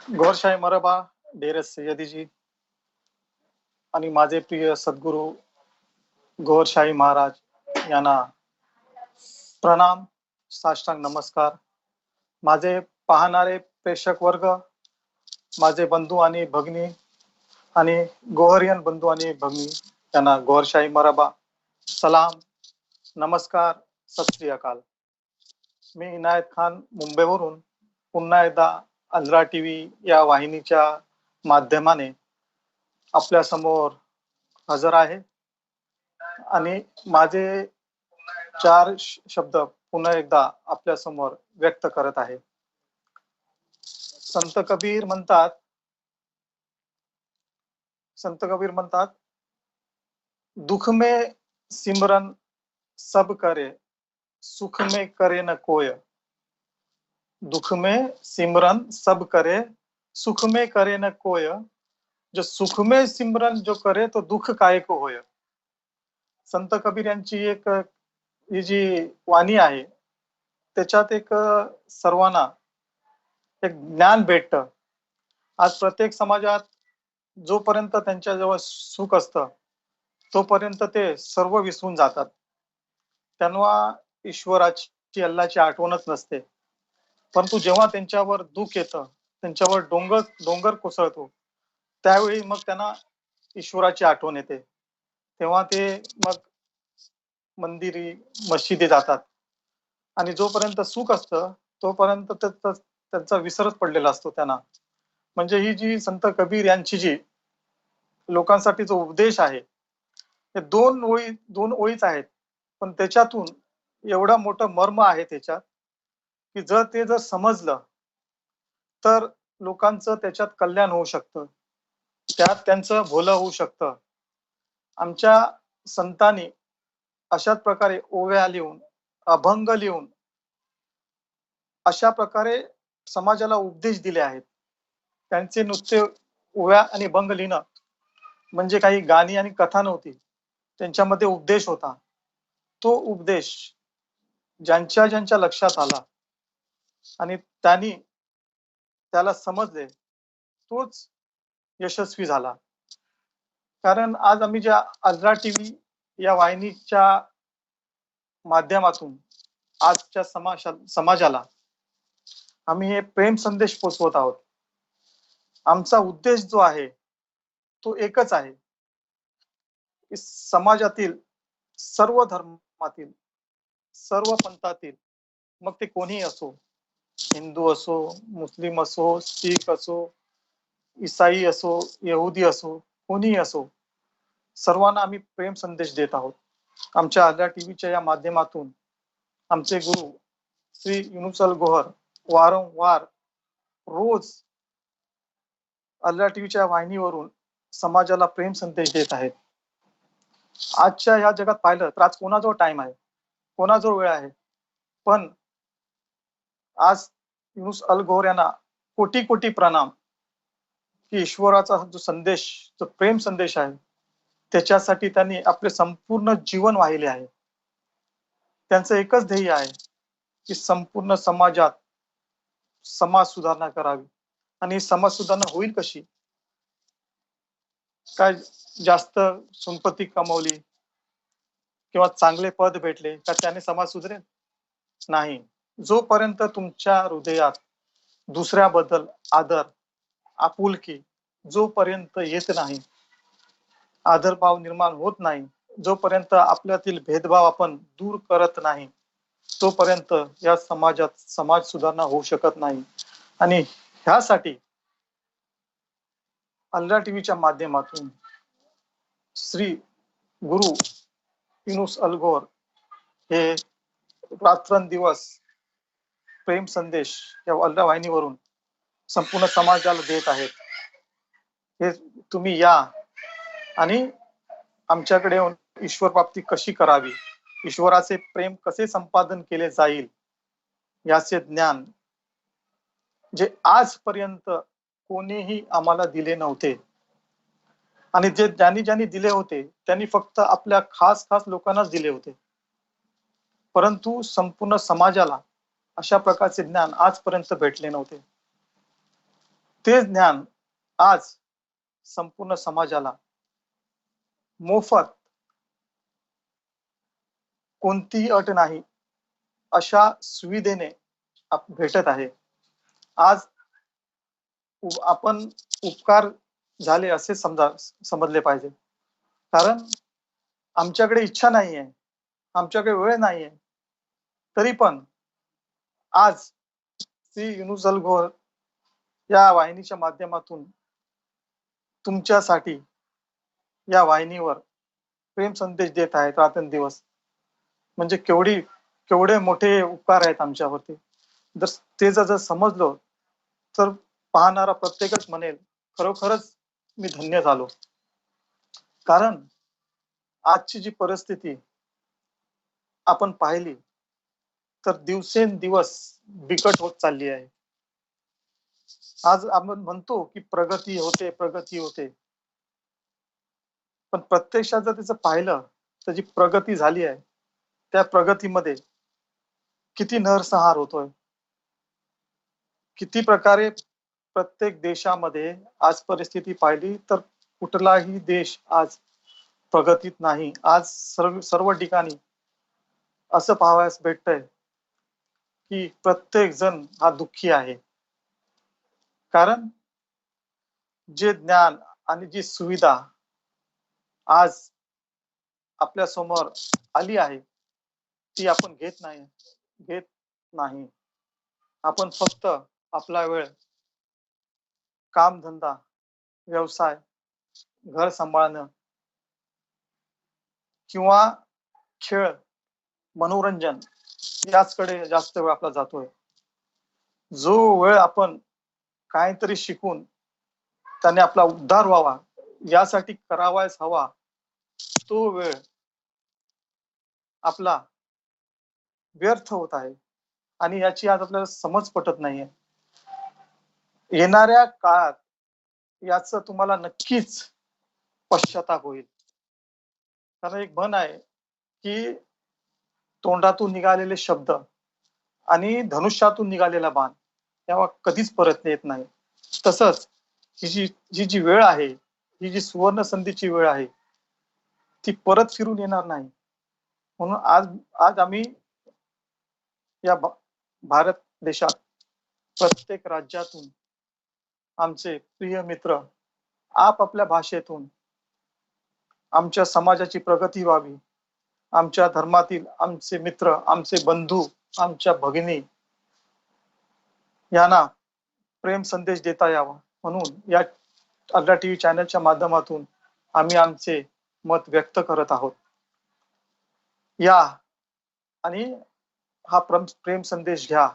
गौरशाही मरबा डेरे सय्यदीजी आणि माझे प्रिय सद्गुरू गौरशाही महाराज यांना प्रणाम, साष्टांग नमस्कार. माझे पाहणारे प्रेक्षक वर्ग, माझे बंधू आणि भगिनी आणि गोहरियन बंधू आणि भगिनी यांना गौरशाही मरबा, सलाम, नमस्कार, सत श्री अकाल. मी इनायत खान मुंबईवरून पुन्हा एकदा ALRA TV या वाहिनीच्या माध्यमाने आपल्या समोर हजर आहे आणि माझे 4 शब्द पुन्हा एकदा आपल्या समोर व्यक्त करत आहे. संत कबीर म्हणतात, दुख में सिमरन सब करे, सुख में करे न कोय. दुख में सिमरन सब करे, सुख में करे न कोय. जो सुख में सिमरन जो करे तो दुख काय को होय. संत कबीर यांची एक ही जी वाणी आहे त्याच्यात एक सर्वांना एक ज्ञान भेटतं. आज प्रत्येक समाजात जोपर्यंत त्यांच्याजवळ सुख असतं तोपर्यंत ते सर्व विसरून जातात. त्यांना ईश्वराची अल्लाची आठवणच नसते. परंतु जेव्हा त्यांच्यावर दुःख येतं, त्यांच्यावर डोंगर कोसळतो, त्यावेळी मग त्यांना ईश्वराची आठवण येते. तेव्हा ते मग मंदिरी मशिदी जातात आणि जोपर्यंत सुख असतं तोपर्यंत त्यांचा विसरच पडलेला असतो त्यांना. म्हणजे ही जी संत कबीर यांची जी लोकांसाठी जो उपदेश आहे हे दोन ओळीच आहेत, पण त्याच्यातून एवढं मोठं मर्म आहे त्याच्यात की जर ते समजलं तर लोकांचं त्याच्यात कल्याण होऊ शकतं, त्यात त्यांचं भलं होऊ शकतं. आमच्या संतांनी अशाच प्रकारे ओव्या लिहून, अभंग लिहून अशा प्रकारे समाजाला उपदेश दिले आहेत. त्यांचे नुसते ओव्या आणि अभंग लिहिणं म्हणजे काही गाणी आणि कथा नव्हती, त्यांच्यामध्ये उपदेश होता. तो उपदेश ज्यांच्या लक्षात आला आणि त्यांनी त्याला समजले तोच यशस्वी झाला. कारण आज आम्ही ज्या ALRA TV या वाहिनीच्या माध्यमातून आजच्या समाजाला आम्ही हे प्रेम संदेश पोचवत आहोत. आमचा उद्देश जो आहे तो एकच आहे की समाजातील सर्व धर्मातील, सर्व पंथातील, मग ते कोणीही असो, हिंदू असो, मुस्लिम असो, शीख असो, ईसाई असो, यहुदी असो, कोणीही असो, सर्वांना आम्ही प्रेम संदेश देत आहोत. आमच्या ALRA TVच्या या माध्यमातून आमचे गुरु श्री युनुस AlGohar वारंवार रोज ALRA TVच्या वाहिनीवरून समाजाला प्रेम संदेश देत आहेत. आजच्या ह्या जगात पाहिलं तर आज कोणाजवळ टाइम आहे, कोणाजवळ वेळ आहे, पण आज युनुस AlGohar यांना कोटी कोटी प्रणाम की ईश्वराचा जो संदेश, जो प्रेम संदेश आहे त्याच्यासाठी त्यांनी आपले संपूर्ण जीवन वाहिले आहे. त्यांचं एकच ध्येय आहे की संपूर्ण समाजात समाज सुधारणा करावी. आणि समाज सुधारणा होईल कशी? काय जास्त संपत्ती कमवली किंवा चांगले पद भेटले तर त्याने समाज सुधरेल? नाही. जोपर्यंत तुमच्या हृदयात दुसऱ्याबद्दल आदर, आपुलकी जोपर्यंत येत नाही, आदरभाव निर्माण होत नाही, जोपर्यंत आपल्यातील भेदभाव आपण दूर करत नाही, तोपर्यंत या समाजात समाज सुधारणा होऊ शकत नाही. आणि ह्यासाठी ALRA TVच्या माध्यमातून श्री गुरु युनुस AlGohar हे रात्रंदिवस प्रेम संदेश या ALRA वाहिनीवरून संपूर्ण समाजाला देत आहेत. हे तुम्ही या आणि आमच्याकडे येऊन ईश्वर प्राप्ती कशी करावी, ईश्वराचे प्रेम कसे संपादन केले जाईल याचे ज्ञान जे आजपर्यंत कोणीही आम्हाला दिले नव्हते. आणि जे ज्यांनी दिले होते त्यांनी फक्त आपल्या खास लोकांनाच दिले होते, परंतु संपूर्ण समाजाला अशा प्रकारचे ज्ञान आजपर्यंत भेटले नव्हते. ते ज्ञान आज संपूर्ण समाजाला मोफत, कोणतीही अट नाही अशा सुविधेने भेटत आहे. आज आपण उपकार झाले असे समजले पाहिजे. कारण आमच्याकडे इच्छा नाहीये, आमच्याकडे वेळ नाहीये, तरी पण आज श्री युनुस अलगोहर या वाहिनीच्या माध्यमातून तुमच्यासाठी या वाहिनीवर प्रेम संदेश देत आहेत रात्रंदिवस. म्हणजे केवढे मोठे उपकार आहेत आमच्यावरती. जर ते जर समजलो तर पाहणारा प्रत्येकच म्हणेल खरोखरच मी धन्य झालो. कारण आजची जी परिस्थिती आपण पाहिली तर दिवसेंदिवस बिकट होत चालली आहे. आज आपण म्हणतो की प्रगती होते, पण प्रत्यक्षात जर त्याचं पाहिलं तर जी प्रगती झाली आहे त्या प्रगतीमध्ये किती नरसंहार होतोय, किती प्रकारे प्रत्येक देशामध्ये आज परिस्थिती पाहिली तर कुठलाही देश आज प्रगतीत नाही. आज सर्व ठिकाणी असं पाहावयास भेटतंय की प्रत्येक जण हा दुःखी आहे. कारण जे ज्ञान आणि जी सुविधा आज आपल्या समोर आली आहे ती आपण घेत नाही. आपण फक्त आपला वेळ कामधंदा, व्यवसाय, घर सांभाळणं किंवा खेळ, मनोरंजन याचकडे जास्त वेळ आपला जातोय. जो वेळ आपण काहीतरी शिकून त्याने आपला उद्धार व्हावा यासाठी करावायच हवा, तो वेळ आपला व्यर्थ होत आहे आणि याची आज आपल्याला समज पटत नाहीये. येणाऱ्या काळात याचं तुम्हाला नक्कीच पश्चाताप होईल. कारण एक म्हण आहे की तोंडातून निघालेले शब्द आणि धनुष्यातून निघालेला बाण तेव्हा कधीच परत येत नाही. तसंच ही जी वेळ आहे, ही जी सुवर्ण संधीची वेळ आहे ती परत फिरून येणार नाही. म्हणून आज आम्ही या भारत देशात प्रत्येक राज्यातून आमचे प्रिय मित्र आपापल्या भाषेतून आमच्या समाजाची प्रगती व्हावी, आमच्या धर्मातील आमचे मित्र, आमचे बंधू, आमच्या भगिनी यांना प्रेम संदेश देता यावा म्हणून या ALRA TV चॅनलच्या माध्यमातून आम्ही आमचे मत व्यक्त करत आहोत. या आणि हा प्रेम संदेश घ्या.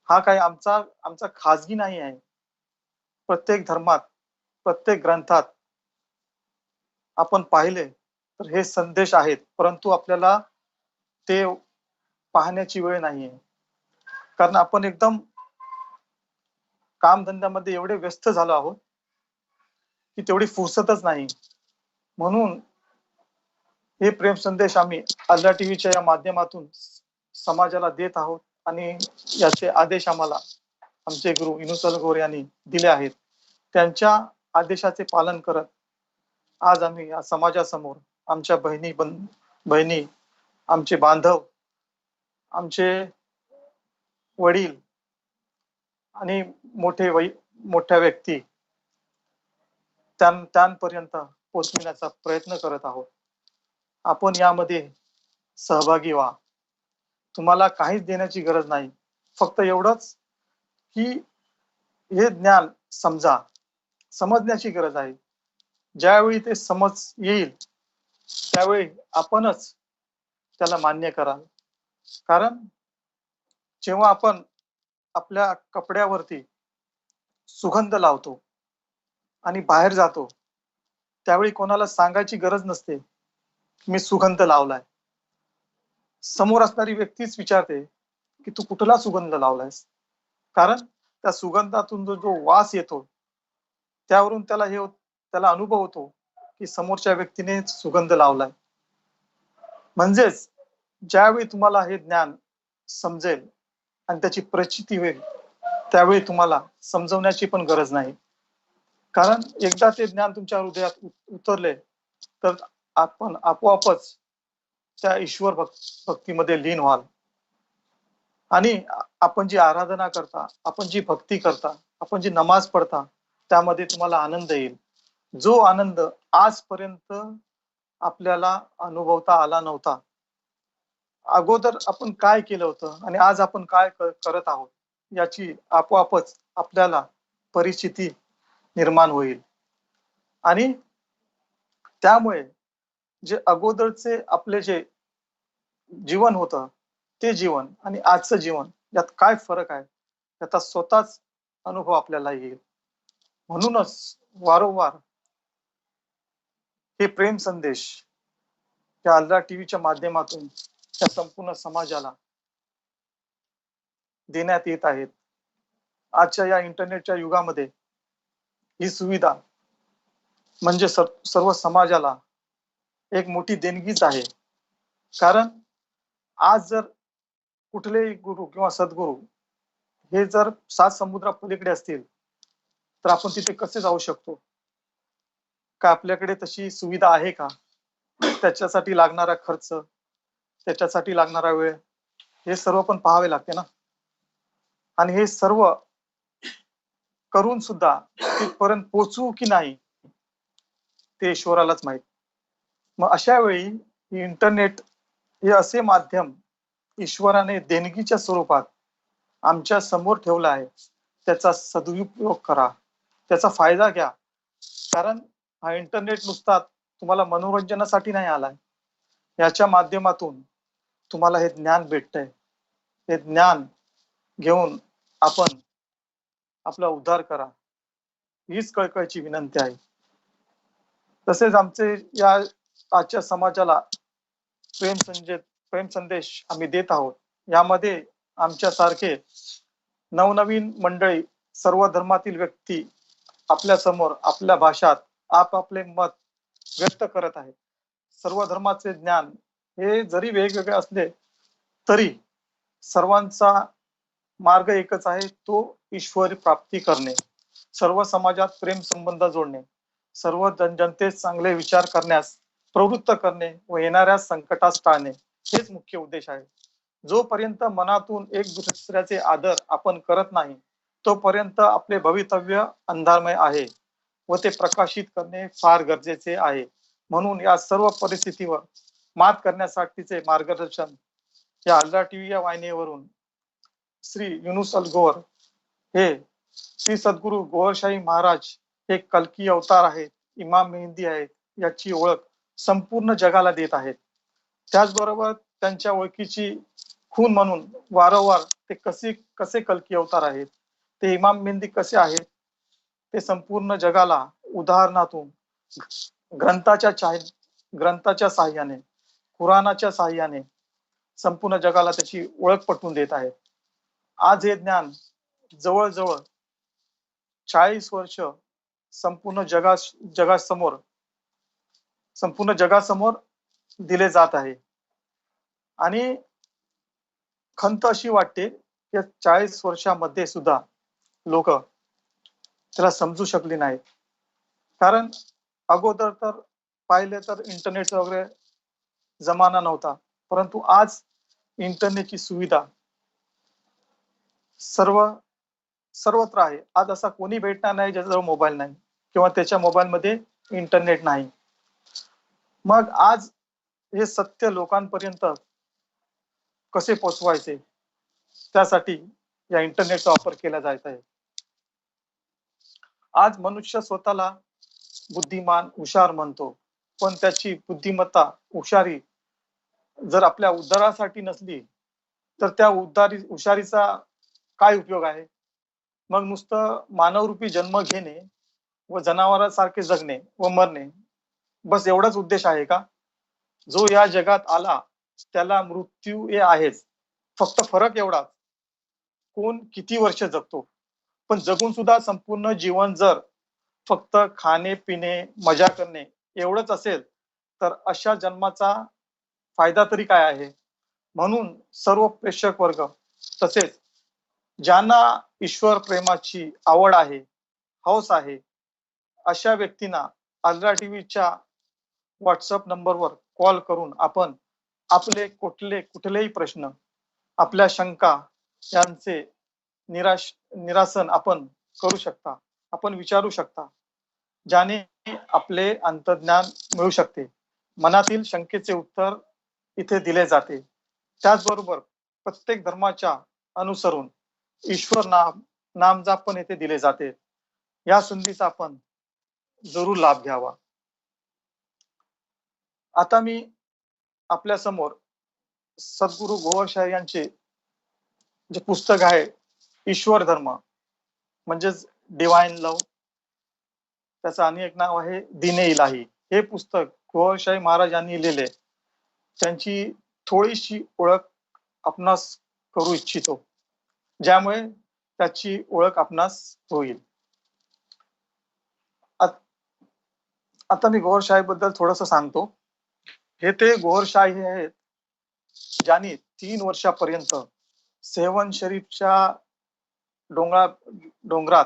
हा काही आमचा खाजगी नाही आहे. प्रत्येक धर्मात, प्रत्येक ग्रंथात आपण पाहिले तर हे संदेश आहेत, परंतु आपल्याला ते पाहण्याची वेळ नाहीये. कारण आपण एकदम कामधंद्यामध्ये एवढे व्यस्त झालो आहोत की तेवढी फुरसतच नाही. म्हणून हे प्रेम संदेश आम्ही ALRA TVच्या या माध्यमातून समाजाला देत आहोत आणि याचे आदेश आम्हाला आमचे गुरु युनुस अलगोहर यांनी दिले आहेत. त्यांच्या आदेशाचे पालन करत आज आम्ही या समाजासमोर आमच्या बहिणी, आमचे बांधव, आमचे वडील आणि मोठ्या व्यक्ती त्यांपर्यंत पोहोचविण्याचा प्रयत्न करत आहोत. आपण यामध्ये सहभागी व्हा. तुम्हाला काहीच देण्याची गरज नाही. फक्त एवढंच की हे ज्ञान समजण्याची गरज आहे. ज्यावेळी ते समज येईल त्यावेळी आपणच त्याला मान्य कराल. कारण जेव्हा आपण आपल्या कपड्यावरती सुगंध लावतो आणि बाहेर जातो त्यावेळी कोणाला सांगायची गरज नसते मी सुगंध लावलाय. समोर असणारी व्यक्तीच विचारते की तू कुठला सुगंध लावलायस. कारण त्या सुगंधातून जो वास येतो त्यावरून त्याला अनुभव होतो की समोरच्या व्यक्तीने सुगंध लावलाय. म्हणजेच ज्यावेळी तुम्हाला हे ज्ञान समजेल आणि त्याची प्रचिती होईल त्यावेळी तुम्हाला समजवण्याची पण गरज नाही, कारण एकदा ते ज्ञान तुमच्या हृदयात उतरले तर आपण आपोआपच त्या ईश्वर भक्तीमध्ये लीन व्हाल. आणि आपण जी आराधना करता, आपण जी भक्ती करता, आपण जी नमाज पडता, त्यामध्ये तुम्हाला आनंद येईल, जो आनंद आजपर्यंत आपल्याला अनुभवता आला नव्हता. अगोदर आपण काय केलं होतं आणि आज आपण काय करत आहोत याची आपोआपच आपल्याला परिस्थिती निर्माण होईल. आणि त्यामुळे जे अगोदरचे आपले जे जीवन होतं, ते जीवन आणि आजचं जीवन यात काय फरक आहे याचा स्वतःच अनुभव आपल्याला येईल. म्हणूनच वारंवार हे प्रेम संदेश या ALRA टीव्हीच्या माध्यमातून त्या संपूर्ण समाजाला देण्यात येत आहेत. आजच्या या इंटरनेटच्या युगामध्ये ही सुविधा म्हणजे सर्व समाजाला एक मोठी देणगीच आहे. कारण आज जर कुठलेही गुरु किंवा सद्गुरू हे जर 7 समुद्रापलीकडे असतील तर आपण तिथे कसे जाऊ शकतो? का आपल्याकडे तशी सुविधा आहे का? त्याच्यासाठी लागणारा खर्च, त्याच्यासाठी लागणारा वेळ हे सर्व पण पाहावे लागते ना. आणि हे सर्व करून सुद्धा तिथपर्यंत पोहोचू की नाही ते ईश्वरालाच माहित. मग अशा वेळी इंटरनेट हे असे माध्यम ईश्वराने देणगीच्या स्वरूपात आमच्या समोर ठेवला आहे. त्याचा सदुपयोग करा, त्याचा फायदा घ्या. कारण हा इंटरनेट नुसता तुम्हाला मनोरंजनासाठी नाही आलाय. याच्या माध्यमातून तुम्हाला हे ज्ञान भेटतंय. हे ज्ञान घेऊन आपण आपला उद्धार करा, हीच कळकळीची विनंती आहे. तसेच आमचे या आजच्या समाजाला प्रेम संदेश आम्ही देत आहोत. यामध्ये आमच्यासारखे नवनवीन मंडळी, सर्व धर्मातील व्यक्ती आपल्या समोर आपल्या भाषात आपापले मत व्यक्त करत आहेत. सर्व धर्माचे ज्ञान हे जरी वेगवेगळे असले तरी सर्वांचा मार्ग एकच आहे, तो ईश्वरी प्राप्ती करणे, सर्व समाजात प्रेम संबंध जोडणे, सर्व जनतेस चांगले विचार करण्यास प्रवृत्त करणे व येणाऱ्या संकटास टाळणे हेच मुख्य उद्देश आहे. जोपर्यंत मनातून एक दुसऱ्याचे आदर आपण करत नाही तोपर्यंत आपले भवितव्य अंधारमय आहे व ते प्रकाशित करणे फार गरजेचे आहे. म्हणून या सर्व परिस्थितीवर मात करण्यासाठीचे मार्गदर्शन या ALRA टीव्ही या वाहिनीवरून श्री युनुस AlGohar हे श्री सद्गुरू गोहरशाही महाराज हे कल्की अवतार आहेत, इमाम मेहंदी आहेत, याची ओळख संपूर्ण जगाला देत आहेत. त्याचबरोबर त्यांच्या ओळखीची खून म्हणून वारंवार ते कसे कल्की अवतार आहेत, ते इमाम मेहंदी कसे आहेत, ते संपूर्ण जगाला उदाहरणातून ग्रंथाच्या साहाय्याने, कुराणाच्या साहाय्याने संपूर्ण जगाला त्याची ओळख पटवून देत आहेत. आज हे ज्ञान जवळजवळ 40 वर्ष संपूर्ण जगासमोर दिले जात आहे. आणि खंत अशी वाटते की 40 वर्षामध्ये सुद्धा लोक त्याला समजू शकले नाहीत. कारण अगोदर तर पाहिले तर इंटरनेटचा वगैरे जमाना नव्हता, परंतु आज इंटरनेटची सुविधा सर्वत्र आहे. आज असा कोणी भेटणार नाही ज्याच्याजवळ मोबाईल नाही किंवा त्याच्या मोबाईलमध्ये इंटरनेट नाही. मग आज हे सत्य लोकांपर्यंत कसे पोचवायचे त्यासाठी या इंटरनेटचा वापर केला जात आहे. आज मनुष्य स्वतःला बुद्धिमान, हुशार म्हणतो, पण त्याची बुद्धिमत्ता, हुशारी जर आपल्या उद्धारासाठी नसली तर त्या हुशारीचा काय उपयोग आहे? मग नुसतं मानवरूपी जन्म घेणे व जनावरांसारखे जगणे व मरणे बस एवढाच उद्देश आहे का? जो या जगात आला त्याला मृत्यू हे आहेच. फक्त फरक एवढा, कोण किती वर्ष जगतो. पण जगून सुद्धा संपूर्ण जीवन जर फक्त खाणे पिणे मजा करणे एवढंच असेल तर अशा जन्माचा फायदा तरी काय आहे? म्हणून सर्व प्रेक्षक वर्ग तसेच ज्यांना ईश्वर प्रेमाची आवड आहे, हौस आहे, अशा व्यक्तींना ALRA टीव्हीच्या व्हॉट्सअप नंबरवर कॉल करून आपण आपले कुठलेही प्रश्न, आपल्या शंका यांचे निरासन आपण करू शकता, आपण विचारू शकता, ज्याने आपले अंतर्ज्ञान मिळू शकते. मनातील शंकेचे उत्तर इथे दिले जाते. त्याचबरोबर प्रत्येक धर्माच्या अनुसरून ईश्वर नामजाप पण येथे दिले जाते. या संधीचा आपण जरूर लाभ घ्यावा. आता मी आपल्या समोर सद्गुरू गोहर यांचे जे पुस्तक आहे ईश्वर धर्म म्हणजेच डिवाइन लव्ह, त्याचं आणि एक नाव आहे दीन इलाही. हे पुस्तक गोहर महाराज यांनी लिहिले. त्यांची थोडीशी ओळख आपणास करू इच्छितो, ज्यामुळे त्याची ओळख आपणास होईल. आता मी गोहर बद्दल थोडस सांगतो. हे ते गोहर आहेत ज्यांनी 3 वर्षापर्यंत सेवन शरीफच्या डोंगरात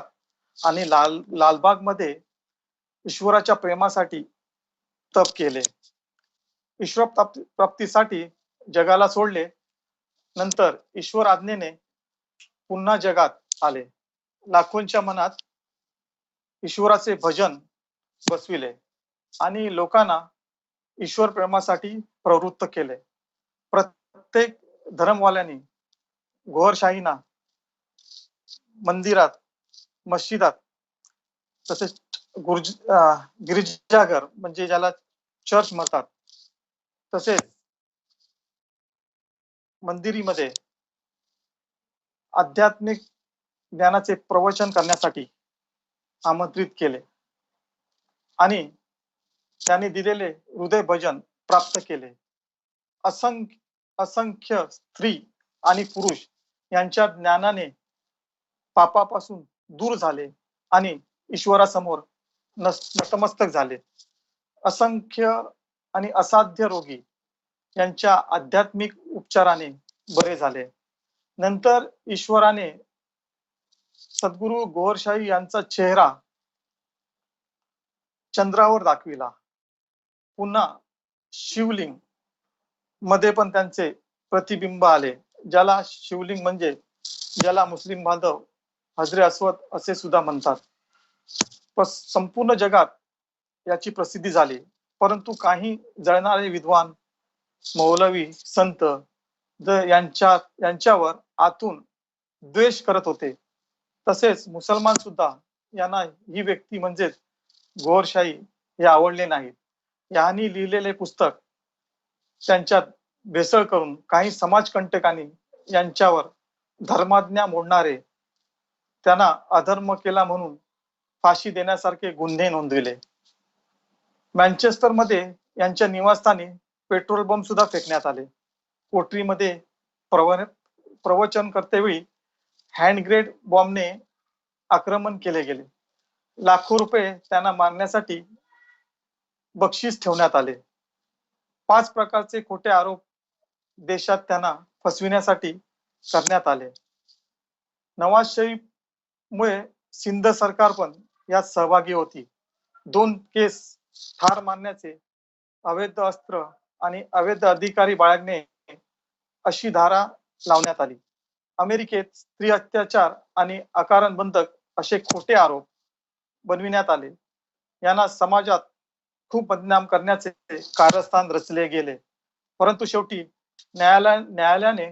आणि लालबाग मध्ये ईश्वराच्या प्रेमासाठी तप केले. ईश्वर प्राप्तीसाठी जगाला सोडले. नंतर ईश्वर आज्ञेने पुन्हा जगात आले. लाखोंच्या मनात ईश्वराचे भजन बसविले आणि लोकांना ईश्वर प्रेमासाठी प्रवृत्त केले. प्रत्येक धर्मवाल्यांनी गोहरशाहीना मंदिरात, मस्जिदात, तसेच गिरिजाघर म्हणजे ज्याला चर्च म्हणतात, तसेच मंदिरीमध्ये आध्यात्मिक ज्ञानाचे प्रवचन करण्यासाठी आमंत्रित केले आणि त्यांनी दिलेले हृदय भजन प्राप्त केले. असंख्य स्त्री आणि पुरुष यांच्या ज्ञानाने पापापासून दूर झाले आणि ईश्वरासमोर नतमस्तक झाले. असंख्य आणि असाध्य रोगी यांच्या आध्यात्मिक उपचाराने बरे झाले. नंतर ईश्वराने सद्गुरू गोहर यांचा चेहरा चंद्रावर दाखविला. पुन्हा शिवलिंग मध्ये पण त्यांचे प्रतिबिंब आले, ज्याला शिवलिंग म्हणजे ज्याला मुस्लिम बांधव हजरे अस्वद असे सुद्धा म्हणतात. संपूर्ण जगात याची प्रसिद्धी झाली. परंतु काही जळणारे विद्वान, मौलवी, संत यांच्यावर आतून द्वेष करत होते. तसेच मुसलमान सुद्धा यांना ही व्यक्ती म्हणजे गोहरशाही हे आवडले नाहीत. यांनी लिहिलेले पुस्तक त्यांच्यात भेसळ करून काही समाजकंटकांनी यांच्यावर धर्माज्ञा मोडणारे, त्यांना अधर्म केला म्हणून फाशी देण्यासारखे गुन्हे नोंदविले. मँचेस्टरमध्ये यांच्या निवासस्थानी पेट्रोल बॉम्ब सुद्धा फेकण्यात आले. कोठरीमध्ये प्रवचन करतेवेळी हँडग्रेड बॉम्बने आक्रमण केले गेले. लाखो रुपये त्यांना मारण्यासाठी बक्षीस ठेवण्यात आले. 5 प्रकारचे खोटे आरोप देशात त्यांना फसविण्यासाठी करण्यात आले. नवाज शरीफ मुळे सिंध सरकार पण यात सहभागी होती. 2 केस ठार मारण्याचे, अवैध अस्त्र आणि अवैध अधिकारी बाळगणे अशी धारा लावण्यात आली. अमेरिकेत स्त्री अत्याचार आणि अकारण बंधक असे खोटे आरोप बनविण्यात आले. यांना समाजात खूप बदनाम करण्याचे कारस्थान रचले गेले. परंतु शेवटी न्यायालयाने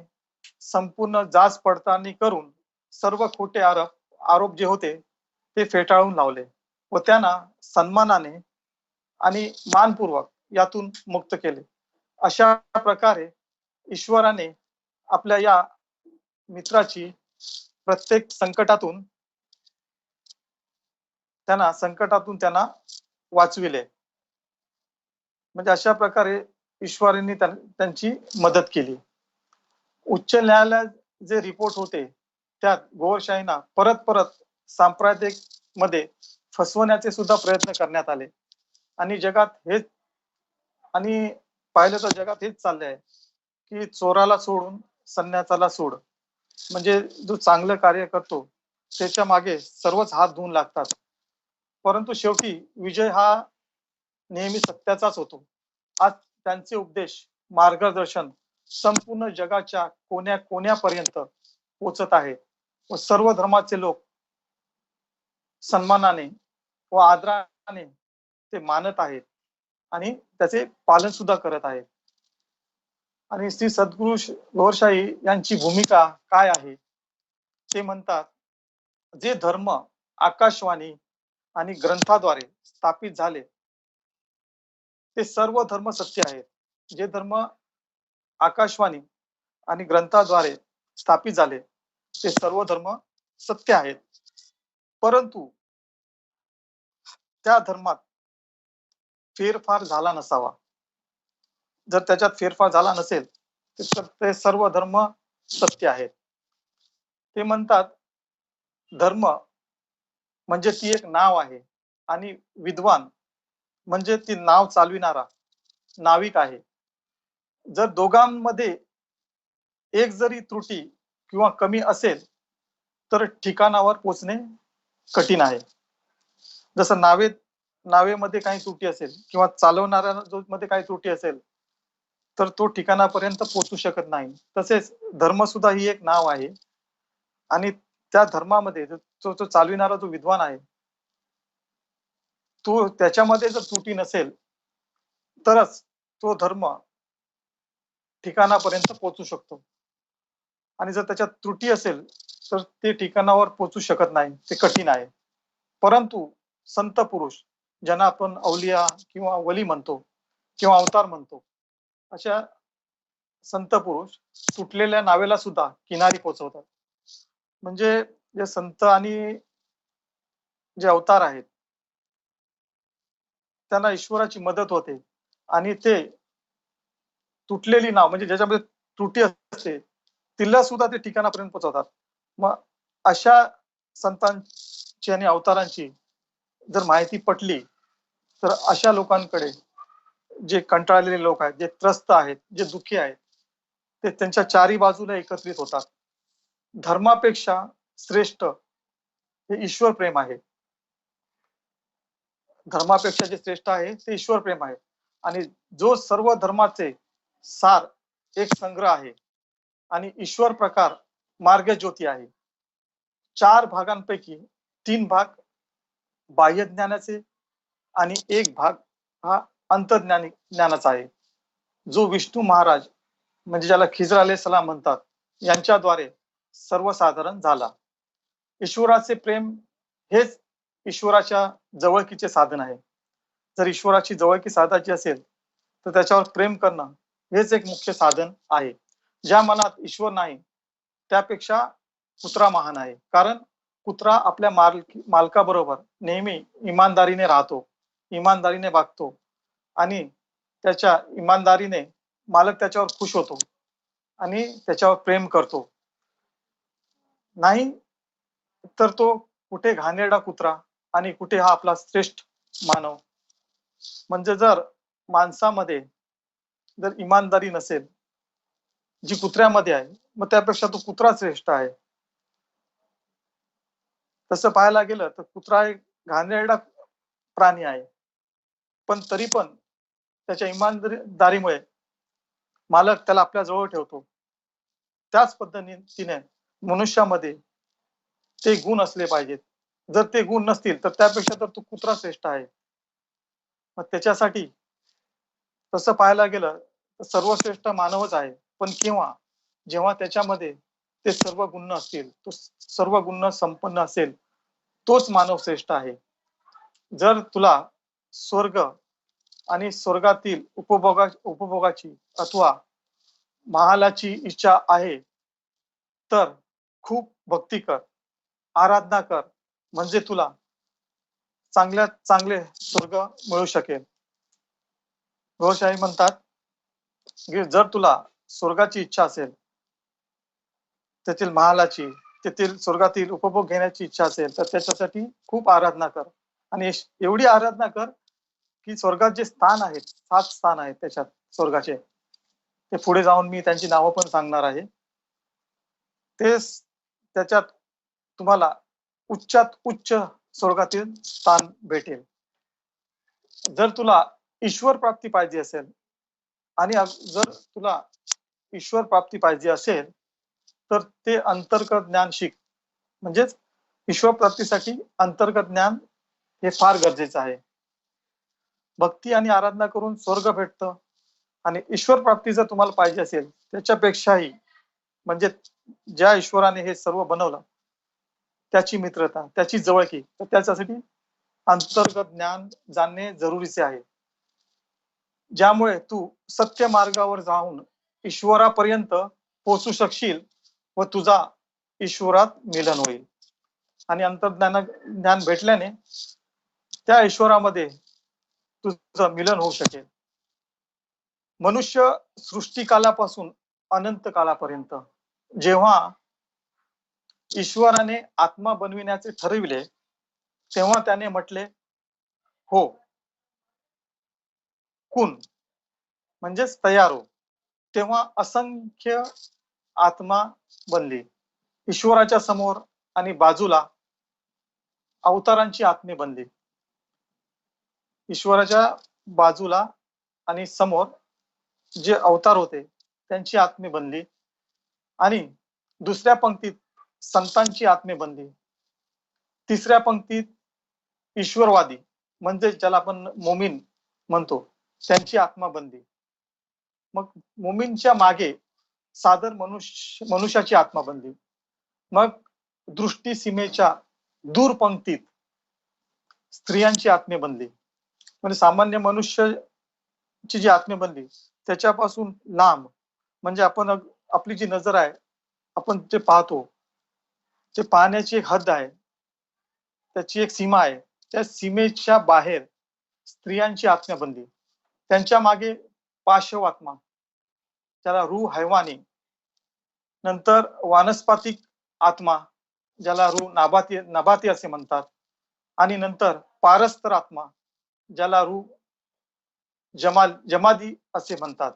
संपूर्ण जाच पडताळणी करून सर्व खोटे आरोप जे होते ते फेटाळून लावले व त्यांना सन्मानाने आणि मानपूर्वक यातून मुक्त केले. अशा प्रकारे ईश्वराने आपल्या या मित्राची प्रत्येक संकटातून त्यांना वाचविले. म्हणजे अशा प्रकारे ईश्वरांनी त्यांची मदत केली. उच्च न्यायालयात जे रिपोर्ट होते त्यात गोहरशाहींना परत सांप्रदायिक मध्ये फसवण्याचे सुद्धा प्रयत्न करण्यात आले आणि पाहिलं तर जगात हेच चालले आहे की चोराला सोडून संन्यासाला सोड. म्हणजे जो चांगलं कार्य करतो त्याच्या मागे सर्वच हात धुवून लागतात, परंतु शेवटी विजय हा नेहमी सत्याचाच होतो. आज त्यांचे उपदेश, मार्गदर्शन संपूर्ण जगाच्या कोण्या कोण्यापर्यंत पोचत आहे व सर्व धर्माचे लोक सन्मानाने व आदराने ते मानत आहेत आणि त्याचे पालन सुद्धा करत आहेत. आणि श्री सद्गुरु लोहरशाही यांची भूमिका काय आहे ते म्हणतात, जे धर्म आकाशवाणी आणि ग्रंथाद्वारे स्थापित झाले ते सर्व धर्म सत्य आहेत. जे धर्म आकाशवाणी आणि ग्रंथाद्वारे स्थापित झाले ते सर्व धर्म सत्य आहेत, परंतु त्या धर्मात फेरफार झाला नसावा. जर त्याच्यात फेरफार झाला नसेल तर ते सर्व धर्म सत्य आहेत. ते म्हणतात, धर्म म्हणजे ती एक नाव आहे आणि विद्वान म्हणजे ती नाव चालविणारा नाविक आहे. जर दोघांमध्ये एक जरी त्रुटी किंवा कमी असेल तर ठिकाणावर पोचणे कठीण आहे. जसं नावेमध्ये काही त्रुटी असेल किंवा चालवणाऱ्या मध्ये काही त्रुटी असेल तर तो ठिकाणापर्यंत पोचू शकत नाही. तसेच धर्म सुद्धा ही एक नाव आहे आणि त्या धर्मामध्ये जो चालविणारा जो विद्वान आहे तो त्याच्यामध्ये जर त्रुटी नसेल तरच तो धर्म ठिकाणापर्यंत पोचू शकतो. आणि जर त्याच्यात त्रुटी असेल तर ते ठिकाणावर पोचू शकत नाही, ते कठीण आहे. परंतु संत पुरुष ज्यांना आपण अवलिया किंवा वली म्हणतो किंवा अवतार म्हणतो, अशा संत पुरुष तुटलेल्या नावेला सुद्धा किनारी पोचवतात. म्हणजे जे संत आणि जे अवतार आहेत त्यांना ईश्वराची मदत होते आणि ते तुटलेली नाव म्हणजे ज्याच्यामध्ये त्रुटी असते तिला सुद्धा ते ठिकाणापर्यंत पोहोचवतात. मग अशा संतांची आणि अवतारांची जर माहिती पटली तर अशा लोकांकडे, जे कंटाळलेले लोक आहेत, जे त्रस्त आहेत, जे दुःखी आहेत, ते त्यांच्या चारी बाजूला एकत्रित होतात. धर्मापेक्षा श्रेष्ठ हे ईश्वर प्रेम आहे. धर्मापेक्षा जे श्रेष्ठ आहे ते ईश्वर प्रेम आहे आणि जो सर्व धर्माचे सार एक संग्रह आहे आणि ईश्वर प्रकार मार्ग ज्योती आहे. 4 भागांपैकी 3 भाग बाह्य ज्ञानाचे आणि 1 भाग हा ज्ञानाचा आहे, जो विष्णू महाराज म्हणजे ज्याला खिजर अलैहिस्सलाम म्हणतात यांच्याद्वारे सर्वसाधारण झाला. ईश्वराचे प्रेम हेच ईश्वराच्या जवळकीचे साधन आहे. जर ईश्वराची जवळकी साधायची असेल तर त्याच्यावर प्रेम करणं हेच एक मुख्य साधन आहे. ज्या मनात ईश्वर नाही त्यापेक्षा कुत्रा महान आहे, कारण कुत्रा आपल्या मालकाबरोबर नेहमी इमानदारीने राहतो, इमानदारीने वागतो आणि त्याच्या इमानदारीने मालक त्याच्यावर खुश होतो आणि त्याच्यावर प्रेम करतो. नाही तर तो कुठे घाणेरडा कुत्रा आणि कुठे हा आपला श्रेष्ठ मानव. म्हणजे जर माणसामध्ये जर इमानदारी नसेल जी कुत्र्यामध्ये आहे, मग त्यापेक्षा तो कुत्रा श्रेष्ठ आहे. तसं पाहायला गेलं तर कुत्रा एक घाणेरडा प्राणी आहे, पण तरी पण त्याच्या इमानदारीमुळे मालक त्याला आपल्या जवळ ठेवतो. त्याच पद्धतीने मनुष्यामध्ये ते गुण असले पाहिजेत. जर ते गुण नसतील तर त्यापेक्षा तर तो कुत्रा श्रेष्ठ आहे. मग त्याच्यासाठी तसं पाहायला गेलं तर सर्वश्रेष्ठ मानवच आहे, पण जेव्हा त्याच्यामध्ये ते सर्व गुण असतील, तो सर्व गुण संपन्न असेल, तोच मानव श्रेष्ठ आहे. जर तुला स्वर्ग आणि स्वर्गातील उपभोगाची अथवा महालाची इच्छा आहे तर खूप भक्ती कर, आराधना कर, म्हणजे तुला चांगल्यात चांगले स्वर्ग मिळू शकेल. गोशाही म्हणतात की जर तुला स्वर्गाची इच्छा असेल, तेथील महालाची, तेथील स्वर्गातील उपभोग घेण्याची इच्छा असेल तर त्याच्यासाठी खूप आराधना कर आणि एवढी आराधना कर की स्वर्गात जे स्थान आहेत, 7 स्थान आहेत त्याच्यात स्वर्गाचे, ते पुढे जाऊन मी त्यांची नावं पण सांगणार आहे. त्याच्यात तुम्हाला उच्चात उच्च स्वर्गातील स्थान भेटेल. जर तुला ईश्वर प्राप्ती पाहिजे असेल आणि जर तुला ईश्वर प्राप्ती पाहिजे असेल तर ते अंतर्गत ज्ञान शिक. म्हणजेच ईश्वर प्राप्तीसाठी अंतर्गत ज्ञान हे फार गरजेचं आहे. भक्ती आणि आराधना करून स्वर्ग भेटतं आणि ईश्वर प्राप्ती जर तुम्हाला पाहिजे असेल त्याच्यापेक्षाही म्हणजे ज्या ईश्वराने हे सर्व बनवलं त्याची मित्रता, त्याची जवळकी, तर त्याच्यासाठी अंतर्गत ज्ञान जाणणे जरुरीचे आहे, ज्यामुळे तू सत्य मार्गावर जाऊन ईश्वरापर्यंत पोहोचू शकशील व तुझा ईश्वरात मिलन होईल. आणि ज्ञान भेटल्याने त्या ईश्वरामध्ये तुझं मिलन होऊ शकेल. मनुष्य सृष्टिकालापासून अनंत कालापर्यंत जेव्हा ईश्वराने आत्मा बनविण्याचे ठरविले तेव्हा त्याने म्हटले हो, कुन, म्हणजेच तयार हो. तेव्हा असंख्य आत्मा बनली. ईश्वराच्या समोर आणि बाजूला अवतारांची आत्मे बनली. ईश्वराच्या बाजूला आणि समोर जे अवतार होते त्यांची आत्मे बनली आणि दुसऱ्या पंक्तीत संतांची आत्मे बनली. तिसऱ्या पंक्तीत ईश्वरवादी म्हणजे ज्याला आपण मोमीन म्हणतो त्यांची आत्मा बनली. मग मोमीनच्या मागे साधारण मनुष्याची आत्मा बनली. मग दृष्टी सीमेच्या दूर पंक्तीत स्त्रियांची आत्मे बनली. म्हणजे सामान्य मनुष्याची जी आत्मे बनली त्याच्यापासून लांब म्हणजे आपण आपली जी नजर आहे आपण जे पाहतो ते पाहण्याची एक हद्द आहे, त्याची एक सीमा आहे. त्या सीमेच्या बाहेर स्त्रियांची आत्मा बनली. त्यांच्या मागे पाशव आत्मा ज्याला रूह हैवानी, नंतर वानस्पतिक आत्मा ज्याला रूह नबाती असे म्हणतात आणि नंतर पारस्तर आत्मा ज्याला रूह जमादी असे म्हणतात,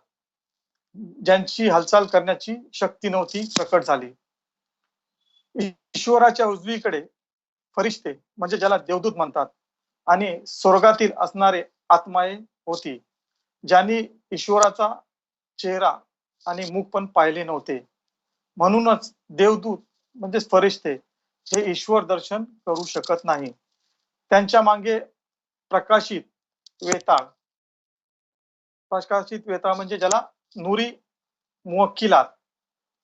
ज्यांची हालचाल करण्याची शक्ती नव्हती प्रकट झाली. ईश्वराच्या उजवीकडे फरिश्ते म्हणजे ज्याला देवदूत म्हणतात आणि स्वर्गातील असणारे आत्माए होती ज्यांनी ईश्वराचा चेहरा आणि मुख पण पाहिले नव्हते. म्हणूनच देवदूत म्हणजे फरिश्ते हे ईश्वर दर्शन करू शकत नाही. त्यांच्या मागे प्रकाशित वेताळ म्हणजे ज्याला नूरी मुवक्किलात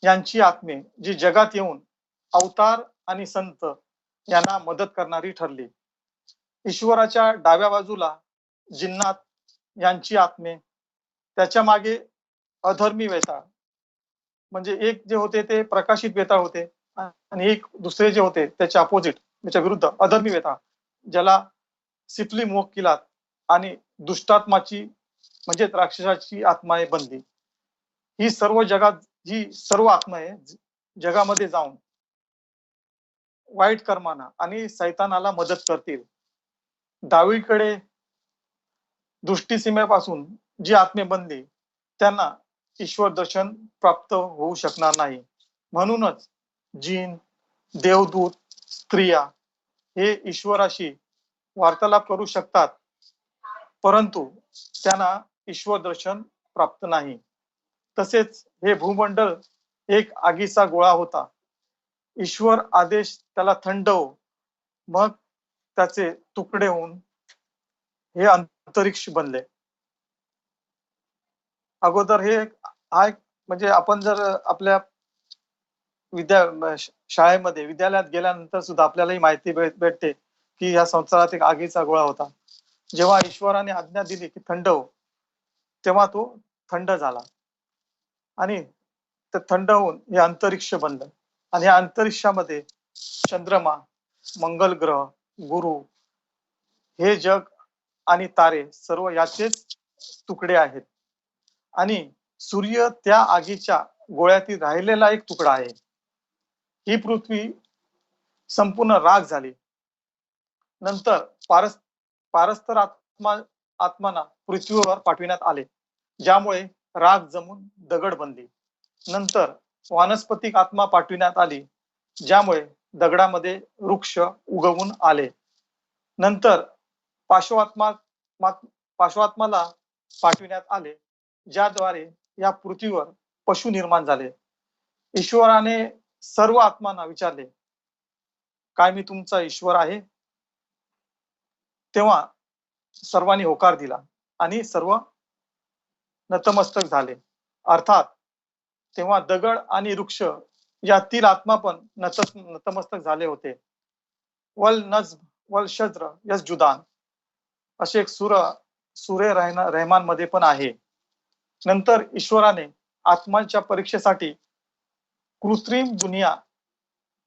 यांची आत्मे जी जगात येऊन अवतार आणि संत यांना मदत करणारी ठरली. ईश्वराच्या डाव्या बाजूला जिन्नात यांची आत्मे, त्याच्या मागे अधर्मी वेताळ म्हणजे एक जे होते ते प्रकाशित वेताळ होते आणि एक दुसरे जे होते त्याच्या अपोजिट त्याच्या विरुद्ध अधर्मी वेताळ ज्याला सिफली मुवक्किलात आणि दुष्टात्माची म्हणजे राक्षसाची आत्माए बनली. ही सर्व आत्माए जगामध्ये जाऊन वाईट कर्मांना आणि सैतानाला मदत करतील. डावीकडे दृष्टी सीमेपासून जी आत्मे बनली त्यांना ईश्वर दर्शन प्राप्त होऊ शकणार नाही. म्हणूनच जिन, देवदूत, स्त्रिया हे ईश्वराशी वार्तालाप करू शकतात परंतु त्यांना ईश्वर दर्शन प्राप्त नाही. तसेच हे भूमंडळ एक आगीचा गोळा होता. ईश्वर आदेश त्याला थंडव, मग त्याचे तुकडे होऊन हे अंतरिक्ष बनले. अगोदर हे म्हणजे आपण जर आपल्या शाळेमध्ये विद्यालयात गेल्यानंतर सुद्धा आपल्यालाही माहिती भेटते की या संसारात एक आगीचा गोळा होता. जेव्हा ईश्वराने आज्ञा दिली की थंड हो तेव्हा तो थंड झाला आणि ते थंड होऊन हे अंतरिक्ष बनलं आणि या अंतरिक्षामध्ये चंद्रमा, मंगल ग्रह, गुरु, हे जग आणि तारे सर्व याचेच तुकडे आहेत आणि सूर्य त्या आगीच्या गोळ्यातील राहिलेला एक तुकडा आहे. ही पृथ्वी संपूर्ण राख झाली. नंतर पारस्तर आत्माना पृथ्वीवर पाठविण्यात आले ज्यामुळे राख जमून दगड बनली. नंतर वानस्पतिक आत्मा पाठविण्यात आली, ज्यामुळे दगडामध्ये वृक्ष उगवून आले. नंतर पाशवात्माला पाठविण्यात आले, ज्याद्वारे या पृथ्वीवर पशु निर्माण झाले. ईश्वराने सर्व आत्मांना विचारले, काय मी तुमचा ईश्वर आहे? तेव्हा सर्वांनी होकार दिला आणि सर्व नतमस्तक झाले. अर्थात तेव्हा दगड आणि वृक्ष यातील आत्मा पण नतमस्तक झाले होते. वल नज्म वल शज्र यसजुदान असे एक सुरे रहमान मध्ये पण आहे. नंतर ईश्वराने आत्मांच्या परीक्षेसाठी कृत्रिम दुनिया,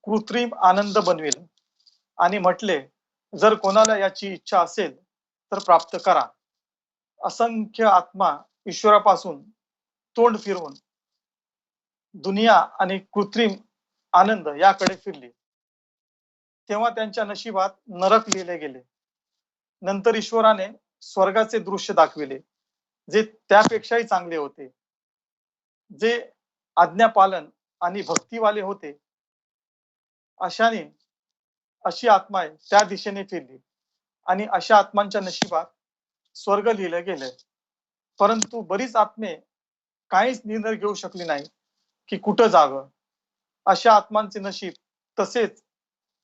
कृत्रिम आनंद बनविल आणि म्हटले, जर कोणाला याची इच्छा असेल तर प्राप्त करा. असंख्य आत्मा ईश्वरापासून तोंड फिरवून दुनिया आणि कृत्रिम आनंद याकडे फिरली. तेव्हा त्यांच्या नशिबात नरक लिहिले गेले. नंतर ईश्वराने स्वर्गाचे दृश्य दाखविले, जे त्यापेक्षाही चांगले होते. जे आज्ञापालन आणि भक्तीवाले होते, अशी आत्मा त्या दिशेने फिरली आणि अशा आत्मांच्या नशिबात स्वर्ग लिहिलं गेलं. परंतु बरीच आत्मे काहीच निर्णय घेऊ शकली नाही की कुठं जावं. अशा आत्मांचे नशीब तसेच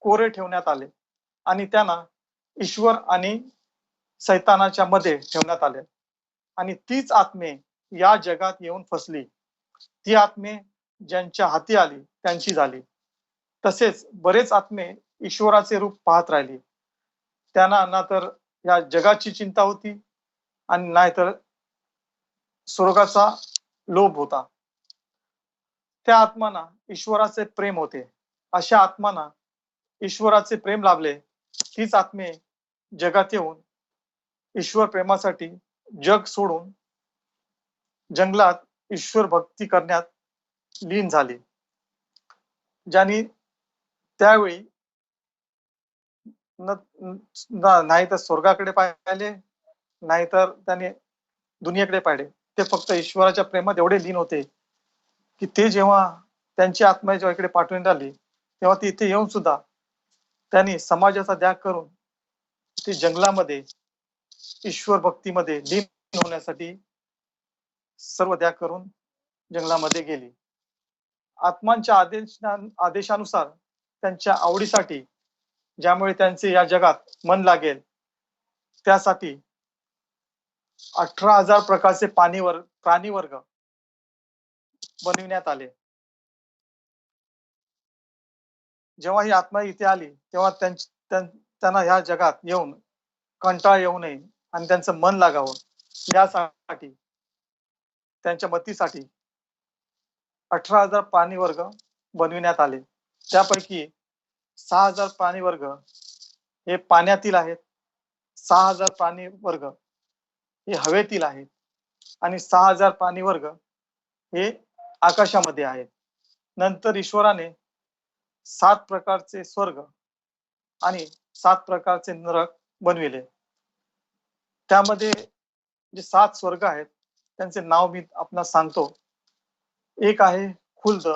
कोरे ठेवण्यात आले आणि त्यांना ईश्वर आणि सैतानाच्या मध्ये ठेवण्यात आले आणि तीच आत्मे या जगात येऊन फसली. ती आत्मे ज्यांच्या हाती आली त्यांची झाली. तसेच बरेच आत्मे ईश्वराचे रूप पाहत राहिली. त्यांना ना तर या जगाची चिंता होती आणि नाहीतर स्वर्गाचा लोभ होता. त्या आत्मांना ईश्वराचे प्रेम होते. अशा आत्मांना ईश्वराचे प्रेम लाभले. तीच आत्मे जगात येऊन ईश्वर प्रेमासाठी जग सोडून जंगलात ईश्वर भक्ती करण्यात लीन झाली. ज्यांनी त्यावेळी नाही तर स्वर्गाकडे पाहिले, नाहीतर त्याने दुनियेकडे पाहिले. ते फक्त ईश्वराच्या प्रेमात एवढे लीन होते की ते जेव्हा त्यांची आत्मा जेव्हा इकडे पाठवण्यात आली, तेव्हा ते इथे येऊन सुद्धा त्यांनी समाजाचा त्याग करून ते जंगलामध्ये ईश्वर भक्तीमध्ये लीन होण्यासाठी सर्व त्याग करून जंगलामध्ये गेली. आत्मांच्या आदेशानुसार त्यांच्या आवडीसाठी, ज्यामुळे त्यांचे या जगात मन लागेल, त्यासाठी 18,000 प्रकारचे प्राणी वर्ग बनविण्यात आले. जेव्हा ही आत्मा इथे आली तेव्हा त्यांना ह्या जगात येऊन कंटाळा येऊ नये आणि त्यांचं मन लागावं, यासाठी त्यांच्या मतीसाठी 18,000 प्राणी वर्ग बनविण्यात आले. त्यापैकी 6,000 प्राणी वर्ग हे पाण्यातील आहेत, 6,000 प्राणी वर्ग हे हवेतील आहेत आणि 6,000 प्राणी वर्ग हे आकाशामध्ये आहेत. नंतर ईश्वराने 7 प्रकारचे स्वर्ग आणि 7 प्रकारचे नरक बनविले. त्यामध्ये जे 7 स्वर्ग आहेत त्यांचे नाव मी आपल्याला सांगतो. एक आहे खुल्द,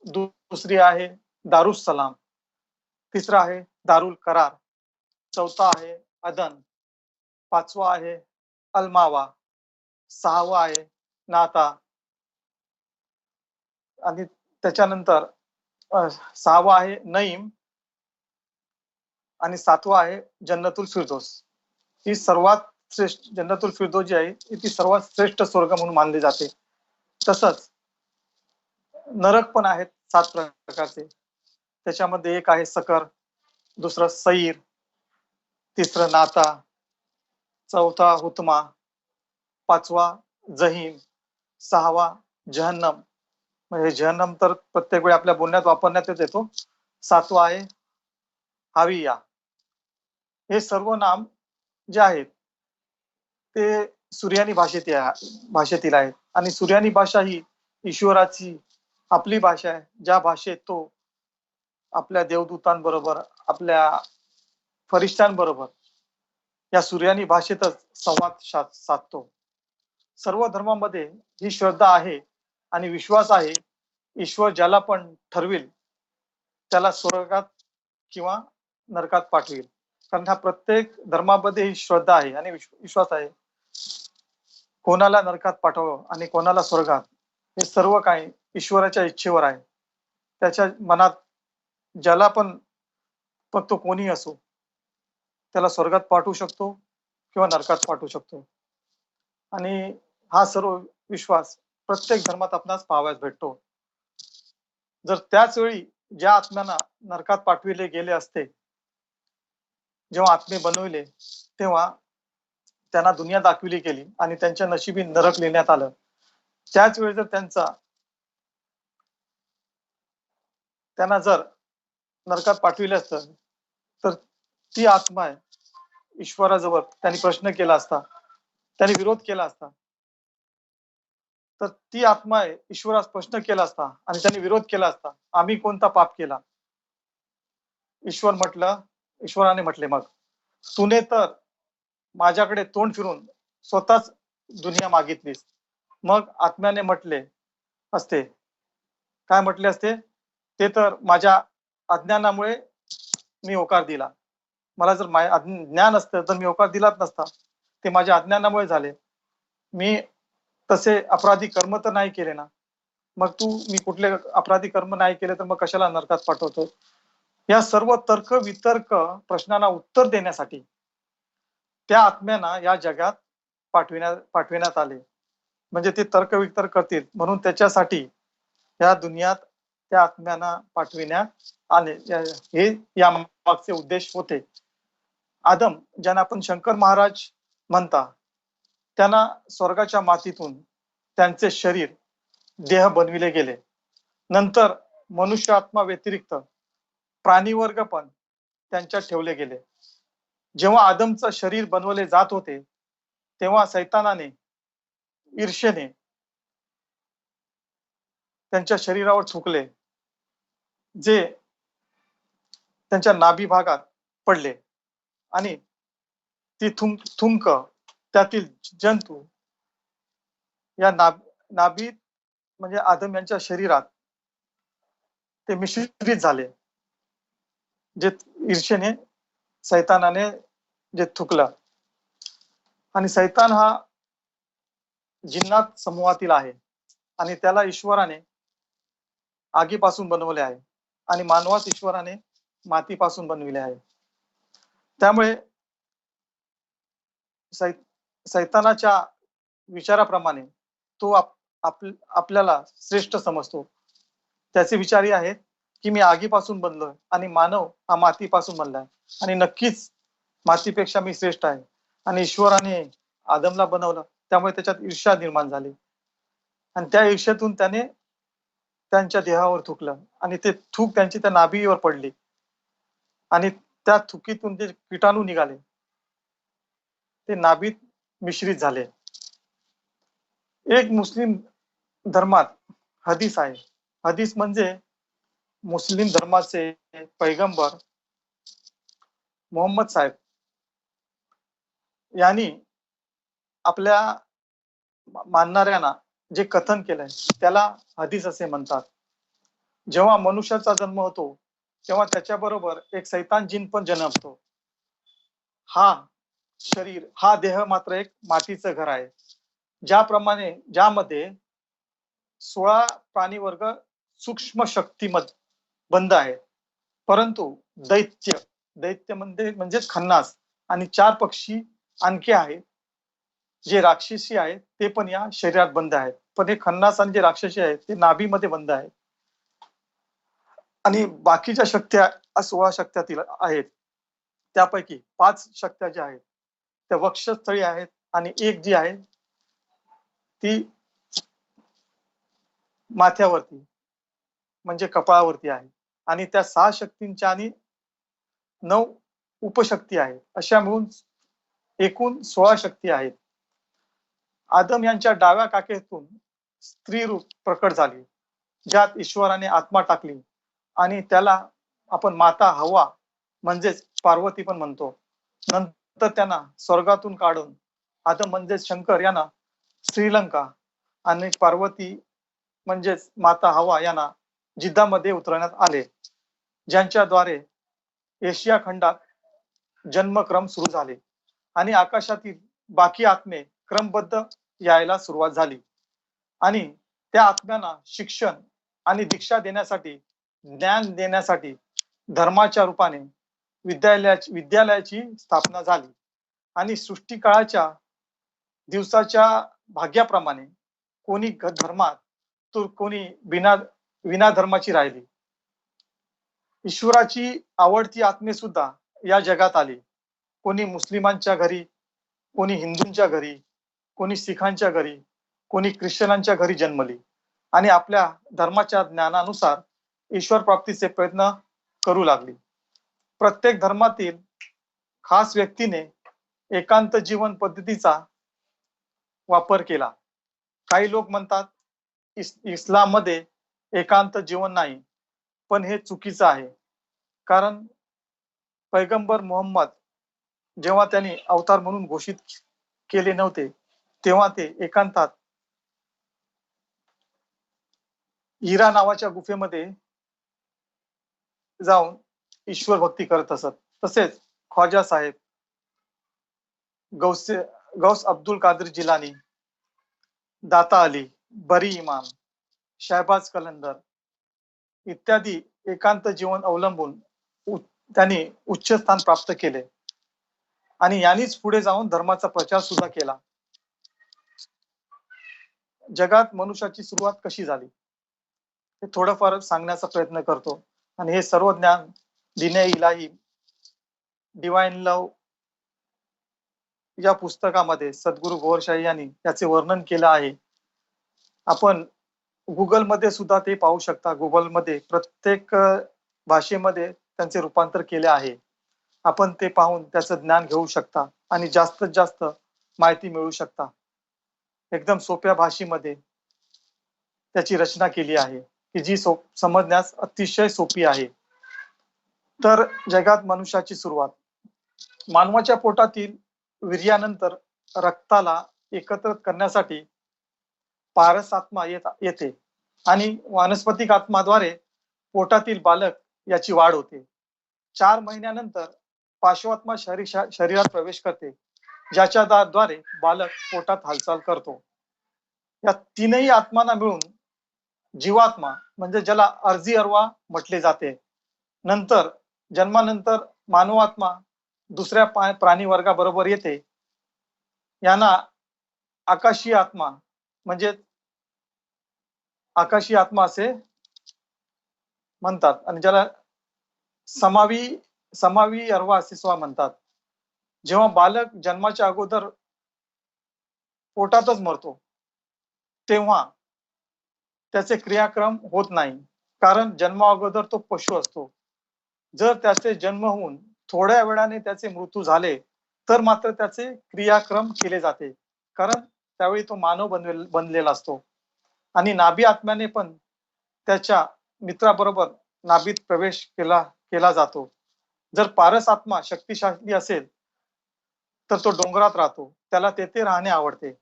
दुसरी आहे दारुस सलाम, तिसरा आहे दारुल करार, चौथा आहे अदन, पाचवा आहे अलमावा, सहावा आहे नाता आणि त्याच्यानंतर सहावा आहे नईम आणि सातवा आहे जन्नतुल फिरदौस. ही सर्वात श्रेष्ठ जन्नतुल फिरदौस जी आहे ती सर्वात श्रेष्ठ स्वर्ग म्हणून मानली जाते. तसंच नरक पण आहेत 7 प्रकारचे. त्याच्यामध्ये एक आहे सकर, दुसरं सईर, तिसरं नाता, चौथा हुतमा, पाचवा जहीम, सहावा जहन्नम, म्हणजे जहन्नम तर प्रत्येक वेळी आपल्या बोलण्यात वापरण्यात येतो. सातवा आहे हाविया. हे सर्व नाम जे आहेत ते सुरियानी भाषेतील आहेत आणि सुरियानी भाषा ही ईश्वराची आपली भाषा आहे, ज्या भाषेत तो आपल्या देवदूतांबरोबर, आपल्या फरिश्त्यांबरोबर या सुरियानी भाषेतच संवाद साधतो. सर्व धर्मामध्ये ही श्रद्धा आहे आणि विश्वास आहे ईश्वर ज्याला पण ठरविल त्याला स्वर्गात किंवा नरकात पाठवेल. कारण हा प्रत्येक धर्मामध्ये ही श्रद्धा आहे आणि विश्वास आहे. कोणाला नरकात पाठवावं आणि कोणाला स्वर्गात, हे सर्व काही ईश्वराच्या इच्छेवर आहे. त्याच्या मनात ज्याला पण तो कोणी असो त्याला स्वर्गात पाठवू शकतो किंवा नरकात पाठवू शकतो. आणि हा सर्व विश्वास प्रत्येक धर्मात आपणास पाहावयास भेटतो. जर त्याच वेळी ज्या आत्म्यांना नरकात पाठविले गेले असते, जेव्हा आत्मे बनविले तेव्हा त्यांना दुनिया दाखविली गेली आणि त्यांच्या नशिबी नरक लिहिण्यात आलं, त्याच वेळी जर त्यांना जर नरकात पाठविले असतं तर ती आत्मा ईश्वराजवळ त्यांनी प्रश्न केला असता, त्यांनी विरोध केला असता, तर ती आत्मा ईश्वरास प्रश्न केला असता आणि त्यांनी विरोध केला असता, आम्ही कोणता पाप केला? ईश्वराने म्हटले, मग तुने तर माझ्याकडे तोंड फिरून स्वतःच दुनिया मागितलीस. मग आत्म्याने म्हटले असते, काय म्हटले असते? ते तर माझ्या अज्ञानामुळे मी होकार दिला. मला जर ज्ञान असतं तर मी होकार दिलाच नसता. ते माझ्या अज्ञानामुळे झाले. मी तसे अपराधी कर्म तर नाही केले ना. मग मी कुठले अपराधी कर्म नाही केले तर मग कशाला नरकात पाठवतो? या सर्व तर्क वितर्क प्रश्नांना उत्तर देण्यासाठी त्या आत्म्यांना या जगात पाठविण्यात आले. म्हणजे ते तर्क वितर्क करतील म्हणून त्याच्यासाठी या दुनियात त्या आत्म्यांना पाठविण्यात आले. हे या मागचे उद्देश होते. आदम ज्यांना आपण शंकर महाराज म्हणता, त्यांना स्वर्गाच्या मातीतून त्यांचे शरीर देह बनविले गेले. नंतर मनुष्य आत्मा व्यतिरिक्त प्राणीवर्ग पण त्यांच्यात ठेवले गेले. जेव्हा आदमचं शरीर बनवले जात होते तेव्हा सैतानाने ईर्षेने त्यांच्या शरीरावर थुकले, जे त्यांच्या नाभी भागात पडले आणि ती थुंक त्यातील जंतू या नाभीत म्हणजे आदम यांच्या शरीरात ते मिश्रित झाले, जे ईर्षेने सैतानाने जे थुकलं. आणि सैतान हा जिन्नात समूहातील आहे आणि त्याला ईश्वराने आगीपासून बनवले आहे आणि मानवास ईश्वराने मातीपासून बनविले आहे. त्यामुळे सैतानाच्या विचाराप्रमाणे तो आपल्याला श्रेष्ठ समजतो. त्याचे विचार हे आहेत की मी आगीपासून बनलोय आणि मानव हा मातीपासून बनलाय आणि नक्कीच मातीपेक्षा मी श्रेष्ठ आहे. आणि ईश्वराने आदमला बनवलं त्यामुळे त्याच्यात ईर्ष्या निर्माण झाली आणि त्या ईर्ष्यातून त्याने त्यांच्या देहावर थुकलं आणि ते थूक त्यांची त्या नाभीवर पडली आणि त्या थुकीतून जे किटाणू निघाले ते नाभीत मिश्रित झाले. एक मुस्लिम धर्मात हदीस आहे. हदीस म्हणजे मुस्लिम धर्माचे पैगंबर मोहम्मद साहेब यांनी आपल्या मानणाऱ्यांना जे कथन केलंय त्याला हदीस असे म्हणतात. जेव्हा मनुष्याचा जन्म होतो तेव्हा त्याच्याबरोबर एक सैतान जिन पण जन्मतो. हा शरीर हा देह मात्र एक मातीचं घर आहे. ज्यामध्ये 16 प्राणी वर्ग सूक्ष्म शक्तीमध्ये बंद आहे, परंतु दैत्य म्हणजेच खन्नास आणि 4 पक्षी आणखी आहेत जे राक्षसी आहेत, ते पण या शरीरात बंद आहेत. पण हे खन्नास आणि जे राक्षसी आहेत ते नाभीमध्ये बंद आहेत. आणि बाकीच्या शक्त्या 16 शक्त्यातील आहेत, त्यापैकी 5 शक्त्या ज्या आहेत त्या वक्षस्थळी आहेत आणि एक जी आहे ती माथ्यावरती म्हणजे कपाळावरती आहे आणि त्या 6 शक्तींच्या आणि 9 उपशक्ती आहेत. अशा मिळून एकूण 16 शक्ती आहेत. आदम यांच्या डाव्या काखेतून स्त्री रूप प्रकट झाली, ज्यात ईश्वराने आत्मा टाकली आणि त्याला आपण माता हवा म्हणजेच पार्वती पण म्हणतो. नंतर त्यांना स्वर्गातून काढून आदम म्हणजेच शंकर यांना श्रीलंका आणि पार्वती म्हणजेच माता हवा यांना जिद्दामध्ये उतरवण्यात आले, ज्यांच्याद्वारे एशिया खंडात जन्मक्रम सुरू झाले आणि आकाशातील बाकी आत्मे क्रमबद्ध यायला सुरुवात झाली आणि त्या आत्म्यांना शिक्षण आणि दीक्षा देण्यासाठी, ज्ञान देण्यासाठी धर्माच्या रूपाने विद्यालयाची स्थापना झाली आणि सृष्टी काळाच्या दिवसाच्या भाग्याप्रमाणे कोणी धर्मात तर कोणी विना धर्माची राहिली. ईश्वराची आवडती आत्मे सुद्धा या जगात आली. कोणी मुस्लिमांच्या घरी, कोणी हिंदूंच्या घरी, कोणी सिखांच्या घरी, कोणी ख्रिश्चनांच्या घरी जन्मली आणि आपल्या धर्माच्या ज्ञानानुसार ईश्वर प्राप्तीचे प्रयत्न करू लागली. प्रत्येक धर्मातील खास व्यक्तीने एकांत जीवन पद्धतीचा वापर केला. काही लोक म्हणतात इस्लाममध्ये एकांत जीवन नाही, पण हे चुकीचं आहे. कारण पैगंबर मोहम्मद जेव्हा त्यांनी अवतार म्हणून घोषित केले नव्हते, तेव्हा ते एकांतात हिरा नावाच्या गुफेमध्ये जाऊन ईश्वर भक्ती करत असत. तसेच ख्वाजा साहेब, गौस अब्दुल कादर जिलानी, दाता अली, बरी इमाम, शहबाज कलंदर इत्यादी एकांत जीवन अवलंबून त्यांनी उच्च स्थान प्राप्त केले आणि यांनीच पुढे जाऊन धर्माचा प्रचार सुद्धा केला. जगात मनुष्याची सुरुवात कशी झाली हे थोडंफार सांगण्याचा प्रयत्न करतो आणि हे सर्व ज्ञान दिने इलाही डिवाइन लव या पुस्तकामध्ये सद्गुरू गोहरशाही यांनी याचे वर्णन केलं आहे. आपण गुगलमध्ये सुद्धा ते पाहू शकता. गुगलमध्ये प्रत्येक भाषेमध्ये त्यांचे रूपांतर केले आहे. आपण ते पाहून त्याचं ज्ञान घेऊ शकता आणि जास्तीत जास्त माहिती मिळवू शकता. एकदम सोप्या भाषेमध्ये त्याची रचना केली आहे की जी समजण्यास अतिशय सोपी आहे. तर जगात मनुष्याची सुरुवात मानवाच्या पोटातील वीर्यानंतर रक्ताला एकत्र करण्यासाठी पारस आत्मा येते आणि वानस्पतिक आत्माद्वारे पोटातील बालक याची वाढ होते. 4 महिन्यानंतर पाशवात्मा शरीरात प्रवेश करते, ज्याच्या द्वारे बालक पोटात हालचाल करतो. या तीनही आत्मांना मिळून जीवात्मा म्हणजे ज्याला अर्जी अरवा म्हटले जाते. नंतर जन्मानंतर मानवात्मा दुसऱ्या प्राणी वर्गाबरोबर येते. यांना आकाशीय आत्मा म्हणजे आकाशीय आत्मा असे म्हणतात आणि ज्याला समावी अरवा असे सुद्धा म्हणतात. जेव्हा बालक जन्माच्या अगोदर पोटातच मरतो तेव्हा त्याचे क्रियाक्रम होत नाही, कारण जन्मा अगोदर तो पशु असतो. जर त्याचे जन्म होऊन थोड्या वेळाने त्याचे मृत्यू झाले तर मात्र त्याचे क्रियाक्रम केले जाते, कारण त्यावेळी तो मानव बनलेला असतो. आणि नाभी आत्म्याने पण त्याच्या मित्राबरोबर नाभीत प्रवेश केला जातो. जर पारस आत्मा शक्तिशाली असेल तर तो डोंगरात राहतो, त्याला तेथे राहणे आवडते.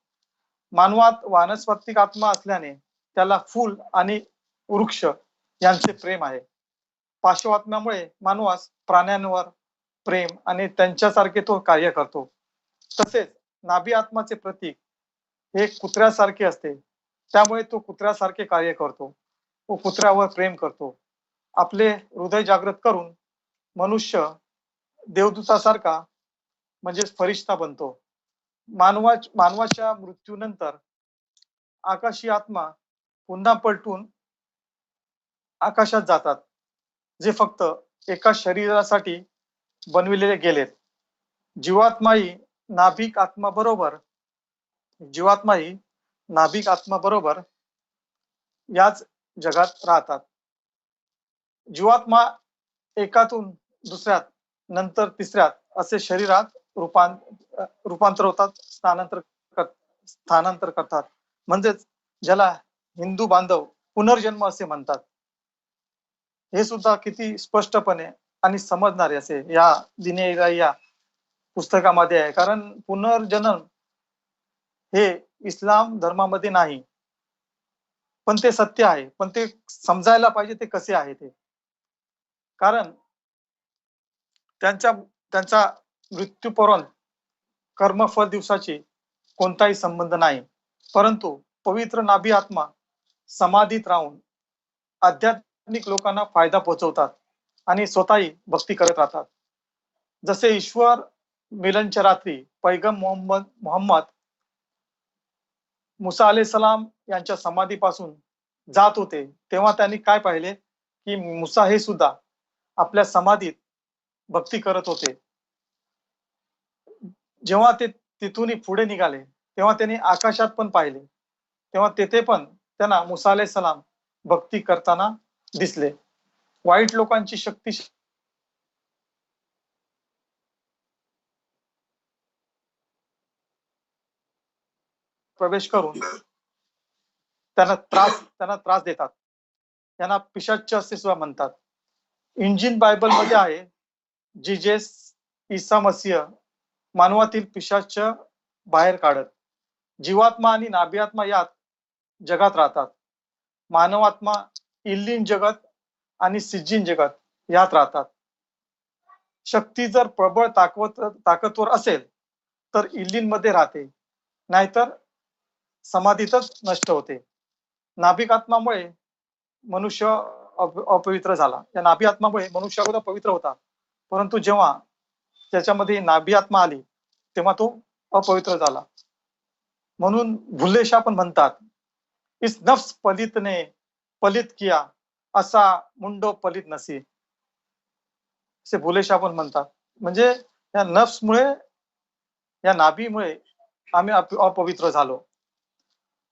मानवात वानस्पतिक आत्मा असल्याने त्याला फूल आणि वृक्ष यांचे प्रेम आहे. पाशवात्म्यामुळे मानवास प्राण्यांवर प्रेम आणि त्यांच्यासारखे तो कार्य करतो. तसेच नाभी आत्माचे प्रतीक हे कुत्र्यासारखे असते, त्यामुळे तो कुत्र्यासारखे कार्य करतो व कुत्र्यावर प्रेम करतो. आपले हृदय जागृत करून मनुष्य देवदूतासारखा म्हणजे फरिश्ता बनतो. मानवाच्या मृत्यूनंतर आकाशी आत्मा पुन्हा पलटून आकाशात जातात, जे फक्त एका शरीरासाठी बनविलेले गेलेत. जीवात्माही नाभिक आत्माबरोबर याच जगात राहतात. जीवात्मा एकातून दुसऱ्यात नंतर तिसऱ्यात असे शरीरात रूपांतर होतात, स्थानांतर करतात. म्हणजेच ज्याला हिंदू बांधव पुनर्जन्म असे म्हणतात. हे सुद्धा किती स्पष्टपणे आणि समजणारे असे या दिने या पुस्तकामध्ये आहे. कारण पुनर्जन्म हे इस्लाम धर्मामध्ये नाही. पण ते सत्य आहे, पण ते समजायला पाहिजे ते कसे आहे ते. कारण त्यांच्या त्यांचा मृत्यूपर्यंत कर्मफल दिवसाची कोणताही संबंध नाही, परंतु पवित्र नाभी आत्मा समाधीत राहून आध्यात्मिक लोकांना फायदा पोहोचवतात आणि स्वतःही भक्ती करत राहतात. जसे ईश्वर मिलनच्या रात्री पैगम मोहम्मद मुसा सलाम यांच्या समाधीपासून जात होते, तेव्हा त्यांनी काय पाहिले की मुसा हे सुद्धा आपल्या समाधीत भक्ती करत होते. जेव्हा ते तिथून पुढे निघाले तेव्हा त्यांनी आकाशात पण पाहिले, तेव्हा तेथे पण त्यांना मुसा सलाम भक्ती करताना दिसले. वाईट लोकांची शक्ती प्रवेश करून त्यांना त्रास देतात. त्यांना पिशाच्च असे सुद्धा म्हणतात. इंजिन बायबल मध्ये आहे, जिजेस ईसा मसीह मानवातील पिशाच्च बाहेर काढत. जीवात्मा आणि नाभिआत्मा यात जगात राहतात. मानवात्मा इल्लीन जगत आणि सिज्जीन जगत यात राहतात. शक्ती जर प्रबळ ताकदवर असेल तर इल्लीन मध्ये राहते, नाहीतर समाधीतच नष्ट होते. नाभिक आत्मामुळे मनुष्य अपवित्र झाला. या नाभी आत्मामुळे मनुष्य अगोदर पवित्र होता, परंतु जेव्हा त्याच्यामध्ये नाभी आत्मा आली तेव्हा तो अपवित्र झाला. म्हणून भुल्लेशाह पण म्हणतात, इस नफ्स पलितने पलित किया, असा मुंडो पलित नसी. असे भुल्लेशाह पण म्हणतात. म्हणजे या नफ्समुळे, या नाभीमुळे आम्ही अपवित्र झालो.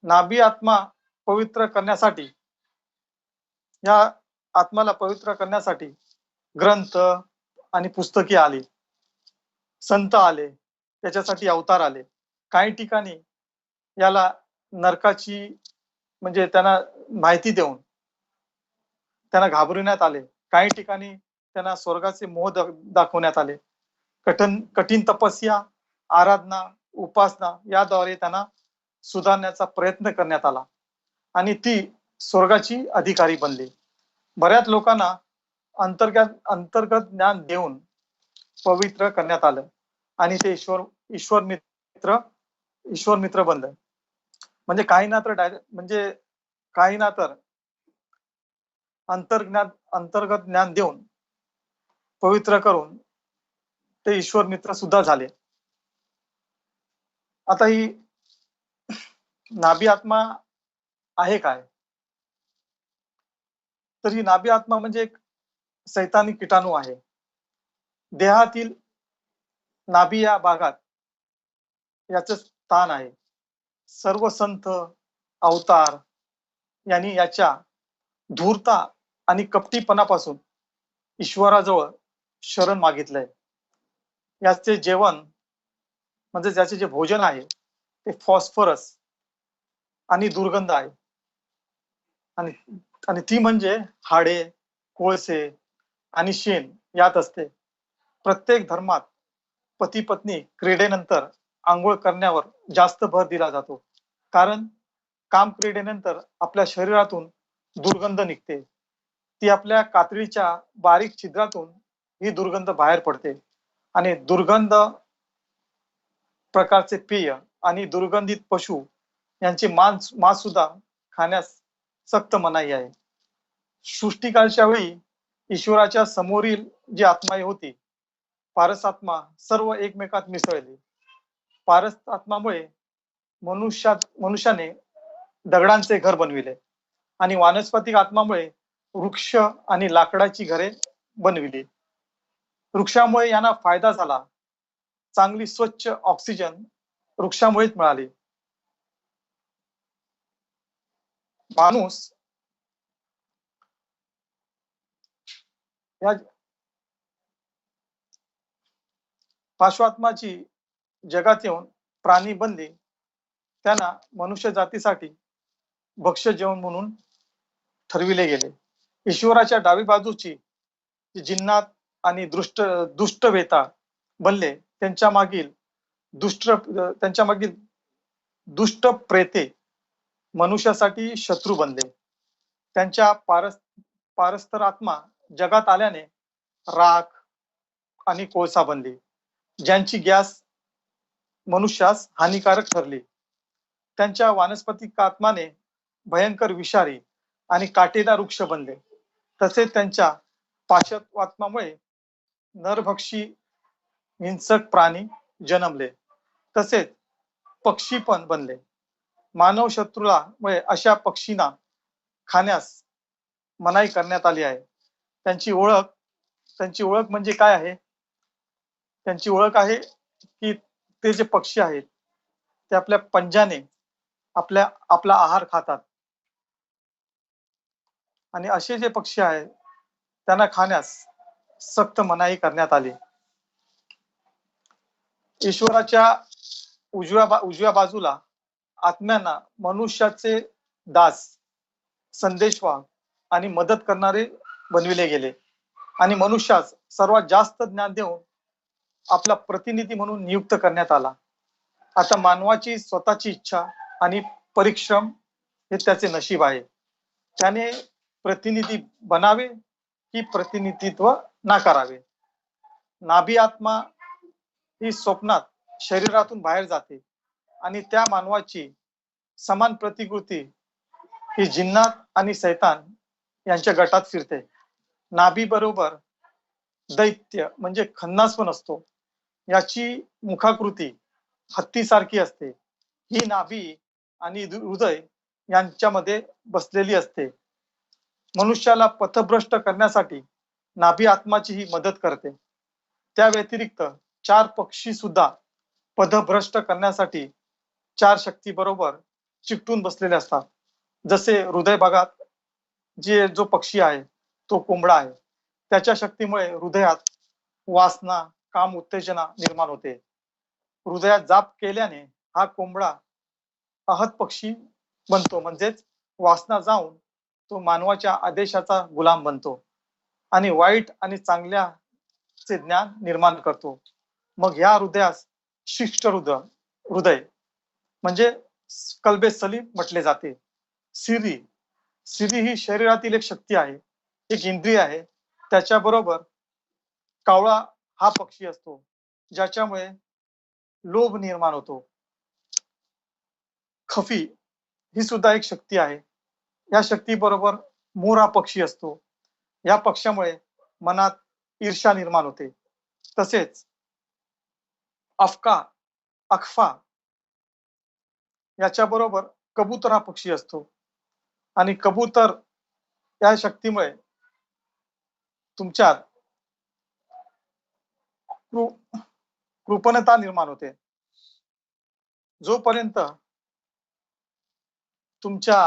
नाभी आत्मा पवित्र करण्यासाठी, या आत्माला पवित्र करण्यासाठी ग्रंथ आणि पुस्तके आली, संत आले, त्याच्यासाठी अवतार आले. काही ठिकाणी याला नरकाची म्हणजे त्यांना माहिती देऊन त्यांना घाबरवण्यात आले. काही ठिकाणी त्यांना स्वर्गाचे मोह दाखवण्यात आले. कठीण तपस्या, आराधना, उपासना याद्वारे त्यांना सुधारण्याचा प्रयत्न करण्यात आला आणि ती स्वर्गाची अधिकारी बनली. बऱ्याच लोकांना अंतर्गत ज्ञान देऊन पवित्र करण्यात आलं आणि ते ईश्वर मित्र बनलं. म्हणजे काही ना तर अंतर्गत ज्ञान देऊन पवित्र करून ते ईश्वर मित्र सुद्धा झाले. आता ही नाभी आत्मा आहे काय? तर ही नाभी आत्मा म्हणजे एक सैतानी किटाणू आहे. देहातील नाभी या भागात याचं स्थान आहे. सर्व संत, अवतार यांनी याच्या धूर्ता आणि कपटीपणापासून ईश्वराजवळ शरण मागितलंय. याचे जेवण म्हणजे ज्याचे जे भोजन आहे ते फॉस्फरस आणि दुर्गंध आहे, आणि ती म्हणजे हाडे, कोळसे आणि शेण यात असते. प्रत्येक धर्मात पती पत्नी क्रीडेनंतर आंघोळ करण्यावर जास्त भर दिला जातो, कारण काम क्रीडेनंतर आपल्या शरीरातून दुर्गंध निघते. ती आपल्या कातडीच्या बारीक छिद्रातून ही दुर्गंध बाहेर पडते आणि दुर्गंध प्रकारचे पेय आणि दुर्गंधित पशु यांचे मांस सुद्धा खाण्यास सक्त मनाई आहे. सृष्टिकालच्या वेळी ईश्वराच्या समोरील जी आत्मा होती, पारस आत्मा, सर्व एकमेकात मिसळली. पारस आत्मामुळे मनुष्याने दगडांचे घर बनविले आणि वानस्पतिक आत्मामुळे वृक्ष आणि लाकडाची घरे बनविली. वृक्षामुळे यांना फायदा झाला. चांगली स्वच्छ ऑक्सिजन वृक्षामुळेच मिळाली. माणूस या पाश्वात्माची जगात येऊन प्राणी बनली, त्यांना मनुष्य जातीसाठी भक्ष्य जेवण म्हणून ठरविले गेले. ईश्वराच्या डावी बाजूची जिन्नात आणि दुष्ट वेता बनले, त्यांच्या मागील दुष्ट प्रेते मनुष्यासाठी शत्रू बनले. त्यांच्या पारस्तरात्मा जगात आल्याने राख आणि कोळसा बनली, ज्यांची गॅस मनुष्यास हानिकारक ठरली. त्यांच्या वानस्पतिक आत्माने भयंकर विषारी आणि काटेदार वृक्ष बनले. तसेच त्यांच्या पाशत्वात्मामुळे नरभक्षी हिंसक प्राणी जन्मले. तसेच पक्षी पण बनले. मानव शत्रूला मुळे अशा पक्षींना खाण्यास मनाई करण्यात आली आहे. त्यांची ओळख म्हणजे काय आहे? त्यांची ओळख आहे की ते जे पक्षी आहेत ते आपल्या पंजाने आपला आहार खातात, आणि असे जे पक्षी आहेत त्यांना खाण्यास सक्त मनाई करण्यात आली. ईश्वराच्या उजव्या बाजूला आत्म्यांना मनुष्याचे दास, संदेशवाहक आणि मदत करणारे बनविले गेले, आणि मनुष्यास सर्वात जास्त ज्ञान देऊन आपला प्रतिनिधी म्हणून नियुक्त करण्यात आला. आता मानवाची स्वतःची इच्छा आणि परिश्रम हे त्याचे नशीब आहे. त्याने प्रतिनिधी बनावे की प्रतिनिधित्व नाकारावे. नाभी आत्मा ही स्वप्नात शरीरातून बाहेर जाते, आणि त्या मानवाची समान प्रतिकृती ही जिन्नात आणि सैतान यांच्या गटात फिरते. नाभी बरोबर दैत्य म्हणजे खन्नास पण असतो. याची मुखाकृती हत्तीसारखी असते. ही नाभी आणि हृदय यांच्यामध्ये बसलेली असते. मनुष्याला पथभ्रष्ट करण्यासाठी नाभी आत्माची ही मदत करते. त्या व्यतिरिक्त 4 पक्षी सुद्धा पथभ्रष्ट करण्यासाठी 4 शक्ती बरोबर चिकटून बसलेले असतात. जसे हृदय भागात जो पक्षी आहे तो कोंबडा आहे. त्याच्या शक्तीमुळे हृदयात वासना, काम, उत्तेजना निर्माण होते. हृदयात जाप केल्याने हा कोंबडा आहत पक्षी बनतो, म्हणजेच वासना जाऊन तो मानवाच्या आदेशाचा गुलाम बनतो आणि वाईट आणि चांगल्याचे ज्ञान निर्माण करतो. मग ह्या हृदयास शिष्ट हृदय म्हणजे कल्बे सलीम म्हटले जाते. सिरी ही शरीरातील एक शक्ती आहे, एक इंद्रिय आहे. त्याच्याबरोबर कावळा हा पक्षी असतो, ज्याच्यामुळे लोभ निर्माण होतो. खफी ही सुद्धा एक शक्ती आहे. या शक्तीबरोबर मोर हा पक्षी असतो. या पक्षामुळे मनात ईर्ष्या निर्माण होते. तसेच अखफा याच्याबरोबर कबूतर हा पक्षी असतो, आणि कबूतर या शक्तीमुळे तुमच्यात कृपणता निर्माण होते. जोपर्यंत तुमच्या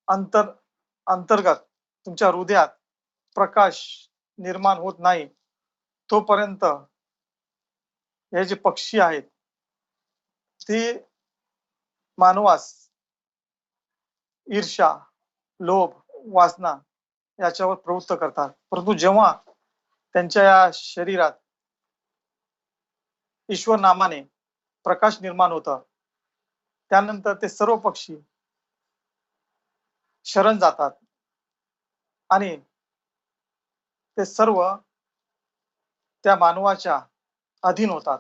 अंतर्गत तुमच्या हृदयात प्रकाश निर्माण होत नाही, तोपर्यंत हे जे पक्षी आहेत ते मानवास ईर्ष्या, लोभ, वासना याच्यावर प्रवृत्त करतात. परंतु जेव्हा त्यांच्या या शरीरात ईश्वर नामाने प्रकाश निर्माण होतं, त्यानंतर ते सर्व पक्षी शरण जातात आणि ते सर्व त्या मानवाच्या अधीन होतात,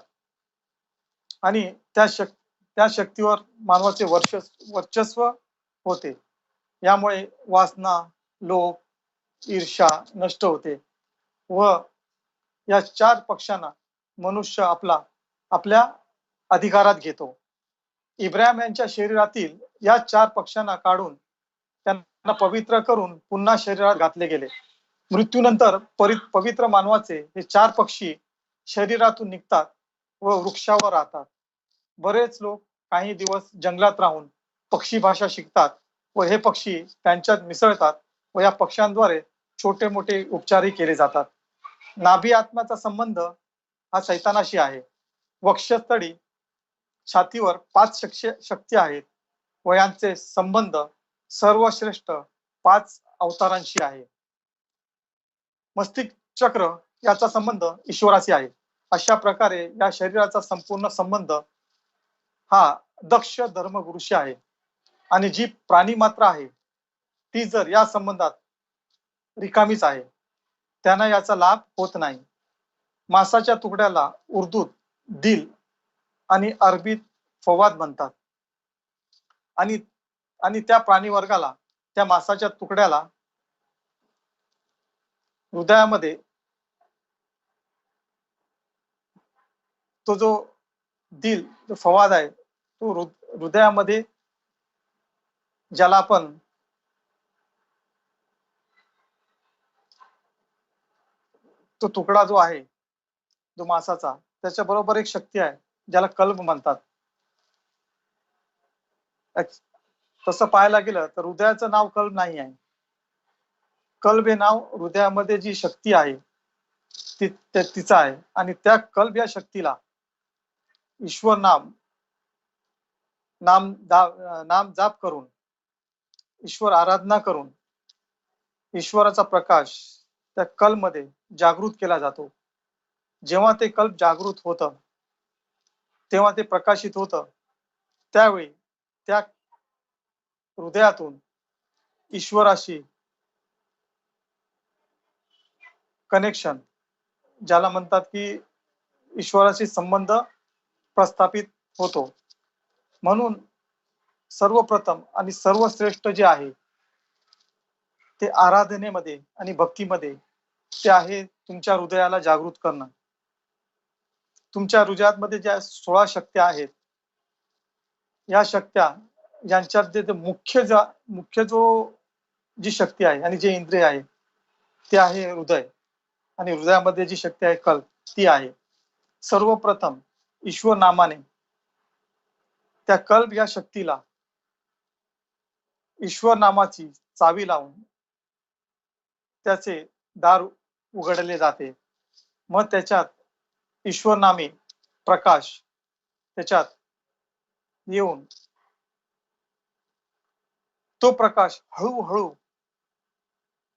आणि त्या शक्तीवर मानवाचे वर्चस्व होते. यामुळे वासना, लोभ, ईर्ष्या नष्ट होते व या 4 पक्षांना मनुष्य आपल्या अधिकारात घेतो. इब्राहिम यांच्या शरीरातील या 4 पक्षांना काढून त्यांना पवित्र करून पुन्हा शरीरात घातले गेले. मृत्यूनंतर पवित्र मानवाचे हे 4 पक्षी शरीरातून निघतात व वृक्षावर राहतात. बरेच लोक काही दिवस जंगलात राहून पक्षी भाषा शिकतात व हे पक्षी त्यांच्यात मिसळतात व या पक्ष्यांद्वारे छोटे मोठे उपचारही केले जातात. नाभी आत्म्याचा संबंध हा सैतानाशी आहे. वक्षस्थळी छातीवर 5 शक्ती आहेत व यांचे संबंध सर्वश्रेष्ठ 5 अवतारांशी आहे. मस्तिष्क चक्र याचा संबंध ईश्वराशी आहे. अशा प्रकारे या शरीराचा संपूर्ण संबंध हा दक्ष धर्मगुरुशी आहे, आणि जी प्राणी मात्र आहे ती जर या संबंधात रिकामीच आहे, त्यांना याचा लाभ होत नाही. मांसाच्या तुकड्याला उर्दूत दिल आणि अरबीत फवाद म्हणतात. आणि आणि त्या प्राणी वर्गाला, त्या मांसाच्या तुकड्याला हृदयामध्ये तो जो दिल, जो फवाद आहे, तो हृदयामध्ये, ज्याला आपण तो तुकडा जो आहे, जो मांसाचा, त्याच्या बरोबर एक शक्ती आहे ज्याला कल्ब म्हणतात. तसं पाहायला गेलं तर हृदयाचं नाव कल्ब नाही आहे. कल्ब हे नाव हृदयामध्ये जी शक्ती आहे तिचं आहे. आणि त्या कल्ब या शक्तीला ईश्वर नाम जाप करून, ईश्वर आराधना करून ईश्वराचा प्रकाश त्या कल्बमध्ये जागृत केला जातो. जेव्हा ते कल्ब जागृत होतं, तेव्हा ते प्रकाशित होतं, त्यावेळी त्या हृदयातून ईश्वराशी कनेक्शन, ज्याला म्हणतात की ईश्वराशी संबंध प्रस्थापित होतो. म्हणून सर्वप्रथम आणि सर्वश्रेष्ठ जे आहे ते आराधनेमध्ये आणि भक्तीमध्ये, ते आहे तुमच्या हृदयाला जागृत करणं. तुमच्या हृदयामध्ये ज्या 16 शक्त्या आहेत, या शक्त्या यांच्यात जे मुख्य जी शक्ती आहे आणि जे इंद्रिय आहे ते आहे हृदय. आणि हृदयामध्ये जी शक्ती आहे कल्ब, ती आहे. सर्वप्रथम ईश्वर नामाने त्या कल्ब या शक्तीला ईश्वर नामाची चावी लावून त्याचे दार उघडले जाते. मग त्याच्यात ईश्वर नामे प्रकाश त्याच्यात येऊन तो प्रकाश हळूहळू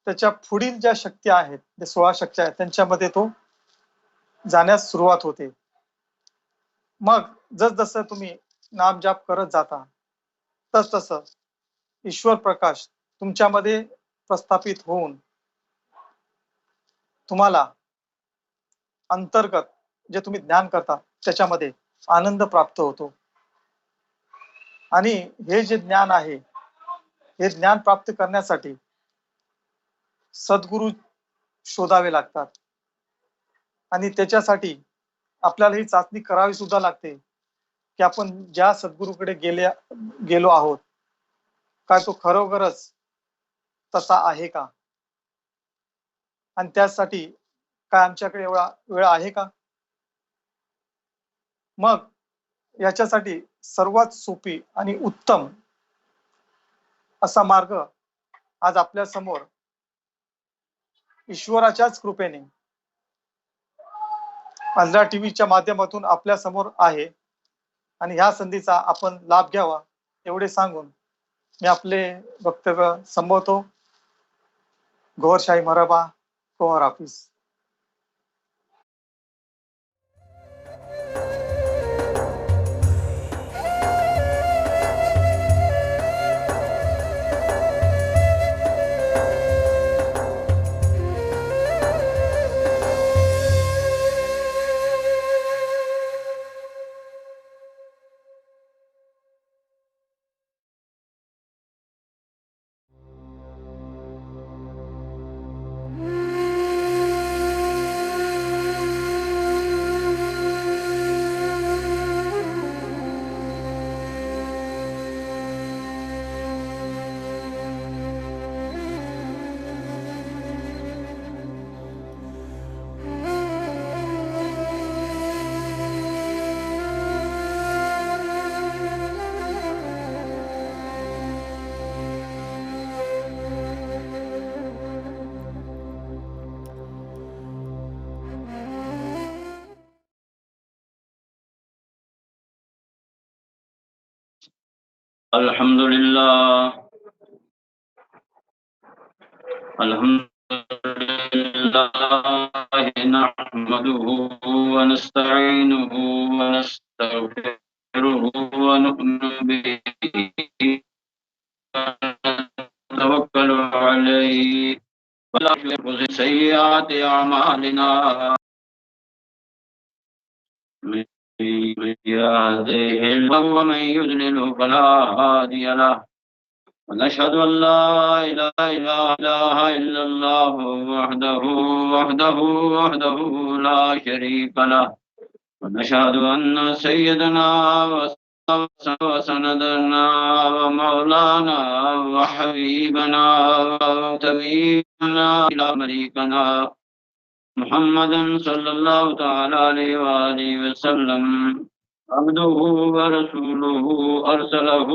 त्याच्या पुढील ज्या शक्ती आहेत, ज्या 16 शक्त्या आहेत, त्यांच्यामध्ये तो जाण्यास सुरुवात होते. मग जसजसं तुम्ही नाम जाप करत जाता, तस ईश्वर प्रकाश तुमच्यामध्ये प्रस्थापित होऊन तुम्हाला अंतर्गत जे तुम्ही ज्ञान करता त्याच्यामध्ये आनंद प्राप्त होतो. आणि हे जे ज्ञान आहे, हे ज्ञान प्राप्त करण्यासाठी सद्गुरू शोधावे लागतात. आणि त्याच्यासाठी आपल्याला ही चाचणी करावी सुद्धा लागते की आपण ज्या सद्गुरूकडे गेलो आहोत, काय तो खरोखरच तसा आहे का, आणि त्यासाठी काय आमच्याकडे एवढा वेळ आहे का. मग याच्यासाठी सर्वात सोपी आणि उत्तम असा मार्ग आज आपल्या समोर ईश्वराच्याच कृपेने ALRA टीव्हीच्या माध्यमातून आपल्या समोर आहे. आणि ह्या संधीचा आपण लाभ घ्यावा एवढे सांगून मी आपले वक्तव्य संपवतो. गोहरशाही मराबा, गोहर हाफिज. अल्हम्दुलिल्लाह नहमदुहु व नस्तईनुहु व नस्तगफिरुहु व नु'मिनु به نتوكل عليه ولا نشرك سيئات أعمالنا من يهده الله ومن يضلل فلا هادي له ونشهد أن لا إله إلا الله وحده لا شريك له ونشهد أن سيدنا وسندنا ومولانا وحبيبنا وطبيبنا إلى مليكنا محمد صلى الله تعالى عليه وآله وسلم عبده ورسوله أرسله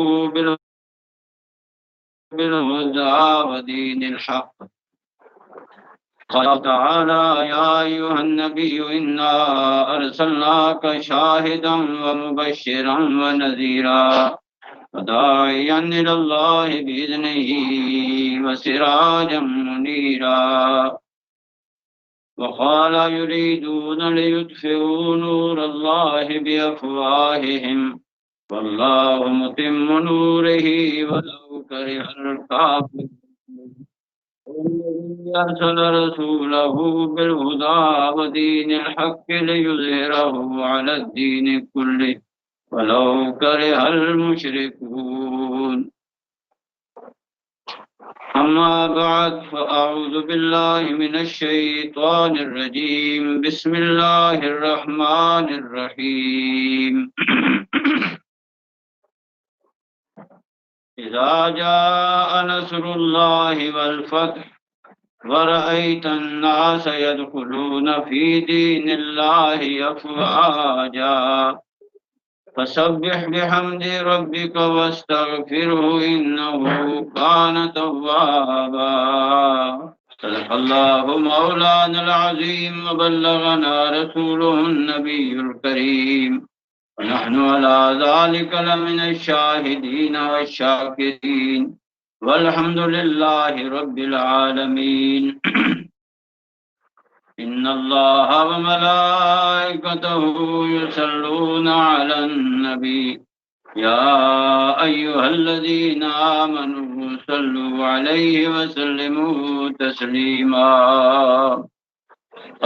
بالهدى ودين الحق. قال تعالى يا أيها النبي إنا أرسلناك شاهدا ومبشرا ونذيرا وداعيا إلى الله بإذنه وسراجا منيرا. وقال يريدون ليطفئوا نور الله بأفواههم والله متم نوره ولو كره الكافرون. والذي أرسل رسوله بالهدى ودين الحق ليظهره على الدين كله ولو كره المشركون. أما بعد فأعوذ بالله من الشيطان الرجيم. بسم الله الرحمن الرحيم. إذا جاء نصر الله والفتح ورأيت الناس يدخلون في دين الله أفواجا فسبح بحمد ربك واستغفره إنه كان توابا. صدق الله مولانا العظيم وبلغنا رسوله النبي الكريم ونحن على ذلك لمن الشاهدين والشاكرين والحمد لله رب العالمين. إن الله وملائكته يصلون على النبي يا أيها الذين آمنوا صلوا عليه وسلموا تسليما.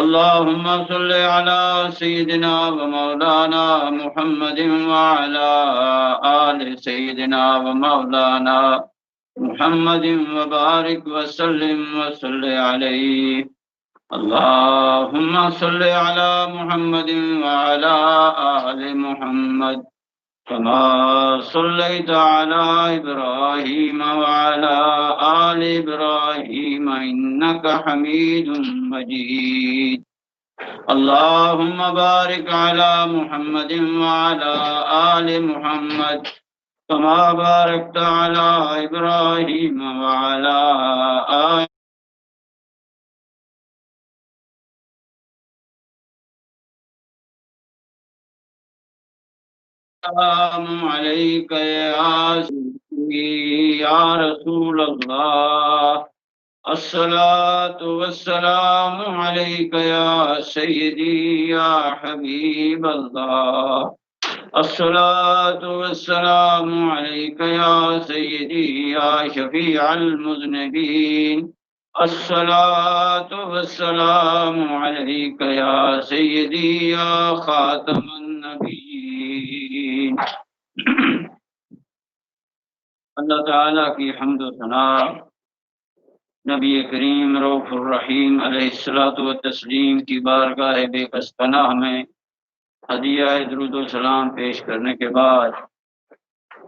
اللهم صل على سيدنا ومولانا محمد وعلى آل سيدنا ومولانا محمد وبارك وسلم وصل عليه. اللهم صل على محمد وعلى آل محمد كما صليت على إبراهيم وعلى آل إبراهيم إنك حميد مجيد. اللهم بارك على محمد وعلى آل محمد كما باركت على إبراهيم وعلى آل السلام عليك يا سيدي يا رسول الله. الصلاة والسلام عليك يا سيدي يا حبيب الله. الصلاة والسلام عليك يا سيدي يا شفيع المذنبين. الصلاة والسلام عليك يا سيدي يا خاتم النبيين. اللہ تعالیٰ کی حمد و ثنا نبی کریم رؤوف الرحیم علیہ الصلوۃ والتسلیم کی بارگاہ بے کس پناہ میں ہدیہ درود و سلام پیش کرنے کے بعد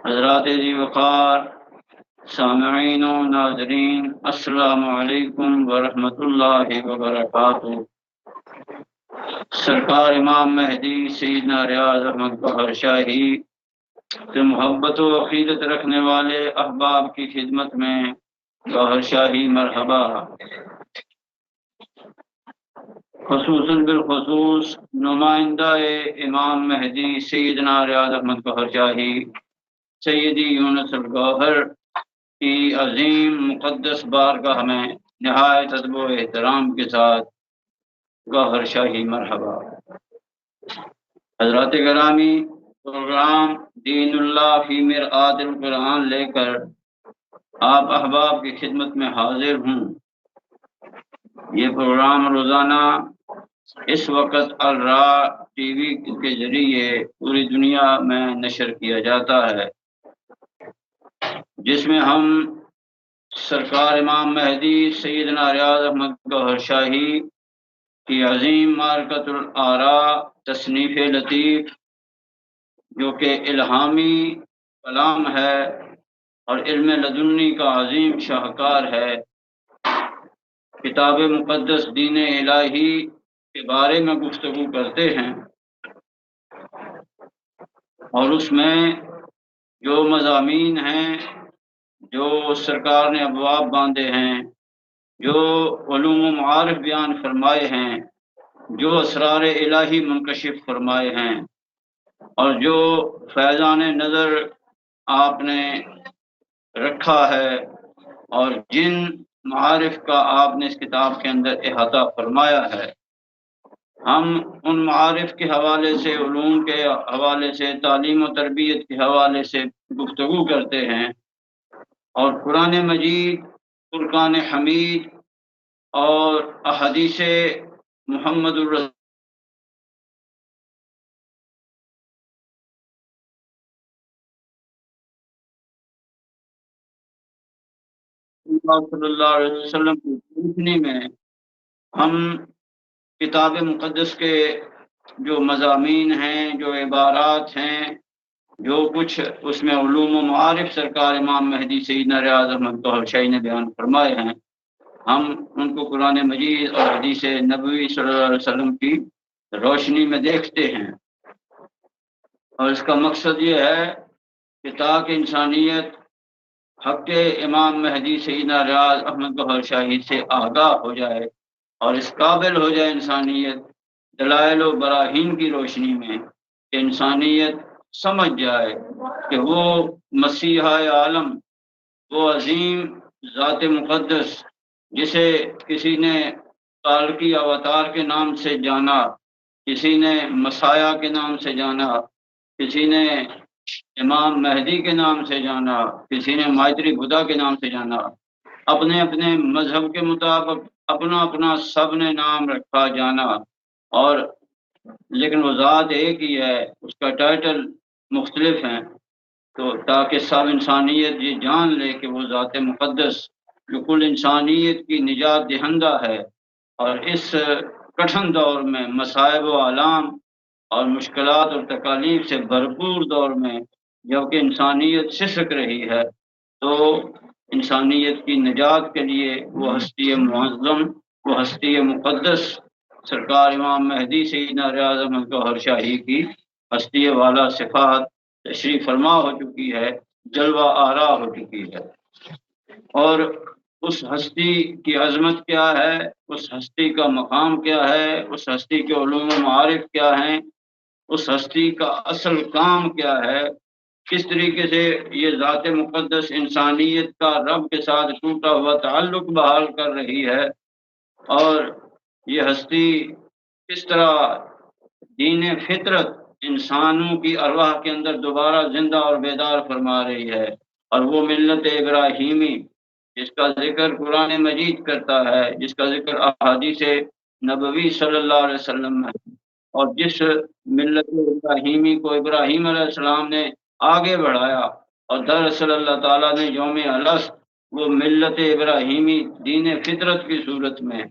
حضرات ذی وقار سامعین و ناظرین السلام علیکم ورحمۃ اللہ وبرکاتہ۔ سرکار امام مہدی سیدنا ریاض احمد گوہر شاہی سے محبت و عقیدت رکھنے والے احباب کی خدمت میں گوہر شاہی مرحبا، خصوصاً بالخصوص نمائندہ امام مہدی سیدنا ریاض احمد گوہر شاہی سیدی یونس الگوہر کی عظیم مقدس بارگاہ میں نہایت ادب و احترام کے ساتھ گوہر شاہی مرحبا۔ حضرات گرامی، پروگرام دین اللہ فی مرآت القرآن لے کر آپ احباب کی خدمت میں حاضر ہوں۔ یہ پروگرام روزانہ اس وقت ALRA ٹی وی کے ذریعے پوری دنیا میں نشر کیا جاتا ہے، جس میں ہم سرکار امام مہدی سیدنا ریاض احمد گوہر شاہی کی عظیم معرکۃ الآراء تصنیف لطیف، جو کہ الہامی کلام ہے اور علم لدنی کا عظیم شاہکار ہے، کتاب مقدس دین الہی کے بارے میں گفتگو کرتے ہیں، اور اس میں جو مضامین ہیں، جو سرکار نے ابواب باندھے ہیں، جو علوم و معارف بیان فرمائے ہیں، جو اسرار الہی منکشف فرمائے ہیں، اور جو فیضان نظر آپ نے رکھا ہے، اور جن معارف کا آپ نے اس کتاب کے اندر احاطہ فرمایا ہے، ہم ان معارف کے حوالے سے، علوم کے حوالے سے، تعلیم و تربیت کے حوالے سے گفتگو کرتے ہیں، اور قرآن مجید، فرقان حمید اور احادیث محمد الرسول صلی اللہ علیہ وسلم کی روشنی میں ہم کتاب مقدس کے جو مضامین ہیں، جو عبارات ہیں، جو کچھ اس میں علوم و معارف سرکار امام مہدی سیدنا ریاض احمد گوہر شاہی نے بیان فرمائے ہیں، ہم ان کو قرآن مجید اور حدیث نبوی صلی اللہ علیہ وسلم کی روشنی میں دیکھتے ہیں، اور اس کا مقصد یہ ہے کہ تاکہ انسانیت حق امام مہدی سیدنا ریاض احمد گوہر شاہی سے آگاہ ہو جائے، اور اس قابل ہو جائے انسانیت دلائل و براہین کی روشنی میں، کہ انسانیت سمجھ جائے کہ وہ مسیحا عالم، وہ عظیم ذات مقدس جسے کسی نے کالکی اوتار کے نام سے جانا، کسی نے مسایا کے نام سے جانا، کسی نے امام مہدی کے نام سے جانا، کسی نے مائتری بدھا کے نام سے جانا، اپنے اپنے مذہب کے مطابق اپنا اپنا سب نے نام رکھا جانا، اور لیکن وہ ذات ایک ہی ہے، اس کا ٹائٹل مختلف ہیں، تو تاکہ سب انسانیت یہ جان لے کہ وہ ذات مقدس جو کل انسانیت کی نجات دہندہ ہے، اور اس کٹھن دور میں مصائب و آلام اور مشکلات اور تکالیف سے بھرپور دور میں جبکہ انسانیت سسک رہی ہے، تو انسانیت کی نجات کے لیے وہ ہستی معظم، وہ ہستی مقدس سرکار امام مہدی سیدنا ریاض احمد گوہر شاہی کی ہستی والا صفات تشریف فرما ہو چکی ہے، جلوہ آرا ہو چکی ہے، اور اس ہستی کی عظمت کیا ہے، اس ہستی کا مقام کیا ہے، اس ہستی کے علوم و معارف کیا ہیں، اس ہستی کا اصل کام کیا ہے، کس طریقے سے یہ ذات مقدس انسانیت کا رب کے ساتھ ٹوٹا ہوا تعلق بحال کر رہی ہے، اور یہ ہستی کس طرح دین فطرت انسانوں کی ارواح کے اندر دوبارہ زندہ اور بیدار فرما رہی ہے، اور وہ ملت ابراہیمی جس کا ذکر قرآن مجید کرتا ہے، جس کا ذکر احادیث نبوی صلی اللہ علیہ وسلم میں، اور جس ملت ابراہیمی کو ابراہیم علیہ السلام نے آگے بڑھایا، اور دراصل اللہ تعالیٰ نے یوم الست وہ ملت ابراہیمی دین فطرت کی صورت میں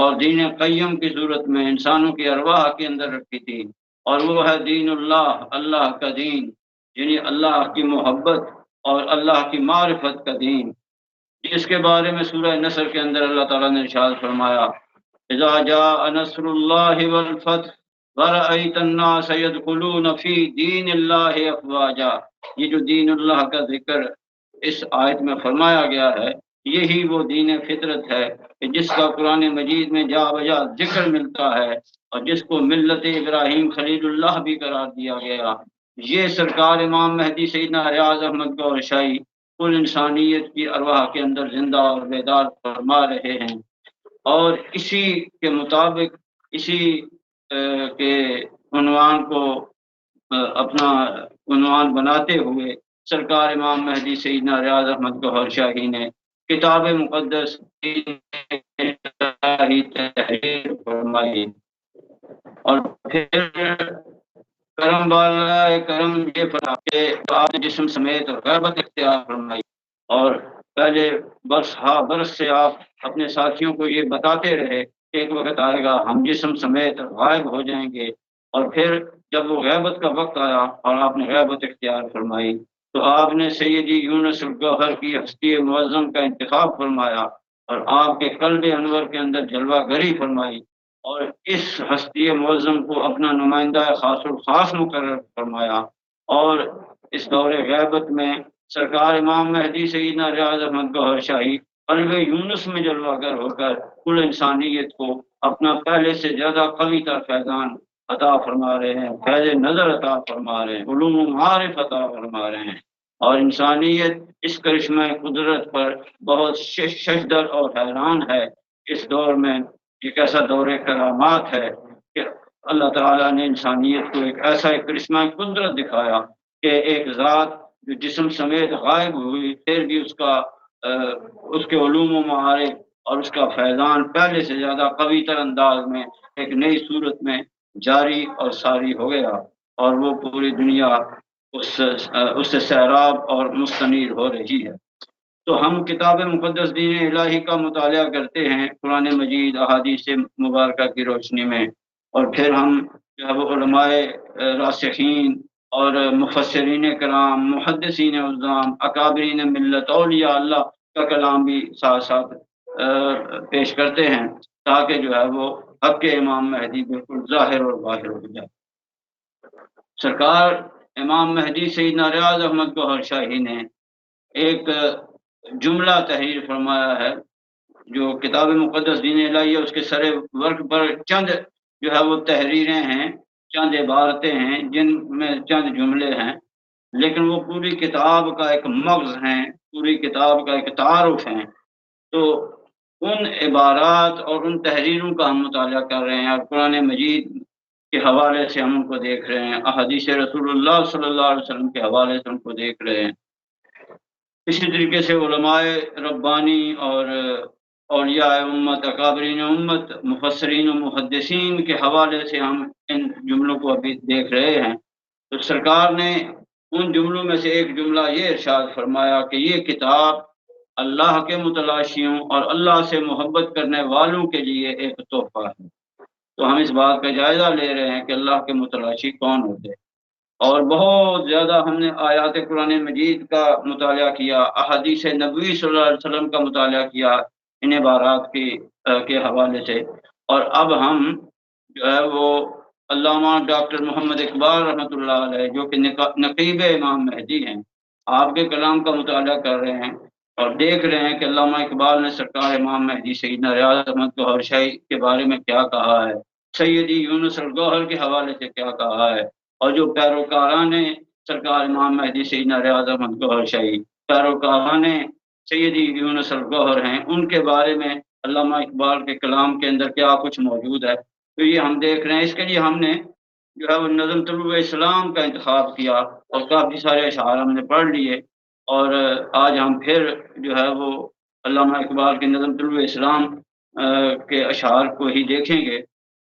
اور دین قیم کی صورت میں انسانوں کی ارواح کے اندر رکھی تھی، اور وہ ہے دین اللہ، اللہ کا دین، یعنی اللہ کی محبت اور اللہ کی معرفت کا دین، جس کے بارے میں سورہ نصر کے اندر اللہ تعالیٰ نے ارشاد فرمایا، اذا جاء نصر اللہ والفتح ورأیت الناس يدخلون فی دین اللہ افواجا، یہ جو دین اللہ کا ذکر اس آیت میں فرمایا گیا ہے، یہی وہ دین فطرت ہے کہ جس کا قرآن مجید میں جا بجا ذکر ملتا ہے، اور جس کو ملت ابراہیم خلیل اللہ بھی قرار دیا گیا، یہ سرکار امام مہدی سیدنا ریاض احمد گوہر شاہی کل انسانیت کی ارواح کے اندر زندہ اور بیدار فرما رہے ہیں، اور اسی کے مطابق اسی کے عنوان کو اپنا عنوان بناتے ہوئے سرکار امام مہدی سیدنا ریاض احمد گوہر شاہی نے کتاب مقدس کی تحریر فرمائی، اور پھر کرم والا کرم یہ فرما کہ آپ نے جسم سمیت غیبت اختیار فرمائی، اور پہلے برس ہا برس سے آپ اپنے ساتھیوں کو یہ بتاتے رہے کہ ایک وقت آئے گا ہم جسم سمیت غائب ہو جائیں گے، اور پھر جب وہ غیبت کا وقت آیا اور آپ نے غیبت اختیار فرمائی تو آپ نے سیدی یونس الگوہر کی ہستی معظم کا انتخاب فرمایا اور آپ کے قلب انور کے اندر جلوہ گری فرمائی، اور اس ہستی معظم کو اپنا نمائندہ خاص الخاص مقرر فرمایا، اور اس دور غیبت میں سرکار امام مہدی سیدنا ریاض احمد گوہر شاہی قلب یونس میں جلوہ گر ہو کر کل انسانیت کو اپنا پہلے سے زیادہ قوی تر فیضان عطا فرما رہے ہیں، فیض نظر عطا فرما رہے ہیں، علوم و معارف عطا فرما رہے ہیں، اور انسانیت اس کرشمہ قدرت پر بہت ششدر اور حیران ہے۔ اس دور میں ایک ایسا دور کرامات ہے کہ اللہ تعالیٰ نے انسانیت کو ایک ایسا کرشمہ قدرت دکھایا کہ ایک ذات جو جسم سمیت غائب ہوئی پھر بھی اس کے علوم و معارف اور اس کا فیضان پہلے سے زیادہ قوی تر انداز میں ایک نئی صورت میں جاری اور ساری ہو گیا، اور وہ پوری دنیا اس سے سیراب اور مستنیر ہو رہی ہے۔ تو ہم کتاب مقدس دین الہی کا مطالعہ کرتے ہیں قرآن مجید احادیث مبارکہ کی روشنی میں، اور پھر ہم جو ہے وہ علماء راسخین اور مفسرین کرام، محدثین عظام، اکابرین ملت، اولیاء اللہ کا کلام بھی ساتھ ساتھ پیش کرتے ہیں تاکہ جو ہے وہ حق کے امام مہدی بالکل ظاہر اور باہر ہو جائے۔ سرکار امام مہدی سیدنا ریاض احمد گوہر شاہی نے ایک جملہ تحریر فرمایا ہے جو کتاب مقدس دین الہی ہے، اس کے سر ورق پر چند جو ہے وہ تحریریں ہیں، چند عبارتیں ہیں جن میں چند جملے ہیں، لیکن وہ پوری کتاب کا ایک مغز ہیں، پوری کتاب کا ایک تعارف ہیں۔ تو ان عبارات اور ان تحریروں کا ہم مطالعہ کر رہے ہیں، اور قرآن مجید کے حوالے سے ہم ان کو دیکھ رہے ہیں، احادیث رسول اللہ صلی اللہ علیہ وسلم کے حوالے سے ان کو دیکھ رہے ہیں۔ اسی طریقے سے علماء ربانی اور اولیاء امت، اکابرین امت، مفسرین و محدثین کے حوالے سے ہم ان جملوں کو ابھی دیکھ رہے ہیں۔ تو سرکار نے ان جملوں میں سے ایک جملہ یہ ارشاد فرمایا کہ یہ کتاب اللہ کے متلاشیوں اور اللہ سے محبت کرنے والوں کے لیے ایک تحفہ ہے۔ تو ہم اس بات کا جائزہ لے رہے ہیں کہ اللہ کے متلاشی کون ہوتے ہیں، اور بہت زیادہ ہم نے آیات قرآن مجید کا مطالعہ کیا، احادیث نبوی صلی اللہ علیہ وسلم کا مطالعہ کیا ان عبارات کے حوالے سے، اور اب ہم جو ہے وہ علامہ ڈاکٹر محمد اقبال رحمۃ اللہ علیہ جو کہ نقیب امام مہدی ہیں، آپ کے کلام کا مطالعہ کر رہے ہیں اور دیکھ رہے ہیں کہ علامہ اقبال نے سرکار امام مہدی سیدنا ریاض احمد گوہر شاہی کے بارے میں کیا کہا ہے، سیدی یونس الگوہر کے حوالے سے کیا کہا ہے، اور جو پیروکاران سرکار امام مہدی سیدنا ریاض احمد گوہر شاہی، پیروکاران سیدی یونس الگوہر ہیں، ان کے بارے میں علامہ اقبال کے کلام کے اندر کیا کچھ موجود ہے۔ تو یہ ہم دیکھ رہے ہیں، اس کے لیے ہم نے جو ہے وہ نظم طلوع اسلام کا انتخاب کیا اور کافی سارے اشعار ہم نے پڑھ لیے، اور آج ہم پھر جو ہے وہ علامہ اقبال کے نظم طلوع اسلام کے اشعار کو ہی دیکھیں گے،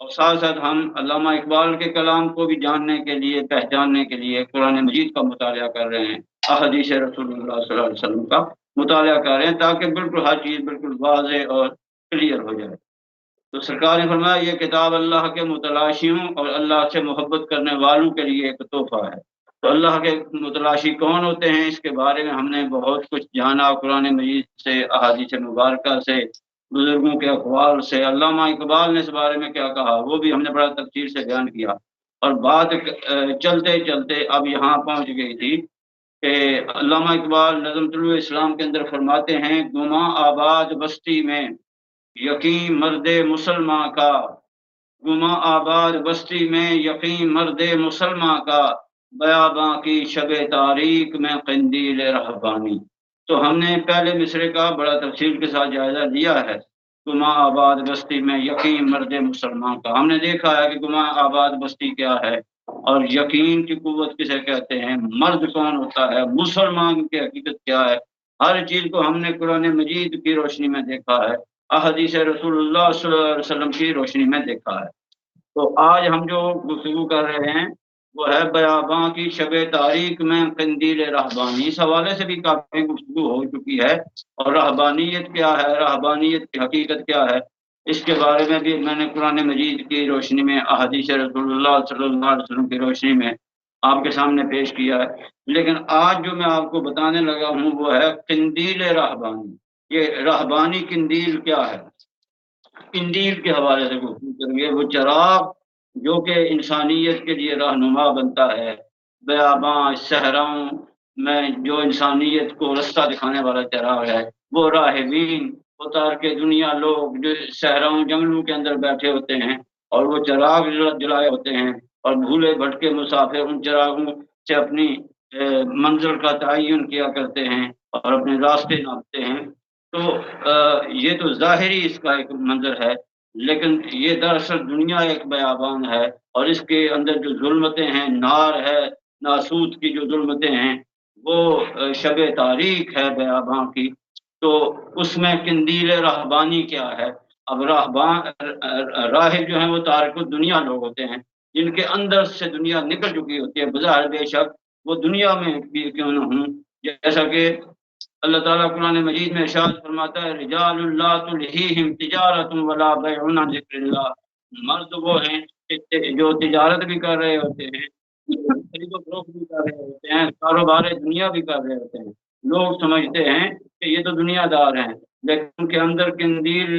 اور ساتھ ساتھ ہم علامہ اقبال کے کلام کو بھی جاننے کے لیے، پہچاننے کے لیے قرآن مجید کا مطالعہ کر رہے ہیں، احادیث رسول اللہ صلی اللہ علیہ وسلم کا مطالعہ کر رہے ہیں تاکہ بالکل ہر چیز بالکل واضح اور کلیئر ہو جائے۔ تو سرکار نے فرمایا یہ کتاب اللہ کے متلاشیوں اور اللہ سے محبت کرنے والوں کے لیے ایک تحفہ ہے۔ تو اللہ کے متلاشی کون ہوتے ہیں اس کے بارے میں ہم نے بہت کچھ جانا، قرآن مجید سے، احادیث مبارکہ سے، بزرگوں کے اقوال سے، علامہ اقبال نے اس بارے میں کیا کہا وہ بھی ہم نے بڑا تفصیل سے بیان کیا، اور بات چلتے چلتے اب یہاں پہنچ گئی تھی کہ علامہ اقبال نظم طلوع اسلام کے اندر فرماتے ہیں گماں آباد بستی میں یقین مرد مسلماں کا، گماں آباد بستی میں یقین مرد مسلماں کا، بیاباں کی شب تاریک میں قندیل رہبانی۔ تو ہم نے پہلے مصرے کا بڑا تفصیل کے ساتھ جائزہ لیا ہے، گماں آباد بستی میں یقین مرد مسلمان کا۔ ہم نے دیکھا ہے کہ گماں آباد بستی کیا ہے، اور یقین کی قوت کسے کہتے ہیں، مرد کون ہوتا ہے، مسلمان کی حقیقت کیا ہے، ہر چیز کو ہم نے قرآن مجید کی روشنی میں دیکھا ہے، احادیث رسول اللہ صلی اللہ علیہ وسلم کی روشنی میں دیکھا ہے۔ تو آج ہم جو گفتگو کر رہے ہیں وہ ہے بیاباں کی شب تاریک میں قندیل رہبانی۔ اس حوالے سے بھی کافی گفتگو ہو چکی ہے، اور رہبانیت کیا ہے، رہبانیت کی حقیقت کیا ہے، اس کے بارے میں بھی میں نے قرآن مجید کی روشنی میں، احادیث رسول اللہ صلی اللہ علیہ وسلم کی روشنی میں آپ کے سامنے پیش کیا ہے۔ لیکن آج جو میں آپ کو بتانے لگا ہوں وہ ہے قندیل رہبانی۔ یہ رہبانی قندیل کیا ہے، قندیل کے حوالے سے گفتگو کریں گے۔ وہ چراغ جو کہ انسانیت کے لیے رہنما بنتا ہے، بیاباں صحراؤں میں جو انسانیت کو رستہ دکھانے والا چراغ ہے، وہ راہبین، وہ تارک دنیا لوگ جو صحراؤں جنگلوں کے اندر بیٹھے ہوتے ہیں اور وہ چراغ جلائے ہوتے ہیں، اور بھولے بھٹکے مسافر ان چراغوں سے اپنی منزل کا تعین کیا کرتے ہیں اور اپنے راستے ناپتے ہیں۔ تو یہ تو ظاہری اس کا ایک منظر ہے، لیکن یہ دراصل دنیا ایک بیابان ہے، اور اس کے اندر جو ظلمتیں ہیں، نار ہے، ناسوت کی جو ظلمتیں ہیں، وہ شب تاریک ہے بیاباں کی۔ تو اس میں قندیل رہبانی کیا ہے؟ اب راہب جو ہیں وہ تارک دنیا لوگ ہوتے ہیں، جن کے اندر سے دنیا نکل چکی ہوتی ہے، بظاہر بے شک وہ دنیا میں بھی کیوں نہ ہوں، جیسا کہ اللہ تعالیٰ قرآن مجید میں ارشاد فرماتا ہے رجال لا تلہیہم تجارت ولا بیع عن ذکر اللہ۔ مرد وہ ہیں جو تجارت بھی کر رہے ہوتے ہیں، خرید و فروخت بھی کر رہے ہوتے ہیں، کاروبار دنیا بھی کر رہے ہوتے ہیں۔ لوگ سمجھتے ہیں کہ یہ تو دنیا دار ہیں، لیکن ان کے اندر قندیل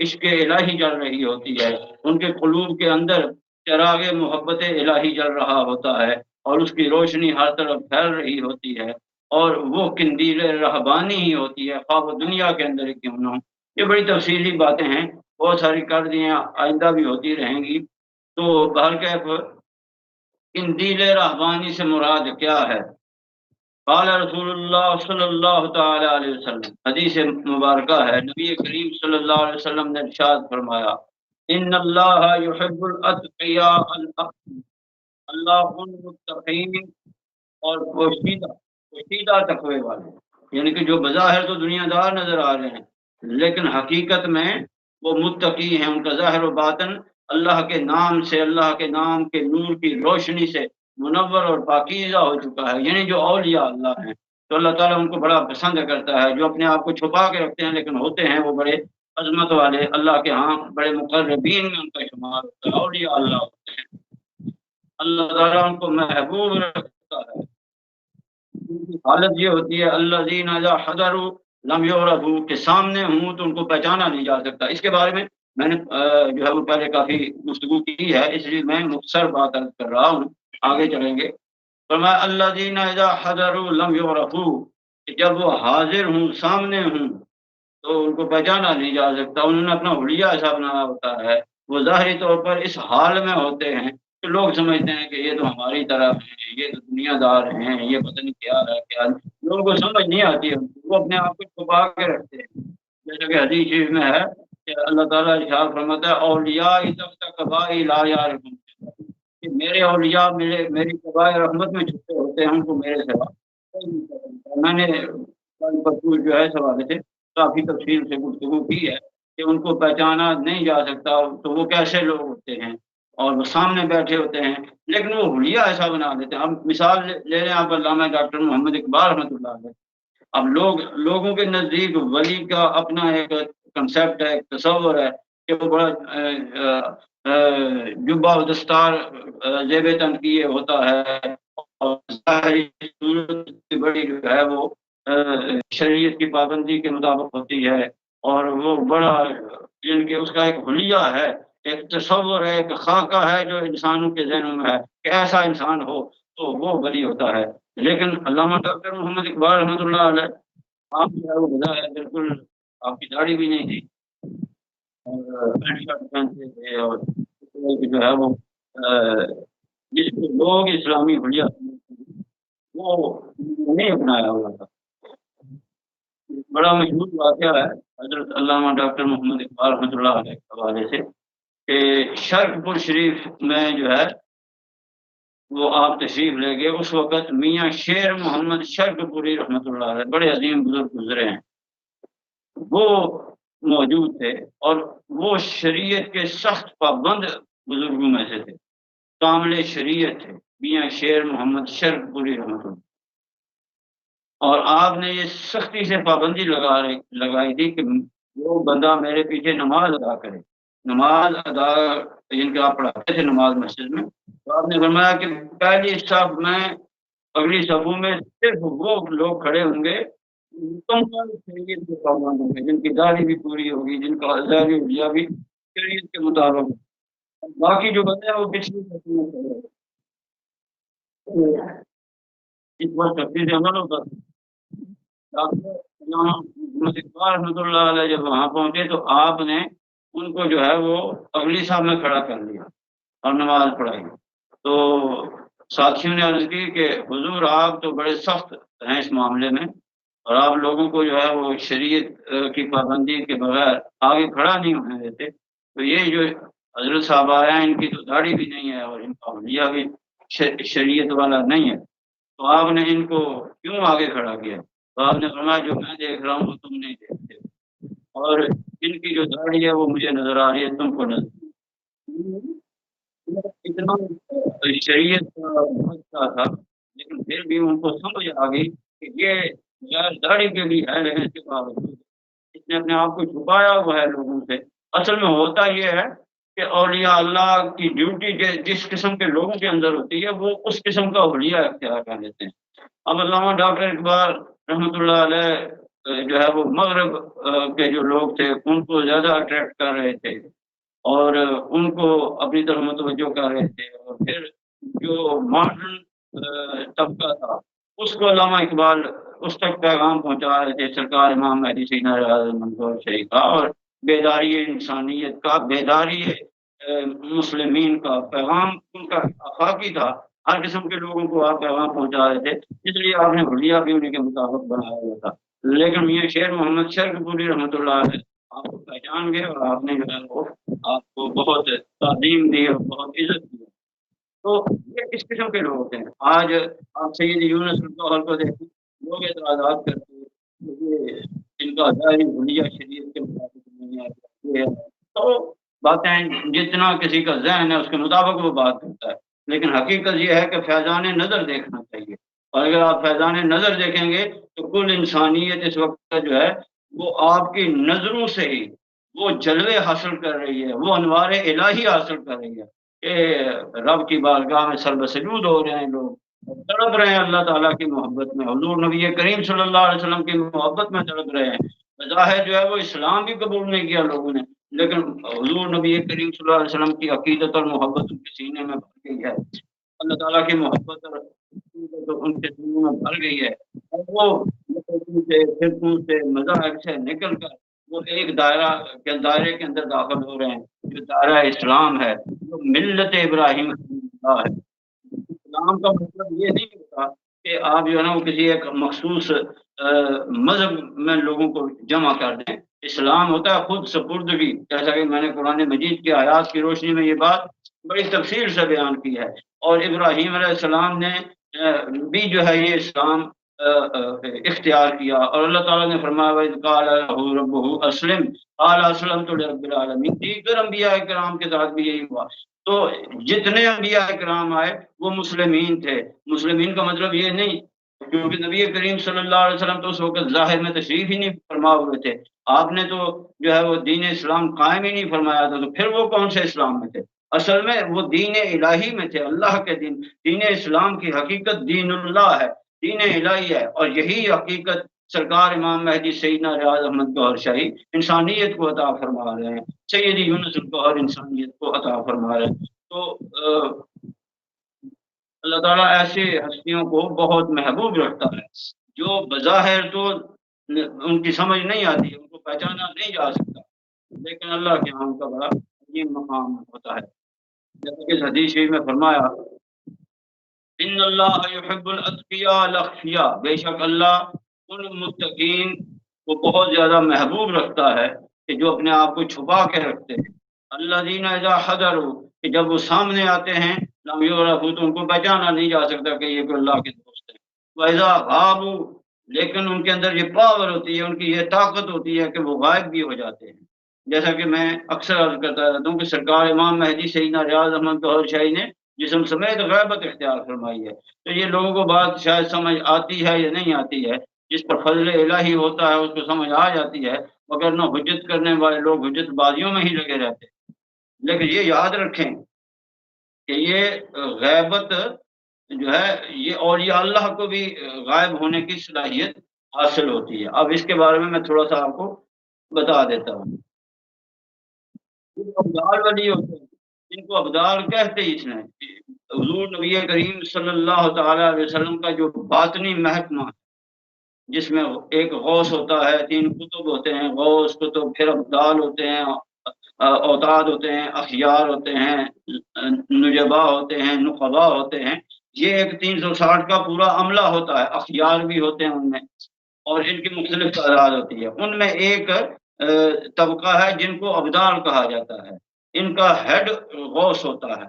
عشق الہی جل رہی ہوتی ہے، ان کے قلوب کے اندر چراغ محبت الہی جل رہا ہوتا ہے، اور اس کی روشنی ہر طرف پھیل رہی ہوتی ہے، اور وہ قندیل رہبانی ہی ہوتی ہے، خواہ وہ دنیا کے اندر کیوں نہ ہو۔ یہ بڑی تفصیلی باتیں ہیں، بہت ساری کر دی ہیں، آئندہ بھی ہوتی رہیں گی۔ تو بہرکیف قندیل رہبانی سے مراد کیا ہے؟ قال رسول اللہ صلی اللہ تعالی علیہ وسلم، حدیث مبارکہ ہے، نبی کریم صلی اللہ علیہ وسلم نے ارشاد فرمایا ان اللہ یحب الاتقیاء اللہ ان متقین اور پوشیدہ تقوی والے، یعنی کہ جو بظاہر تو دنیا دار نظر آ رہے ہیں لیکن حقیقت میں وہ متقی ہیں، ان کا ظاہر و باطن اللہ کے نام سے، اللہ کے نام کے نور کی روشنی سے منور اور پاکیزہ ہو چکا ہے، یعنی جو اولیاء اللہ ہیں تو اللہ تعالیٰ ان کو بڑا پسند کرتا ہے، جو اپنے آپ کو چھپا کے رکھتے ہیں لیکن ہوتے ہیں وہ بڑے عظمت والے، اللہ کے ہاں بڑے مقربین میں ان کا شمار ہوتا ہے، اولیاء اللہ ہوتے ہیں، اللہ تعالیٰ ان کو محبوب رکھتا ہے۔ حالت یہ ہوتی ہے الذین اذا حضروا لم یعرفوا، کہ سامنے ہوں تو ان کو پہچانا نہیں جا سکتا۔ اس کے بارے میں نے جو ہے وہ پہلے کافی گفتگو کی ہے، اس لیے میں مختصر بات کر رہا ہوں، آگے چلیں گے۔ فرمایا الذین اذا حضروا لم یعرفوا، کہ جب وہ حاضر ہوں، سامنے ہوں تو ان کو پہچانا نہیں جا سکتا، انہوں نے اپنا حلیہ ایسا بنایا ہوتا ہے، وہ ظاہری طور پر اس حال میں ہوتے ہیں کہ لوگ سمجھتے ہیں کہ یہ تو ہماری طرف ہیں، یہ تو دنیا دار ہیں، یہ پتہ نہیں کیا ہے کیا نہیں، لوگوں کو سمجھ نہیں آتی ہے، وہ اپنے آپ کو چھپا کے رکھتے ہیں، جیسا کہ حدیث شریف میں ہے کہ اللہ تعالیٰ ارشاد فرماتا ہے اولیاء تحت قبائل لا یعرفون، کہ میرے اولیاء میری قبائل رحمت میں چھپے ہوتے ہیں، ان کو میرے سوا کوئی نہیں پہچانتا۔ میں نے جو ہے سوال سے کافی تفصیل سے گفتگو کی ہے کہ ان کو پہچانا نہیں جا سکتا، تو وہ کیسے لوگ ہوتے ہیں، اور وہ سامنے بیٹھے ہوتے ہیں لیکن وہ حلیہ ایسا بنا دیتے ہیں۔ اب مثال لے لیں آپ علامہ ڈاکٹر محمد اقبال رحمۃ اللہ علیہ، اب لوگوں کے نزدیک ولی کا اپنا ایک کنسیپٹ ہے، ایک تصور ہے کہ وہ بڑا جبہ و دستار زیب تن کیے ہوتا ہے، اور ظاہری صورت بڑی جو ہے وہ شریعت کی پابندی کے مطابق ہوتی ہے، اور وہ بڑا جن کے اس کا ایک حلیہ ہے، ایک تصور ہے، ایک خاکہ ہے جو انسانوں کے ذہنوں میں ہے کہ ایسا انسان ہو تو وہ ولی ہوتا ہے۔ لیکن علامہ ڈاکٹر محمد اقبال رحمۃ اللہ علیہ، آپ جو ہے وہ بظاہر بالکل آپ کی داڑھی بھی نہیں تھی، اور پینٹ شرٹ پہنتے تھے، اور جو ہے وہ جس کو لوگ اسلامی حلیہ وہ نہیں اپنایا ہوا تھا۔ بڑا مشہور واقعہ ہے حضرت علامہ ڈاکٹر محمد اقبال رحمۃ اللہ علیہ کے حوالے سے کہ شرق پور شریف میں جو ہے وہ آپ تشریف لے گئے، اس وقت میاں شیر محمد شرک پوری رحمۃ اللہ علیہ بڑے عظیم بزرگ گزرے ہیں، وہ موجود تھے، اور وہ شریعت کے سخت پابند بزرگوں میں سے تھے، کامل شریعت تھے میاں شیر محمد شرک پوری رحمۃ اللہ، اور آپ نے یہ سختی سے پابندی لگائی تھی کہ وہ بندہ میرے پیچھے نماز ادا کرے، نماز ادا جن کے آپ پڑھاتے تھے نماز مسجد میں، تو آپ نے فرمایا کہ پہلی صف میں اگلی صفوں میں صرف وہ لوگ کھڑے ہوں گے مکمل شریعت کے پابند ہوں گے، جن کی داڑھی بھی پوری ہوگی، جن کا ازاری حلیہ بھی شریعت کے مطابق، باقی جو بندے ہیں وہ پچھلی صفوں میں کھڑے ہیں۔ اس پر سختی سے عمل ہوتا تھا۔ ڈاکٹر محمد اقبال رحمۃ اللہ علیہ جب وہاں پہنچے تو آپ نے ان کو جو ہے وہ اگلی صف میں کھڑا کر لیا اور نماز پڑھائی، تو ساتھیوں نے عرض کی کہ حضور آپ تو بڑے سخت ہیں اس معاملے میں، اور آپ لوگوں کو جو ہے وہ شریعت کی پابندی کے بغیر آگے کھڑا نہیں ہونے دیتے، تو یہ جو حضرت صاحب آئے ہیں ان کی تو داڑھی بھی نہیں ہے اور ان کا حلیہ بھی شریعت والا نہیں ہے، تو آپ نے ان کو کیوں آگے کھڑا کیا؟ تو آپ نے فرمایا جو میں دیکھ رہا ہوں وہ تم نہیں دیکھتے، اور ان کی جو داڑھی ہے وہ مجھے نظر آ رہی ہے، تم کو نظر اتنا شریعت کا مسئلہ تھا، لیکن پھر بھی ان کو سمجھ آ گئی کہ یہ غیر داڑھی کے بھی ہے، لیکن اس کے باوجود اس نے اپنے آپ کو چھپایا ہوا ہے لوگوں سے۔ اصل میں ہوتا یہ ہے کہ اولیاء اللہ کی ڈیوٹی جس قسم کے لوگوں کے اندر ہوتی ہے وہ اس قسم کا حلیہ اختیار کر لیتے ہیں۔ اب علامہ ڈاکٹر اقبال رحمۃ اللہ علیہ جو ہے وہ مغرب کے جو لوگ تھے ان کو زیادہ اٹریکٹ کر رہے تھے اور ان کو اپنی طرف متوجہ کر رہے تھے، اور پھر جو ماڈرن طبقہ تھا اس کو علامہ اقبال اس تک پیغام پہنچا رہے تھے، سرکار امام مہدی سیدنا منظور شریف کا، اور بیداری انسانیت کا، بیداری مسلمین کا پیغام ان کا آفاقی تھا، ہر قسم کے لوگوں کو آپ پیغام پہنچا رہے تھے، اس لیے آپ نے حلیہ بھی انہیں کے مطابق بنایا ہوا تھا، لیکن میاں شیر محمد شرک پوری رحمۃ اللہ علیہ آپ کو پہچان گئے اور آپ نے جو ہے وہ آپ کو بہت تعظیم دی اور بہت عزت دی، تو یہ کس قسم کے لوگ ہیں؟ آج آپ سید یونس الگوہر کو دیکھیں، لوگ اعتراضات کرتے ہیں کہ ان کا ظاہری حلیہ شریعت کے مطابق نہیں ہے، تو باتیں جتنا کسی کا ذہن ہے اس کے مطابق وہ بات کرتا ہے، لیکن حقیقت یہ ہے کہ فیضان نظر دیکھنا چاہیے، اور اگر آپ فیضان نظر دیکھیں گے تو کل انسانیت اس وقت جو ہے وہ آپ کی نظروں سے ہی وہ جلوے حاصل کر رہی ہے، وہ انوار الہی حاصل کر رہی ہے کہ رب کی بارگاہ میں سر بسجود ہو رہے ہیں لوگ، تڑپ رہے ہیں اللہ تعالیٰ کی محبت میں، حضور نبی کریم صلی اللہ علیہ وسلم کی محبت میں تڑپ رہے ہیں، بظاہر جو ہے وہ اسلام بھی قبول نہیں کیا لوگوں نے، لیکن حضور نبی کریم صلی اللہ علیہ وسلم کی عقیدت اور محبت ان کے سینے میں بھر گئی ہے، اللہ تعالیٰ کی محبت اور ان کے سینے میں بھر گئی ہے، اور وہ فرقوں سے مذاہب سے نکل کر وہ ایک دائرے کے اندر داخل ہو رہے ہیں جو دائرہ اسلام ہے، جو ملت ابراہیم ہے۔ اسلام کا مطلب یہ نہیں ہوتا کہ آپ جو ہے نا وہ کسی ایک مخصوص مذہب میں لوگوں کو جمع کر دیں، اسلام ہوتا ہے خود سپردگی، جیسا کہ میں نے قرآن مجید کی آیات کی روشنی میں یہ بات بڑی تفصیل سے بیان کی ہے، اور ابراہیم علیہ السلام نے بھی جو ہے یہ اسلام اختیار کیا، اور اللہ تعالیٰ نے فرمایا وَإِذْ قَالَ لَهُ رَبُّهُ أَسْلِمْ قَالَ أَسْلَمْتُ لِرَبِّ الْعَالَمِينَ، دیگر انبیاء کرام کے ساتھ بھی یہی ہوا، تو جتنے انبیاء کرام آئے وہ مسلمین تھے، مسلمین کا مطلب یہ نہیں کیونکہ نبی کریم صلی اللہ علیہ وسلم تو اس وقت ظاہر میں تشریف ہی نہیں فرما ہوئے تھے، آپ نے تو جو ہے وہ دین اسلام قائم ہی نہیں فرمایا تھا، تو پھر وہ کون سے اسلام میں تھے؟ اصل میں وہ دین الہی میں تھے، اللہ کے دین اسلام کی حقیقت دین اللہ ہے، دین الہی ہے، اور یہی حقیقت سرکار امام مہدی سیدنا ریاض احمد گوہر شاہی انسانیت کو عطا فرما رہے ہیں، سید یونس الگوہر انسانیت کو عطا فرما رہے ہیں، تو اللہ تعالیٰ ایسے ہستیوں کو بہت محبوب رکھتا ہے جو بظاہر تو ان کی سمجھ نہیں آتی، ان کو پہچانا نہیں جا سکتا، لیکن اللہ کے یہاں ان کا بڑا عظیم مقام ہوتا ہے، جیسا کہ حدیث شریف میں فرمایا ان اللہ یحب الاتقیاء الاخفیاء، بے شک اللہ ان متقین کو بہت زیادہ محبوب رکھتا ہے کہ جو اپنے آپ کو چھپا کے رکھتے ہیں، الذین اذا حضروا، کہ جب وہ سامنے آتے ہیں لم یعرفوا، تو ان کو پہچانا نہیں جا سکتا کہ یہ کوئی اللہ کے دوست ہے۔ وَإِذَا غَابُوا، لیکن ان کے اندر یہ پاور ہوتی ہے، ان کی یہ طاقت ہوتی ہے کہ وہ غائب بھی ہو جاتے ہیں۔ جیسا کہ میں اکثر عرض کرتا رہتا ہوں کہ سرکار امام مہدی سیدنا ریاض احمد گوہر شاہی نے جسم سمیت غیبت اختیار فرمائی ہے۔ تو یہ لوگوں کو بات شاید سمجھ آتی ہے یا نہیں آتی ہے، جس پر فضل الہی ہوتا ہے اس کو سمجھ آ جاتی ہے، مگر نہ حجت کرنے والے لوگ حجت بازیوں میں ہی لگے رہتے ہیں۔ لیکن یہ یاد رکھیں کہ یہ غیبت جو ہے یہ اولیاء اللہ کو بھی غائب ہونے کی صلاحیت حاصل ہوتی ہے۔ اب اس کے بارے میں تھوڑا سا آپ کو بتا دیتا ہوں۔ ابدال ولی ہوتے ہیں، جن کو ابدال کہتے ہی اس نے حضور نبی کریم صلی اللہ تعالی علیہ وسلم کا جو باطنی محکمہ ہے، جس میں ایک غوث ہوتا ہے، 3 کتب ہوتے ہیں، غوث کتب، پھر ابدال ہوتے ہیں، اوتاد ہوتے ہیں، اخیار ہوتے ہیں، نجبا ہوتے ہیں، نقبا ہوتے ہیں۔ یہ ایک 360 کا پورا عملہ ہوتا ہے، اخیار بھی ہوتے ہیں ان میں، اور ان کی مختلف تعداد ہوتی ہے۔ ان میں ایک طبقہ ہے جن کو ابدال کہا جاتا ہے۔ ان کا ہیڈ غوث ہوتا ہے،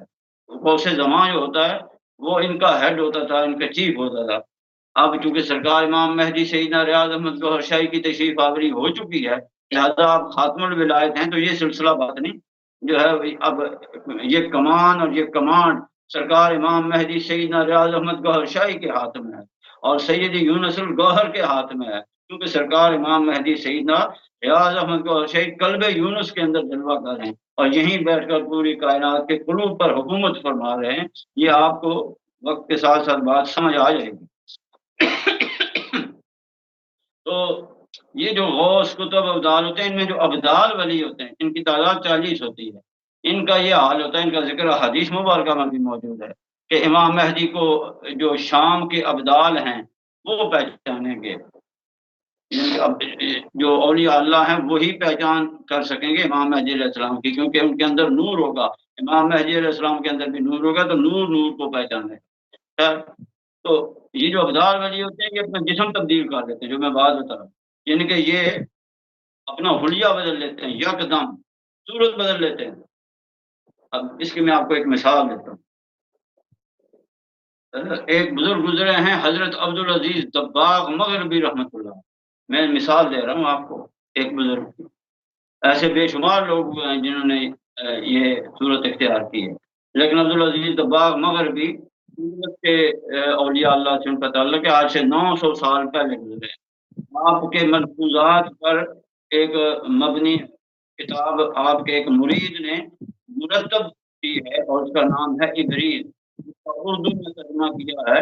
غوث زمان جو ہوتا ہے وہ ان کا ہیڈ ہوتا تھا، ان کا چیف ہوتا تھا۔ اب چونکہ سرکار امام مہدی سیدنا ریاض احمد گوہر شاہی کی تشریف آوری ہو چکی ہے، لہٰذا آپ خاتم الولایت ہیں، تو یہ سلسلہ باطنی جو ہے اب یہ کمان اور یہ کمانڈ سرکار امام مہدی سیدنا ریاض احمد گوہر شاہی کے ہاتھ میں ہے، اور سید یونس الگوہر کے ہاتھ میں ہے، کیونکہ سرکار امام مہدی سیدنا ریاض احمد گوہر شاہی قلب یونس کے اندر جلوہ کر رہے ہیں، اور یہیں بیٹھ کر پوری کائنات کے قلوب پر حکومت فرما رہے ہیں۔ یہ آپ کو وقت کے ساتھ ساتھ بات سمجھ آ جائے گی۔ تو یہ جو غوث کتب ابدال ہوتے ہیں، ان میں جو ابدال ولی ہوتے ہیں ان کی تعداد 40 ہوتی ہے۔ ان کا یہ حال ہوتا ہے، ان کا ذکر حدیث مبارکہ میں بھی موجود ہے کہ امام مہدی کو جو شام کے ابدال ہیں وہ پہچانیں گے، جو اولیاء اللہ ہیں وہی پہچان کر سکیں گے امام مہدی علیہ السلام کی، کیونکہ ان کے اندر نور ہوگا۔ امام مہدی علیہ السلام کے اندر بھی نور ہوگا، تو نور نور کو پہچانے گا۔ تو یہ جو ابدال ولی ہوتے ہیں یہ اپنا جسم تبدیل کر دیتے ہیں، جو میں بات بتا رہا ہوں، یعنی کہ یہ اپنا حلیہ بدل لیتے ہیں، یکدم صورت بدل لیتے ہیں۔ اب اس کی میں آپ کو ایک مثال دیتا ہوں۔ ایک بزرگ گزرے ہیں حضرت عبدالعزیز دباغ مغربی رحمۃ اللہ، میں مثال دے رہا ہوں آپ کو ایک بزرگ کی۔ ایسے بے شمار لوگ ہوئے ہیں جنہوں نے یہ صورت اختیار کی ہے، لیکن عبدالعزیز دباغ مغربی کے اولیاء اللہ سے ان کا تعلق ہے، آج سے 900 سال پہلے گزرے۔ آپ کے ملفوظات پر ایک مبنی کتاب آپ کے ایک مرید نے مرتب کی ہے، اور اس کا نام ہے ابریز، اس کا اردو میں ترجمہ کیا ہے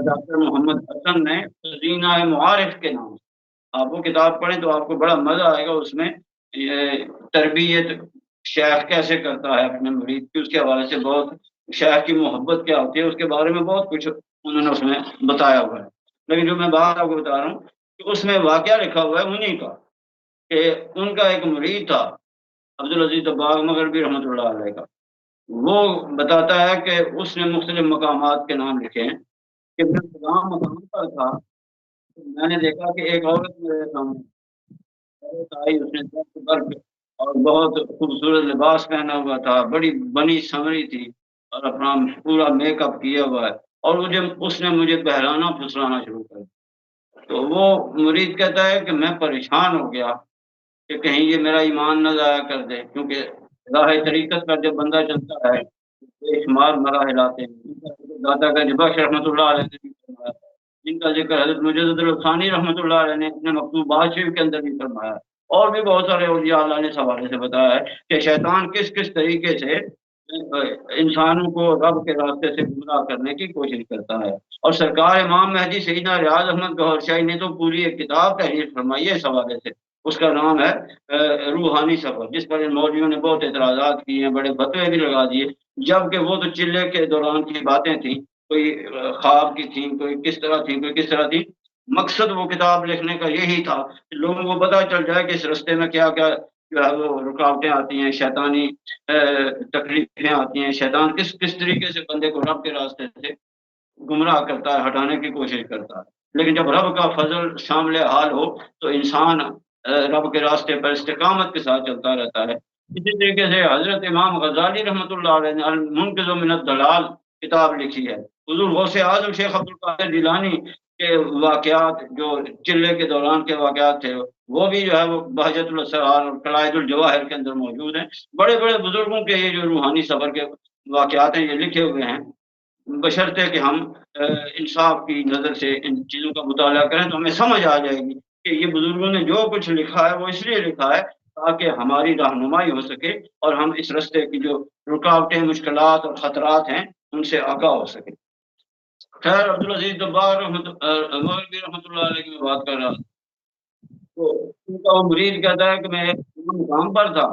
ڈاکٹر محمد حسن نے خزینہ معارف کے نام سے۔ آپ وہ کتاب پڑھیں تو آپ کو بڑا مزہ آئے گا، اس میں تربیت شیخ کیسے کرتا ہے اپنے مرید کی، اس کے حوالے سے بہت، شیخ کی محبت کیا ہوتی ہے اس کے بارے میں بہت کچھ انہوں نے اس میں بتایا ہوا ہے۔ لیکن جو میں بات آپ کو بتا رہا ہوں کہ اس میں واقعہ لکھا ہوا ہے انہیں کا، کہ ان کا ایک مرید تھا عبدالعزیز دباغ مغربی رحمۃ اللہ علیہ کا، وہ بتاتا ہے کہ اس نے مختلف مقامات کے نام لکھے ہیں کہ میں فلاں مقام پر تھا، میں نے دیکھا کہ ایک عورت میرے سامنے آئی، اس نے اور بہت خوبصورت لباس پہنا ہوا تھا، بڑی بنی سمری تھی، اور اپنا پورا میک اپ کیا ہوا ہے، اور اس نے مجھے بہلانا پھسلانا شروع کر دیا۔ تو وہ مرید کہتا ہے کہ میں پریشان ہو گیا کہ کہیں یہ میرا ایمان نہ ضائع کر دے، کیونکہ راہ طریقت پر جب بندہ چلتا ہے بے شمار مراحل آتے ہیں۔ دادا کا جبخش رحمۃ اللہ علیہ نے بھی فرمایا، جن کا ذکر حضرت مجدد الثانی رحمۃ اللہ علیہ نے اپنے مکتوبات شریف کے اندر بھی فرمایا، اور بھی بہت سارے اولیاء اللہ نے اس حوالے سے بتایا ہے کہ شیطان کس کس طریقے سے انسانوں کو رب کے راستے سے گمراہ کرنے کی کوشش کرتا ہے۔ اور سرکار امام مہدی سیدنا ریاض احمد گوہر شاہی نے تو پوری ایک کتاب تحریر فرمائی ہے اس حوالے سے، اس کا نام ہے روحانی سفر، جس پر ان مولویوں نے بہت اعتراضات کیے ہیں، بڑے فتوے بھی لگا دیے، جبکہ وہ تو چلے کے دوران کی باتیں تھیں، کوئی خواب کی تھیں، کوئی کس طرح تھیں، کوئی کس طرح تھی۔ مقصد وہ کتاب لکھنے کا یہی تھا کہ لوگوں کو پتہ چل جائے کہ اس رستے میں کیا کیا جو ہے وہ رکاوٹیں آتی ہیں، شیطانی تکلیفیں آتی ہیں، شیطان کس کس طریقے سے بندے کو رب کے راستے سے گمراہ کرتا ہے، ہٹانے کی کوشش کرتا ہے۔ لیکن جب رب کا فضل شامل حال ہو تو انسان رب کے راستے پر استقامت کے ساتھ چلتا رہتا ہے۔ اسی طریقے سے حضرت امام غزالی رحمۃ اللہ علیہ نے المنقذ من الضلال کتاب لکھی ہے. حضور غوث اعظم شیخ عبد القادر جیلانی کے واقعات، جو چلے کے دوران کے واقعات تھے، وہ بھی جو ہے وہ بہجت الاسرار اور قلائد الجواہر کے اندر موجود ہیں. بڑے بڑے بزرگوں کے یہ جو روحانی سفر کے واقعات ہیں، یہ لکھے ہوئے ہیں. بشرطے کہ ہم انصاف کی نظر سے ان چیزوں کا مطالعہ کریں تو ہمیں سمجھ آ جائے گی کہ یہ بزرگوں نے جو کچھ لکھا ہے وہ اس لیے لکھا ہے تاکہ ہماری رہنمائی ہو سکے اور ہم اس رستے کی جو رکاوٹیں، مشکلات اور خطرات ہیں ان سے آگاہ ہو سکیں. خیر، عبدالعزیز دبار مولوی رحمۃ اللہ علیہ کی میں بات کر رہا تھا. تو ان کا وہ مرید کہتا ہے کہ میں مقام پر تھا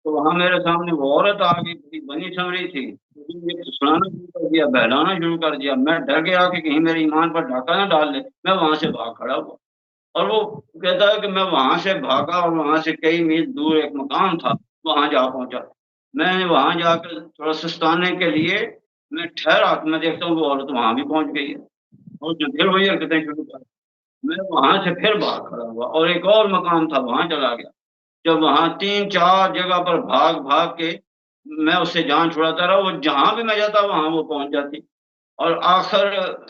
تو وہاں میرے سامنے وہ عورت آ گئی، بنی سمری تھی. سنانا شروع کر دیا، بہلانا شروع کر دیا. میں ڈر گیا کہ کہیں میرے ایمان پر ڈھاکہ نہ ڈال دے. میں وہاں سے بھاگ کھڑا ہوا، اور وہ کہتا ہے کہ میں وہاں سے بھاگا اور وہاں سے کئی میل دور ایک مقام تھا، وہاں جا پہنچا. میں نے وہاں جا کر تھوڑا سستانے کے لیے میں ٹھہرا، میں دیکھتا ہوں وہ عورت وہاں بھی پہنچ گئی ہے اور جو پھر وہی حرکتیں شروع کر. میں وہاں سے پھر باہر کھڑا ہوا اور ایک اور مقام تھا وہاں چلا گیا. جب وہاں 3-4 جگہ پر بھاگ بھاگ کے میں اس سے جان چھڑاتا رہا، وہ جہاں بھی میں جاتا وہاں وہ پہنچ جاتی. اور آخر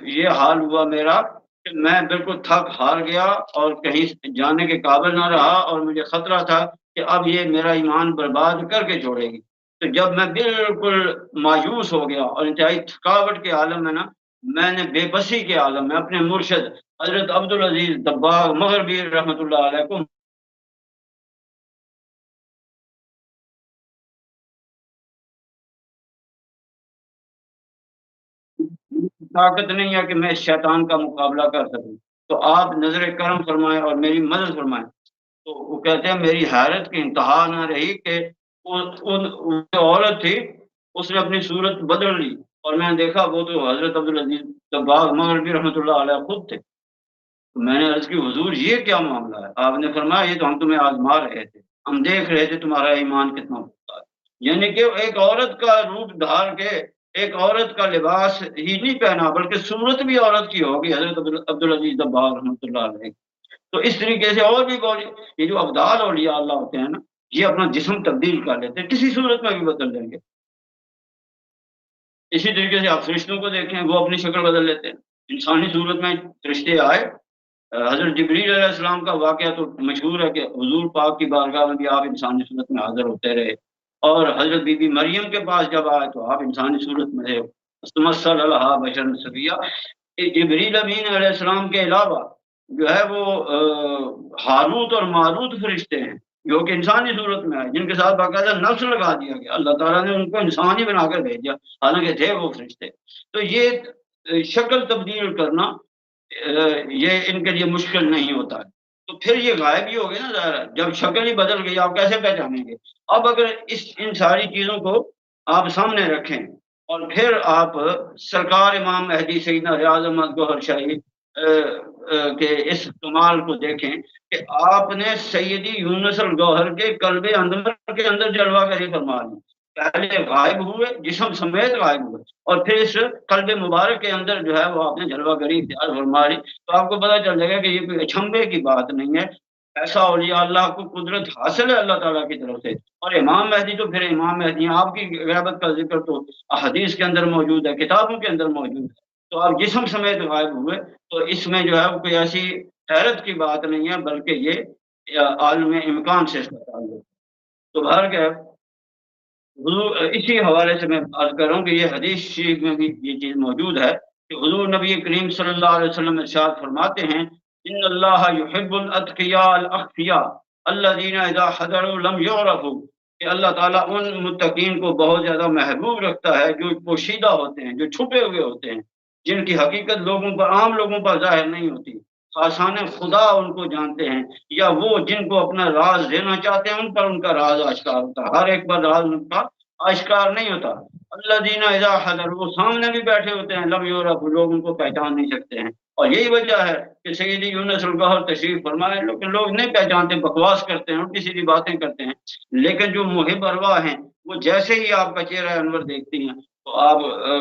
یہ حال ہوا میرا کہ میں بالکل تھک ہار گیا اور کہیں جانے کے قابل نہ رہا، اور مجھے خطرہ تھا کہ اب یہ میرا ایمان برباد کر کے چھوڑے گی. تو جب میں بالکل مایوس ہو گیا اور انتہائی تھکاوٹ کے عالم میں نا، میں نے بے بسی کے عالم میں اپنے مرشد حضرت عبدالعزیز دباغ مغربی رحمۃ اللہ علیہ کو طاقت نہیں ہے کہ میں اس شیطان کا مقابلہ کر سکوں، تو آپ نظر کرم فرمائیں اور میری مدد فرمائیں. تو وہ کہتے ہیں میری حیرت کی انتہا نہ رہی کہ وہ عورت تھی، اس نے اپنی صورت بدل لی اور میں نے دیکھا وہ تو حضرت عبدالعزیز دباغ مغربی رحمۃ اللہ علیہ خود تھے. تو میں نے عرض کی حضور یہ کیا معاملہ ہے؟ آپ نے فرمایا یہ تو ہم تمہیں آزما رہے تھے، ہم دیکھ رہے تھے تمہارا ایمان کتنا پختہ ہے. یعنی کہ ایک عورت کا روپ دھار کے، ایک عورت کا لباس ہی نہیں پہنا بلکہ صورت بھی عورت کی ہوگی حضرت عبدالعزیز دباغ رحمۃ اللہ علیہ. تو اس طریقے سے اور بھی یہ جو ابدال اولیاء اللہ ہوتے ہیں نا، یہ اپنا جسم تبدیل کر لیتے ہیں، کسی صورت میں بھی بدل دیں گے. اسی طریقے سے آپ فرشتوں کو دیکھیں، وہ اپنی شکل بدل لیتے ہیں. انسانی صورت میں فرشتے آئے. حضرت جبریل علیہ السلام کا واقعہ تو مشہور ہے کہ حضور پاک کی بارگاہ میں بھی آپ انسانی صورت میں حاضر ہوتے رہے، اور حضرت بی بی مریم کے پاس جب آئے تو آپ انسانی صورت میں رہے. مستمثل اللہ بشر سویہ. جبریل امین علیہ السلام کے علاوہ جو ہے وہ ہاروت اور ماروت فرشتے ہیں جو کہ انسانی صورت میں آئے، جن کے ساتھ باقاعدہ نفس لگا دیا گیا. اللہ تعالیٰ نے ان کو انسان ہی بنا کر بھیجا، حالانکہ تھے وہ فرشتے. تو یہ شکل تبدیل کرنا یہ ان کے لیے مشکل نہیں ہوتا ہے. تو پھر یہ غائب ہی ہو گئے نا، ظاہر ہے جب شکل ہی بدل گئی آپ کیسے پہچانیں گے؟ اب اگر ان ساری چیزوں کو آپ سامنے رکھیں اور پھر آپ سرکار امام مہدی سیدنا ریاض احمد گوہر شاہی کے اس کمال کو دیکھیں کہ آپ نے سیدی یونس الگوہر کے قلب اندر کے اندر جلوہ گری فرما لی. پہلے غائب ہوئے، جسم سمیت غائب ہوئے، اور پھر اس قلب مبارک کے اندر جو ہے وہ آپ نے جلوہ گری اختیار فرما لی. تو آپ کو پتہ چل جائے گا کہ یہ کوئی اچھمبے کی بات نہیں ہے. ایسا اولیاء اللہ کو قدرت حاصل ہے اللہ تعالیٰ کی طرف سے. اور امام مہدی تو پھر امام مہدی ہیں. آپ کی غیبت کا ذکر تو حدیث کے اندر موجود ہے، کتابوں کے اندر موجود ہے. تو آپ جسم سمیت غائب ہوئے، تو اس میں جو ہے وہ کوئی ایسی حیرت کی بات نہیں ہے، بلکہ یہ عالم امکان سے اس کا تعلق ہے. تو بہر کے حضور اسی حوالے سے میں بات کر رہا ہوں کہ یہ حدیث شریف میں بھی یہ چیز موجود ہے کہ حضور نبی کریم صلی اللہ علیہ وسلم ارشاد فرماتے ہیں ان اللہ یحب الاتقیاء الاخفیاء الذین اذا حضروا لم یعرفوا، کہ اللہ تعالیٰ ان متقین کو بہت زیادہ محبوب رکھتا ہے جو پوشیدہ ہوتے ہیں، جو چھپے ہوئے ہوتے ہیں، جن کی حقیقت لوگوں پر، عام لوگوں پر ظاہر نہیں ہوتی. خاصان خدا ان کو جانتے ہیں، یا وہ جن کو اپنا راز دینا چاہتے ہیں ان پر ان کا راز آشکار ہوتا ہے. ہر ایک پر راز ان کا آشکار نہیں ہوتا. الذین اذا حضروا، وہ سامنے بھی بیٹھے ہوتے ہیں، لم یعرفوا، لوگ ان کو پہچان نہیں سکتے ہیں. اور یہی وجہ ہے کہ سیدی یونس الگوہر تشریف فرمائے، لیکن لوگ نہیں پہچانتے، بکواس کرتے ہیں، الٹی سیدھی باتیں کرتے ہیں. لیکن جو محب ارواح ہیں وہ جیسے ہی آپ کا چہرہ انور دیکھتی ہیں تو آپ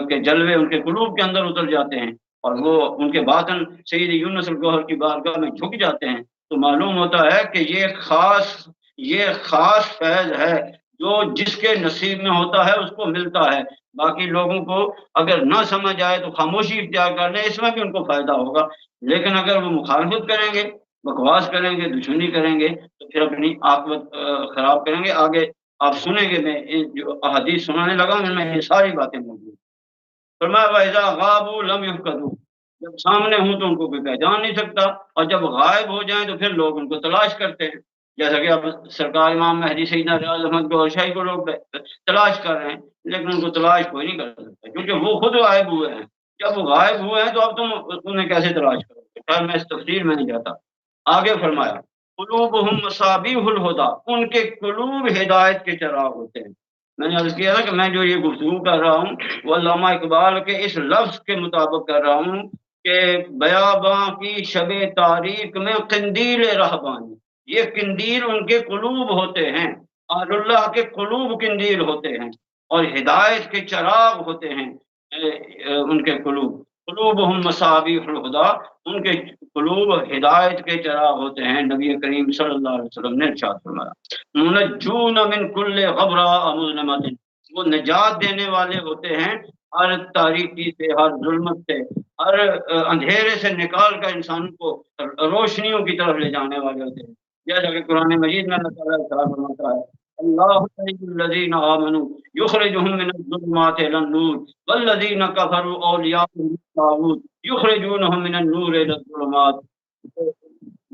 کے جلوے ان کے قلوب کے اندر اتر جاتے ہیں، اور وہ ان کے باطن سیدی یونس الگوہر کی بارگاہ میں جھک جاتے ہیں. تو معلوم ہوتا ہے کہ یہ خاص فیض ہے جو جس کے نصیب میں ہوتا ہے اس کو ملتا ہے، باقی لوگوں کو اگر نہ سمجھ آئے تو خاموشی اختیار کر لیں، اس میں بھی ان کو فائدہ ہوگا، لیکن اگر وہ مخالفت کریں گے، بکواس کریں گے، دشمنی کریں گے تو پھر اپنی عاقبت خراب کریں گے۔ آگے آپ سنیں گے، میں جو احادیث سنانے لگا ہوں ان میں یہ ساری باتیں موجود ہیں۔ فرمایا وَإِذَا غَابُوا لَمْ يُفْقَدُوا، جب سامنے ہوں تو ان کو کوئی پہچان نہیں سکتا، اور جب غائب ہو جائیں تو پھر لوگ ان کو تلاش کرتے ہیں، جیسا کہ اب سرکار امام مہدی سیدنا ریاض احمد کو اور شاہی کو لوگ تلاش کر رہے ہیں، لیکن ان کو تلاش کوئی نہیں کر سکتا کیونکہ وہ خود غائب ہوئے ہیں۔ جب وہ غائب ہوئے ہیں تو اب تم انہیں کیسے تلاش کرو گے؟ خیر میں اس تفصیل میں نہیں جاتا۔ آگے فرمایا قلوبہم مصابیح الہدی، ان کے قلوب ہدایت کے چراغ ہوتے ہیں۔ میں نے عرض کیا نا کہ میں جو یہ گفتگو کر رہا ہوں وہ علامہ اقبال کے اس لفظ کے مطابق کر رہا ہوں کہ بیاباں کی شب تاریک میں قندیل رہبانی، یہ قندیل ان کے قلوب ہوتے ہیں، اہل اللہ کے قلوب قندیل ہوتے ہیں، اور ہدایت کے چراغ ہوتے ہیں ان کے قلوب۔ قلوبہم مصابیح الہدی، ان کے قلوب ہدایت کے چراغ ہوتے ہیں۔ نبی کریم صلی اللہ علیہ وسلم نے ارشاد فرمایا منجون من کل غبراء مظلمۃ، وہ نجات دینے والے ہوتے ہیں ہر تاریکی سے، ہر ظلمت سے، ہر اندھیرے سے نکال کر انسان کو روشنیوں کی طرف لے جانے والے ہوتے ہیں، جیسا کہ قرآن مجید میں اللہ تعالیٰ ارشاد فرماتا ہے اللہ الذین آمنوا یخرجہم من الظلمات الی النور والذین کفروا اولیاءهم الطاغوت یخرجونہم من النور الی الظلمات۔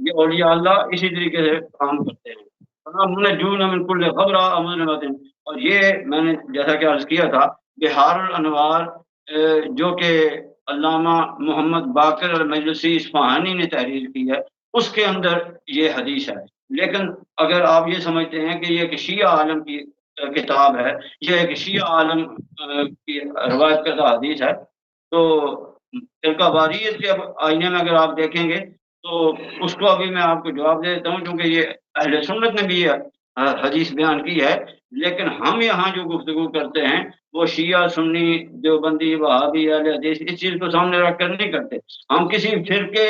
یہ اولیاء اللہ اسی طریقے سے کام کرتے ہیں، منجون من کل غبراء مظلمۃ۔ اور یہ میں نے جیسا کہ عرض کیا تھا بحار الانوار جو کہ علامہ محمد باقر المجلسی اصفہانی نے تحریر کی ہے، اس کے اندر یہ حدیث ہے، لیکن اگر آپ یہ سمجھتے ہیں کہ یہ ایک شیعہ عالم کی کتاب ہے، یہ ایک شیعہ عالم کی روایت کردہ حدیث ہے، تو فرقہ واریت کے آئینے میں اگر آپ دیکھیں گے تو اس کو ابھی میں آپ کو جواب دے دیتا ہوں، کیونکہ یہ اہل سنت نے بھی یہ حدیث بیان کی ہے، لیکن ہم یہاں جو گفتگو کرتے ہیں وہ شیعہ سنی دیوبندی وہابی اہل حدیث اس چیز کو سامنے رکھ کر نہیں کرتے، ہم کسی فرقے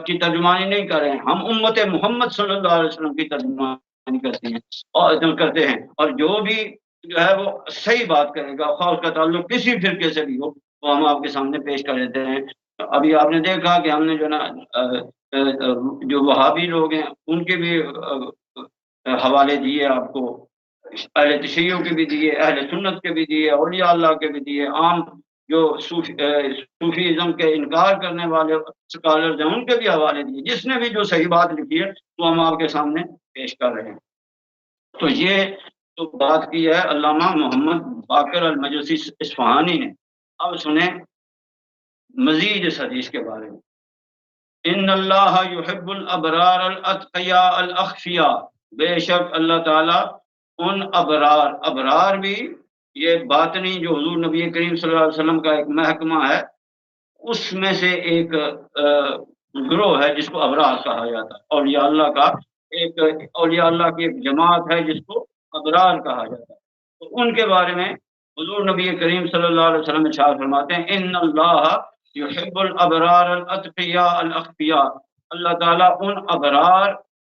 کی ترجمانی نہیں کر رہے ہیں، ہم امت محمد صلی اللہ علیہ وسلم کی ترجمانی کرتے ہیں، اور جو بھی جو ہے وہ صحیح بات کرے گا خواہ اس کا تعلق کسی فرقے سے بھی ہو وہ ہم آپ کے سامنے پیش کر دیتے ہیں۔ ابھی آپ نے دیکھا کہ ہم نے جو نا جو وہابی لوگ ہیں ان کے بھی حوالے دیے آپ کو، اہل تشیع کے بھی دیے، اہل سنت کے بھی دیے، اولیاء اللہ کے بھی دیے، عام جو صوفیزم کے انکار کرنے والے اسکالرز ہیں ان کے بھی حوالے دیے، جس نے بھی جو صحیح بات لکھی ہے وہ ہم آپ کے سامنے پیش کر رہے ہیں۔ تو یہ تو بات کی ہے علامہ محمد باقر المجلسی اصفہانی نے۔ اب سنیں مزید اس حدیث کے بارے میں، ان اللہ یحب الابرار الاتقیاء الاخفیاء، بے شک اللہ تعالیٰ ان ابرار بھی، یہ باطنی جو حضور نبی کریم صلی اللہ علیہ وسلم کا ایک محکمہ ہے اس میں سے ایک گروہ ہے جس کو ابرار کہا جاتا ہے، اولیاء اللہ کا ایک، اولیاء اللہ کی ایک جماعت ہے جس کو ابرار کہا جاتا ہے، تو ان کے بارے میں حضور نبی کریم صلی اللہ علیہ وسلم ارشاد فرماتے ہیں ان اللہ یحب الابرار الاتقیاء الاخفیاء، اللہ تعالیٰ ان ابرار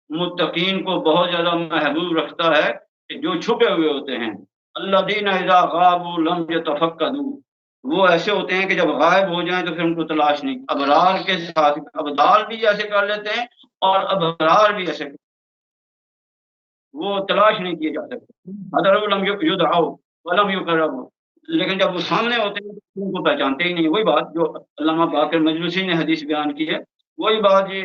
متقین کو بہت زیادہ محبوب رکھتا ہے کہ جو چھپے ہوئے ہوتے ہیں، الذین اذا غابوا لم یتفقدوا، وہ ایسے ہوتے ہیں کہ جب غائب ہو جائیں تو پھر ان کو تلاش نہیں، ابرار کے ساتھ ابدال بھی ایسے کر لیتے ہیں اور ابرار بھی ایسے وہ تلاش نہیں کیے جا سکتے، حضر لم یدعوا ولم یقربوا، لیکن جب وہ سامنے ہوتے ہیں تو ان کو پہچانتے ہی نہیں۔ وہی بات جو علامہ باقر مجلسی نے حدیث بیان کی ہے، وہی بات یہ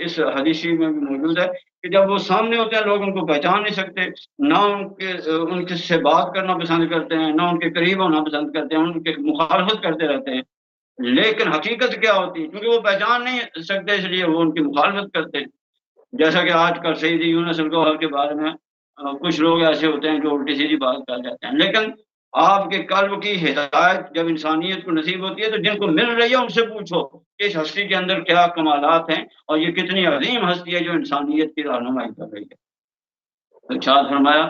اس حدیث میں بھی موجود ہے کہ جب وہ سامنے ہوتے ہیں لوگ ان کو پہچان نہیں سکتے، نہ ان کے سے بات کرنا پسند کرتے ہیں، نہ ان کے قریب ہونا پسند کرتے ہیں، ان کے مخالفت کرتے رہتے ہیں، لیکن حقیقت کیا ہوتی ہے کیونکہ وہ پہچان نہیں سکتے اس لیے وہ ان کی مخالفت کرتے ہیں، جیسا کہ آج کل سیدی یونس AlGohar کے بارے میں کچھ لوگ ایسے ہوتے ہیں جو الٹی سیدھی بات کر جاتے ہیں، لیکن آپ کے قلب کی ہدایت جب انسانیت کو نصیب ہوتی ہے تو جن کو مل رہی ہے ان سے پوچھو کہ اس ہستی کے اندر کیا کمالات ہیں اور یہ کتنی عظیم ہستی ہے جو انسانیت کی رہنمائی کر رہی ہے۔ ارشاد فرمایا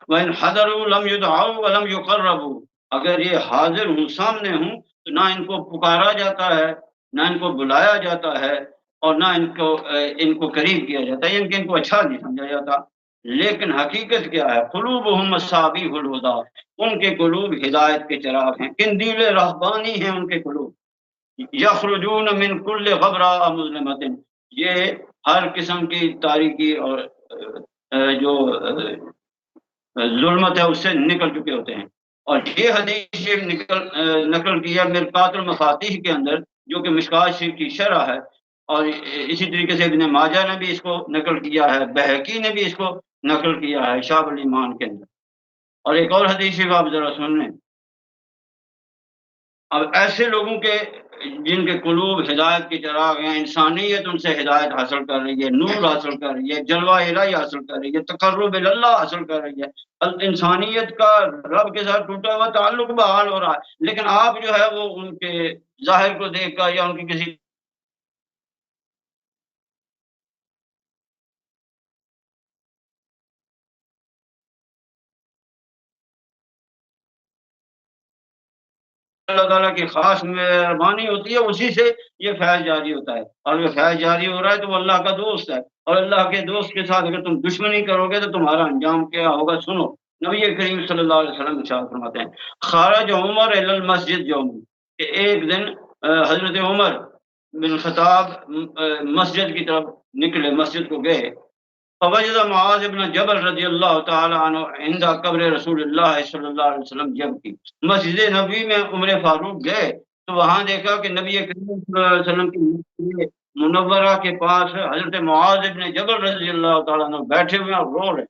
وَإِنْ حَضَرُوا لَمْ يُدْعَوْا وَلَمْ يُقَرَّبُوا، اگر یہ حاضر ہوں سامنے ہوں تو نہ ان کو پکارا جاتا ہے، نہ ان کو بلایا جاتا ہے، اور نہ ان کو قریب کیا جاتا ہے، یعنی کہ ان کو اچھا نہیں سمجھا جاتا، لیکن حقیقت کیا ہے؟ قلوبہم مصابیح الہدی، ان کے قلوب ہدایت کے چراغ ہیں، قندیل رہبانی ہیں ان کے قلوب، یخرجون من کل غبراء مظلمۃ، یہ ہر قسم کی تاریکی اور جو ظلمت ہے اس سے نکل چکے ہوتے ہیں۔ اور یہ حدیث نقل کیا مرقات المفاتیح کے اندر، جو کہ مشکات شریف کی شرح ہے، اور اسی طریقے سے ابن ماجہ نے بھی اس کو نقل کیا ہے، بہقی نے بھی اس کو نقل کیا ہے شعب الایمان کے اندر۔ اور ایک اور حدیث شریف آپ ذرا سن لیں۔ اب ایسے لوگوں کے جن کے قلوب ہدایت کے چراغ ہیں، انسانیت ان سے ہدایت حاصل کر رہی ہے، نور حاصل کر رہی ہے، جلوہ الہی حاصل کر رہی ہے، تقرب اللہ حاصل کر رہی ہے، انسانیت کا رب کے ساتھ ٹوٹا ہوا تعلق بحال ہو رہا ہے، لیکن آپ جو ہے وہ ان کے ظاہر کو دیکھ کر یا ان کی کسی اللہ تعالیٰ کی خاص مہربانی ہوتی ہے، اسی سے یہ فیض جاری ہوتا ہے، اور یہ فیض جاری ہو رہا ہے تو وہ اللہ کا دوست ہے، اور اللہ کے دوست کے ساتھ اگر تم دشمنی کرو گے تو تمہارا انجام کیا ہوگا سنو۔ نبی کریم صلی اللہ علیہ وسلم ارشاد فرماتے ہیں، خرج عمر الی المسجد یوم، کہ ایک دن حضرت عمر بن خطاب مسجد کی طرف نکلے، مسجد کو گئے، فوجد معاذ بن جبل رضی اللہ تعالی عنہ عند قبر رسول اللہ صلی اللہ علیہ وسلم، جب کی مسجد نبوی میں عمر فاروق گئے تو وہاں دیکھا کہ نبی کریم صلی اللہ علیہ وسلم کی مسجد منورہ کے پاس حضرت معاذ بن جبل رضی اللہ تعالی عنہ بیٹھے ہوئے اور رو رہے۔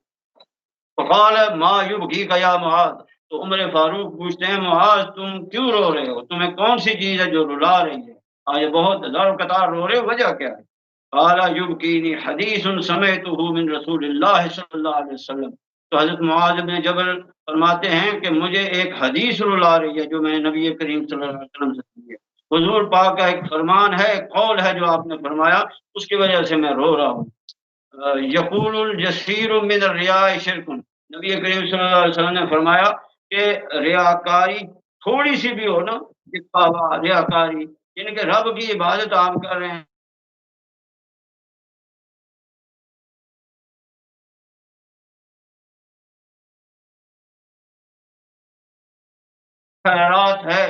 فقال ما یبکیک یا معاذ، تو عمر فاروق پوچھتے ہیں معاذ تم کیوں رو رہے ہو، تمہیں کون سی چیز ہے جو رلا رہی ہے، آج بہت زار قطار رو رہے ہو، وجہ کیا ہے؟ قال یبکینی حدیث سمعتہ من رسول اللہ صلی اللہ علیہ وسلم، تو حضرت معاذ بن جبل فرماتے ہیں کہ مجھے ایک حدیث رلا رہی ہے جو میں نے نبی کریم صلی اللہ علیہ وسلم سے سنی ہے، حضور پاک کا ایک فرمان ہے، ایک قول ہے جو آپ نے فرمایا، اس کی وجہ سے میں رو رہا ہوں۔ یقول الجسیر من الریاء شرک، نبی کریم صلی اللہ علیہ وسلم نے فرمایا کہ ریاکاری تھوڑی سی بھی ہو نا، دکھاوا ریاکاری، یعنی کہ رب کی عبادت آپ کر رہے ہیں، خیرات ہے،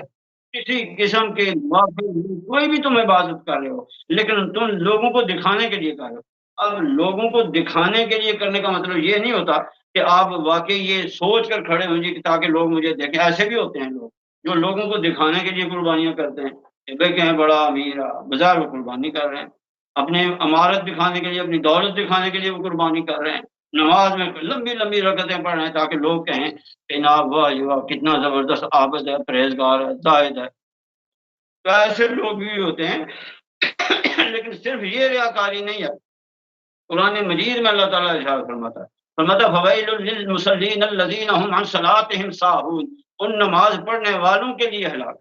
کسی قسم کے کوئی بھی تم عبادت کر رہے ہو، لیکن تم لوگوں کو دکھانے کے لیے کر رہے ہو۔ اب لوگوں کو دکھانے کے لیے کرنے کا مطلب یہ نہیں ہوتا کہ آپ واقعی یہ سوچ کر کھڑے ہوں کہ تاکہ لوگ مجھے دیکھیں، ایسے بھی ہوتے ہیں لوگ جو لوگوں کو دکھانے کے لیے قربانیاں کرتے ہیں، کہ بھائی کہیں بڑا امیر بازار میں قربانی کر رہے ہیں، اپنی عمارت دکھانے کے لیے، اپنی دولت دکھانے کے لیے وہ قربانی کر رہے ہیں، نماز میں لمبی لمبی رکعتیں پڑھ رہے ہیں تاکہ لوگ کہیں کہ جناب واہ واہ کتنا زبردست عابد ہے، پرہیزگار ہے، زاہد ہے۔ تو ایسے لوگ بھی ہوتے ہیں لیکن صرف یہ ریاکاری نہیں ہے، قرآن مجید میں اللہ تعالیٰ ارشاد فرماتا ہے، فویل للمصلین الذین هم عن صلاتهم ساہون، ان نماز پڑھنے والوں کے لیے ہلاک،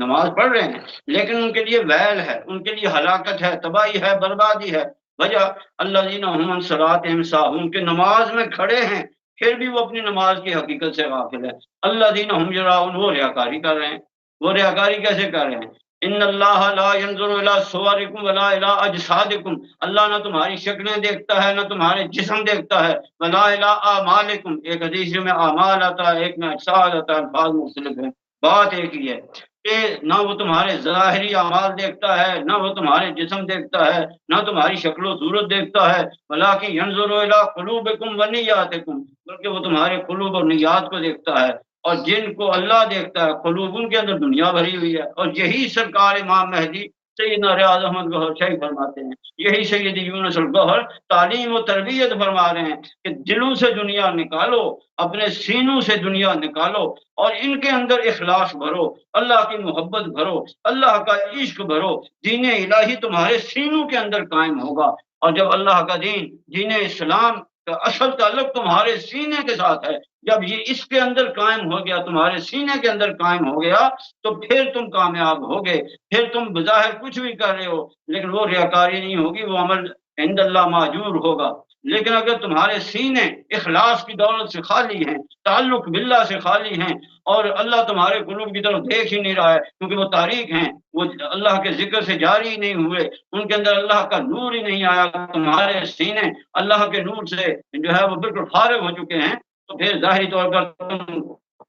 نماز پڑھ رہے ہیں لیکن ان کے لیے ویل ہے، ان کے لیے ہلاکت ہے، تباہی ہے، بربادی ہے۔ وجہ الذین هم عن صلاتهم ساہون، کہ نماز میں کھڑے ہیں پھر بھی وہ اپنی نماز کی حقیقت سے غافل ہے۔ الذین هم یراؤن، وہ ریاکاری کر رہے ہیں۔ وہ ریاکاری کیسے کر رہے ہیں؟ ان اللہ لا ينظر الى صورکم ولا الى اجسادکم، اللہ نہ تمہاری شکلیں دیکھتا ہے نہ تمہارے جسم دیکھتا ہے، ولا الى اعمالکم، ایک حدیث میں اعمال آتا ہے، ایک میں اجساد آتا ہے، الفاظ مختلف ہیں، بات ایک ہی ہے کہ نہ وہ تمہارے ظاہری اعمال دیکھتا ہے، نہ وہ تمہارے جسم دیکھتا ہے، نہ تمہاری شکل و صورت دیکھتا ہے، ولکن ينظر الى قلوبکم ونیاتکم، بلکہ وہ تمہارے قلوب اور نیات کو دیکھتا ہے۔ اور جن کو اللہ دیکھتا ہے قلوب ان کے اندر دنیا بھری ہوئی ہے، اور یہی سرکار امام مہدی سیدنا ریاض احمد گوہر شاہی فرماتے ہیں، یہی سید یونس الگوہر تعلیم و تربیت فرما رہے ہیں کہ دلوں سے دنیا نکالو، اپنے سینوں سے دنیا نکالو، اور ان کے اندر اخلاص بھرو، اللہ کی محبت بھرو، اللہ کا عشق بھرو، دین الہی تمہارے سینوں کے اندر قائم ہوگا۔ اور جب اللہ کا دین اسلام کا اصل تعلق تمہارے سینے کے ساتھ ہے، جب یہ اس کے اندر قائم ہو گیا، تمہارے سینے کے اندر قائم ہو گیا، تو پھر تم کامیاب ہوگے، پھر تم بظاہر کچھ بھی کر رہے ہو لیکن وہ ریاکاری نہیں ہوگی، وہ عمل عند اللہ ماجور ہوگا۔ لیکن اگر تمہارے سینے اخلاص کی دولت سے خالی ہیں، تعلق باللہ سے خالی ہیں، اور اللہ تمہارے قلوب کی طرف دیکھ ہی نہیں رہا ہے کیونکہ وہ تاریک ہیں، وہ اللہ کے ذکر سے جاری ہی نہیں ہوئے، ان کے اندر اللہ کا نور ہی نہیں آیا، تمہارے سینے اللہ کے نور سے جو ہے وہ بالکل فارغ ہو چکے ہیں، تو پھر ظاہری طور پر تم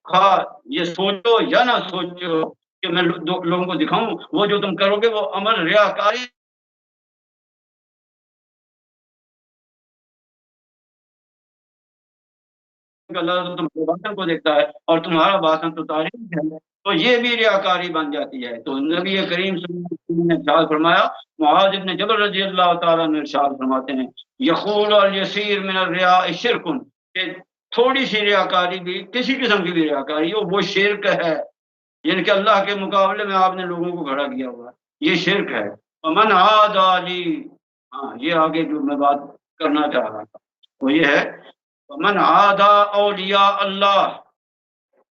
خواہ یہ سوچو یا نہ سوچو کہ میں لوگوں کو دکھاؤں، وہ جو تم کرو گے وہ عمل ریاکاری اللہ تمہارے باطن کو دیکھتا ہے اور تمہارا باطن تو تاریخ ہے، تو یہ بھی ریاکاری بن جاتی ہے۔ تو نبی کریم صلی اللہ علیہ وسلم نے ارشاد فرمایا، معاذ بن جبل رضی اللہ تعالیٰ نے ارشاد فرماتے ہیں، یقول الیسیر من الریاء شرک، کہ تھوڑی سی ریاکاری بھی، کسی قسم کی بھی ریاکاری ہو، وہ شرک ہے، یعنی کہ اللہ کے مقابلے میں آپ نے لوگوں کو کھڑا کیا ہوا ہے، یہ شرک ہے۔ ومن عاد علی، ہاں یہ آگے جو میں بات کرنا چاہ رہا تھا وہ یہ ہے، ومن عاد اولیاء اللہ،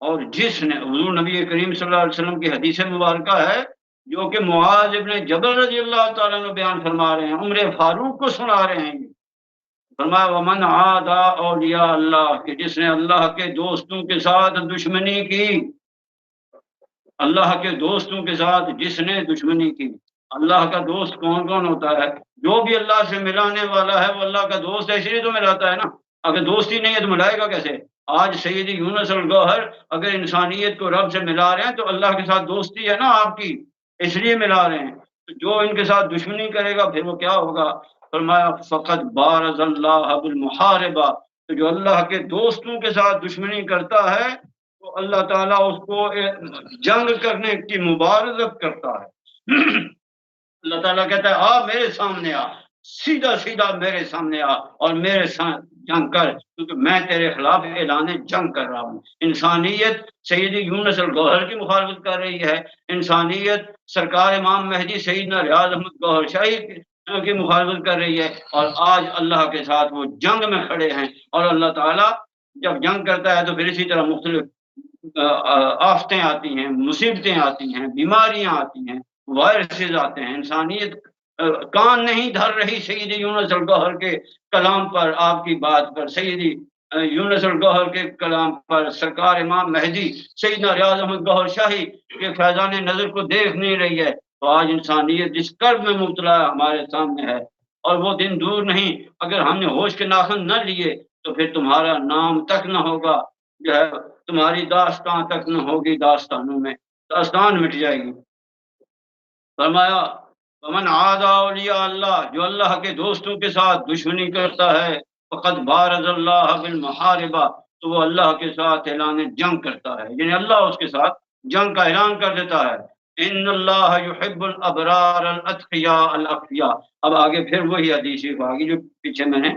اور جس نے، حضور نبی کریم صلی اللہ علیہ وسلم کی حدیث مبارکہ ہے جو کہ معاذ ابن جبل رضی اللہ تعالیٰ نے بیان فرما رہے ہیں، عمر فاروق کو سنا رہے ہیں، فرمایا ومن عاد اولیاء اللہ، کہ جس نے اللہ کے دوستوں کے ساتھ دشمنی کی، اللہ کے دوستوں کے ساتھ جس نے دشمنی کی۔ اللہ کا دوست کون کون ہوتا ہے؟ جو بھی اللہ سے ملانے والا ہے وہ اللہ کا دوست ہے، اس لیے تو ملاتا ہے نا، اگر دوستی نہیں ہے تو ملائے گا کیسے؟ آج سید یونس الگوہر اگر انسانیت کو رب سے ملا رہے ہیں تو اللہ کے ساتھ دوستی ہے نا آپ کی، اس لیے ملا رہے ہیں۔ تو جو ان کے ساتھ دشمنی کرے گا پھر وہ کیا ہوگا؟ فرمایا فقط بارز اللہ بالمحاربہ، تو جو اللہ کے دوستوں کے ساتھ دشمنی کرتا ہے تو اللہ تعالیٰ اس کو جنگ کرنے کی مبارزت کرتا ہے۔ اللہ تعالیٰ کہتا ہے آ میرے سامنے آ، سیدھا سیدھا میرے سامنے آ اور میرے ساتھ جنگ کر، کیونکہ میں تیرے خلاف اعلان جنگ کر رہا ہوں۔ انسانیت سید یونس الگوہر کی مخالفت کر رہی ہے، انسانیت سرکار امام مہدی سیدنا ریاض احمد گوہر شاہی کی مخالفت کر رہی ہے، اور آج اللہ کے ساتھ وہ جنگ میں کھڑے ہیں۔ اور اللہ تعالیٰ جب جنگ کرتا ہے تو پھر اسی طرح مختلف آفتیں آتی ہیں، مصیبتیں آتی ہیں، بیماریاں آتی ہیں، وائرسز آتے ہیں، انسانیت کان نہیں دھر رہی سید یونس الگوہر کے کلام پر، آپ کی بات پر، سید یونس الگوہر کے کلام پر، سرکار امام مہدی سیدنا ریاض احمد گوہر شاہی کے فیضان نظر کو دیکھ نہیں رہی ہے، تو آج انسانیت جس کرب میں مبتلا ہمارے سامنے ہے، اور وہ دن دور نہیں، اگر ہم نے ہوش کے ناخن نہ لیے تو پھر تمہارا نام تک نہ ہوگا، جو ہے تمہاری داستان تک نہ ہوگی، داستانوں میں داستان مٹ جائے گی۔ فرمایا ومن عاد اولیاء اللہ، جو اللہ کے دوستوں کے ساتھ دشمنی کرتا ہے، فقط بارز اللہ بالمحاربہ، تو وہ اللہ کے ساتھ اعلان جنگ کرتا ہے، یعنی اللہ اس کے ساتھ جنگ کا اعلان کر دیتا ہے۔ ان اللہ یحب الابرار الاتقیاء الاخفیاء، اب آگے پھر وہی حدیث شریف آگی جو پیچھے میں نے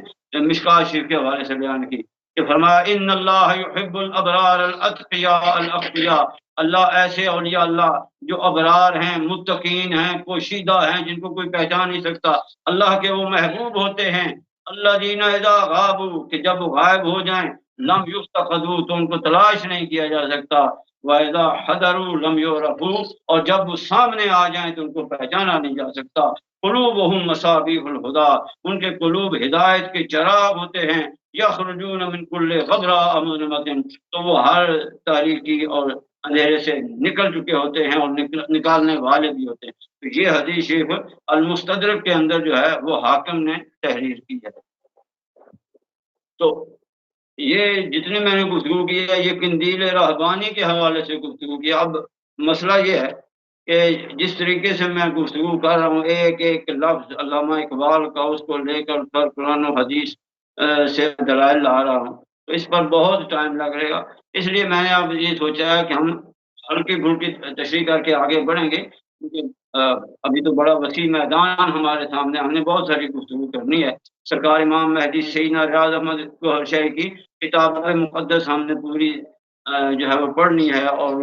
مشکوٰۃ شریف کے حوالے سے بیان کی، کہ فرمایا ان اللہ یحب الابرار الاتقیاء الاخفیاء، اللہ ایسے اولیاء اللہ جو ابرار ہیں، متقین ہیں، پوشیدہ ہیں، جن کو کوئی پہچان نہیں سکتا، اللہ کے وہ محبوب ہوتے ہیں۔ اللہ جینا اذا غابوا، کہ جب وہ غائب ہو جائیں، لم یفتقدوا، تو ان کو تلاش نہیں کیا جا سکتا، وَإِذَا حَضَرُوا لَمْ يُعْرَفُوا، اور جب وہ سامنے آ جائیں تو ان کو پہچانا نہیں جا سکتا۔ قلوبہم مصابیح الہدیٰ، ان کے قلوب ہدایت کے چراغ ہوتے ہیں، یخرجون من کل غبراء مظلمۃ، تو وہ ہر تاریکی اور اندھیرے سے نکل چکے ہوتے ہیں اور نکالنے والے بھی ہوتے ہیں۔ تو یہ حدیث شریف المستدرک کے اندر جو ہے وہ حاکم نے تحریر کی ہے۔ تو یہ جتنے میں نے گفتگو کی ہے یہ قندیل رہبانی کے حوالے سے گفتگو کی۔ اب مسئلہ یہ ہے کہ جس طریقے سے میں گفتگو کر رہا ہوں، ایک ایک لفظ علامہ اقبال کا اس کو لے کر قرآن و حدیث سے دلائل لا رہا ہوں، تو اس پر بہت ٹائم لگ رہے گا، اس لیے میں نے اب یہ سوچا ہے کہ ہم ہلکی پھلکی تشریح کر کے آگے بڑھیں گے، کیونکہ ابھی تو بڑا وسیع میدان ہمارے سامنے، ہم نے بہت ساری گفتگو کرنی ہے۔ سرکار امام مہدی سیدنا ریاض احمد گوہر شاہی کی کتاب مقدس ہم نے پوری جو ہے وہ پڑھنی ہے، اور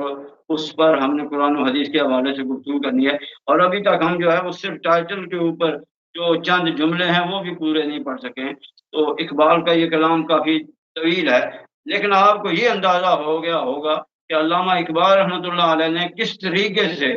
اس پر ہم نے قرآن و حدیث کے حوالے سے گفتگو کرنی ہے، اور ابھی تک ہم جو ہے وہ صرف ٹائٹل کے اوپر جو چند جملے ہیں وہ بھی پورے نہیں پڑھ سکے ہیں۔ تو اقبال کا یہ کلام کافی طویل ہے، لیکن آپ کو یہ اندازہ ہو گیا ہوگا کہ علامہ اقبال رحمۃ اللہ علیہ نے کس طریقے سے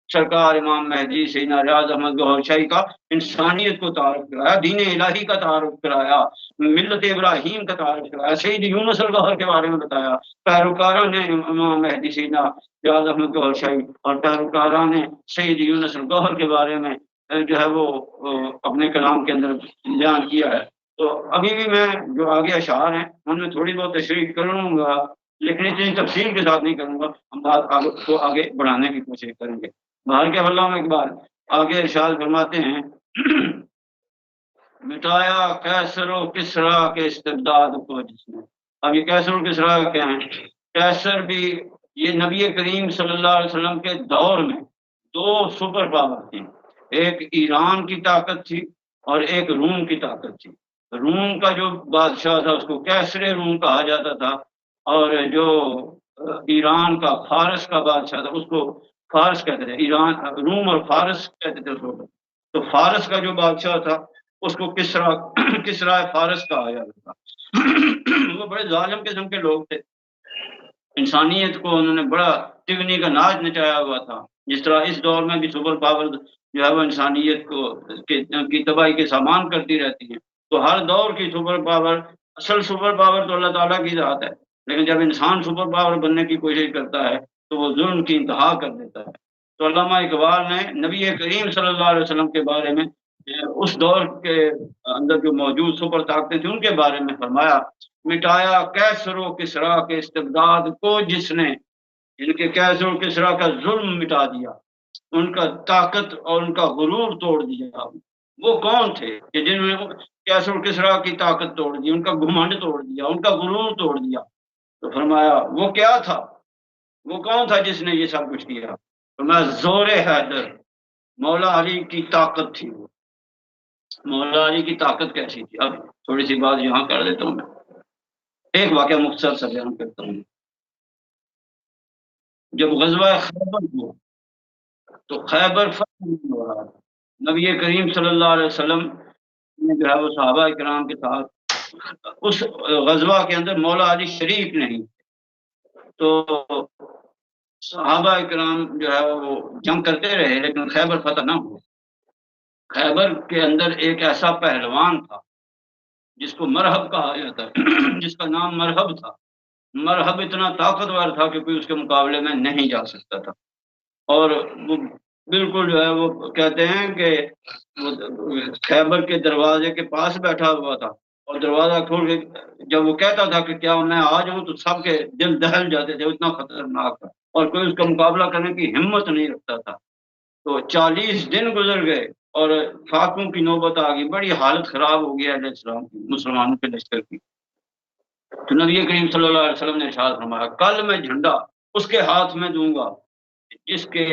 سرکار امام مہدی سیدنا ریاض احمد گوہر شاہی کا انسانیت کو تعارف کرایا، دین الہی کا تعارف کرایا، ملت ابراہیم کا تعارف کرایا، سید یونس الگوہر کے بارے میں بتایا، پیروکاروں نے امام مہدی سیدنا ریاض احمد گوہر شاہی اور پیروکاروں نے سید یونس الگوہر کے بارے میں جو ہے وہ اپنے کلام کے اندر بیان کیا ہے۔ تو ابھی بھی میں جو آگے اشعار ہیں ان میں تھوڑی بہت تشریح کروں گا، لیکن اتنی تفصیل کے ساتھ نہیں کروں گا، ہم بات کو آگے بڑھانے کی کوشش کریں گے۔ باہر کے علامہ اقبال آگے ارشاد فرماتے ہیں مٹایا کیسر و کسرا کے استبداد کو جس نے۔ اب یہ کیسر و کسرا کیا ہیں؟ کیسر بھی یہ نبی کریم صلی اللہ علیہ وسلم کے دور میں دو سپر پاور تھی، ایک ایران کی طاقت تھی اور ایک روم کی طاقت تھی۔ روم کا جو بادشاہ تھا اس کو کیسر روم کہا جاتا تھا، اور جو ایران کا فارس کا بادشاہ تھا اس کو فارس کہتے تھے، ایران روم اور فارس کہتے تھے اس کو۔ تو فارس کا جو بادشاہ تھا اس کو کسرا فارس کہا جاتا تھا۔ وہ بڑے ظالم قسم کے لوگ تھے، انسانیت کو انہوں نے بڑا تگنی کا ناچ نچایا ہوا تھا۔ جس طرح اس دور میں بھی سپر پاور جو ہے وہ انسانیت کو کی تباہی کے سامان کرتی رہتی ہیں، تو ہر دور کی سپر پاور، اصل سپر پاور تو اللہ تعالیٰ کی ذات ہے، لیکن جب انسان سپر پاور بننے کی کوشش کرتا ہے تو وہ ظلم کی انتہا کر دیتا ہے۔ تو علامہ اقبال نے نبی کریم صلی اللہ علیہ وسلم کے بارے میں اس دور کے اندر جو موجود سپر طاقتیں تھیں ان کے بارے میں فرمایا مٹایا کیسر و کسرا کے استبداد کو جس نے، ان کے کیسر و کسرا کا ظلم مٹا دیا، ان کا طاقت اور ان کا غرور توڑ دیا۔ وہ کون تھے کہ جنہوں نے کیسر و کسرا کی طاقت توڑ دی، ان کا گھمنڈ توڑ دیا، ان کا غرور توڑ دیا؟ تو فرمایا وہ کیا تھا، وہ کون تھا جس نے یہ سب کچھ کیا؟ فرمایا زور حیدر، مولا علی کی طاقت تھی وہ۔ مولا علی کی طاقت کیسی تھی؟ اب تھوڑی سی بات یہاں کر دیتا ہوں، میں ایک واقعہ مختصر سا بیان کرتا ہوں۔ جب غزوہ خیبر ہوا تو خیبر فتح نہیں ہو رہا تھا، نبی کریم صلی اللہ علیہ وسلم نے جو ہے وہ صحابہ کرام کے ساتھ اس غزوہ کے اندر مولا علی شریف نہیں، تو صحابہ کرام جو ہے وہ جنگ کرتے رہے لیکن خیبر فتح نہ ہوا۔ خیبر کے اندر ایک ایسا پہلوان تھا جس کو مرحب کہا جاتا ہے، جس کا نام مرحب تھا۔ مرحب اتنا طاقتور تھا کہ کوئی اس کے مقابلے میں نہیں جا سکتا تھا، اور وہ بالکل جو ہے وہ کہتے ہیں کہ خیبر کے دروازے کے پاس بیٹھا ہوا تھا، اور دروازہ کھول کے جب وہ کہتا تھا کہ کیا میں آ جاؤں تو سب کے دل دہل جاتے تھے، اتنا خطرناک تھا، اور کوئی اس کا مقابلہ کرنے کی ہمت نہیں رکھتا تھا۔ تو 40 دن گزر گئے اور فاقوں کی نوبت آ گئی، بڑی حالت خراب ہو گئی علیہ السلام کی، مسلمانوں کے لشکر کی۔ تو نبی کریم صلی اللہ علیہ وسلم نے ارشاد فرمایا کل میں جھنڈا اس کے ہاتھ میں دوں گا جس کے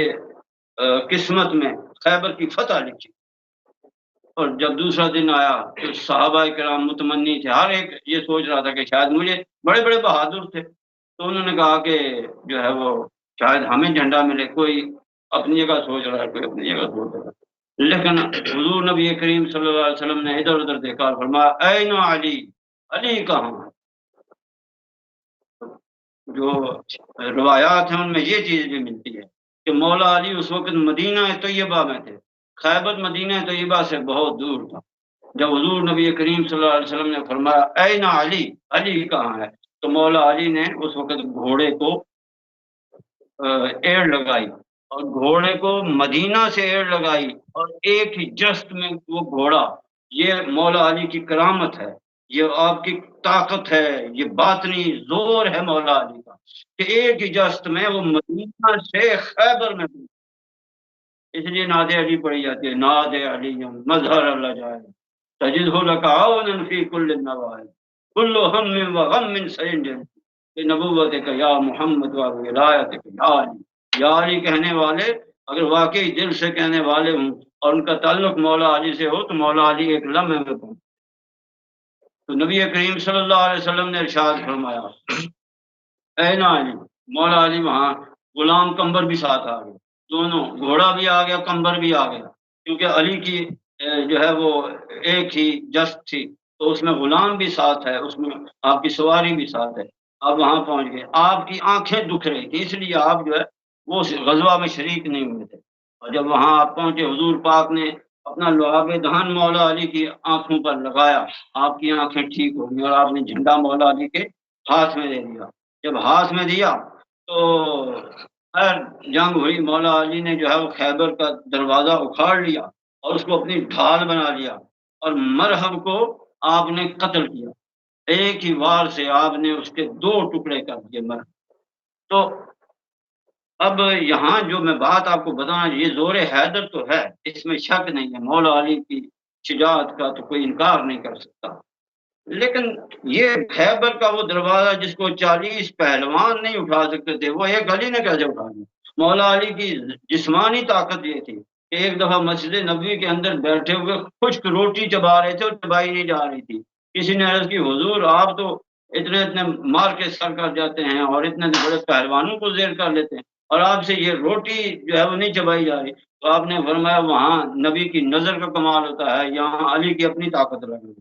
قسمت میں خیبر کی فتح لکھی۔ اور جب دوسرا دن آیا تو صحابہ کرام متمنی تھے، ہر ایک یہ سوچ رہا تھا کہ شاید مجھے، بڑے بڑے بہادر تھے، تو انہوں نے کہا کہ جو ہے وہ شاید ہمیں جھنڈا ملے، کوئی اپنی جگہ سوچ رہا ہے، کوئی اپنی جگہ سوچ رہا ہے۔ لیکن حضور نبی کریم صلی اللہ علیہ وسلم نے ادھر ادھر دیکھا اور فرمایا این علی، علی کہاں؟ جو روایات ہیں ان میں یہ چیز بھی ملتی ہے کہ مولا علی اس وقت مدینہ طیبہ میں تھے، خیبر مدینہ طیبہ سے بہت دور تھا۔ جب حضور نبی کریم صلی اللہ علیہ وسلم نے فرمایا این علی، علی کہاں ہے، تو مولا علی نے اس وقت گھوڑے کو ایڑ لگائی، اور گھوڑے کو مدینہ سے ایڑ لگائی، اور ایک ہی جست میں وہ گھوڑا، یہ مولا علی کی کرامت ہے، یہ آپ کی طاقت ہے، یہ باطنی زور ہے مولا علی کا، کہ ایک ہی جست میں وہ مدینہ سے خیبر میں، اس لیے ناد علی پڑھی جاتی ہے، ناد علی مظہر اللہ جائے تجد لکعاون فی کل النوائب کل ہم و غم سینجل، نبوت کا یا محمد و ولایت کا یا علی، یا علی کہنے والے اگر واقعی دل سے کہنے والے ہوں اور ان کا تعلق مولا علی سے ہو تو مولا علی ایک لمحے میں پہنچ۔ تو نبی کریم صلی اللہ علیہ وسلم نے ارشاد فرمایا اے نا علی، مولا علی وہاں، غلام کمبر بھی ساتھ آ گئے، دونوں، گھوڑا بھی آ گیا، کمبر بھی آ گیا، کیونکہ علی کی جو ہے وہ ایک ہی جست تھی، تو اس میں غلام بھی ساتھ ہے، اس میں آپ کی سواری بھی ساتھ ہے۔ آپ وہاں پہنچ گئے، آپ کی آنکھیں دکھ رہی تھی، اس لیے آپ جو ہے وہ غزوہ میں شریک نہیں ہوئے تھے۔ اور جب وہاں آپ پہنچے حضور پاک نے اپنا لعاب دہن مولا علی کی آنکھوں پر لگایا، آپ کی آنکھیں ٹھیک ہو گئی اور آپ نے جھنڈا مولا علی کے ہاتھ میں دے دیا۔ جب ہاتھ میں دیا تو خیر جنگ ہوئی، مولا علی نے جو ہے وہ خیبر کا دروازہ اکھاڑ لیا اور اس کو اپنی ڈھال بنا لیا، اور مرہب کو آپ نے قتل کیا، ایک ہی وار سے آپ نے اس کے 2 ٹکڑے کر دیے مرہب۔ تو اب یہاں جو میں بات آپ کو بتانا، یہ زور حیدر تو ہے، اس میں شک نہیں ہے، مولا علی کی شجاعت کا تو کوئی انکار نہیں کر سکتا، لیکن یہ خیبر کا وہ دروازہ جس کو 40 پہلوان نہیں اٹھا سکتے تھے، وہ ایک علی نے کیسے اٹھا دیا؟ مولا علی کی جسمانی طاقت یہ تھی کہ ایک دفعہ مسجد نبوی کے اندر بیٹھے ہوئے خشک روٹی چبا رہے تھے اور چبائی نہیں جا رہی تھی، کسی نے عرض کی حضور آپ تو اتنے اتنے مار کے سر کر جاتے ہیں اور اتنے بڑے پہلوانوں کو زیر کر لیتے ہیں، اور آپ سے یہ روٹی جو ہے وہ نہیں چبائی جا رہی، تو آپ نے فرمایا وہاں نبی کی نظر کا کمال ہوتا ہے، یہاں علی کی اپنی طاقت لگی۔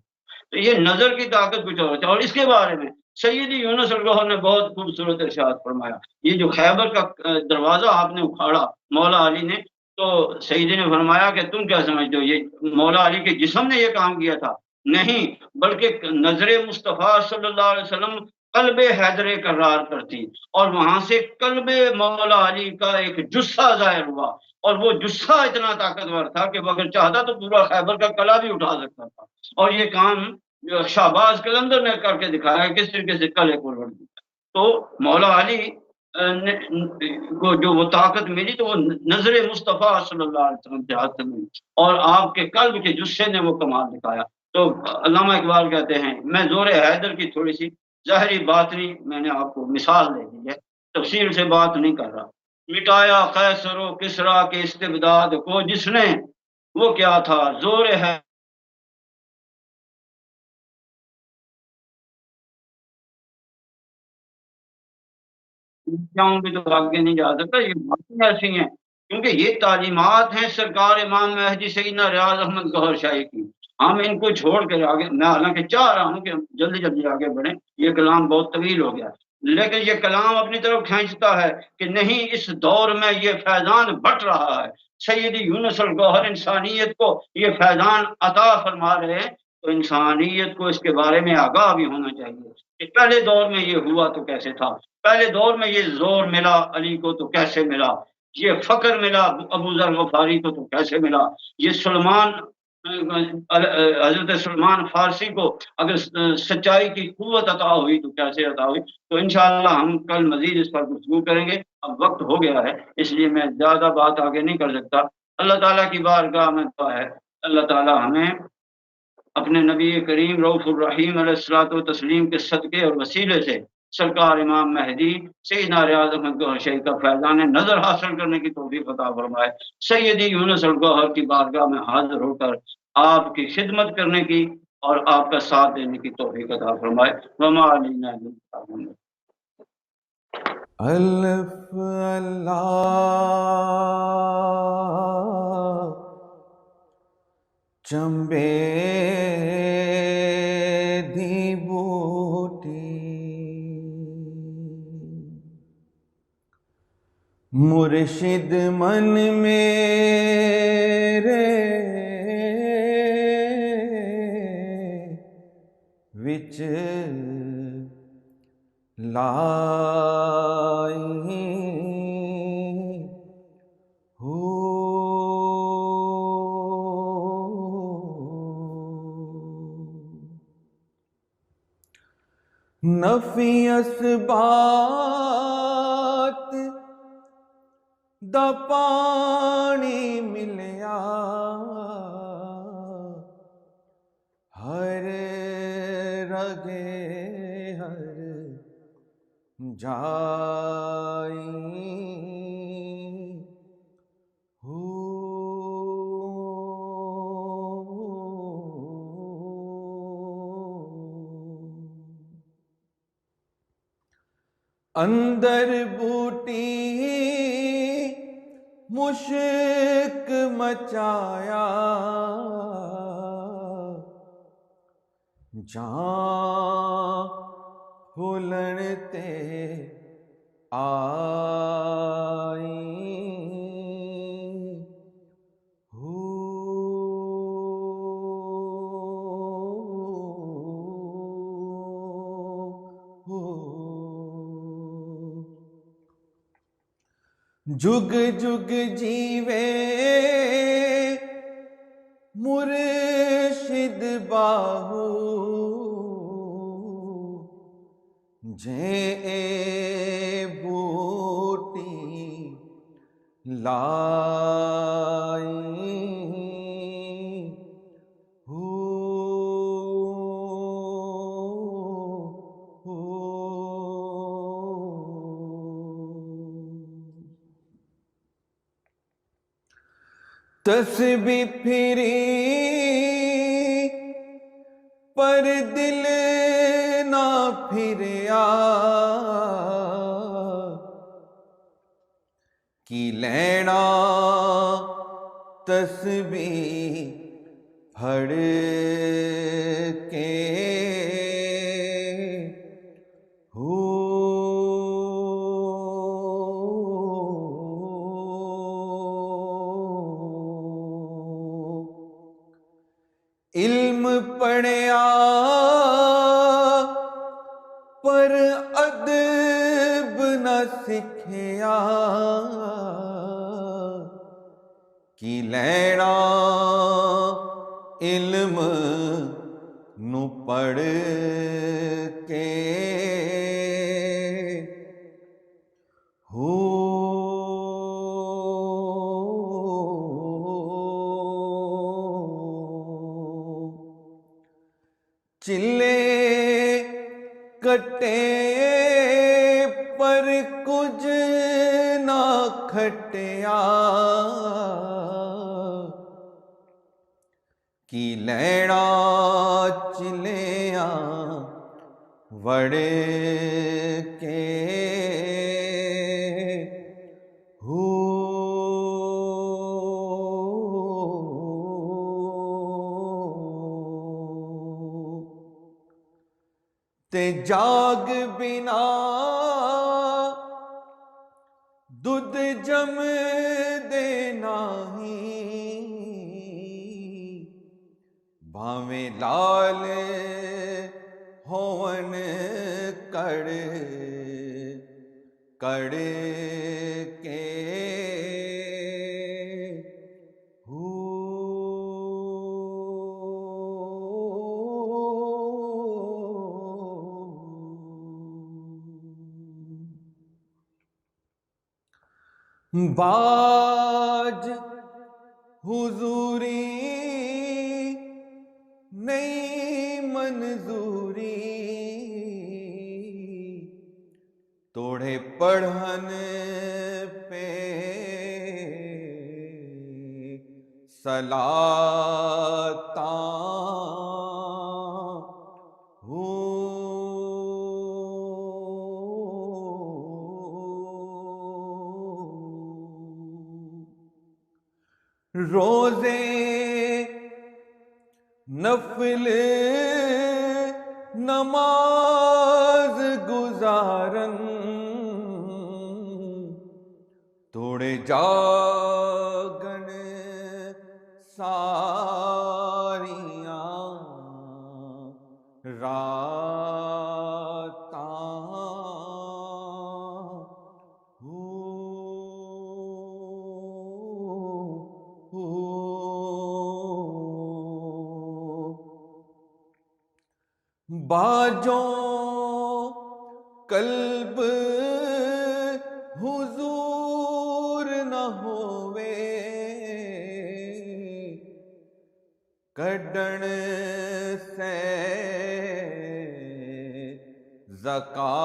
تو یہ نظر کی طاقت کچھ اور ہے۔ اور اس کے بارے میں سیدی یونس الگوہر نے بہت خوبصورت ارشاد فرمایا، یہ جو خیبر کا دروازہ آپ نے اکھاڑا مولا علی نے، تو سیدی نے فرمایا کہ تم کیا سمجھتے ہو یہ مولا علی کے جسم نے یہ کام کیا تھا؟ نہیں، بلکہ نظر مصطفیٰ صلی اللہ علیہ وسلم قلب حیدر قرار کرتی، اور وہاں سے قلب مولا علی کا ایک جثہ ظاہر ہوا، اور وہ جثہ اتنا طاقتور تھا کہ وہ اگر چاہتا تو پورا خیبر کا قلعہ بھی اٹھا سکتا تھا، اور یہ کام جو شہباز قلندر نے کر کے دکھایا کس طریقے سے قلعے کو لڑ دیا۔ تو مولا علی کو جو وہ طاقت ملی تو وہ نظر مصطفیٰ صلی اللہ علیہ وسلم کے ہاتھ سے ملی، اور آپ کے قلب کے جثے نے وہ کمال دکھایا۔ تو علامہ اقبال کہتے ہیں، میں زور حیدر کی تھوڑی سی ظاہری باطنی میں نے آپ کو مثال دے دی ہے، تفصیل سے بات نہیں کر رہا۔ مٹایا قیصر و کسریٰ کے استبداد کو جس نے، وہ کیا تھا زور ہے بھی تو آگے نہیں جا سکتا، یہ باتیں ایسی ہیں کیونکہ یہ تعلیمات ہیں سرکار امام مہدی سیدنا ریاض احمد گوہر شاہی کی، ہم ان کو چھوڑ کے آگے، میں حالانکہ چاہ رہا ہوں کہ جلدی جلدی آگے بڑھیں، یہ کلام بہت طویل ہو گیا، لیکن یہ کلام اپنی طرف کھینچتا ہے کہ نہیں، اس دور میں یہ فیضان بٹ رہا ہے، سیدی یونس الگوہر انسانیت کو یہ فیضان عطا فرما رہے ہیں، تو انسانیت کو اس کے بارے میں آگاہ بھی ہونا چاہیے کہ پہلے دور میں یہ ہوا تو کیسے تھا، پہلے دور میں یہ زور ملا علی کو تو کیسے ملا، یہ فخر ملا ابو ذر غفاری کو تو کیسے ملا، یہ سلمان حضرت سلمان فارسی کو اگر سچائی کی قوت عطا ہوئی تو کیسے عطا ہوئی۔ تو انشاءاللہ ہم کل مزید اس پر گفتگو کریں گے، اب وقت ہو گیا ہے اس لیے میں زیادہ بات آگے نہیں کر سکتا۔ اللہ تعالیٰ کی بارگاہ میں دعا ہے اللہ تعالیٰ ہمیں اپنے نبی کریم رؤوف الرحیم علیہ الصلوۃ والتسلیم کے صدقے اور وسیلے سے سرکار امام مہدی سیدنا ریاض احمد گوہر شاہی کا فیضان نظر حاصل کرنے کی توفیق عطا فرمائے۔ سیدی یونس الگوہر کی بارگاہ میں حاضر ہو کر آپ کی خدمت کرنے کی اور آپ کا ساتھ دینے کی توفیق عطا فرمائے۔ وما علینا الا البلاغ۔ الف اللہ چمبے دی بوٹی مرشد من میرے وچ لائی ہو نفی اسبات دا پانی ملیا ہر رگے ہر جائی ہو اندر بوٹی مشک مچایا جان پھولن تے آئی जुग जुग जीवे मुर्शिद बाहू, जे बूटी लाई हो, हो। तस्बीह फिरी पर दिल ना फिरिया, की लेना तस्बीह फड़ के हो, इल्म पढ़िया पर अदब न सिखिया, की लेना इल्म नु पढ़ के हो, चिल्ले कटे पर कुछ ना खटिया, की लेना चिलिया वड़ के हो, ते जाग बिना दुध जम देना ही, भावें लाल होवन कड़ कड़ के हो, बाज हुजूरी नहीं मंजूरी, तोड़े पढ़न पे सलाता हो, रोजे नफल नमाज गुजारन, तोड़े जागन सारियां रातां हो, हो। बाजों कल्ब हुजूर न होवे, कड्डण से ज़कातां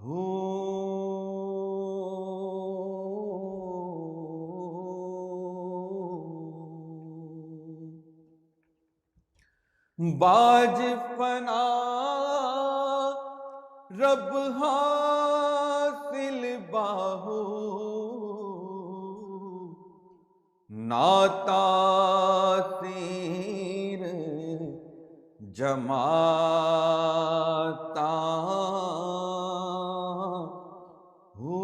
हो, बाज फना रब हासिल बाहू, नातासीर जमाता हो,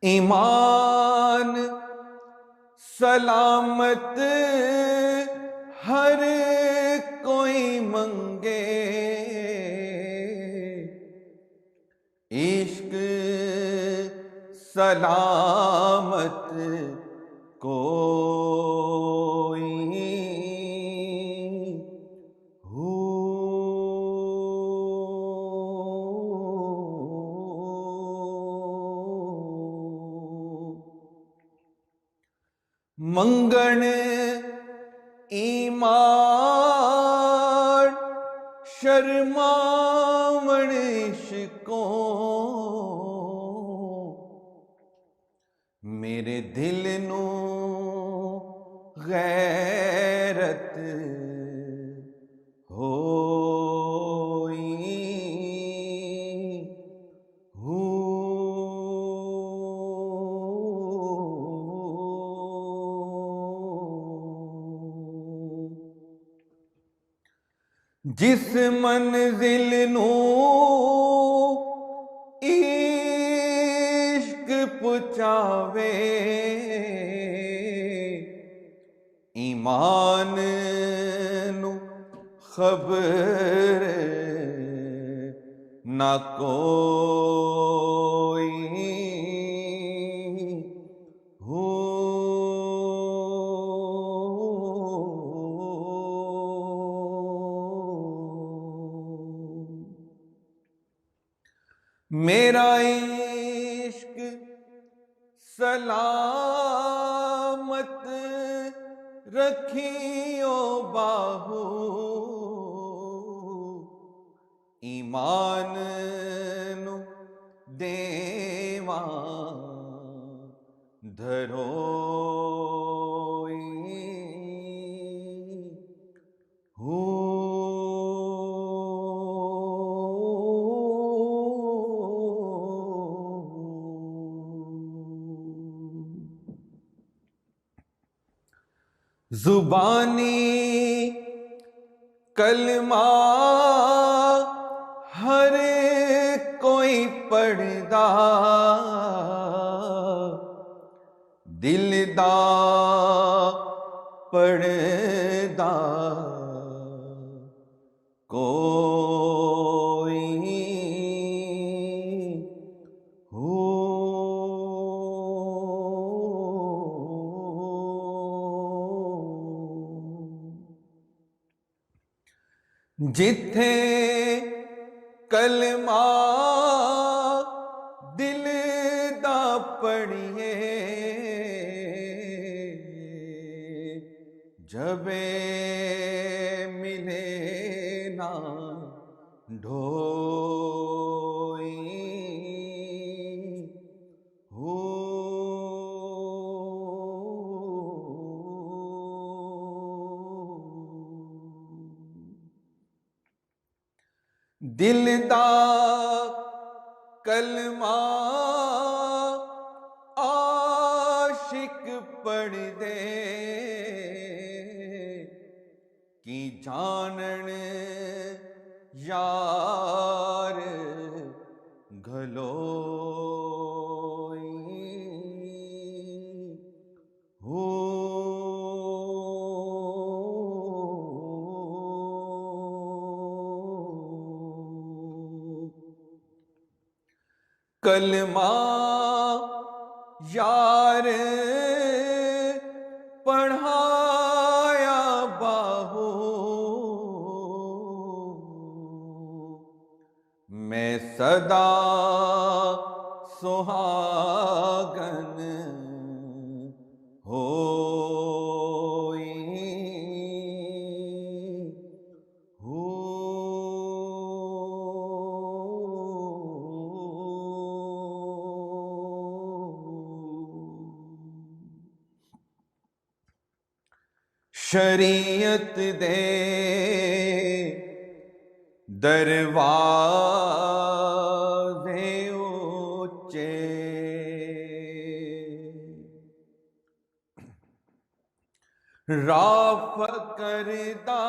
ईमान سلامت ہر کوئی منگے، عشق سلامت کوئی ہو۔ منگن ایمان شرماون عشقوں، میرے دل نو غیرت ہوئی ہو۔ جس منزل نو عشق پہنچاوے، ایمان نو خبر نہ کوئی ہو۔ میرا عشق سلامت رکھیو باہو، ایمان نو دیواں دھروئی ہو۔ زبانی کلمہ ہر کوئی پڑھدا، دل دا پڑھدا کوئی ہو۔ جتھے کلمہ دل دا پڑھیے، جبے ملے نا ڈھوئی ہو۔ دل دا کلمہ عاشق پڑھ دے، کی جانن یار گھلوئی ہو۔ کلمہ یار پڑھایا باہو، میں صدا سہاگن ہوئی ہو۔ شریعت دے دروازے اونچے، رافع کردہ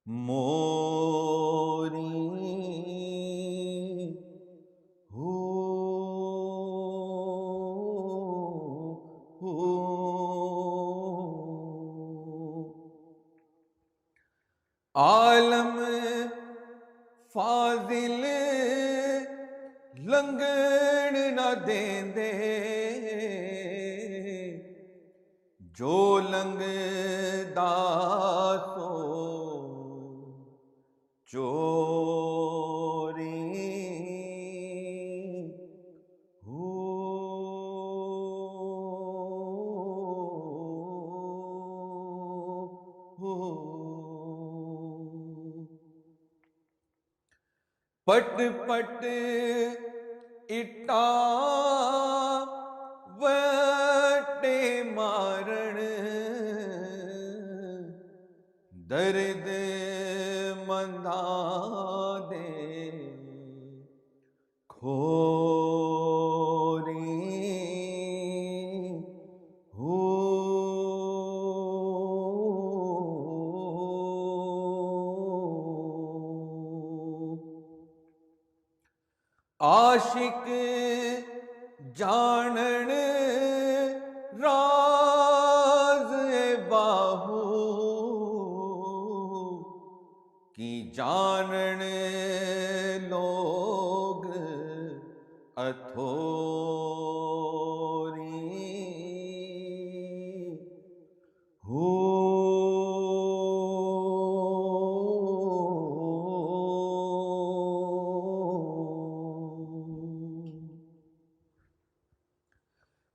موری ہو۔ فاضل لنگن نہ دیندے جو لنگدا سو چوری پٹ پٹ اٹا وٹے مارن درد منداں دے کھوری عاشق جانن راز باہو کی جانن لوگ اتھوری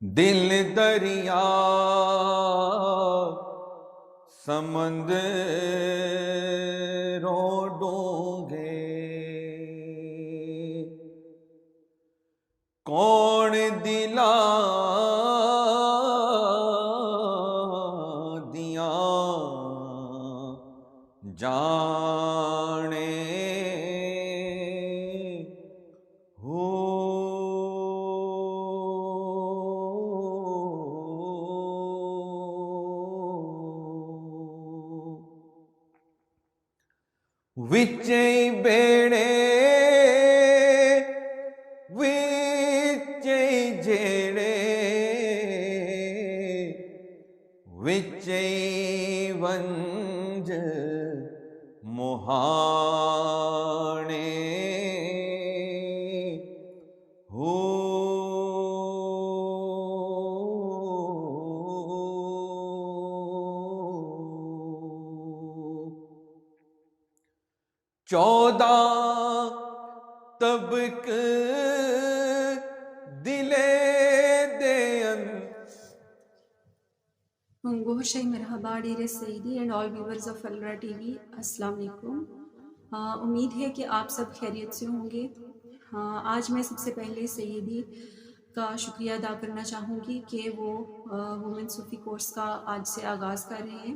دل دریا سمندروں ڈونگے کون دلاں دیاں جانے وچئی بیڑے وچئی جیڑے وچئی ونج مہانے چودہ طبق دلے دے AlGohar Shahi مرحبا dear Saeedi and all viewers of ALRA TV. السلام علیکم. امید ہے کہ آپ سب خیریت سے ہوں گے. آج میں سب سے پہلے سیدی کا شکریہ ادا کرنا چاہوں گی کہ وہ وومن صوفی کورس کا آج سے آغاز کر رہے ہیں.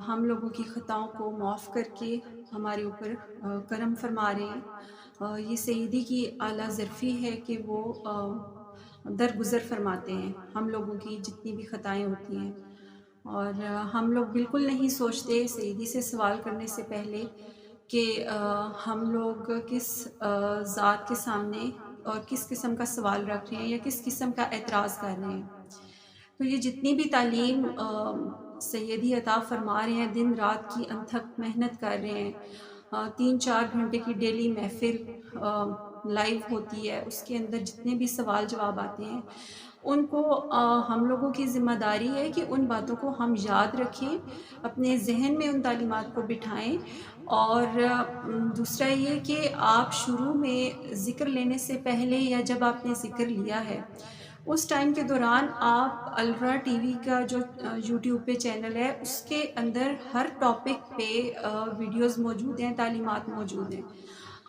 ہم لوگوں کی خطاؤں کو معاف کر کے ہمارے اوپر کرم فرما رہے ہیں. یہ سیدی کی اعلیٰ ظرفی ہے کہ وہ درگزر فرماتے ہیں ہم لوگوں کی جتنی بھی خطائیں ہوتی ہیں. اور ہم لوگ بالکل نہیں سوچتے سیدی سے سوال کرنے سے پہلے کہ ہم لوگ کس ذات کے سامنے اور کس قسم کا سوال رکھ رہے ہیں یا کس قسم کا اعتراض کر رہے ہیں. تو یہ جتنی بھی تعلیم سیدی عطا فرما رہے ہیں، دن رات کی انتھک محنت کر رہے ہیں، 3-4 گھنٹے کی ڈیلی محفل لائیو ہوتی ہے، اس کے اندر جتنے بھی سوال جواب آتے ہیں ان کو ہم لوگوں کی ذمہ داری ہے کہ ان باتوں کو ہم یاد رکھیں، اپنے ذہن میں ان تعلیمات کو بٹھائیں. اور دوسرا یہ کہ آپ شروع میں ذکر لینے سے پہلے یا جب آپ نے ذکر لیا ہے اس ٹائم کے دوران آپ ALRA TV کا جو یوٹیوب پہ چینل ہے اس کے اندر ہر ٹاپک پہ ویڈیوز موجود ہیں، تعلیمات موجود ہیں.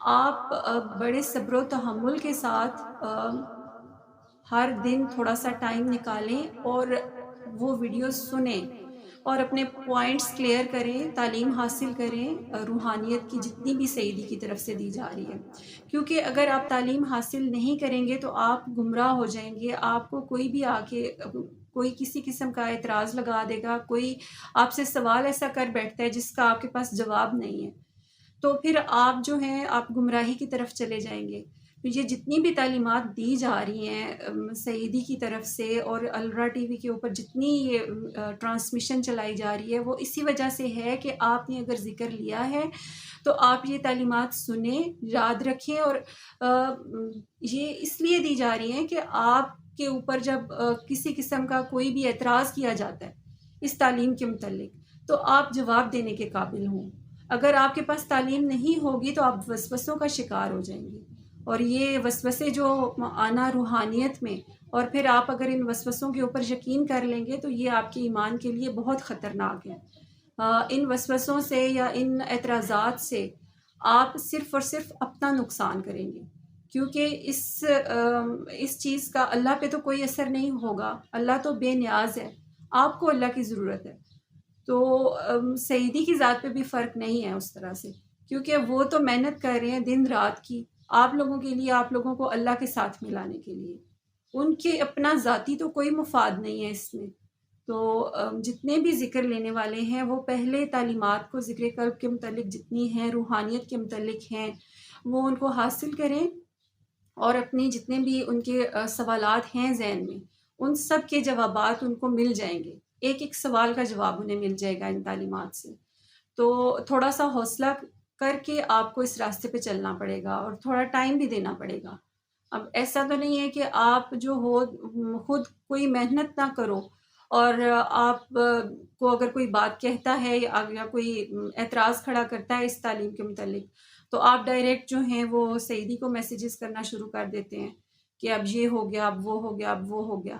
آپ بڑے صبر و تحمل کے ساتھ ہر دن تھوڑا سا ٹائم نکالیں اور وہ ویڈیوز سنیں اور اپنے پوائنٹس کلیئر کریں، تعلیم حاصل کریں روحانیت کی جتنی بھی سیدی کی طرف سے دی جا رہی ہے. کیونکہ اگر آپ تعلیم حاصل نہیں کریں گے تو آپ گمراہ ہو جائیں گے. آپ کو کوئی بھی آ کے کوئی کسی قسم کا اعتراض لگا دے گا، کوئی آپ سے سوال ایسا کر بیٹھتا ہے جس کا آپ کے پاس جواب نہیں ہے، تو پھر آپ جو ہیں آپ گمراہی کی طرف چلے جائیں گے. تو یہ جتنی بھی تعلیمات دی جا رہی ہیں سعیدی کی طرف سے اور الرا ٹی وی کے اوپر جتنی یہ ٹرانسمیشن چلائی جا رہی ہے وہ اسی وجہ سے ہے کہ آپ نے اگر ذکر لیا ہے تو آپ یہ تعلیمات سنیں، یاد رکھیں، اور یہ اس لیے دی جا رہی ہیں کہ آپ کے اوپر جب کسی قسم کا کوئی بھی اعتراض کیا جاتا ہے اس تعلیم کے متعلق تو آپ جواب دینے کے قابل ہوں۔ اگر آپ کے پاس تعلیم نہیں ہوگی تو آپ وسوسوں کا شکار ہو جائیں گے، اور یہ وسوسے جو آنا روحانیت میں، اور پھر آپ اگر ان وسوسوں کے اوپر یقین کر لیں گے تو یہ آپ کے ایمان کے لیے بہت خطرناک ہے۔ ان وسوسوں سے یا ان اعتراضات سے آپ صرف اور صرف اپنا نقصان کریں گے، کیونکہ اس چیز کا اللہ پہ تو کوئی اثر نہیں ہوگا، اللہ تو بے نیاز ہے، آپ کو اللہ کی ضرورت ہے۔ تو سعیدی کی ذات پہ بھی فرق نہیں ہے اس طرح سے، کیونکہ وہ تو محنت کر رہے ہیں دن رات کی آپ لوگوں کے لیے، آپ لوگوں کو اللہ کے ساتھ ملانے کے لیے، ان کے اپنا ذاتی تو کوئی مفاد نہیں ہے اس میں۔ تو جتنے بھی ذکر لینے والے ہیں وہ پہلے تعلیمات کو ذکر قلب کے متعلق جتنی ہیں، روحانیت کے متعلق ہیں، وہ ان کو حاصل کریں، اور اپنی جتنے بھی ان کے سوالات ہیں ذہن میں ان سب کے جوابات ان کو مل جائیں گے، ایک ایک سوال کا جواب انہیں مل جائے گا ان تعلیمات سے۔ تو تھوڑا سا حوصلہ کر کے آپ کو اس راستے پہ چلنا پڑے گا، اور تھوڑا ٹائم بھی دینا پڑے گا۔ اب ایسا تو نہیں ہے کہ آپ جو ہو خود کوئی محنت نہ کرو، اور آپ کو اگر کوئی بات کہتا ہے یا کوئی اعتراض کھڑا کرتا ہے اس تعلیم کے متعلق تو آپ ڈائریکٹ جو ہیں وہ سعیدی کو میسیجز کرنا شروع کر دیتے ہیں کہ اب یہ ہو گیا، اب وہ ہو گیا، اب وہ ہو گیا۔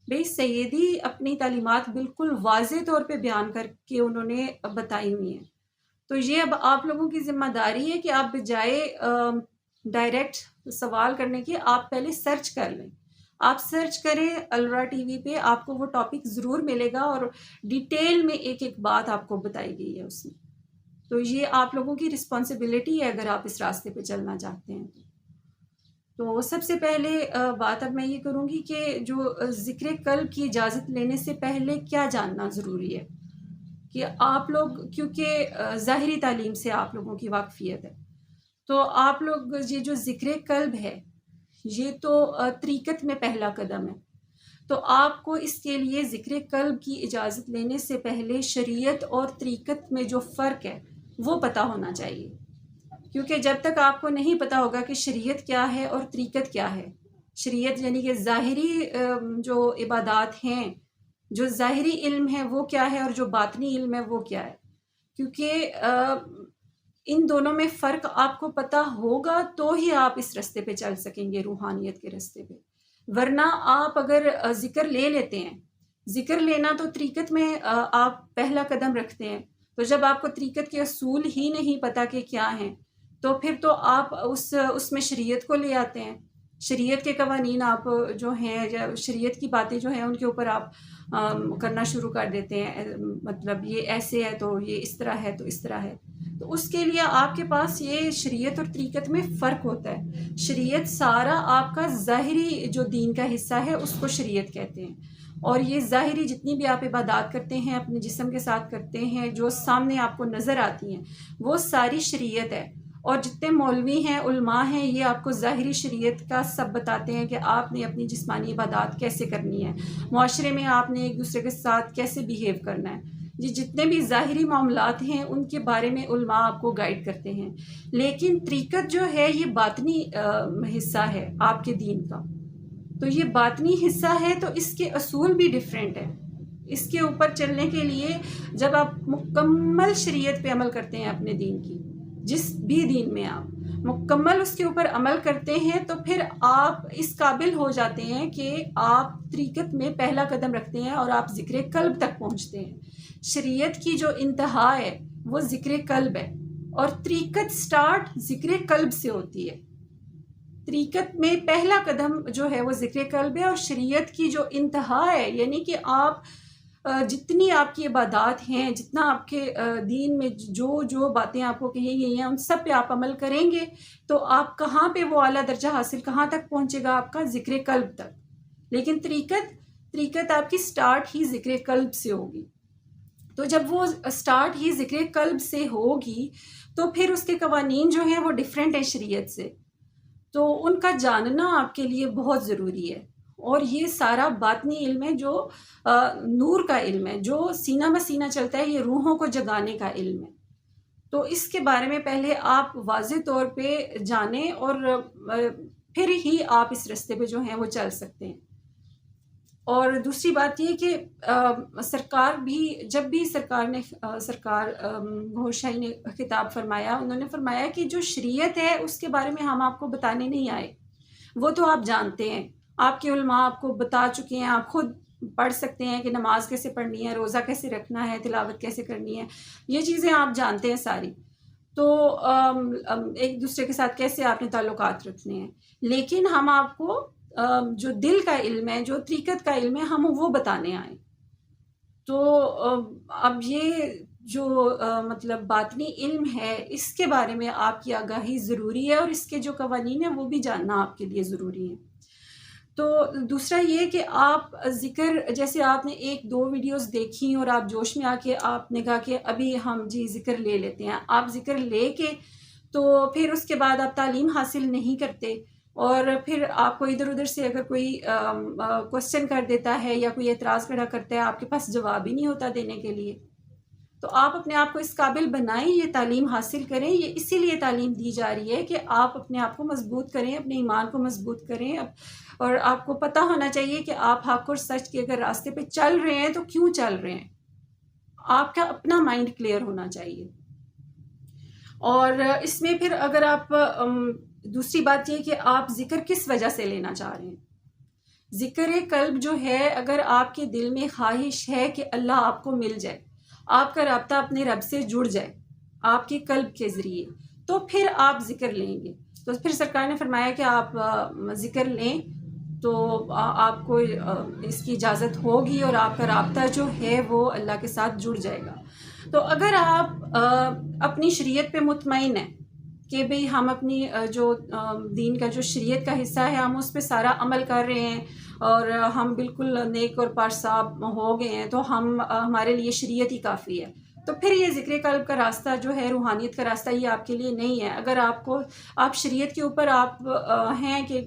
بھئی سعیدی اپنی تعلیمات بالکل واضح طور پہ بیان کر کے انہوں نے بتائی ہوئی ہیں، تو یہ اب آپ لوگوں کی ذمہ داری ہے کہ آپ بجائے ڈائریکٹ سوال کرنے کے آپ پہلے سرچ کر لیں۔ آپ سرچ کریں الرا ٹی وی پہ، آپ کو وہ ٹاپک ضرور ملے گا، اور ڈیٹیل میں ایک ایک بات آپ کو بتائی گئی ہے اس میں۔ تو یہ آپ لوگوں کی رسپانسبلٹی ہے اگر آپ اس راستے پہ چلنا چاہتے ہیں تو سب سے پہلے بات اب میں یہ کروں گی کہ جو ذکر قلب کی اجازت لینے سے پہلے کیا جاننا ضروری ہے، کہ آپ لوگ کیونکہ ظاہری تعلیم سے آپ لوگوں کی واقفیت ہے، تو آپ لوگ یہ جو ذکر قلب ہے یہ تو طریقت میں پہلا قدم ہے، تو آپ کو اس کے لیے ذکر قلب کی اجازت لینے سے پہلے شریعت اور طریقت میں جو فرق ہے وہ پتہ ہونا چاہیے، کیونکہ جب تک آپ کو نہیں پتہ ہوگا کہ شریعت کیا ہے اور طریقت کیا ہے، شریعت یعنی کہ ظاہری جو عبادات ہیں، جو ظاہری علم ہے وہ کیا ہے، اور جو باطنی علم ہے وہ کیا ہے، کیونکہ ان دونوں میں فرق آپ کو پتہ ہوگا تو ہی آپ اس راستے پہ چل سکیں گے، روحانیت کے راستے پہ۔ ورنہ آپ اگر ذکر لے لیتے ہیں، ذکر لینا تو طریقت میں آپ پہلا قدم رکھتے ہیں، تو جب آپ کو طریقت کے اصول ہی نہیں پتہ کہ کیا ہیں تو پھر تو آپ اس میں شریعت کو لے آتے ہیں، شریعت کے قوانین آپ جو ہیں، شریعت کی باتیں جو ہیں ان کے اوپر آپ کرنا شروع کر دیتے ہیں، مطلب یہ ایسے ہے تو یہ اس طرح ہے تو اس طرح ہے۔ تو اس کے لیے آپ کے پاس یہ شریعت اور طریقت میں فرق ہوتا ہے۔ شریعت سارا آپ کا ظاہری جو دین کا حصہ ہے اس کو شریعت کہتے ہیں، اور یہ ظاہری جتنی بھی آپ عبادات کرتے ہیں اپنے جسم کے ساتھ کرتے ہیں، جو سامنے آپ کو نظر آتی ہیں وہ ساری شریعت ہے، اور جتنے مولوی ہیں، علماء ہیں، یہ آپ کو ظاہری شریعت کا سب بتاتے ہیں کہ آپ نے اپنی جسمانی عبادات کیسے کرنی ہے، معاشرے میں آپ نے ایک دوسرے کے ساتھ کیسے بیہیو کرنا ہے، یہ جتنے بھی ظاہری معاملات ہیں ان کے بارے میں علماء آپ کو گائیڈ کرتے ہیں۔ لیکن طریقت جو ہے یہ باطنی حصہ ہے آپ کے دین کا، تو یہ باطنی حصہ ہے تو اس کے اصول بھی ڈیفرنٹ ہے۔ اس کے اوپر چلنے کے لیے جب آپ مکمل شریعت پہ عمل کرتے ہیں اپنے دین کی، جس بھی دین میں آپ مکمل اس کے اوپر عمل کرتے ہیں تو پھر آپ اس قابل ہو جاتے ہیں کہ آپ طریقت میں پہلا قدم رکھتے ہیں اور آپ ذکر قلب تک پہنچتے ہیں۔ شریعت کی جو انتہا ہے وہ ذکر قلب ہے، اور طریقت سٹارٹ ذکر قلب سے ہوتی ہے۔ طریقت میں پہلا قدم جو ہے وہ ذکر قلب ہے، اور شریعت کی جو انتہا ہے یعنی کہ آپ جتنی آپ کی عبادات ہیں، جتنا آپ کے دین میں جو باتیں آپ کو کہی گئی ہیں ان سب پہ آپ عمل کریں گے تو آپ کہاں پہ وہ اعلیٰ درجہ حاصل کہاں تک پہنچے گا، آپ کا ذکر قلب تک۔ لیکن طریقت آپ کی سٹارٹ ہی ذکر قلب سے ہوگی، تو جب وہ سٹارٹ ہی ذکر قلب سے ہوگی تو پھر اس کے قوانین جو ہیں وہ ڈیفرنٹ ہیں شریعت سے۔ تو ان کا جاننا آپ کے لیے بہت ضروری ہے، اور یہ سارا باطنی علم ہے جو نور کا علم ہے، جو سینہ بہ سینہ چلتا ہے، یہ روحوں کو جگانے کا علم ہے۔ تو اس کے بارے میں پہلے آپ واضح طور پہ جانیں، اور پھر ہی آپ اس راستے پہ جو ہیں وہ چل سکتے ہیں۔ اور دوسری بات یہ کہ سرکار بھی، جب بھی سرکار گوہر شاہی نے خطاب فرمایا، انہوں نے فرمایا کہ جو شریعت ہے اس کے بارے میں ہم آپ کو بتانے نہیں آئے، وہ تو آپ جانتے ہیں، آپ کے علماء آپ کو بتا چکے ہیں، آپ خود پڑھ سکتے ہیں کہ نماز کیسے پڑھنی ہے، روزہ کیسے رکھنا ہے، تلاوت کیسے کرنی ہے، یہ چیزیں آپ جانتے ہیں ساری، تو ایک دوسرے کے ساتھ کیسے آپ نے تعلقات رکھنے ہیں، لیکن ہم آپ کو جو دل کا علم ہے، جو طریقت کا علم ہے، ہم وہ بتانے آئے۔ تو اب یہ جو مطلب باطنی علم ہے، اس کے بارے میں آپ کی آگاہی ضروری ہے، اور اس کے جو قوانین ہیں وہ بھی جاننا آپ کے لیے ضروری ہے۔ تو دوسرا یہ کہ آپ ذکر، جیسے آپ نے 1-2 ویڈیوز دیکھی اور آپ جوش میں آ کے آپ نے کہا کہ ابھی ہم جی ذکر لے لیتے ہیں، آپ ذکر لے کے تو پھر اس کے بعد آپ تعلیم حاصل نہیں کرتے، اور پھر آپ کو ادھر ادھر سے اگر کوئی کوسچن کر دیتا ہے یا کوئی اعتراض کھڑا کرتا ہے، آپ کے پاس جواب ہی نہیں ہوتا دینے کے لیے، تو آپ اپنے آپ کو اس قابل بنائیں، یہ تعلیم حاصل کریں۔ یہ اسی لیے تعلیم دی جا رہی ہے کہ آپ اپنے آپ کو مضبوط کریں، اپنے ایمان کو مضبوط کریں، اور آپ کو پتہ ہونا چاہیے کہ آپ حق اور سچ کے اگر راستے پہ چل رہے ہیں تو کیوں چل رہے ہیں، آپ کا اپنا مائنڈ کلیئر ہونا چاہیے۔ اور اس میں پھر اگر آپ دوسری بات یہ کہ آپ ذکر کس وجہ سے لینا چاہ رہے ہیں۔ ذکر قلب جو ہے، اگر آپ کے دل میں خواہش ہے کہ اللہ آپ کو مل جائے، آپ کا رابطہ اپنے رب سے جڑ جائے آپ کے قلب کے ذریعے، تو پھر آپ ذکر لیں گے۔ تو پھر سرکار نے فرمایا کہ آپ ذکر لیں تو آپ کو اس کی اجازت ہوگی، اور آپ کا رابطہ جو ہے وہ اللہ کے ساتھ جڑ جائے گا۔ تو اگر آپ اپنی شریعت پہ مطمئن ہیں کہ بھئی ہم اپنی جو دین کا جو شریعت کا حصہ ہے، ہم اس پہ سارا عمل کر رہے ہیں، اور ہم بالکل نیک اور پارساب ہو گئے ہیں، تو ہمارے لیے شریعت ہی کافی ہے، تو پھر یہ ذکر قلب کا راستہ جو ہے، روحانیت کا راستہ، یہ آپ کے لیے نہیں ہے۔ اگر آپ شریعت کے اوپر آپ ہیں کہ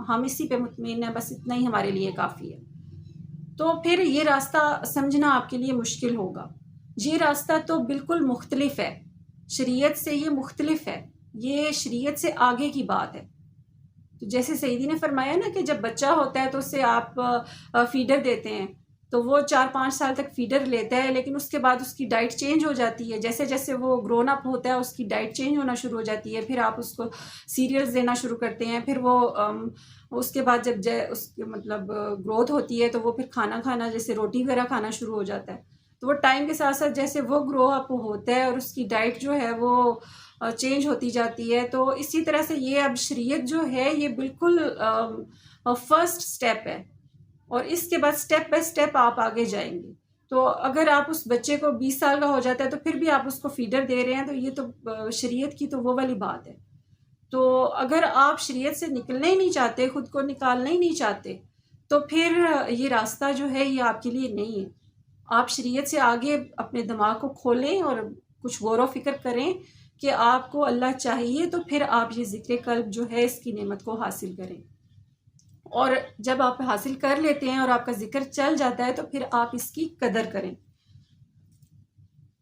ہم اسی پہ مطمئن ہیں، بس اتنا ہی ہمارے لیے کافی ہے، تو پھر یہ راستہ سمجھنا آپ کے لیے مشکل ہوگا۔ یہ راستہ تو بالکل مختلف ہے، شریعت سے یہ مختلف ہے، یہ شریعت سے آگے کی بات ہے۔ تو جیسے سیدی نے فرمایا نا کہ جب بچہ ہوتا ہے تو اسے آپ فیڈر دیتے ہیں، تو وہ 4-5 سال تک فیڈر لیتا ہے، لیکن اس کے بعد اس کی ڈائٹ چینج ہو جاتی ہے، جیسے جیسے وہ گرون اپ ہوتا ہے اس کی ڈائٹ چینج ہونا شروع ہو جاتی ہے، پھر آپ اس کو سیریلز دینا شروع کرتے ہیں، پھر وہ اس کے بعد جب اس مطلب گروتھ ہوتی ہے تو وہ پھر کھانا کھانا، جیسے روٹی وغیرہ کھانا شروع ہو جاتا ہے، تو وہ ٹائم کے ساتھ ساتھ جیسے وہ گرو اپ ہوتا ہے اور اس کی ڈائٹ جو ہے وہ چینج ہوتی جاتی ہے، تو اسی طرح سے یہ اب شریعت جو ہے یہ بالکل فرسٹ سٹیپ ہے، اور اس کے بعد سٹیپ بائی سٹیپ آپ آگے جائیں گے۔ تو اگر آپ اس بچے کو 20 سال کا ہو جاتا ہے تو پھر بھی آپ اس کو فیڈر دے رہے ہیں، تو یہ تو شریعت کی تو وہ والی بات ہے۔ تو اگر آپ شریعت سے نکلنا ہی نہیں چاہتے، خود کو نکالنا ہی نہیں چاہتے، تو پھر یہ راستہ جو ہے یہ آپ کے لیے نہیں ہے۔ آپ شریعت سے آگے اپنے دماغ کو کھولیں اور کچھ غور و فکر کریں کہ آپ کو اللہ چاہیے، تو پھر آپ یہ ذکر قلب جو ہے اس کی نعمت کو حاصل کریں، اور جب آپ حاصل کر لیتے ہیں اور آپ کا ذکر چل جاتا ہے تو پھر آپ اس کی قدر کریں۔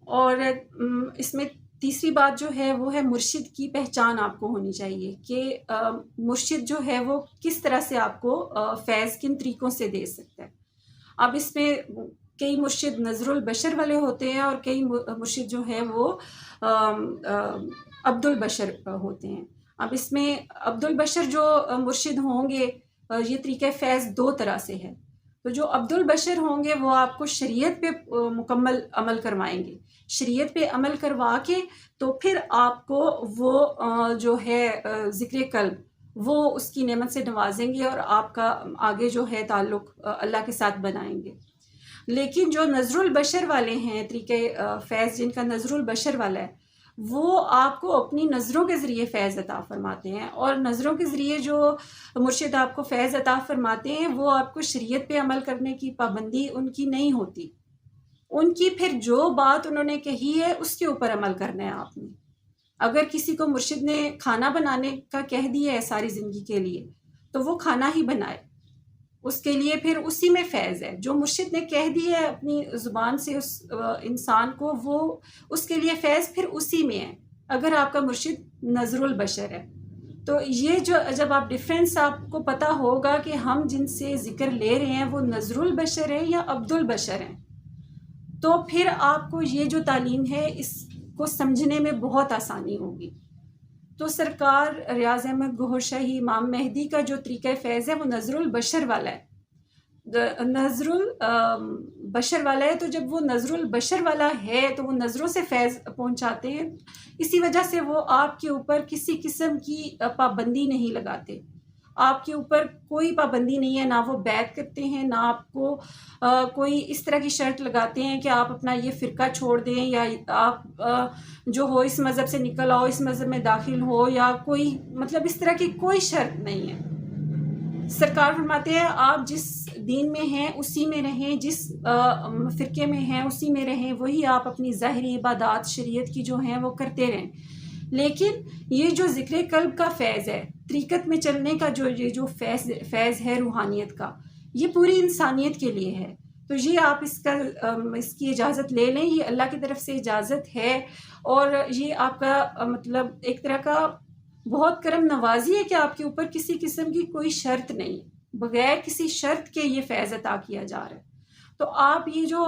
اور اس میں تیسری بات جو ہے وہ ہے مرشد کی پہچان آپ کو ہونی چاہیے کہ مرشد جو ہے وہ کس طرح سے آپ کو فیض کن طریقوں سے دے سکتا ہے۔ اب اس میں کئی مرشد نظر البشر والے ہوتے ہیں، اور کئی مرشد جو ہے وہ عبد البشر ہوتے ہیں۔ اب اس میں عبد البشر جو مرشد ہوں گے، یہ طریقہ فیض 2 طرح سے ہے۔ تو جو عبد البشر ہوں گے وہ آپ کو شریعت پہ مکمل عمل کروائیں گے، شریعت پہ عمل کروا کے تو پھر آپ کو وہ جو ہے ذکر قلب وہ اس کی نعمت سے نوازیں گے، اور آپ کا آگے جو ہے تعلق اللہ کے ساتھ بنائیں گے۔ لیکن جو نظر البشر والے ہیں، طریقہ فیض جن کا نظر البشر والا ہے، وہ آپ کو اپنی نظروں کے ذریعے فیض عطا فرماتے ہیں، اور نظروں کے ذریعے جو مرشد آپ کو فیض عطا فرماتے ہیں وہ آپ کو شریعت پہ عمل کرنے کی پابندی ان کی نہیں ہوتی، ان کی پھر جو بات انہوں نے کہی ہے اس کے اوپر عمل کرنا ہے آپ نے۔ اگر کسی کو مرشد نے کھانا بنانے کا کہہ دیا ہے ساری زندگی کے لیے تو وہ کھانا ہی بنائے، اس کے لیے پھر اسی میں فیض ہے۔ جو مرشد نے کہہ دیا ہے اپنی زبان سے اس انسان کو، وہ اس کے لیے فیض پھر اسی میں ہے، اگر آپ کا مرشد نظر البشر ہے۔ تو یہ جو جب آپ ڈیفرنس آپ کو پتہ ہوگا کہ ہم جن سے ذکر لے رہے ہیں وہ نظر البشر ہے یا عبد البشر ہیں، تو پھر آپ کو یہ جو تعلیم ہے اس کو سمجھنے میں بہت آسانی ہوگی۔ تو سرکار ریاض احمد گوہر شاہی امام مہدی کا جو طریقہ فیض ہے وہ نظر البشر والا ہے، نظر البشر والا ہے۔ تو جب وہ نظر البشر والا ہے تو وہ نظروں سے فیض پہنچاتے ہیں، اسی وجہ سے وہ آپ کے اوپر کسی قسم کی پابندی نہیں لگاتے، آپ کے اوپر کوئی پابندی نہیں ہے، نہ وہ بیعت کرتے ہیں، نہ آپ کو کوئی اس طرح کی شرط لگاتے ہیں کہ آپ اپنا یہ فرقہ چھوڑ دیں یا آپ جو ہو اس مذہب سے نکل آؤ، اس مذہب میں داخل ہو، یا کوئی مطلب اس طرح کی کوئی شرط نہیں ہے۔ سرکار فرماتے ہیں آپ جس دین میں ہیں اسی میں رہیں، جس فرقے میں ہیں اسی میں رہیں، وہی آپ اپنی ظاہری عبادات شریعت کی جو ہیں وہ کرتے رہیں۔ لیکن یہ جو ذکر قلب کا فیض ہے، طریقت میں چلنے کا یہ جو فیض ہے روحانیت کا، یہ پوری انسانیت کے لیے ہے۔ تو یہ آپ اس کی اجازت لے لیں، یہ اللہ کی طرف سے اجازت ہے، اور یہ آپ کا مطلب ایک طرح کا بہت کرم نوازی ہے کہ آپ کے اوپر کسی قسم کی کوئی شرط نہیں، بغیر کسی شرط کے یہ فیض عطا کیا جا رہا ہے۔ تو آپ یہ جو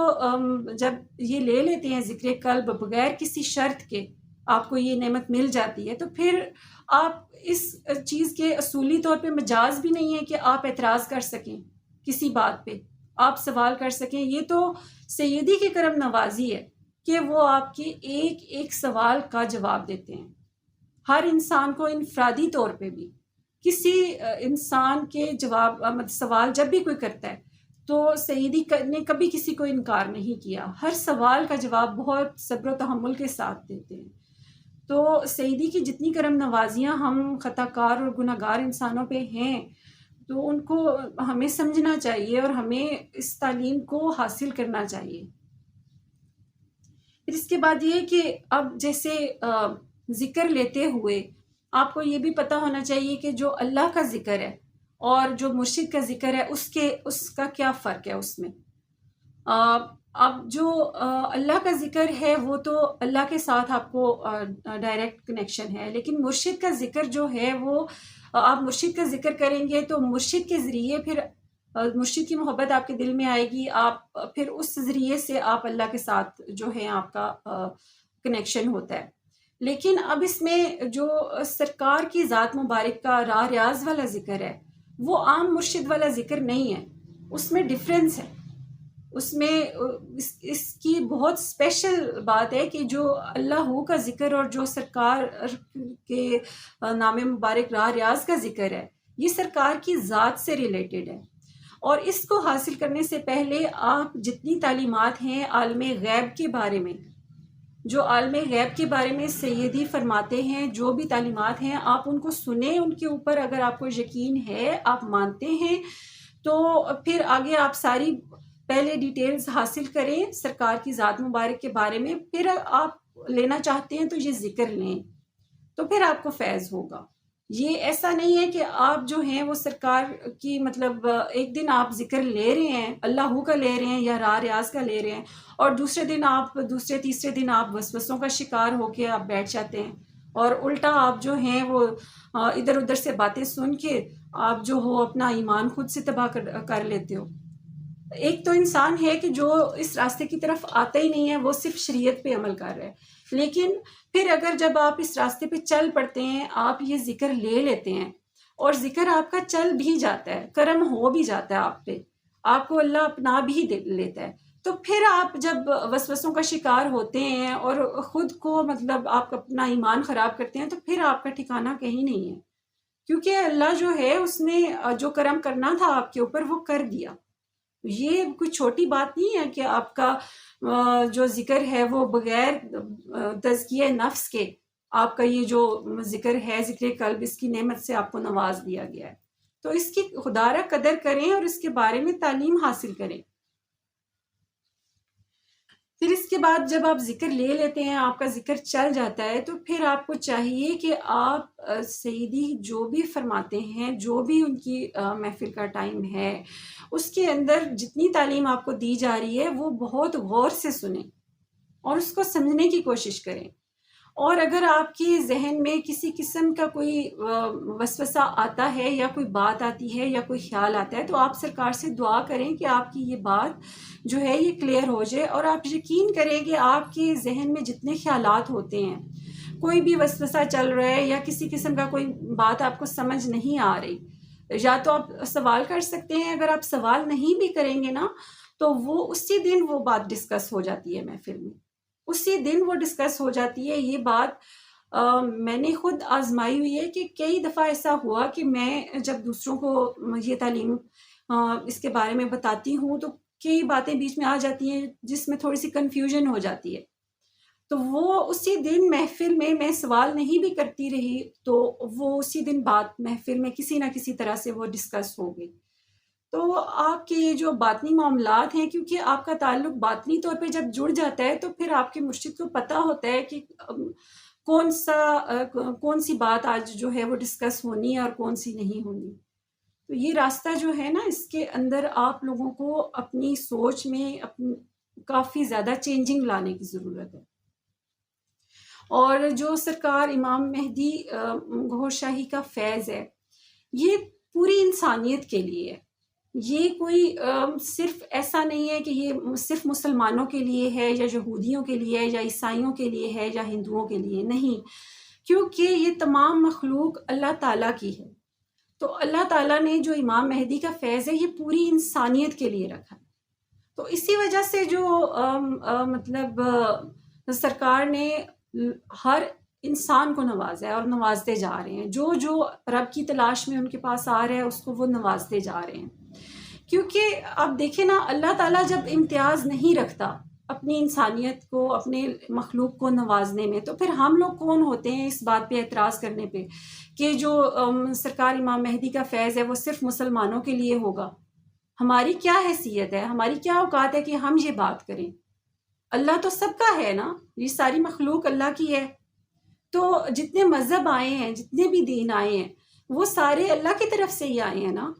جب یہ لے لیتے ہیں ذکر قلب بغیر کسی شرط کے، آپ کو یہ نعمت مل جاتی ہے، تو پھر آپ اس چیز کے اصولی طور پہ مجاز بھی نہیں ہے کہ آپ اعتراض کر سکیں کسی بات پہ، آپ سوال کر سکیں۔ یہ تو سیدی کی کرم نوازی ہے کہ وہ آپ کے ایک ایک سوال کا جواب دیتے ہیں، ہر انسان کو انفرادی طور پہ بھی۔ کسی انسان کے سوال جب بھی کوئی کرتا ہے تو سیدی نے کبھی کسی کو انکار نہیں کیا، ہر سوال کا جواب بہت صبر و تحمل کے ساتھ دیتے ہیں۔ تو سیدی کی جتنی کرم نوازیاں ہم خطا کار اور گناہ گار انسانوں پہ ہیں، تو ان کو ہمیں سمجھنا چاہیے اور ہمیں اس تعلیم کو حاصل کرنا چاہیے۔ پھر اس کے بعد یہ کہ اب جیسے ذکر لیتے ہوئے آپ کو یہ بھی پتہ ہونا چاہیے کہ جو اللہ کا ذکر ہے اور جو مرشد کا ذکر ہے اس کا کیا فرق ہے اس میں۔ اب جو اللہ کا ذکر ہے وہ تو اللہ کے ساتھ آپ کو ڈائریکٹ کنیکشن ہے، لیکن مرشد کا ذکر جو ہے وہ آپ مرشد کا ذکر کریں گے تو مرشد کے ذریعے پھر مرشد کی محبت آپ کے دل میں آئے گی، آپ پھر اس ذریعے سے آپ اللہ کے ساتھ جو ہے آپ کا کنیکشن ہوتا ہے۔ لیکن اب اس میں جو سرکار کی ذات مبارک کا راہ ریاض والا ذکر ہے وہ عام مرشد والا ذکر نہیں ہے، اس میں ڈیفرنس ہے، اس میں اس کی بہت اسپیشل بات ہے کہ جو اللہ کا ذکر اور جو سرکار کے نام مبارک راہ ریاض کا ذکر ہے یہ سرکار کی ذات سے ریلیٹڈ ہے۔ اور اس کو حاصل کرنے سے پہلے آپ جتنی تعلیمات ہیں عالم غیب کے بارے میں، جو عالم غیب کے بارے میں سیدی فرماتے ہیں، جو بھی تعلیمات ہیں آپ ان کو سنیں، ان کے اوپر اگر آپ کو یقین ہے، آپ مانتے ہیں، تو پھر آگے آپ ساری پہلے ڈیٹیلز حاصل کریں سرکار کی ذات مبارک کے بارے میں، پھر آپ لینا چاہتے ہیں تو یہ ذکر لیں، تو پھر آپ کو فیض ہوگا۔ یہ ایسا نہیں ہے کہ آپ جو ہیں وہ سرکار کی مطلب ایک دن آپ ذکر لے رہے ہیں، اللہ کا لے رہے ہیں یا راہ ریاض کا لے رہے ہیں، اور دوسرے تیسرے دن آپ وسوسوں کا شکار ہو کے آپ بیٹھ جاتے ہیں، اور الٹا آپ جو ہیں وہ ادھر ادھر سے باتیں سن کے آپ جو ہو اپنا ایمان خود سے تباہ کر لیتے ہو۔ ایک تو انسان ہے کہ جو اس راستے کی طرف آتا ہی نہیں ہے، وہ صرف شریعت پہ عمل کر رہا ہے، لیکن پھر اگر جب آپ اس راستے پہ چل پڑتے ہیں، آپ یہ ذکر لے لیتے ہیں اور ذکر آپ کا چل بھی جاتا ہے، کرم ہو بھی جاتا ہے آپ پہ، آپ کو اللہ اپنا بھی لیتا ہے، تو پھر آپ جب وسوسوں کا شکار ہوتے ہیں اور خود کو مطلب آپ اپنا ایمان خراب کرتے ہیں، تو پھر آپ کا ٹھکانہ کہیں نہیں ہے، کیونکہ اللہ جو ہے اس نے جو کرم کرنا تھا آپ کے اوپر وہ کر دیا۔ یہ کوئی چھوٹی بات نہیں ہے کہ آپ کا جو ذکر ہے وہ بغیر تزکیہ نفس کے آپ کا یہ جو ذکر ہے، ذکر قلب، اس کی نعمت سے آپ کو نواز دیا گیا ہے، تو اس کی خدا را قدر کریں اور اس کے بارے میں تعلیم حاصل کریں۔ پھر اس کے بعد جب آپ ذکر لے لیتے ہیں، آپ کا ذکر چل جاتا ہے، تو پھر آپ کو چاہیے کہ آپ سیدی جو بھی فرماتے ہیں، جو بھی ان کی محفل کا ٹائم ہے، اس کے اندر جتنی تعلیم آپ کو دی جا رہی ہے وہ بہت غور سے سنیں اور اس کو سمجھنے کی کوشش کریں۔ اور اگر آپ کے ذہن میں کسی قسم کا کوئی وسوسہ آتا ہے یا کوئی بات آتی ہے یا کوئی خیال آتا ہے، تو آپ سرکار سے دعا کریں کہ آپ کی یہ بات جو ہے یہ کلیئر ہو جائے، اور آپ یقین کریں کہ آپ کے ذہن میں جتنے خیالات ہوتے ہیں، کوئی بھی وسوسہ چل رہا ہے یا کسی قسم کا کوئی بات آپ کو سمجھ نہیں آ رہی، یا تو آپ سوال کر سکتے ہیں۔ اگر آپ سوال نہیں بھی کریں گے نا، تو وہ اسی دن وہ بات ڈسکس ہو جاتی ہے محفل میں، اسی دن وہ ڈسکس ہو جاتی ہے۔ یہ بات میں نے خود آزمائی ہوئی ہے کہ کئی دفعہ ایسا ہوا کہ میں جب دوسروں کو یہ تعلیم اس کے بارے میں بتاتی ہوں، تو کئی باتیں بیچ میں آ جاتی ہیں جس میں تھوڑی سی کنفیوژن ہو جاتی ہے، تو وہ اسی دن محفل میں سوال نہیں بھی کرتی رہی، تو وہ اسی دن بات محفل میں کسی نہ کسی طرح سے وہ ڈسکس ہو گئی۔ تو آپ کے یہ جو باطنی معاملات ہیں، کیونکہ آپ کا تعلق باطنی طور پہ جب جڑ جاتا ہے، تو پھر آپ کے مرشد کو پتہ ہوتا ہے کہ کون سی بات آج جو ہے وہ ڈسکس ہونی ہے اور کون سی نہیں ہونی۔ تو یہ راستہ جو ہے نا، اس کے اندر آپ لوگوں کو اپنی سوچ میں کافی زیادہ چینجنگ لانے کی ضرورت ہے۔ اور جو سرکار امام مہدی گوہر شاہی کا فیض ہے، یہ پوری انسانیت کے لیے ہے۔ یہ کوئی صرف ایسا نہیں ہے کہ یہ صرف مسلمانوں کے لیے ہے یا یہودیوں کے لیے ہے یا عیسائیوں کے لیے ہے یا ہندوؤں کے لیے نہیں، کیونکہ یہ تمام مخلوق اللہ تعالیٰ کی ہے۔ تو اللہ تعالیٰ نے جو امام مہدی کا فیض ہے، یہ پوری انسانیت کے لیے رکھا ہے۔ تو اسی وجہ سے جو مطلب سرکار نے ہر انسان کو نوازا ہے اور نوازتے جا رہے ہیں، جو رب کی تلاش میں ان کے پاس آ رہا ہے اس کو وہ نوازتے جا رہے ہیں۔ کیونکہ آپ دیکھیں نا، اللہ تعالیٰ جب امتیاز نہیں رکھتا اپنی انسانیت کو، اپنے مخلوق کو نوازنے میں، تو پھر ہم لوگ کون ہوتے ہیں اس بات پہ اعتراض کرنے پہ کہ جو سرکار امام مہدی کا فیض ہے وہ صرف مسلمانوں کے لیے ہوگا؟ ہماری کیا حیثیت ہے، ہماری کیا اوقات ہے کہ ہم یہ بات کریں؟ اللہ تو سب کا ہے نا، یہ ساری مخلوق اللہ کی ہے۔ تو جتنے مذہب آئے ہیں، جتنے بھی دین آئے ہیں، وہ سارے اللہ کی طرف سے ہی آئے ہیں نا۔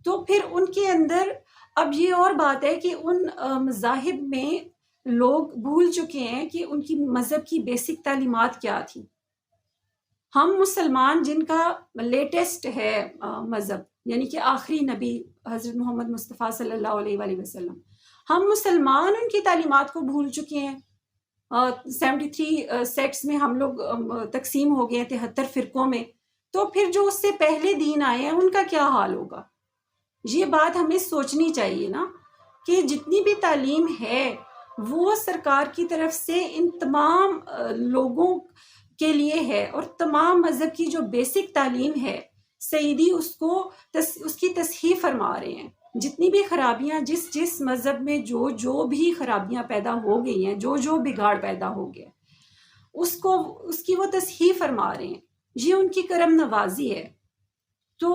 تو پھر ان کے اندر اب یہ اور بات ہے کہ ان مذاہب میں لوگ بھول چکے ہیں کہ ان کی مذہب کی بیسک تعلیمات کیا تھی۔ ہم مسلمان جن کا لیٹسٹ ہے مذہب، یعنی کہ آخری نبی حضرت محمد مصطفیٰ صلی اللہ علیہ وآلہ وسلم، ہم مسلمان ان کی تعلیمات کو بھول چکے ہیں۔ 73 سیکٹس میں ہم لوگ تقسیم ہو گئے ہیں، 73 فرقوں میں۔ تو پھر جو اس سے پہلے دین آئے ہیں ان کا کیا حال ہوگا؟ یہ بات ہمیں سوچنی چاہیے نا، کہ جتنی بھی تعلیم ہے وہ سرکار کی طرف سے ان تمام لوگوں کے لیے ہے، اور تمام مذہب کی جو بیسک تعلیم ہے سیدی اس کی تصحیح فرما رہے ہیں۔ جتنی بھی خرابیاں جس مذہب میں جو بھی خرابیاں پیدا ہو گئی ہیں، جو بگاڑ پیدا ہو گیا، اس کی وہ تصحیح فرما رہے ہیں۔ یہ ان کی کرم نوازی ہے۔ تو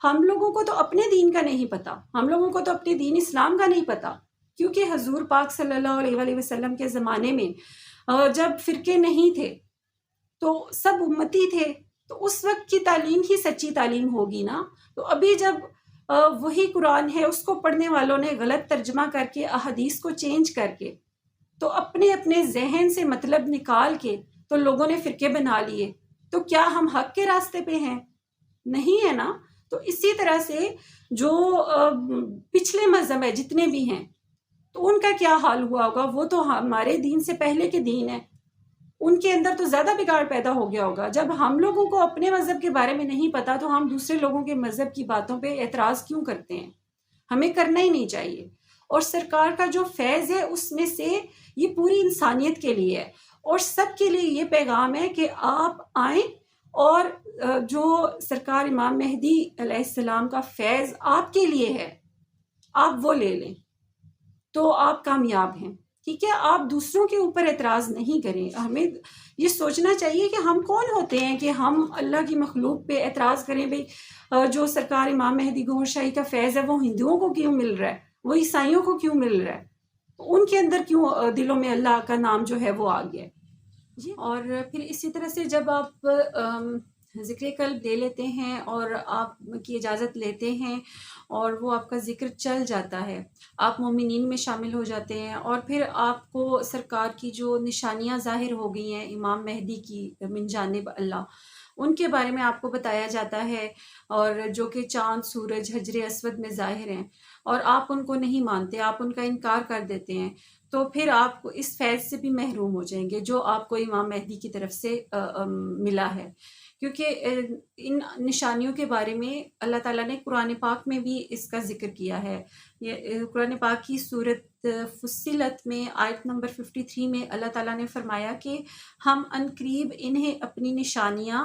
ہم لوگوں کو تو اپنے دین کا نہیں پتا، ہم لوگوں کو تو اپنے دین اسلام کا نہیں پتا، کیونکہ حضور پاک صلی اللہ علیہ وآلہ وسلم کے زمانے میں جب فرقے نہیں تھے تو سب امتی تھے، تو اس وقت کی تعلیم ہی سچی تعلیم ہوگی نا۔ تو ابھی جب وہی قرآن ہے، اس کو پڑھنے والوں نے غلط ترجمہ کر کے، احادیث کو چینج کر کے، تو اپنے ذہن سے مطلب نکال کے تو لوگوں نے فرقے بنا لیے، تو کیا ہم حق کے راستے پہ ہیں؟ نہیں ہے نا۔ تو اسی طرح سے جو پچھلے مذہب ہے جتنے بھی ہیں، تو ان کا کیا حال ہوا ہوگا؟ وہ تو ہمارے دین سے پہلے کے دین ہیں، ان کے اندر تو زیادہ بگاڑ پیدا ہو گیا ہوگا۔ جب ہم لوگوں کو اپنے مذہب کے بارے میں نہیں پتا، تو ہم دوسرے لوگوں کے مذہب کی باتوں پہ اعتراض کیوں کرتے ہیں؟ ہمیں کرنا ہی نہیں چاہیے۔ اور سرکار کا جو فیض ہے اس میں سے یہ پوری انسانیت کے لیے ہے، اور سب کے لیے یہ پیغام ہے کہ آپ آئیں، اور جو سرکار امام مہدی علیہ السلام کا فیض آپ کے لیے ہے، آپ وہ لے لیں تو آپ کامیاب ہیں۔ ٹھیک ہے، آپ دوسروں کے اوپر اعتراض نہیں کریں۔ ہمیں یہ سوچنا چاہیے کہ ہم کون ہوتے ہیں کہ ہم اللہ کی مخلوق پہ اعتراض کریں۔ بھئی جو سرکار امام مہدی گوہر شاہی کا فیض ہے وہ ہندوؤں کو کیوں مل رہا ہے، وہ عیسائیوں کو کیوں مل رہا ہے؟ ان کے اندر کیوں دلوں میں اللہ کا نام جو ہے وہ آ گیا ہے جی. اور پھر اسی طرح سے جب آپ ذکر قلب لے لیتے ہیں اور آپ کی اجازت لیتے ہیں اور وہ آپ کا ذکر چل جاتا ہے، آپ مومنین میں شامل ہو جاتے ہیں، اور پھر آپ کو سرکار کی جو نشانیاں ظاہر ہو گئی ہیں امام مہدی کی من جانب اللہ، ان کے بارے میں آپ کو بتایا جاتا ہے، اور جو کہ چاند، سورج، حجر اسود میں ظاہر ہیں، اور آپ ان کو نہیں مانتے، آپ ان کا انکار کر دیتے ہیں، تو پھر آپ کو اس فیض سے بھی محروم ہو جائیں گے جو آپ کو امام مہدی کی طرف سے ملا ہے. کیونکہ ان نشانیوں کے بارے میں اللہ تعالیٰ نے قرآن پاک میں بھی اس کا ذکر کیا ہے. یہ قرآن پاک کی سورت فصلت میں آیت نمبر 53 میں اللہ تعالیٰ نے فرمایا کہ ہم عنقریب انہیں اپنی نشانیاں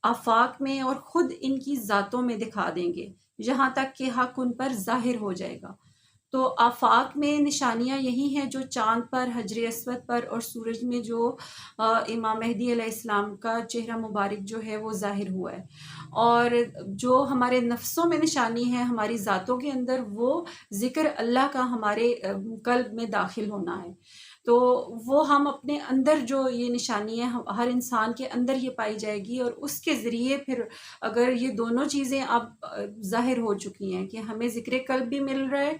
آفاق میں اور خود ان کی ذاتوں میں دکھا دیں گے یہاں تک کہ حق ان پر ظاہر ہو جائے گا. تو آفاق میں نشانیاں یہی ہیں جو چاند پر، حجر اسود پر اور سورج میں جو امام مہدی علیہ السلام کا چہرہ مبارک جو ہے وہ ظاہر ہوا ہے. اور جو ہمارے نفسوں میں نشانی ہے ہماری ذاتوں کے اندر، وہ ذکر اللہ کا ہمارے قلب میں داخل ہونا ہے. تو وہ ہم اپنے اندر جو یہ نشانی ہے ہر انسان کے اندر یہ پائی جائے گی، اور اس کے ذریعے پھر اگر یہ دونوں چیزیں اب ظاہر ہو چکی ہیں کہ ہمیں ذکر قلب بھی مل رہا ہے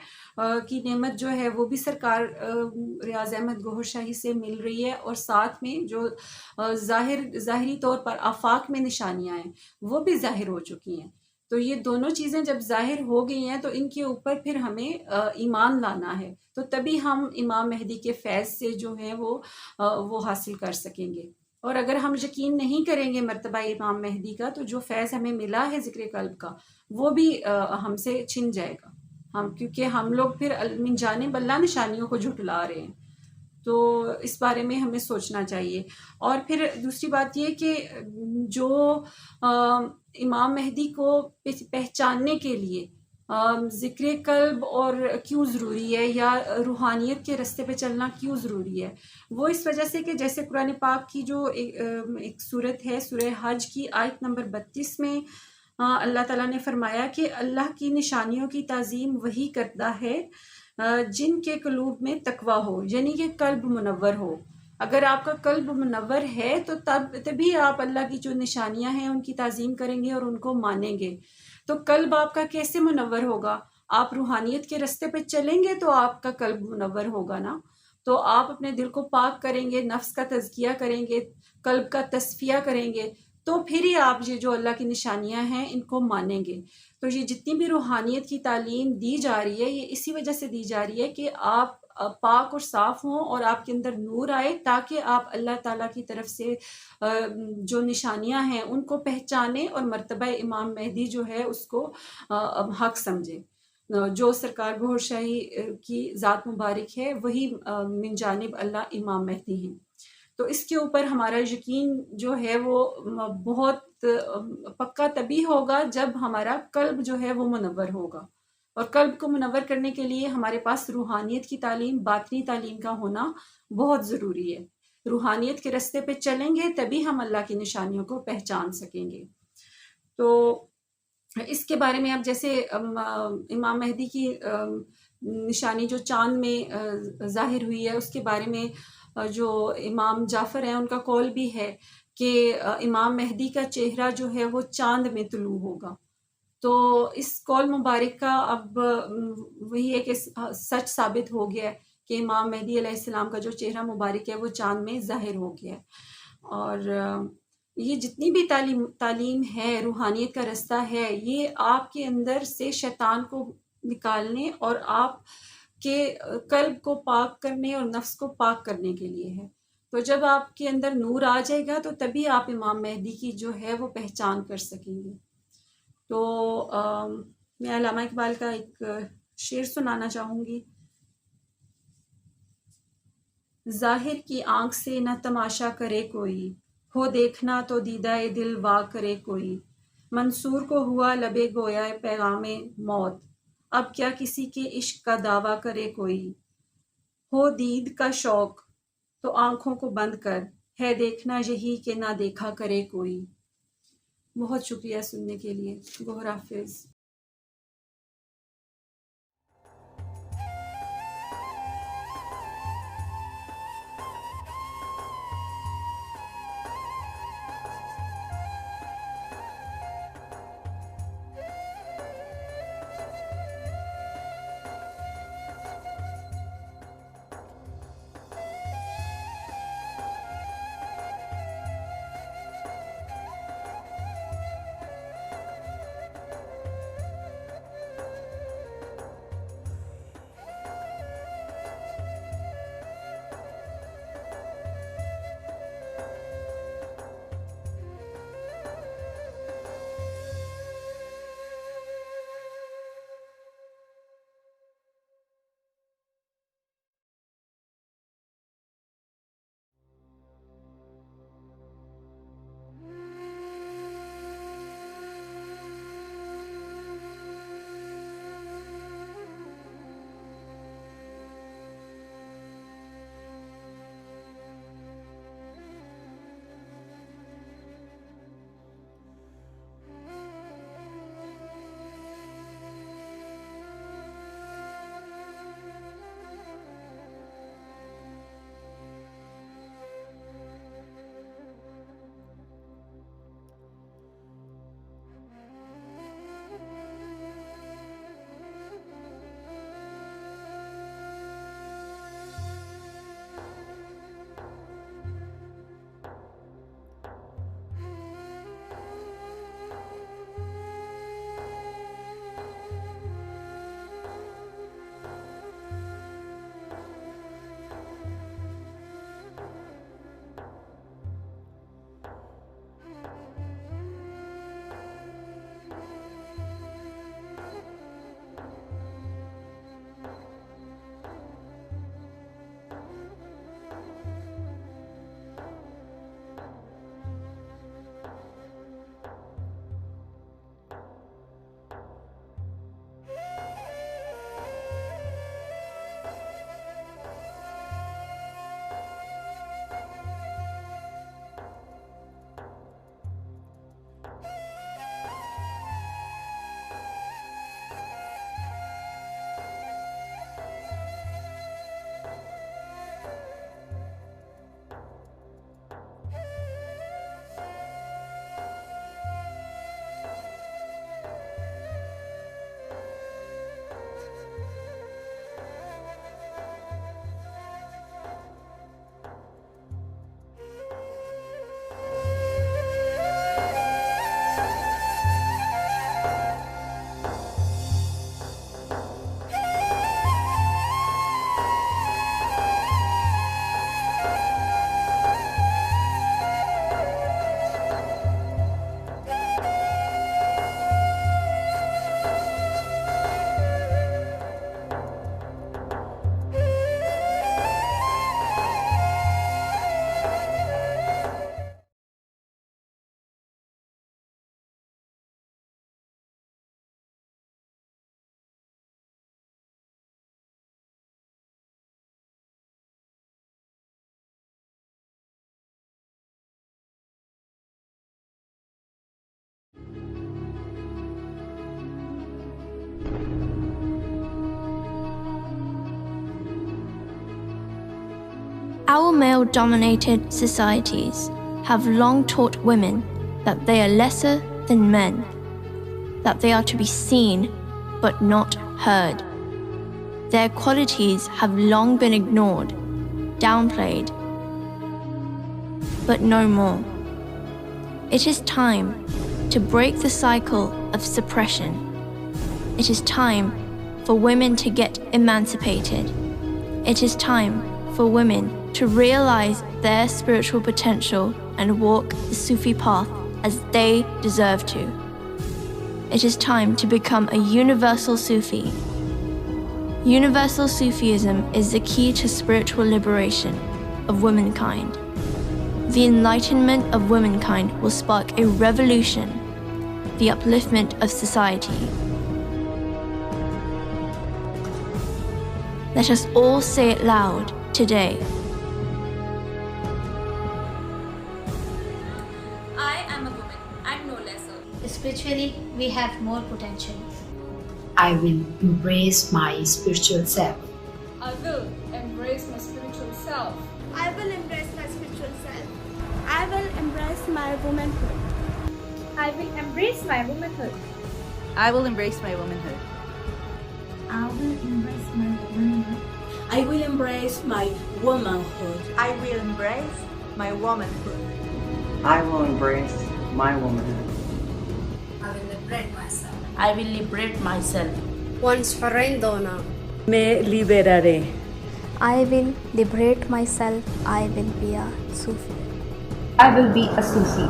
کی نعمت جو ہے وہ بھی سرکار ریاض احمد گوہر شاہی سے مل رہی ہے، اور ساتھ میں جو ظاہری طور پر آفاق میں نشانیاں ہیں وہ بھی ظاہر ہو چکی ہیں. تو یہ دونوں چیزیں جب ظاہر ہو گئی ہیں تو ان کے اوپر پھر ہمیں ایمان لانا ہے، تو تبھی ہم امام مہدی کے فیض سے جو ہے وہ حاصل کر سکیں گے. اور اگر ہم یقین نہیں کریں گے مرتبہ امام مہدی کا، تو جو فیض ہمیں ملا ہے ذکر قلب کا وہ بھی ہم سے چھن جائے گا، کیونکہ ہم لوگ پھر من جانب اللہ نشانیوں کو جھٹلا رہے ہیں. تو اس بارے میں ہمیں سوچنا چاہیے. اور پھر دوسری بات یہ کہ جو امام مہدی کو پہچاننے کے لیے ذکر قلب اور کیوں ضروری ہے، یا روحانیت کے راستے پہ چلنا کیوں ضروری ہے، وہ اس وجہ سے کہ جیسے قرآن پاک کی جو ایک صورت ہے سورہ حج کی آیت نمبر 32 میں اللہ تعالیٰ نے فرمایا کہ اللہ کی نشانیوں کی تعظیم وہی کرتا ہے جن کے قلوب میں تقویٰ ہو، یعنی کہ قلب منور ہو. اگر آپ کا قلب منور ہے تو تبھی آپ اللہ کی جو نشانیاں ہیں ان کی تعظیم کریں گے اور ان کو مانیں گے. تو قلب آپ کا کیسے منور ہوگا؟ آپ روحانیت کے راستے پہ چلیں گے تو آپ کا قلب منور ہوگا نا. تو آپ اپنے دل کو پاک کریں گے، نفس کا تزکیہ کریں گے، قلب کا تصفیہ کریں گے، تو پھر ہی آپ یہ جو اللہ کی نشانیاں ہیں ان کو مانیں گے. تو یہ جتنی بھی روحانیت کی تعلیم دی جا رہی ہے یہ اسی وجہ سے دی جا رہی ہے کہ آپ پاک اور صاف ہوں اور آپ کے اندر نور آئے، تاکہ آپ اللہ تعالیٰ کی طرف سے جو نشانیاں ہیں ان کو پہچانیں اور مرتبہ امام مہدی جو ہے اس کو حق سمجھیں. جو سرکار گوہر شاہی کی ذات مبارک ہے وہی من جانب اللہ امام مہدی ہیں. تو اس کے اوپر ہمارا یقین جو ہے وہ بہت پکا تبھی ہوگا جب ہمارا قلب جو ہے وہ منور ہوگا. اور قلب کو منور کرنے کے لیے ہمارے پاس روحانیت کی تعلیم، باطنی تعلیم کا ہونا بہت ضروری ہے. روحانیت کے راستے پہ چلیں گے تبھی ہم اللہ کی نشانیوں کو پہچان سکیں گے. تو اس کے بارے میں اب جیسے امام مہدی کی نشانی جو چاند میں ظاہر ہوئی ہے اس کے بارے میں جو امام جعفر ہیں ان کا قول بھی ہے کہ امام مہدی کا چہرہ جو ہے وہ چاند میں طلوع ہوگا. تو اس قول مبارک کا اب وہی ہے کہ سچ ثابت ہو گیا ہے کہ امام مہدی علیہ السلام کا جو چہرہ مبارک ہے وہ چاند میں ظاہر ہو گیا ہے. اور یہ جتنی بھی تعلیم ہے، روحانیت کا راستہ ہے، یہ آپ کے اندر سے شیطان کو نکالنے اور آپ کے قلب کو پاک کرنے اور نفس کو پاک کرنے کے لیے ہے. تو جب آپ کے اندر نور آ جائے گا تو تبھی آپ امام مہدی کی جو ہے وہ پہچان کر سکیں گے. تو میں علامہ اقبال کا ایک شعر سنانا چاہوں گی. ظاہر کی آنکھ سے نہ تماشا کرے کوئی، ہو دیکھنا تو دیدہ دل وا کرے کوئی. منصور کو ہوا لبے گویا پیغام موت، اب کیا کسی کے عشق کا دعویٰ کرے کوئی. ہو دید کا شوق تو آنکھوں کو بند کر، ہے دیکھنا یہی کہ نہ دیکھا کرے کوئی. بہت شکریہ سننے کے لیے. گوہر حافظ. Our male-dominated societies have long taught women that they are lesser than men, that they are to be seen but not heard. Their qualities have long been ignored, downplayed, but no more. It is time to break the cycle of suppression. It is time for women to get emancipated. It is time for women to realize their spiritual potential and walk the Sufi path as they deserve to. It is time to become a universal Sufi. Universal Sufism is the key to spiritual liberation of womankind. The enlightenment of womankind will spark a revolution, the upliftment of society. Let us all say it loud today. I am a woman and no lesser. Spiritually, we have more potential. I will embrace my spiritual self. I will embrace my spiritual self. I will embrace my spiritual self. I will embrace my womanhood. I will embrace my womanhood. I will embrace my womanhood. I will embrace my womanhood. I will embrace my womanhood. I will embrace my womanhood. I will embrace my womanhood. I will liberate myself. I will liberate myself. Once farendona. Me liberaré. I will liberate myself. I will be a Sufi. I will be a Sufi.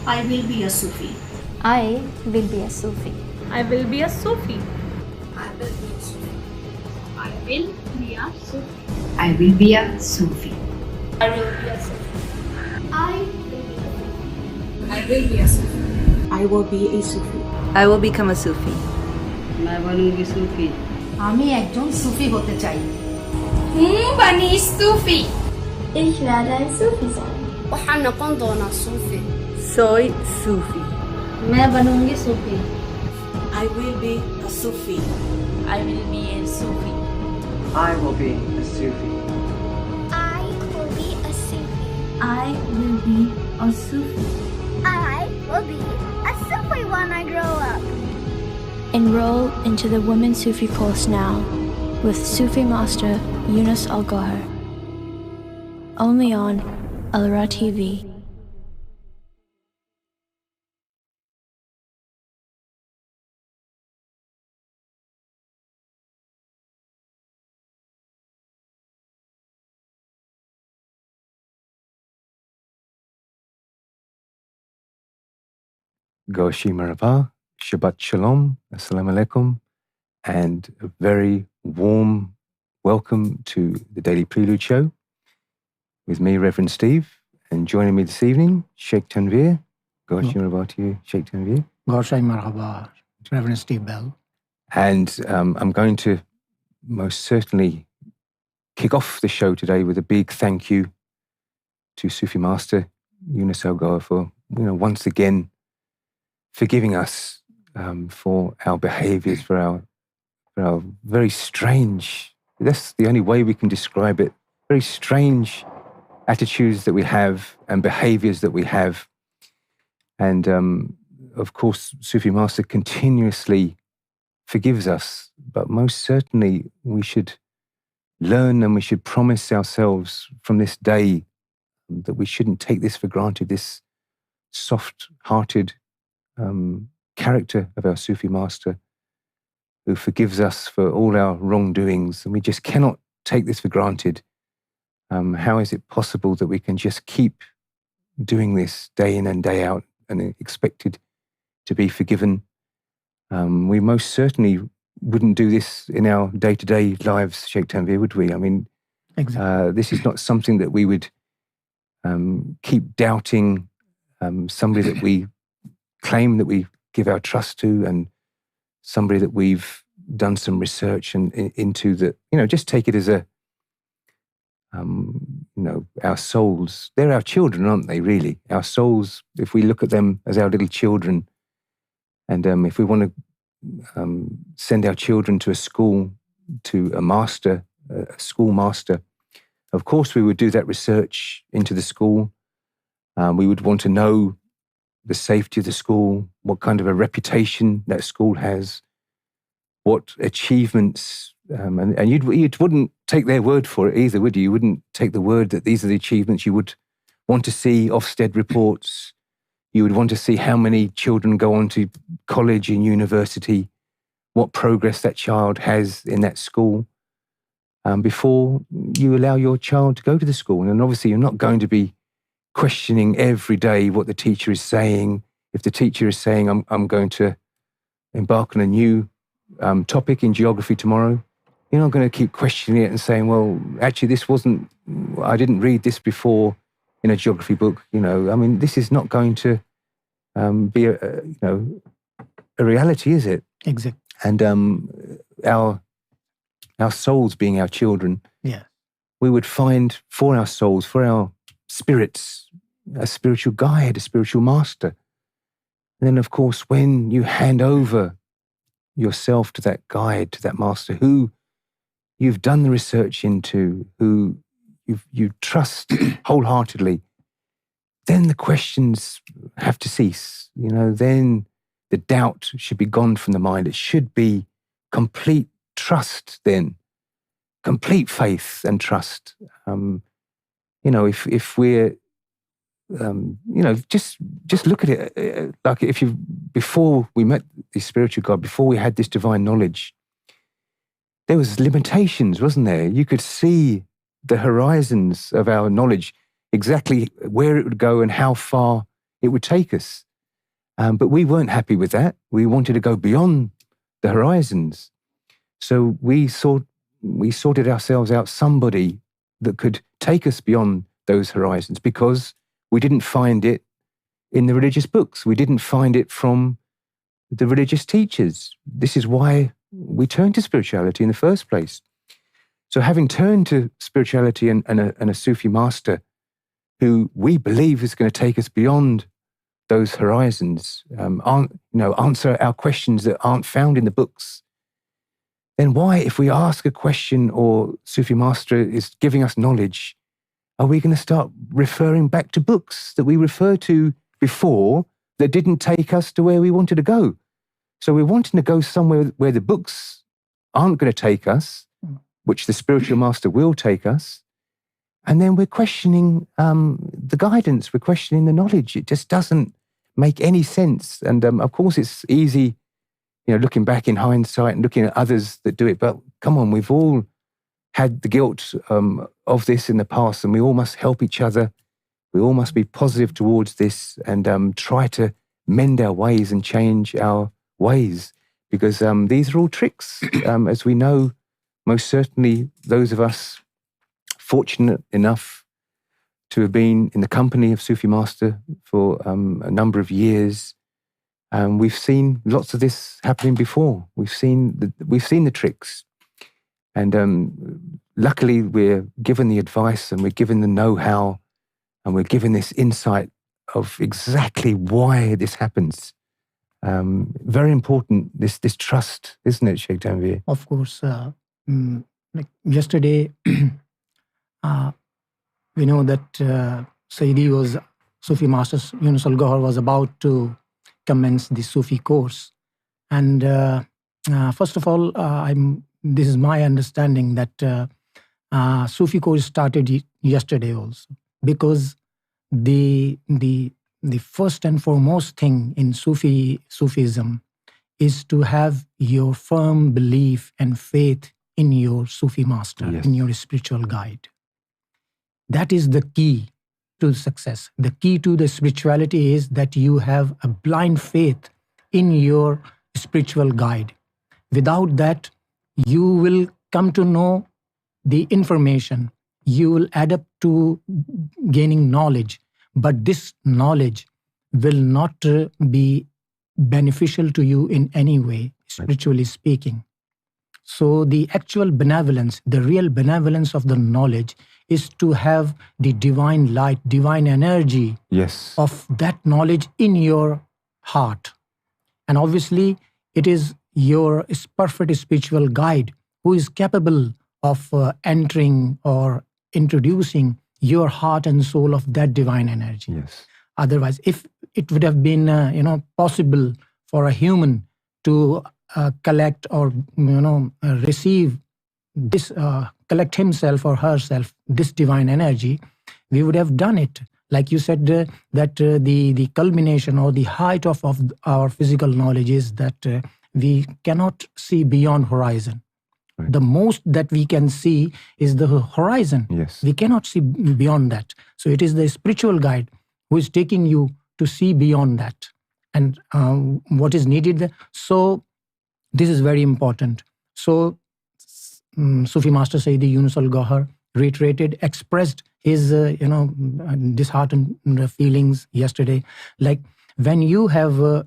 I will be a Sufi. I will be a Sufi. I will be a Sufi. I will be a Sufi. I will be a Sufi. I will be a Sufi. I will be a Sufi. I will be a Sufi. I will be a Sufi. I will become a Sufi. मैं बनूंगी सूफी। আমি একজন সুফি হতে চাই। বানি সুফি। Ich werde ein Sufi sein. وحنكون دونا صوفي. Soy Sufi. मैं बनूंगी सूफी। I will be a Sufi. I will be a Sufi. I will be a Sufi. I will be a Sufi. I will be a Sufi. I will be a Sufi when I grow up. Enroll into the Women Sufi course now with Sufi Master Younus AlGohar. Only on ALRA TV. Goshi Marava, Shabbat Shalom, Assalamu Alaikum, and a very warm welcome to the Daily Prelude Show with me, Reverend Steve, and joining me this evening, Sheikh Tanveer. Goshi Marava to you, Sheikh Tanveer. Goshi Marava, Reverend Steve Bell. And I'm going to most certainly kick off the show today with a big thank you to Sufi Master Younus AlGohar for, once again, forgiving us for our behaviours, for our very strange, that's the only way we can describe it, very strange attitudes that we have and behaviours that we have. And of course, Sufi Master continuously forgives us, but most certainly we should learn and we should promise ourselves from this day that we shouldn't take this for granted, this soft-hearted character of our Sufi Master who forgives us for all our wrongdoings, and we just cannot take this for granted. How is it possible that we can just keep doing this day in and day out and expected to be forgiven? We most certainly wouldn't do this in our day-to-day lives, Sheikh Tanveer, would we? I mean, exactly. This is not something that we would keep doubting somebody that we claim that we give our trust to, and somebody that we've done some research into, that, just take it as a, our souls. They're our children, aren't they, really? Our souls, if we look at them as our little children, and if we want to send our children to a school, to a master, a schoolmaster, Of course, we would do that research into the school. We would want to know the safety of the school, what kind of a reputation that school has, what achievements, and you wouldn't take their word for it either, would you? You wouldn't take the word that these are the achievements. You would want to see Ofsted reports. You would want to see how many children go on to college and university, what progress that child has in that school, before you allow your child to go to the school. And obviously you're not going to be questioning every day what the teacher is saying. If the teacher is saying, I'm going to embark on a new topic in geography tomorrow, you're not going to keep questioning it and saying, well, actually I didn't read this before in a geography book. This is not going to be a reality, is it? Exactly. And our souls being our children, we would find for our souls, for our spirits, a spiritual guide, a spiritual master. And then, of course, when you hand over yourself to that guide, to that master, who you've done the research into, who you trust wholeheartedly, then the questions have to cease. Then the doubt should be gone from the mind. It should be complete trust then, complete faith and trust. If we're, just look at it, like before we met the spiritual God, before we had this divine knowledge, there was limitations, wasn't there? You could see the horizons of our knowledge, exactly where it would go and how far it would take us. But we weren't happy with that. We wanted to go beyond the horizons. So we sorted ourselves out somebody that could take us beyond those horizons, because we didn't find it in the religious books. We didn't find it from the religious teachers. This is why we turned to spirituality in the first place. So having turned to spirituality and a Sufi master who we believe is going to take us beyond those horizons, answer our questions that aren't found in the books, then why, if we ask a question or Sufi master is giving us knowledge, are we going to start referring back to books that we referred to before that didn't take us to where we wanted to go? So we're wanting to go somewhere where the books aren't going to take us, which the spiritual master will take us. And then we're questioning the guidance, we're questioning the knowledge. It just doesn't make any sense. And of course, it's easy, looking back in hindsight and looking at others that do it. But come on, we've all had the guilt of this in the past, and we all must help each other. We all must be positive towards this and try to mend our ways and change our ways, because these are all tricks. As we know, most certainly those of us fortunate enough to have been in the company of Sufi Master for a number of years, we've seen lots of this happening before. We've seen the tricks, and luckily we're given the advice and we're given the know-how and we're given this insight of exactly why this happens. Very important, this trust, isn't it, Sheikh Tanveer? Of course. Like yesterday, we know that Sufi Master Younus AlGohar was about to commence the Sufi course. And first of all, this is my understanding that Sufi course started yesterday also, because the first and foremost thing in Sufism is to have your firm belief and faith in your Sufi master, in your spiritual guide. That is the key to success. The key to the spirituality is that you have a blind faith in your spiritual guide. Without that, you will come to know the information. You will add up to gaining knowledge, but this knowledge will not be beneficial to you in any way, spiritually speaking. So the actual benevolence, the real benevolence of the knowledge is to have the divine light, divine energy of that knowledge in your heart. And obviously, it is your perfect spiritual guide who is capable of entering or introducing your heart and soul of that divine energy. Yes. Otherwise, if it would have been, possible for a human to collect or, receive this, collect himself or herself, this divine energy, we would have done it. Like you said, that the culmination or the height of our physical knowledge is that we cannot see beyond horizon. Right. The most that we can see is the horizon. Yes. We cannot see beyond that. So it is the spiritual guide who is taking you to see beyond that. And what is needed there. So this is very important. So Sufi Master Sayyidi Younus AlGohar reiterated, expressed his, disheartened feelings yesterday. Like when you have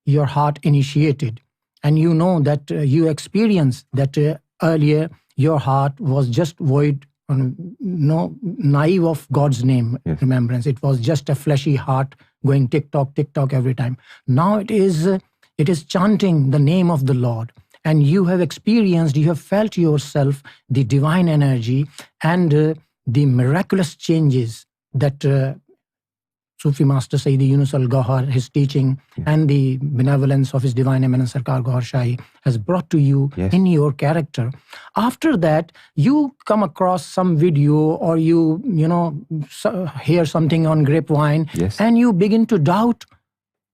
your heart initiated and you know that you experience that earlier your heart was just void, naive of God's name, yes, remembrance. It was just a fleshy heart going tick-tock, tick-tock every time. Now it is chanting the name of the Lord. And you have experienced, you have felt yourself the divine energy and the miraculous changes that Sufi Master Sayyidi Younus AlGohar, his teaching, yes, and the benevolence of His Divine Eminence Sarkar Gohar Shahi has brought to you, yes, in your character. After that, you come across some video or you hear something on grapevine, yes, and you begin to doubt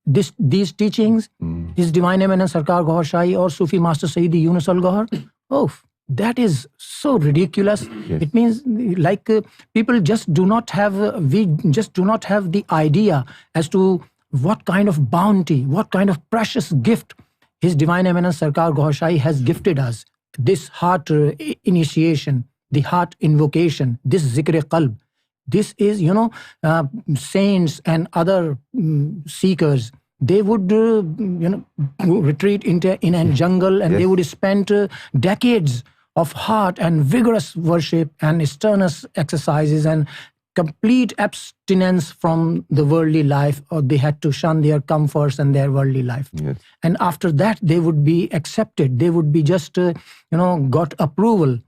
these teachings, His Divine Eminence Sarkar Gohar Shahi or Sufi Master Sayyidi Younus AlGohar. Oh, that is so ridiculous. Yes. It means like people just do not have, we just do not have the idea as to what kind of bounty, what kind of precious gift His Divine Eminence Sarkar Gohar Shahi has gifted us. This heart initiation, the heart invocation, this zikr-e-qalb. This is, saints and other seekers, they would, retreat in a jungle and yes, they would spend decades of heart and vigorous worship and strenuous exercises and complete abstinence from the worldly life, or they had to shun their comforts and their worldly life. Yes. And after that, they would be accepted. They would be just, got approval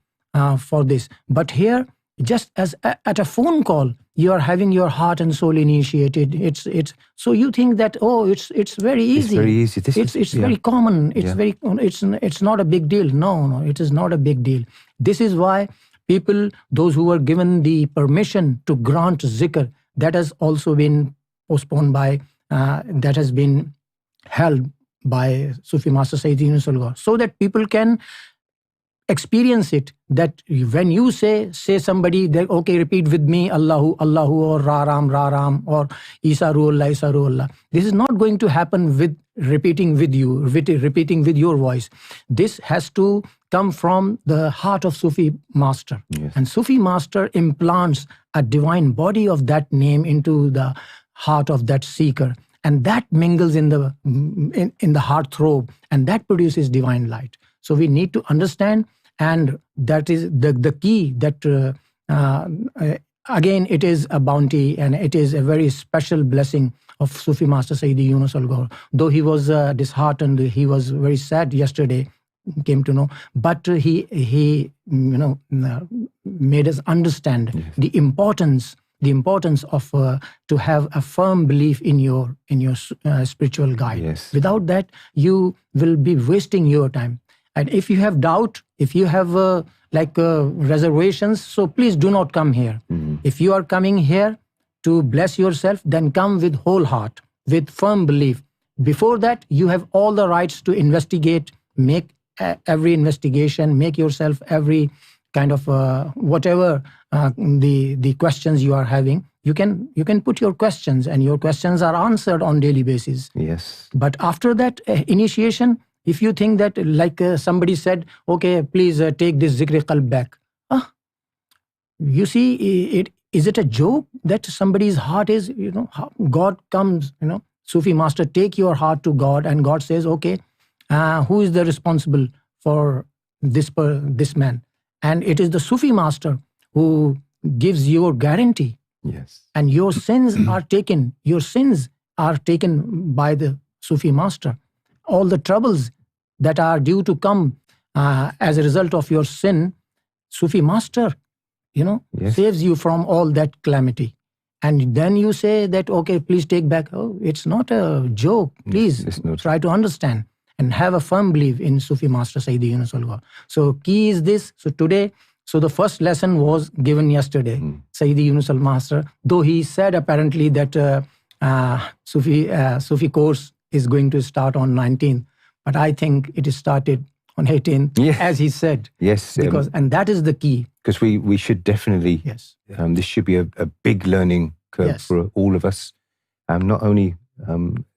for this. But here, just as at a phone call, you are having your heart and soul initiated. It's so you think that it's very easy. It's very easy. It's very common. It's not a big deal. No, it is not a big deal. This is why people, those who were given the permission to grant zikr, that has also been postponed by, that has been held by Sufi Master Sayyidi Younus AlGohar, so that people can experience it, that when you say somebody that, okay, repeat with me Allahu Allahu or Ra Ram or Isa Ruullah Isa Ruullah. This is not going to happen with repeating with you, repeating with your voice. This has to come from the heart of Sufi Master. Yes. And Sufi Master implants a divine body of that name into the heart of that seeker, and that mingles in the heart throb, and that produces divine light. So we need to understand. And that is the key that, again, it is a bounty and it is a very special blessing of Sufi Master Sayyidi Younus AlGohar. Though he was disheartened, he was very sad yesterday, came to know. But he made us understand, yes, the importance of to have a firm belief in your spiritual guide. Yes. Without that, you will be wasting your time. And if you have doubt, if you have reservations, so please do not come here. Mm-hmm. If you are coming here to bless yourself, then come with whole heart, with firm belief. Before that, you have all the rights to investigate, make every investigation, make yourself every kind of whatever the questions you are having. You can put your questions, and your questions are answered on daily basis. Yes. But after that initiation, if you think that, like somebody said, okay, please take this zikr-e-qalb back. You see, is it a joke that somebody's heart is, God comes, Sufi Master, take your heart to God, and God says, okay, who is the responsible for this man? And it is the Sufi Master who gives your guarantee. Yes. And your sins are taken. Your sins are taken by the Sufi Master. All the troubles that are due to come as a result of your sin, Sufi Master saves you from all that calamity. And then you say that, okay, please take back. Oh, it's not a joke. Please try to understand and have a firm belief in Sufi Master Sayyidi Younus AlGohar. So key is this. So today, the first lesson was given yesterday. Sayyidi Younus Master, though he said apparently that Sufi course is going to start on 19th, but I think it is started on 18th, as he said. Yes. And that is the key. Because we should definitely, this should be a big learning curve for all of us. Not only,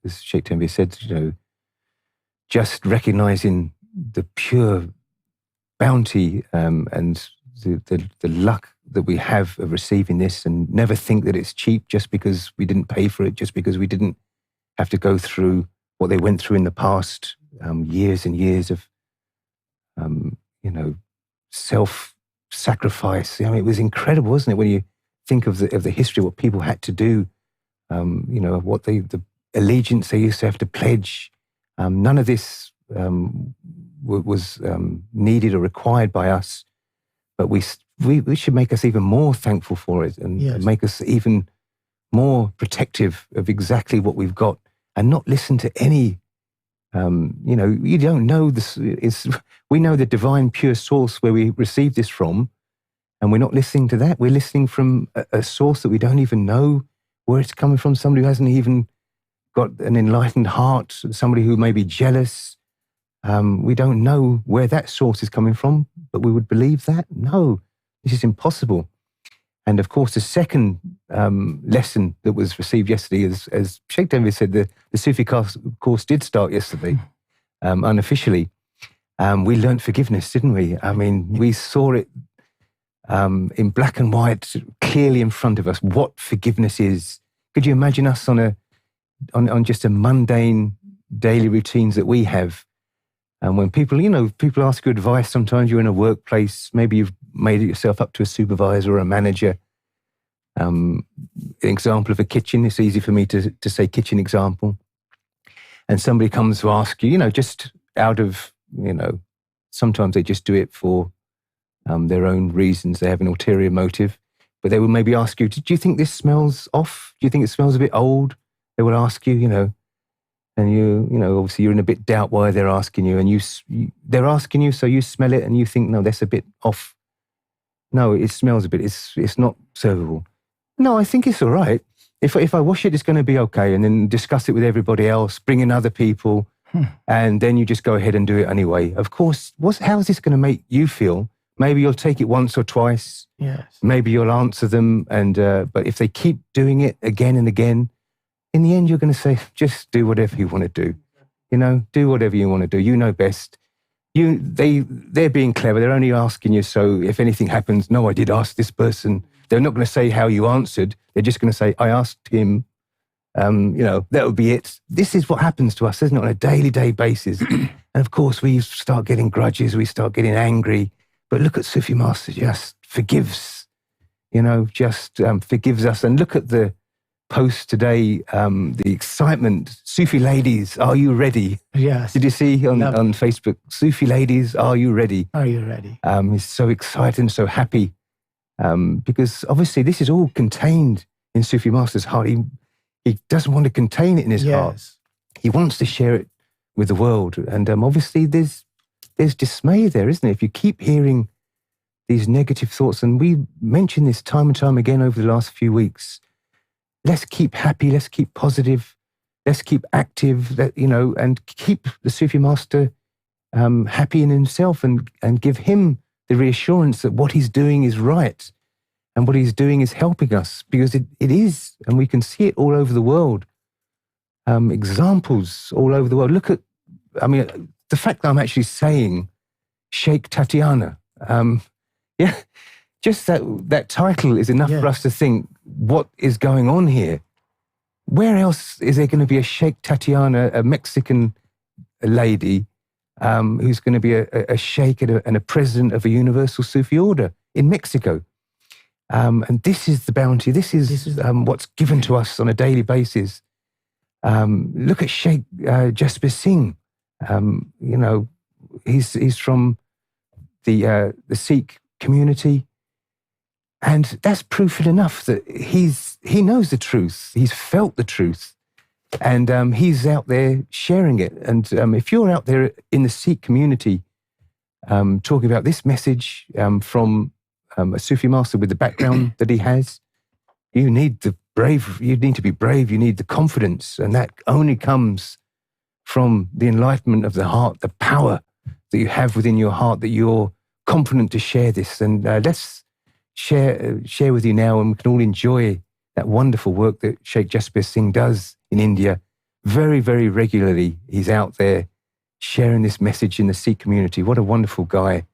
as Sheikh Tanvir said, just recognizing the pure bounty and the luck that we have of receiving this, and never think that it's cheap just because we didn't pay for it, just because we didn't have to go through what they went through in the past, years and years of, self-sacrifice. I mean, it was incredible, wasn't it, when you think of the history, what people had to do, what the allegiance they used to have to pledge. None of this was needed or required by us, but we should make us even more thankful for it, and make us even more protective of exactly what we've got, and not listen to any, you don't know this. We know the divine pure source where we received this from, and we're not listening to that. We're listening from a source that we don't even know where it's coming from, somebody who hasn't even got an enlightened heart, somebody who may be jealous. We don't know where that source is coming from, but we would believe that? No, this is impossible. And of course, the second lesson that was received yesterday is, as Sheikh Tanvir said, the Sufi course did start yesterday, unofficially. We learned forgiveness, didn't we? I mean, we saw it in black and white, clearly in front of us, what forgiveness is. Could you imagine us on just a mundane daily routines that we have? And when people ask you advice, sometimes you're in a workplace, maybe you've made it yourself up to a supervisor or a manager. An example of a kitchen, it's easy for me to say kitchen example. And somebody comes to ask you, just out of, sometimes they just do it for their own reasons. They have an ulterior motive. But they will maybe ask you, do you think this smells off? Do you think it smells a bit old? They will ask you, and obviously you're in a bit doubt why they're asking you, and they're asking you, so you smell it and you think, no, that's a bit off. No, it smells a bit. It's not servable. No, I think it's all right. If I wash it, it's going to be okay. And then discuss it with everybody else, bring in other people, and then you just go ahead and do it anyway. Of course, how is this going to make you feel? Maybe you'll take it once or twice. Yes. Maybe you'll answer them, but if they keep doing it again and again, in the end, you're going to say, just do whatever you want to do. Do whatever you want to do. You know best. They're being clever. They're only asking you, so if anything happens, no, I did ask this person. They're not going to say how you answered. They're just going to say, I asked him. That would be it. This is what happens to us, isn't it, on a daily basis? And of course, we start getting grudges. We start getting angry. But look at Sufi Master, just forgives, forgives us. And look at the post today, the excitement. Sufi ladies, are you ready? Yes. Did you see on Facebook? Sufi ladies, are you ready? Are you ready? He's so excited and so happy because obviously this is all contained in Sufi Master's heart. He doesn't want to contain it in his heart. He wants to share it with the world. And obviously there's dismay there, isn't it? If you keep hearing these negative thoughts, and we mentioned this time and time again over the last few weeks, let's keep happy, let's keep positive, let's keep active, and keep the Sufi Master happy in himself, and give him the reassurance that what he's doing is right and what he's doing is helping us, because it is, and we can see it all over the world. Examples all over the world. Look at, the fact that I'm actually saying Sheikh Tatiana, just that title is enough for us to think, what is going on here? Where else is there going to be a Sheikh Tatiana, a Mexican lady, who's going to be a sheikh and a president of a universal Sufi order in Mexico? And this is the bounty. This is what's given to us on a daily basis. Look at Sheikh Jasper Singh. He's from the Sikh community. And that's proof enough that he knows the truth. He's felt the truth. And he's out there sharing it. And if you're out there in the Sikh community talking about this message from a Sufi master with the background that he has, you need to be brave, you need the confidence. And that only comes from the enlightenment of the heart, the power that you have within your heart, that you're confident to share this. And let's share with you now, and we can all enjoy that wonderful work that Sheikh Jaspir Singh does in India. Very, very regularly, he's out there sharing this message in the Sikh community. What a wonderful guy.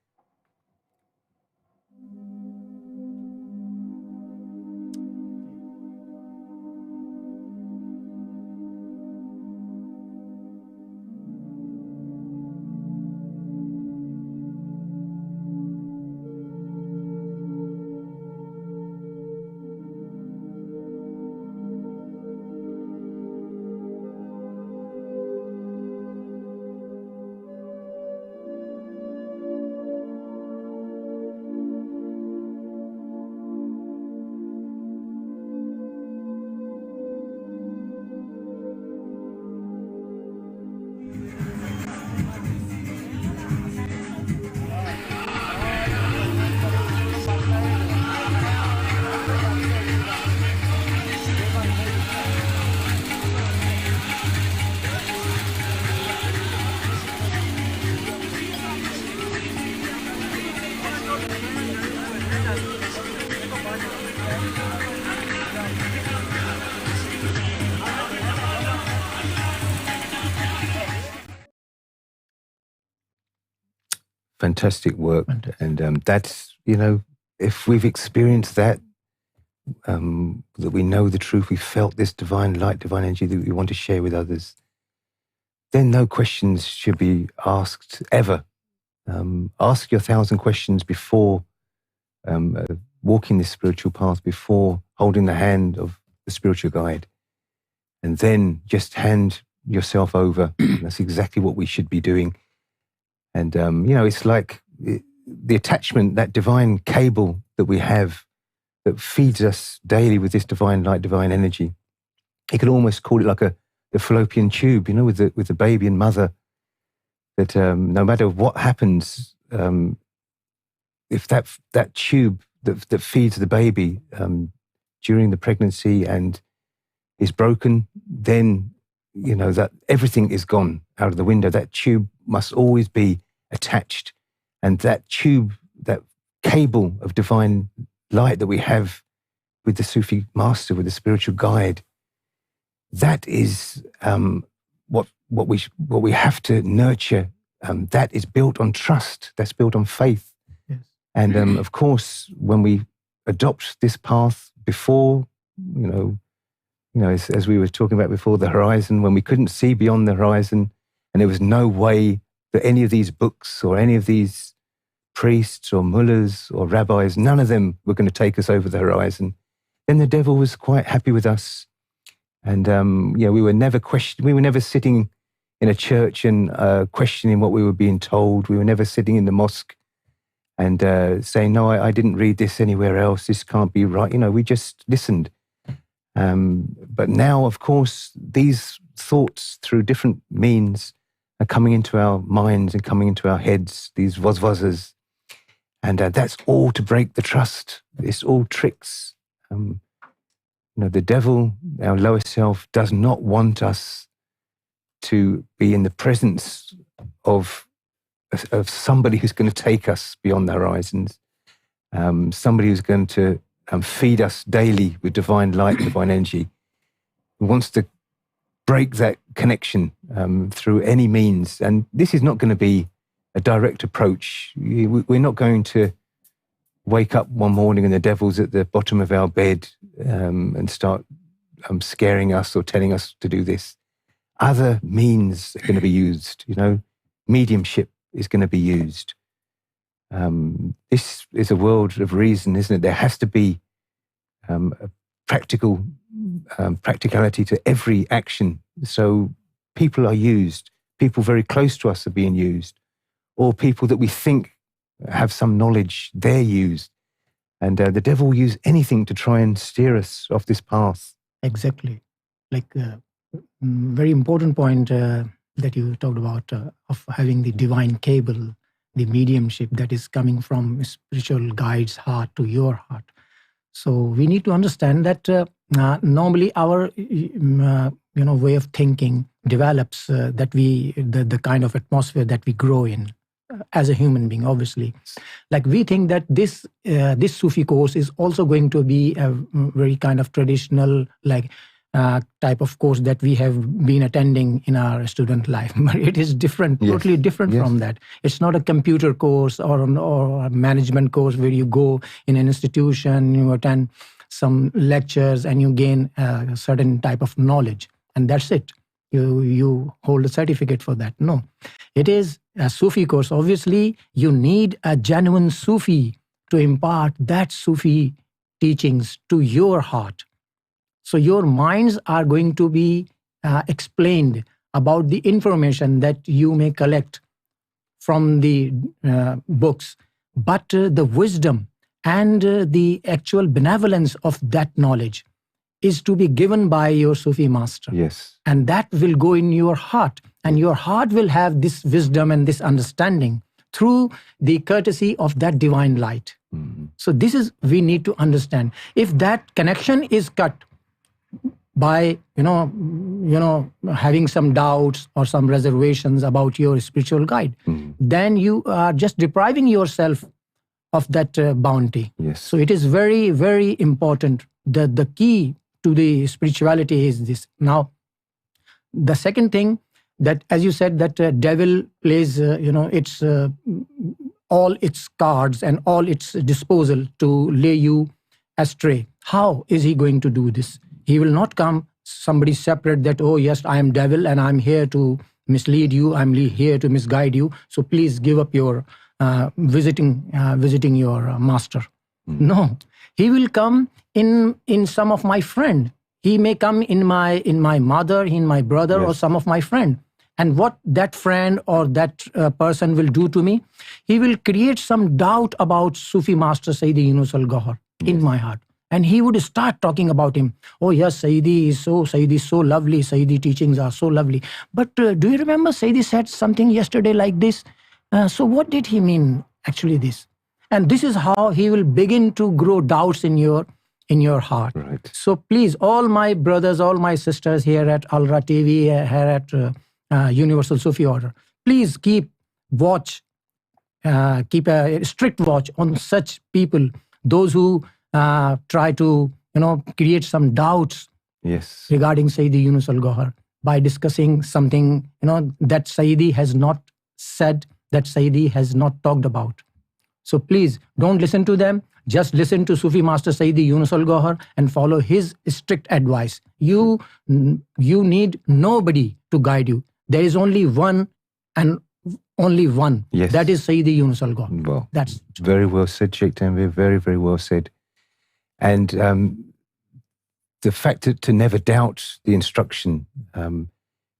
Fantastic work. And that's, if we've experienced that, that we know the truth, we felt this divine light, divine energy that we want to share with others, then no questions should be asked ever. Ask your 1,000 questions before walking this spiritual path, before holding the hand of the spiritual guide. And then just hand yourself over. That's exactly what we should be doing. And, it's like the attachment, that divine cable that we have that feeds us daily with this divine light, divine energy. You could almost call it like the fallopian tube, with the baby and mother, that no matter what happens, if that tube that feeds the baby during the pregnancy and is broken, then, that everything is gone out of the window. That tube must always be attached. And that tube, that cable of divine light that we have with the Sufi master, with the spiritual guide, that is what we have to nurture. That is built on trust. That's built on faith. Yes. And of course, when we adopt this path before, as we were talking about before, the horizon, when we couldn't see beyond the horizon, and there was no way that any of these books or any of these priests or mullahs or rabbis, none of them were going to take us over the horizon, then the devil was quite happy with us. And we were never sitting in a church and questioning what we were being told. We were never sitting in the mosque and saying, no, I didn't read this anywhere else. This can't be right. We just listened. But now, of course, these thoughts through different means are coming into our minds and coming into our heads, these waswasas. And that's all to break the trust. It's all tricks. The devil, our lower self, does not want us to be in the presence of somebody who's going to take us beyond the horizons, somebody who's going to feed us daily with divine light, divine energy. He wants to break that connection through any means. And this is not going to be a direct approach. We're not going to wake up one morning and the devil's at the bottom of our bed and start scaring us or telling us to do this. Other means are going to be used. Mediumship is going to be used. This is a world of reason, isn't it? There has to be a practicality to every action. So people are used. People very close to us are being used. Or people that we think have some knowledge, they're used. And the devil will use anything to try and steer us off this path. Exactly. Like very important point that you talked about of having the divine cable, the mediumship that is coming from spiritual guide's heart to your heart. So we need to understand that normally our way of thinking develops that the kind of atmosphere that we grow in as a human being. Obviously, like we think that this Sufi course is also going to be a very kind of traditional type of course that we have been attending in our student life. But it is different, totally different from that. It's not a computer course or a management course where you go in an institution, you attend some lectures and you gain a certain type of knowledge. And that's it. You hold a certificate for that. No, it is a Sufi course. Obviously, you need a genuine Sufi to impart that Sufi teachings to your heart. So your minds are going to be explained about the information that you may collect from the books, but the wisdom and the actual benevolence of that knowledge is to be given by your Sufi master. Yes. And that will go in your heart. And your heart will have this wisdom and this understanding through the courtesy of that divine light. Mm-hmm. So this is, we need to understand. If that connection is cut by, having some doubts or some reservations about your spiritual guide, then you are just depriving yourself of that bounty. Yes. So it is very, very important. The key to the spirituality is this. Now, the second thing that, as you said, that devil plays, it's all its cards and all its disposal to lay you astray. How is he going to do this? He will not come somebody separate that, oh yes, I am devil and I'm here to mislead you, I'm here to misguide you, so please give up your visiting your master. No, he will come in some of my friend. He may come in my mother, in my brother, or some of my friend. And what that friend or that person will do to me, he will create some doubt about Sufi master Sayyidi Younus AlGohar in my heart. And he would start talking about him. Oh yes, Sayyidi is so lovely. Sayyidi teachings are so lovely. But do you remember Sayyidi said something yesterday like this? So what did he mean actually this? And this is how he will begin to grow doubts in your heart. Right. So please, all my brothers, all my sisters here at ALRA TV, here at Universal Sufi Order, please keep a strict watch on such people, those who try to, create some doubts regarding Sayyidi Younus AlGohar by discussing something, that Sayyidi has not said, that Sayyidi has not talked about. So please don't listen to them. Just listen to Sufi Master Sayyidi Younus AlGohar and follow his strict advice. You need nobody to guide you. There is only one and only one. Yes. That is Sayyidi Younus AlGohar. Well, that's very well said, Sheikh Tanvir. Very, very well said. And the fact to never doubt the instruction,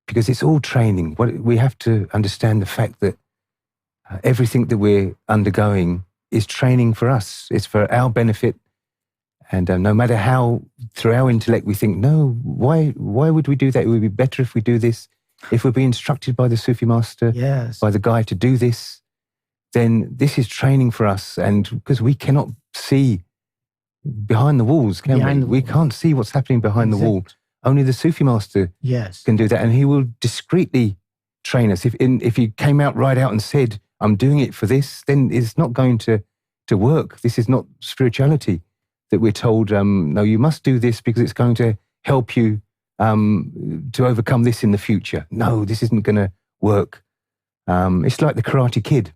because it's all training. We have to understand the fact that everything that we're undergoing is training for us. It's for our benefit. And no matter how, through our intellect, we think, no, why would we do that? It would be better if we do this. If we're being instructed by the Sufi master, by the guide to do this, then this is training for us. And because we cannot see behind the walls, can we? We can't see what's happening behind the wall. Only the Sufi master can do that. And he will discreetly train us. If he came out and said, I'm doing it for this, then it's not going to work. This is not spirituality that we're told, no, you must do this because it's going to help you to overcome this in the future. No, this isn't going to work. It's like the Karate Kid.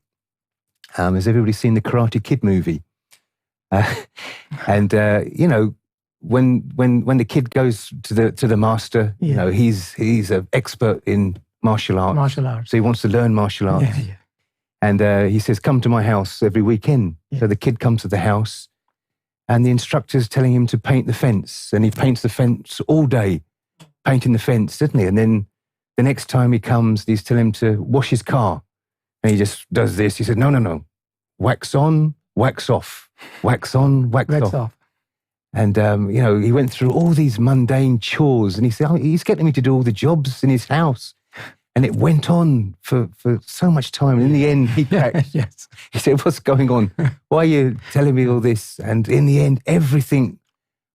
Has everybody seen the Karate Kid movie? And when the kid goes to the master, he's an expert in martial arts. So he wants to learn martial arts. And he says, come to my house every weekend. So the kid comes to the house and the instructor's telling him to paint the fence. And he paints the fence all day, painting the fence, doesn't he? And then the next time he comes, he's telling him to wash his car. And he just does this. He said, no. Wax on, wax off. wax on, wax off. And, he went through all these mundane chores and he said, he's getting me to do all the jobs in his house. And it went on for so much time. And in the end, he cracked. Yes. He said, what's going on? Why are you telling me all this? And in the end, everything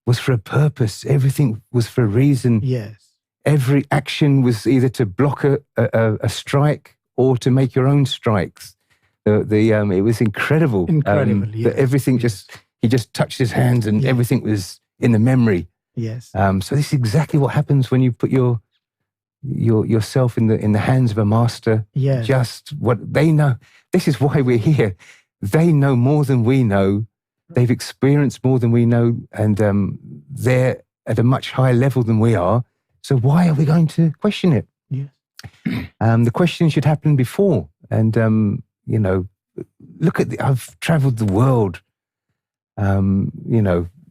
was for a purpose. Everything was for a reason. Yes. Every action was either to block a strike or to make your own strikes. It was incredible. Incredible, yes. That everything he just touched his hands and everything was in the memory. Yes. So this is exactly what happens when you put yourself in the hands of a master. Yes. Just what they know. This is why we're here. They know more than we know. They've experienced more than we know, and they're at a much higher level than we are. So why are we going to question it? Yes. The question should happen before. And look at I've travelled the world.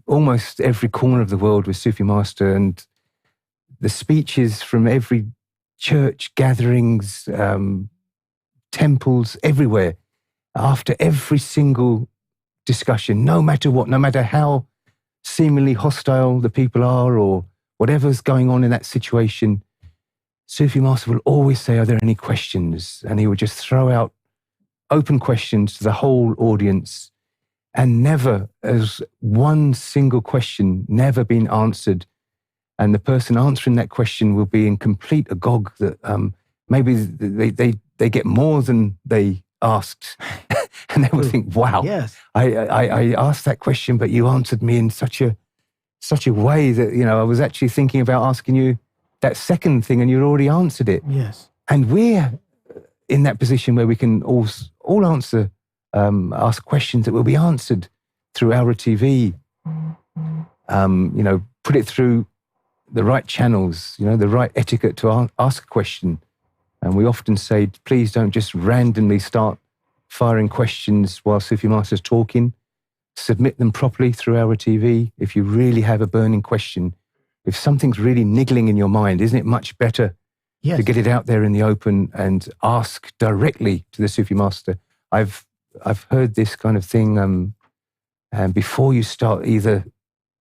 Almost every corner of the world with Sufi Master, and the speeches from every church, gatherings, temples, everywhere, after every single discussion, no matter what, no matter how seemingly hostile the people are or whatever's going on in that situation, Sufi Master will always say, are there any questions? And he would just throw out open questions to the whole audience, and never as one single question never been answered. And the person answering that question will be in complete agog that maybe they get more than they asked. And they will think, wow, yes. I asked that question, but you answered me in such a way that, I was actually thinking about asking you that second thing and you already answered it. Yes. And we're in that position where we can all answer, ask questions that will be answered through ALRA TV, put it through the right channels, the right etiquette to ask a question. And we often say, please don't just randomly start firing questions while Sufi Master's talking. Submit them properly through ALRA TV. If you really have a burning question, if something's really niggling in your mind, isn't it much better to get it out there in the open and ask directly to the Sufi Master? I've heard this kind of thing, and before you start either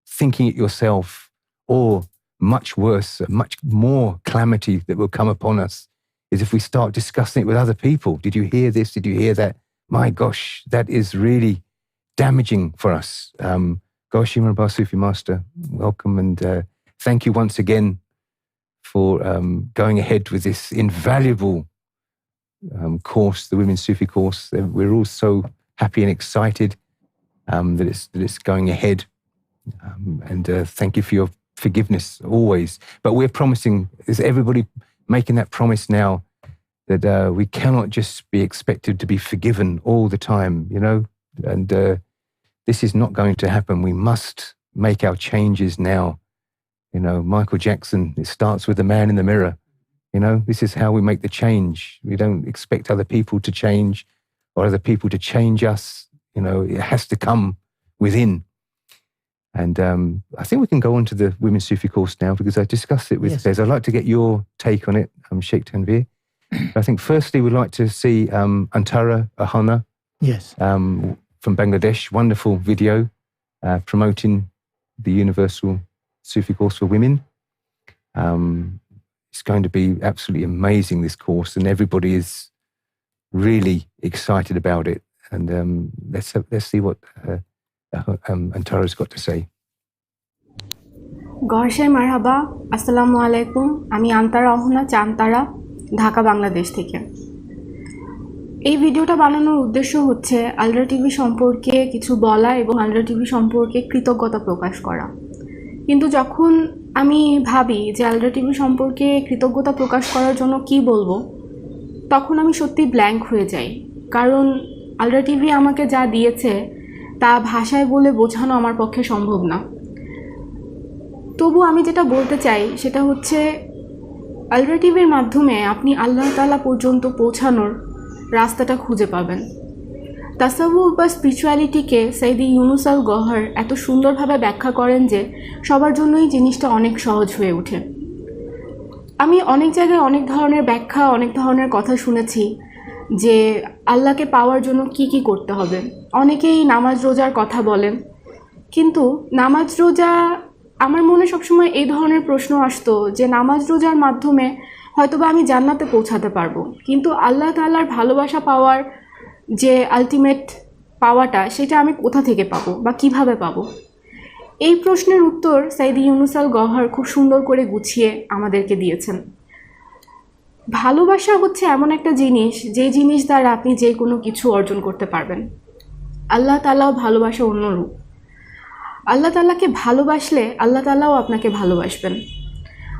thinking it yourself or much worse, much more calamity that will come upon us is if we start discussing it with other people. Did you hear this? Did you hear that? My gosh, that is really damaging for us. Goshi Marhaba Sufi Master, welcome, and thank you once again for going ahead with this invaluable course, the Women's Sufi course. We're all so happy and excited that it's going ahead. And thank you for your forgiveness always. But we're promising, is everybody making that promise now, that we cannot just be expected to be forgiven all the time, and this is not going to happen. We must make our changes now. Michael Jackson, it starts with the man in the mirror. This is how we make the change. We don't expect other people to change or other people to change us. It has to come within. And I think we can go on to the Women's Sufi course now, because I discussed it with Bez. I'd like to get your take on it, Sheikh Tanveer. I think firstly we'd like to see Antara Ahana from Bangladesh. Wonderful video promoting the Universal Sufi course for women. It's going to be absolutely amazing, this course, and everybody is really excited about it. And let's see what Antara's got to say. গহর মারহাবা, আসসালামু আলাইকুম। আমি আন্তারা অহনা চান্তারা, ঢাকা বাংলাদেশ থেকে। এই ভিডিওটা বানানোর উদ্দেশ্য হচ্ছে আলরা টিভি সম্পর্কে কিছু বলা এবং আলরা টিভি সম্পর্কে কৃতজ্ঞতা প্রকাশ করা। কিন্তু যখন আমি ভাবি যে আলরা টিভি সম্পর্কে কৃতজ্ঞতা প্রকাশ করার জন্য কি বলবো, তখন আমি সত্যি ব্ল্যাঙ্ক হয়ে যাই। কারণ আলরা টিভি আমাকে যা দিয়েছে তা ভাষায় বলে বোঝানো আমার পক্ষে সম্ভব না। তবু আমি যেটা বলতে চাই সেটা হচ্ছে আলরা টিভির মাধ্যমে আপনি আল্লাহ তাআলা পর্যন্ত পৌঁছানোর রাস্তাটা খুঁজে পাবেন। তাসাউফ বা স্পিরিচুয়ালিটিকে সৈয়দ ইউনুস আল গহর এত সুন্দরভাবে ব্যাখ্যা করেন যে সবার জন্যই জিনিসটা অনেক সহজ হয়ে ওঠে। আমি অনেক জায়গায় অনেক ধরনের ব্যাখ্যা, অনেক ধরনের কথা শুনেছি, যে আল্লাহকে পাওয়ার জন্য কি কি করতে হবে। অনেকেই নামাজ রোজার কথা বলেন, কিন্তু নামাজ রোজা, আমার মনে সবসময় এই ধরনের প্রশ্ন আসতো যে নামাজ রোজার মাধ্যমে হয়তোবা আমি জান্নাতে পৌঁছাতে পারবো, কিন্তু আল্লাহ তাআলার ভালোবাসা পাওয়ার যে আলটিমেট পাওয়াটা, সেটা আমি কোথা থেকে পাবো বা কিভাবে পাবো? এই প্রশ্নের উত্তর সাইদি ইউনুস আল গওহার খুব সুন্দর করে গুছিয়ে আমাদেরকে দিয়েছেন। ভালোবাসা হচ্ছে এমন একটা জিনিস, যে জিনিস দ্বারা আপনি যে কোনো কিছু অর্জন করতে পারবেন। আল্লাহ তাআলাও ভালোবাসা অন্যরূপ। আল্লাহ তাআলাকে ভালোবাসলে আল্লাহ তাআলাও আপনাকে ভালোবাসবেন।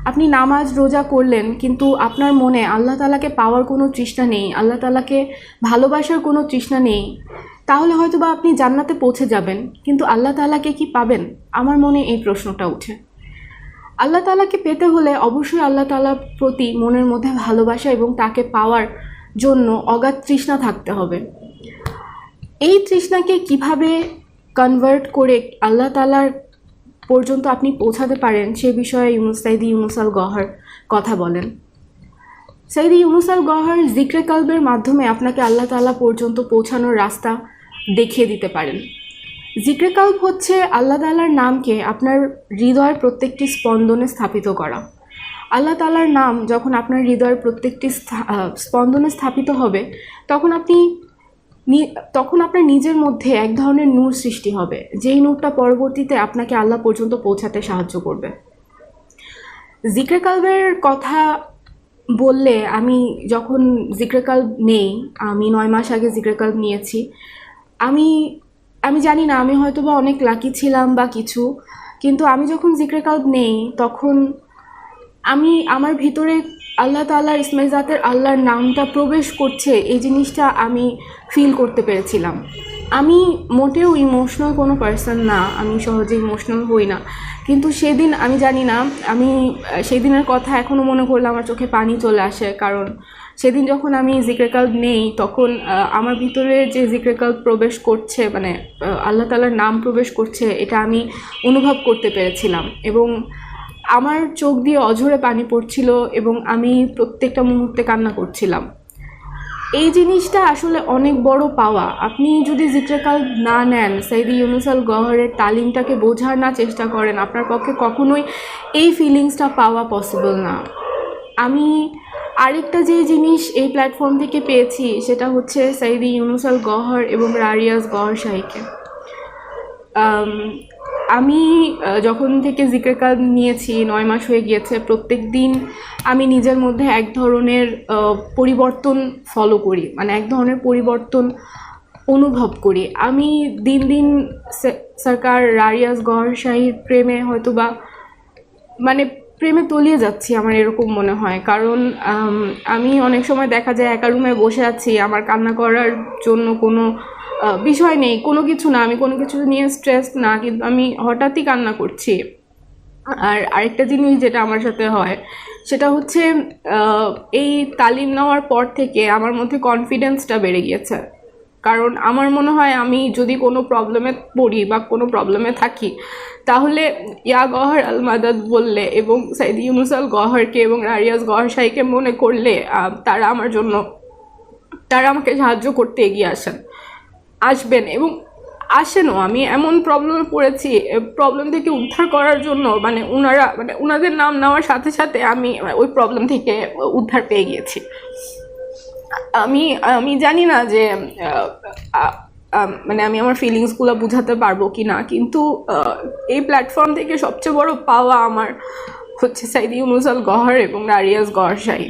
আপনি নামাজ রোজা করলেন, কিন্তু আপনার মনে আল্লাহ তাআলাকে পাওয়ার কোনো তৃষ্ণা নেই, আল্লাহ তাআলাকে ভালোবাসার কোনো তৃষ্ণা নেই, তাহলে হয়তো বা আপনি জান্নাতে পৌঁছে যাবেন, কিন্তু আল্লাহ তাআলাকে কি পাবেন? আমার মনে এই প্রশ্নটা ওঠে। আল্লাহ তাআলাকে পেতে হলে অবশ্যই আল্লাহ তাআলার প্রতি মনের মধ্যে ভালোবাসা এবং তাকে পাওয়ার জন্য অগাধ তৃষ্ণা থাকতে হবে। এই তৃষ্ণাকে কিভাবে কনভার্ট করে আল্লাহ তাআলার পর্যন্ত আপনি পৌঁছাতে পারেন, সে বিষয়ে সাইদি ইউনুস আল গওহার কথা বলেন। সাইদি ইউনুস আল গওহার জিক্রে কালবের মাধ্যমে আপনাকে আল্লাহ তাআলা পর্যন্ত পৌঁছানোর রাস্তা দেখিয়ে দিতে পারেন। জিক্রে কালব হচ্ছে আল্লাহ তাআলার নামকে আপনার হৃদয়ের প্রত্যেকটি স্পন্দনে স্থাপিত করা। আল্লাহ তাআলার নাম যখন আপনার হৃদয়ের প্রত্যেকটি স্পন্দনে স্থাপিত হবে, তখন আপনার নিজের মধ্যে এক ধরনের নূর সৃষ্টি হবে, যেই নূরটা পরবর্তীতে আপনাকে আল্লাহ পর্যন্ত পৌঁছাতে সাহায্য করবে। জিক্রে কালবের কথা বললে, আমি যখন জিক্রে কালব নেই, আমি 9 মাস আগে জিক্রে কালব নিয়েছি, আমি জানি না, আমি হয়তো বা অনেক লাকি ছিলাম বা কিছু, কিন্তু আমি যখন জিক্রে কালব নেই, তখন আমার ভিতরে আল্লাহ তাআলার ইসমে জাতের আল্লাহর নামটা প্রবেশ করছে, এই জিনিসটা আমি ফিল করতে পেরেছিলাম। আমি মোটেও ইমোশনাল কোনো পার্সন না, আমি সহজে ইমোশনাল হই না, কিন্তু সেদিন আমি জানি না, আমি সেই দিনের কথা এখনও মনে করলে আমার চোখে পানি চলে আসে, কারণ সেদিন যখন আমি জিক্রে কালব নেই, তখন আমার ভিতরে যে জিক্রে কালব প্রবেশ করছে, মানে আল্লাহ তাআলার নাম প্রবেশ করছে, এটা আমি অনুভব করতে পেরেছিলাম, এবং আমার চোখ দিয়ে অঝরে পানি পড়ছিল, এবং আমি প্রত্যেকটা মুহূর্তে কান্না করছিলাম। এই জিনিসটা আসলে অনেক বড় পাওয়া। আপনি যদি জিক্রে কালব না নেন, সাইদি ইউনুস আল গওহারের তালিমটাকে বোঝার না চেষ্টা করেন, আপনার পক্ষে কখনোই এই ফিলিংসটা পাওয়া পসিবল না। আমি আরেকটা যে জিনিস এই প্ল্যাটফর্ম থেকে পেয়েছি, সেটা হচ্ছে সাইদি ইউনুস আল গওহার এবং রারিয়াজ গওহার শাহীকে। আমি যখন থেকে জিক্রে কালব নিয়েছি, 9 মাস হয়ে গিয়েছে, প্রত্যেক দিন আমি নিজের মধ্যে এক ধরনের পরিবর্তন ফলো করি, মানে এক ধরনের পরিবর্তন অনুভব করি। আমি দিন দিন সরকার রারিয়াজ গওহার শাহীর প্রেমে হয়তো বা মানে প্রেমে তলিয়ে যাচ্ছি, আমার এরকম মনে হয়। কারণ আমি অনেক সময় দেখা যায় একা রুমে বসে আছি, আমার কান্না করার জন্য কোনো বিষয় নেই, কোনো কিছু না, আমি কোনো কিছু নিয়ে স্ট্রেস না, কিন্তু আমি হঠাৎই কান্না করছি। আর আরেকটা জিনিস যেটা আমার সাথে হয়, সেটা হচ্ছে এই তালিম নেওয়ার পর থেকে আমার মধ্যে কনফিডেন্সটা বেড়ে গিয়েছে। কারণ আমার মনে হয় আমি যদি কোনো প্রবলেমে পড়ি বা কোনো প্রবলেমে থাকি, তাহলে ইয়া গওহার আল মাদাদ বললে এবং সাইদি ইউনুস আল গওহারকে এবং রারিয়াজ গওহার শাহীকে মনে করলে তারা আমাকে সাহায্য করতে এগিয়ে আসবেন এবং আসেনও। আমি এমন প্রবলেমে পড়েছি, প্রবলেম থেকে উদ্ধার করার জন্য ওনাদের নাম নেওয়ার সাথে সাথে আমি ওই প্রবলেম থেকে উদ্ধার পেয়ে গিয়েছি। আমি জানি না যে আমি আমার ফিলিংসগুলো বোঝাতে পারবো কি না, কিন্তু এই প্ল্যাটফর্ম থেকে সবচেয়ে বড় পাওয়া আমার হচ্ছে সাইদি ইউনুস আল গওহার এবং রারিয়াজ গওহার শাহী।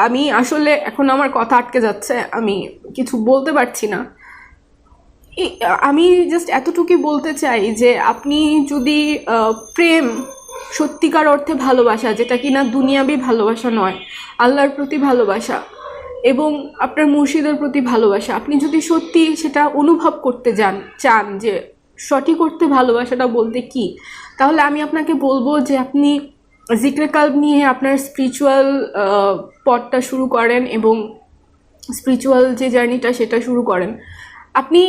আমি আসলে এখন আমার কথা আটকে যাচ্ছে, আমি কিছু বলতে পারছি না। আমি জাস্ট এতটুকুই বলতে চাই যে আপনি যদি প্রেম, সত্যিকার অর্থে ভালোবাসা, যেটা কিনা দুনিয়াবি ভালোবাসা নয়, আল্লাহর প্রতি ভালোবাসা এবং আপনার মুর্শিদের প্রতি ভালোবাসা, আপনি যদি সত্যি সেটা অনুভব করতে চান যে সঠিক অর্থে ভালোবাসাটা বলতে কি, তাহলে আমি আপনাকে বলবো যে আপনি জিক্রে কালব নিয়ে আপনার স্পিরিচুয়াল পথটা শুরু করেন এবং স্পিরিচুয়াল যে জার্নিটা সেটা শুরু করেন। আপনি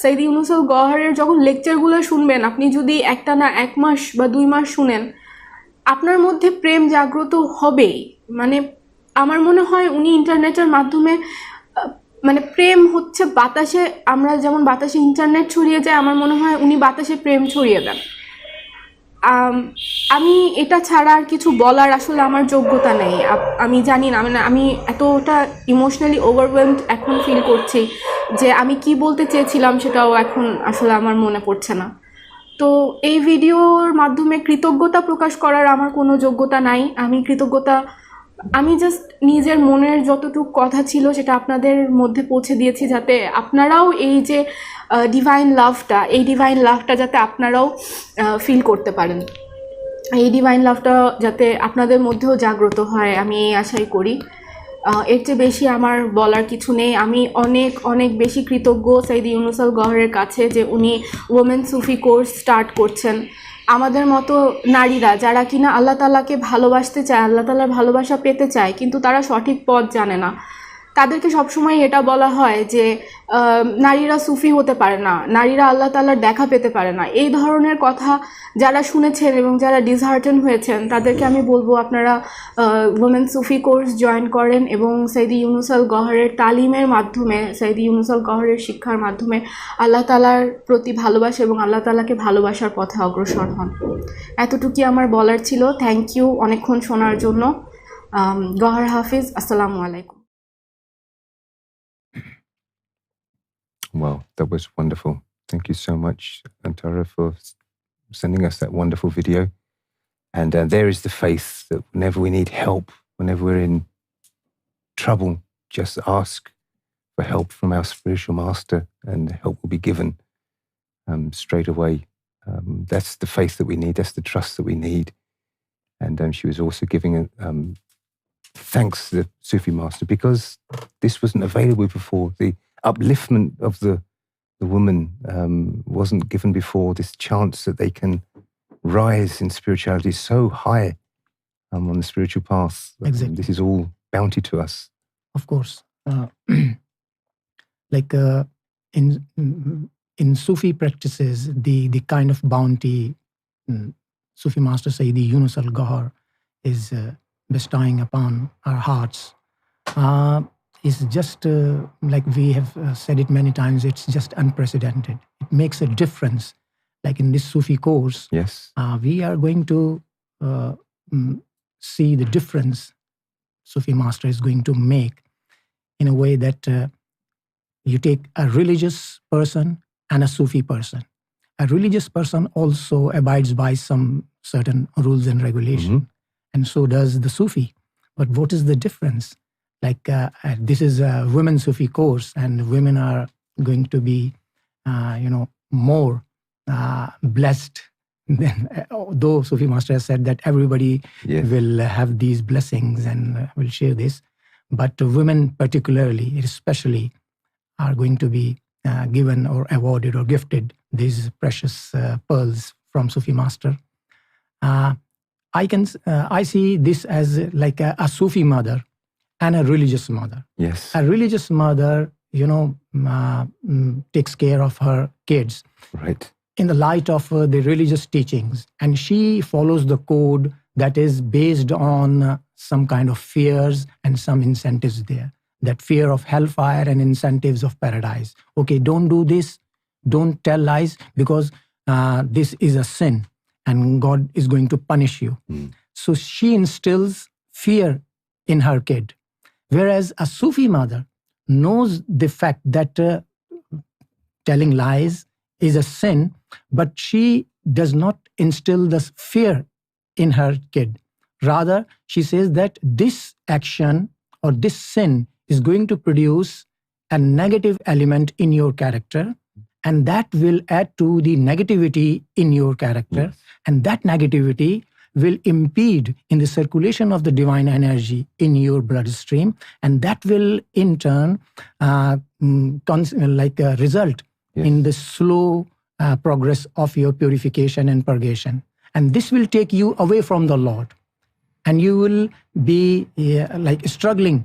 সাইদি ইউনুস আল গওহারের যখন লেকচারগুলো শুনবেন, আপনি যদি একটা না 1 মাস বা 2 মাস শুনেন, আপনার মধ্যে প্রেম জাগ্রত হবেই। মানে আমার মনে হয় উনি ইন্টারনেটের মাধ্যমে মানে প্রেম হচ্ছে বাতাসে, আমরা যেমন বাতাসে ইন্টারনেট ছড়িয়ে যায়, আমার মনে হয় উনি বাতাসে প্রেম ছড়িয়ে দেন। আমি এটা ছাড়া আর কিছু বলার আসলে আমার যোগ্যতা নেই। আমি জানি না, মানে আমি এতটা ইমোশনালি ওভারওয়েলমড এখন ফিল করছি যে আমি কি বলতে চেয়েছিলাম সেটাও এখন আসলে আমার মনে পড়ছে না। তো এই ভিডিওর মাধ্যমে কৃতজ্ঞতা প্রকাশ করার আমার কোনো যোগ্যতা নাই। আমি জাস্ট নিজের মনের যতটুকু কথা ছিল সেটা আপনাদের মধ্যে পৌঁছে দিয়েছি, যাতে আপনারাও এই যে ডিভাইন লাভটা যাতে আপনারাও ফিল করতে পারেন, এই ডিভাইন লাভটা যাতে আপনাদের মধ্যেও জাগ্রত হয়, আমি এই আশাই করি। এর চেয়ে বেশি আমার বলার কিছু নেই। আমি অনেক অনেক বেশি কৃতজ্ঞ সৈয়দ ইউনুস আল গহরের কাছে যে উনি ওমেন সুফি কোর্স স্টার্ট করছেন। আমাদের মতো নারীরা যারা কিনা আল্লাহ তাআলাকে ভালোবাসতে চায়, আল্লাহ তাআলার ভালোবাসা পেতে চায়, কিন্তু তারা সঠিক পথ জানে না, তাদেরকে সবসময় এটা বলা হয় যে নারীরা সুফি হতে পারে না, নারীরা আল্লাহ তাআলার দেখা পেতে পারে না। এই ধরনের কথা যারা শুনেছেন এবং যারা ডিসহার্টেন হয়েছেন তাদেরকে আমি বলবো আপনারা ওমেন সুফি কোর্স জয়েন করেন এবং সৈয়দ ইউনুস আল গহরের তালিমের মাধ্যমে, সৈয়দ ইউনুস আল গহরের শিক্ষার মাধ্যমে আল্লাহ তাআলার প্রতি ভালোবাসা এবং আল্লাহ তাআলাকে ভালোবাসার পথে অগ্রসর হন। এতটুকুই আমার বলার ছিল। থ্যাংক ইউ অনেকক্ষণ শোনার জন্য। গহর হাফিজ, আসসালামু আলাইকুম। Wow, that was wonderful. Thank you so much, Antara, for sending us that wonderful video. And there is the faith that whenever we need help, whenever we're in trouble, just ask for help from our spiritual master and help will be given straight away. That's the faith that we need. That's the trust that we need. And she was also giving thanks to the Sufi master because this wasn't available before. The upliftment of the woman wasn't given before. This chance that they can rise in spirituality so high on the spiritual path. Exactly. This is all bounty to us. Of course. Like in Sufi practices, the kind of bounty Sufi master Sayyid Younus AlGohar is bestowing upon our hearts is just like we have said it many times, it's just unprecedented. It makes a difference. Like in this Sufi course, yes, we are going to see the difference Sufi master is going to make in a way that you take a religious person and a Sufi person. A religious person also abides by some certain rules and regulation, and so does the Sufi. But what is the difference? Like this is a women Sufi course, and women are going to be, more blessed than, though Sufi master has said that everybody will have these blessings and will share this, but women particularly, especially, are going to be given or awarded or gifted these precious pearls from Sufi master. I see this as like a Sufi mother and a religious mother. Yes. A religious mother, takes care of her kids. Right. In the light of the religious teachings. And she follows the code that is based on some kind of fears and some incentives there. That fear of hellfire and incentives of paradise. Okay, don't do this. Don't tell lies because this is a sin and God is going to punish you. So she instills fear in her kid. Whereas a Sufi mother knows the fact that telling lies is a sin, but she does not instill this fear in her kid. Rather, she says that this action or this sin is going to produce a negative element in your character, and that will add to the negativity in your character, and that negativity will impede in the circulation of the divine energy in your bloodstream, and that will in turn result in the slow progress of your purification and purgation. And this will take you away from the Lord, and you will be struggling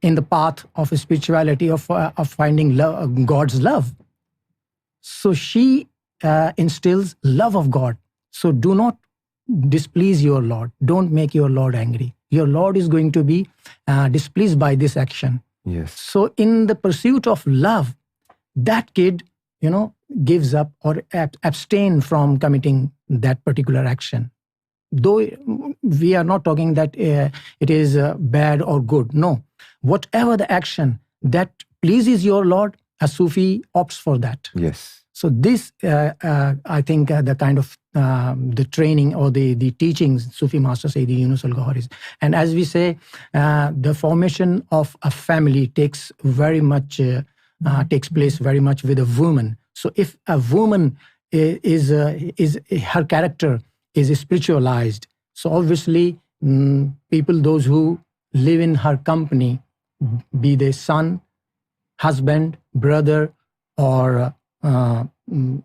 in the path of spirituality, of finding God's love. So she instills love of God. So do not displease your Lord. Don't make your Lord angry. your Lord is going to be displeased by this action. Yes. So in the pursuit of love, that kid, gives up or abstain from committing that particular action. Though we are not talking that it is bad or good. No. Whatever the action that pleases your Lord, a Sufi opts for that. Yes. So this, I think, the kind of the training or the teachings Sufi Master Sayyidi Younus AlGohar is. And as we say, the formation of a family takes place very much with a woman. So if a woman is her character is spiritualized, so obviously people, those who live in her company, be they son, husband, brother, or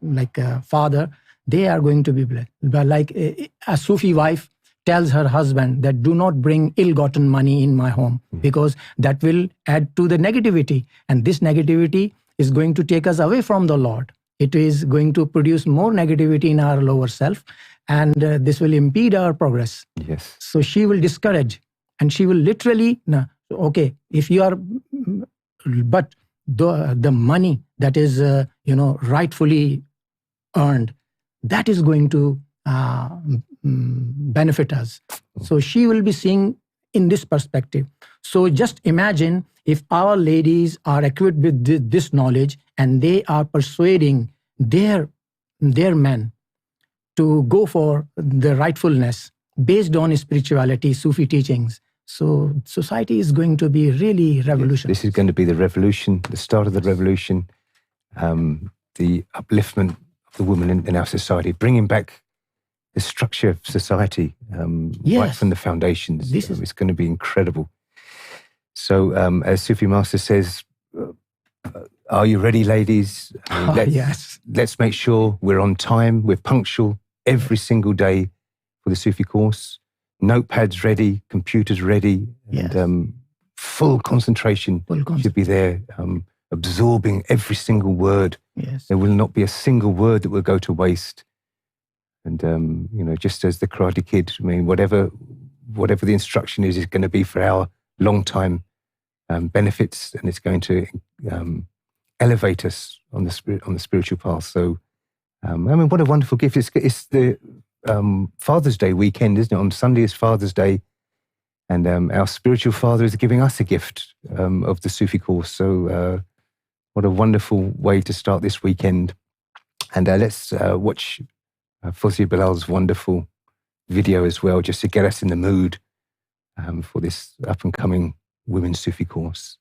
like a father, they are going to be blessed. But like a Sufi wife tells her husband that do not bring ill-gotten money in my home, because that will add to the negativity. And this negativity is going to take us away from the Lord. It is going to produce more negativity in our lower self, and this will impede our progress. Yes. So she will discourage, and she will literally, okay, if you are, but the money that is, rightfully earned, that is going to benefit us. So she will be seeing in this perspective. So just imagine if our ladies are equipped with this knowledge and they are persuading their men to go for the rightfulness based on spirituality, Sufi teachings. So society is going to be really revolutionary. This is going to be the revolution, the start of the revolution, the upliftment of the woman in our society, bringing back the structure of society right from the foundations. It's going to be incredible. So as Sufi Master says, are you ready, ladies? Yes. Let's make sure we're on time, we're punctual every single day for the Sufi course. Notepads ready, computers ready, and full concentration should be there, absorbing every single word. Yes. There will not be a single word that will go to waste. And, just as the Karate Kid, whatever the instruction is going to be for our long time benefits, and it's going to elevate us on the spiritual path. So, what a wonderful gift! It's the Father's Day weekend, isn't it? On Sunday is Father's Day, and our spiritual father is giving us a gift of the Sufi course. So, what a wonderful way to start this weekend! And let's watch Fawzia Bilal's wonderful video as well, just to get us in the mood for this up and coming Women's Sufi course.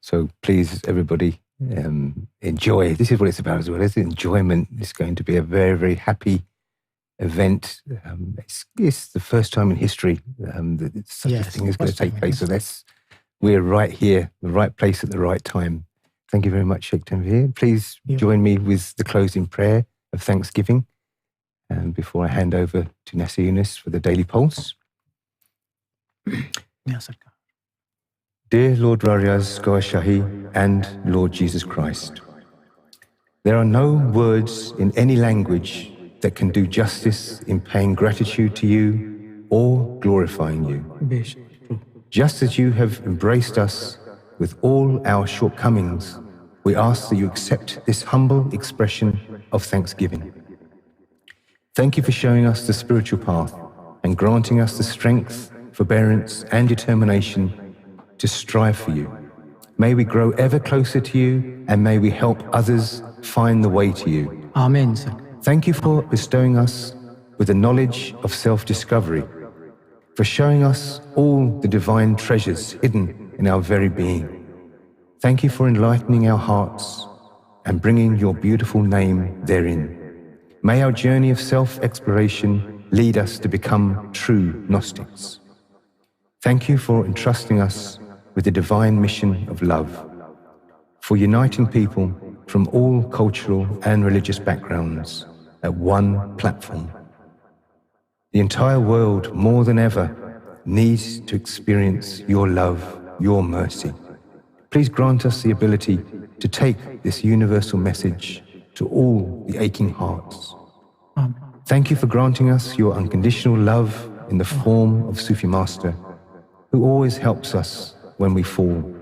So please, everybody, enjoy. This is what it's about as well. It's enjoyment. It's going to be a very, very happy event. It's the first time in history that such a thing is going to take place. So we're right here, the right place at the right time. Thank you very much, Sheikh Tanveer. Please join me with the closing prayer of thanksgiving before I hand over to Nasser Younus for the Daily Pulse. Yes, sir. Dear Lord Rariaz Gohar Shahi and Lord Jesus Christ, there are no words in any language that can do justice in paying gratitude to you or glorifying you. Just as you have embraced us with all our shortcomings, we ask that you accept this humble expression of thanksgiving. Thank you for showing us the spiritual path and granting us the strength, forbearance and determination to strive for you. May we grow ever closer to you, and may we help others find the way to you. Amen, sir. Thank you for bestowing us with the knowledge of self-discovery, for showing us all the divine treasures hidden in our very being. Thank you for enlightening our hearts and bringing your beautiful name therein. May our journey of self-exploration lead us to become true Gnostics. Thank you for entrusting us with the divine mission of love, for uniting people from all cultural and religious backgrounds at one platform. The entire world, more than ever, needs to experience your love, your mercy. Please grant us the ability to take this universal message to all the aching hearts. Thank you for granting us your unconditional love in the form of Sufi Master, who always helps us when we fall,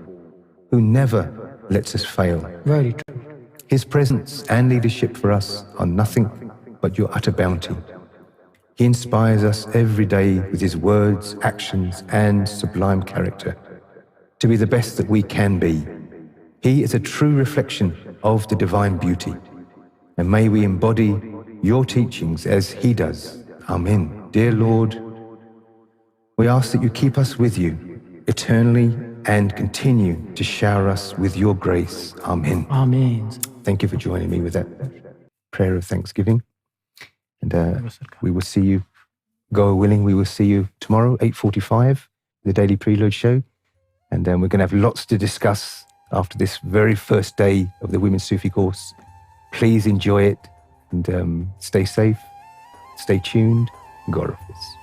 who never lets us fail. Very true. His presence and leadership for us are nothing but your utter bounty. He inspires us every day with his words, actions, and sublime character to be the best that we can be. He is a true reflection of the divine beauty, and may we embody your teachings as he does. Amen. Dear Lord, we ask that you keep us with you eternally and continue to shower us with your grace. Amen. Amen. Thank you for joining me with that prayer of thanksgiving. And we will see you, God willing, we will see you tomorrow, 8:45, the Daily Preload Show. And then we're going to have lots to discuss after this very first day of the Women's Sufi course. Please enjoy it and stay safe, stay tuned. God Hafiz.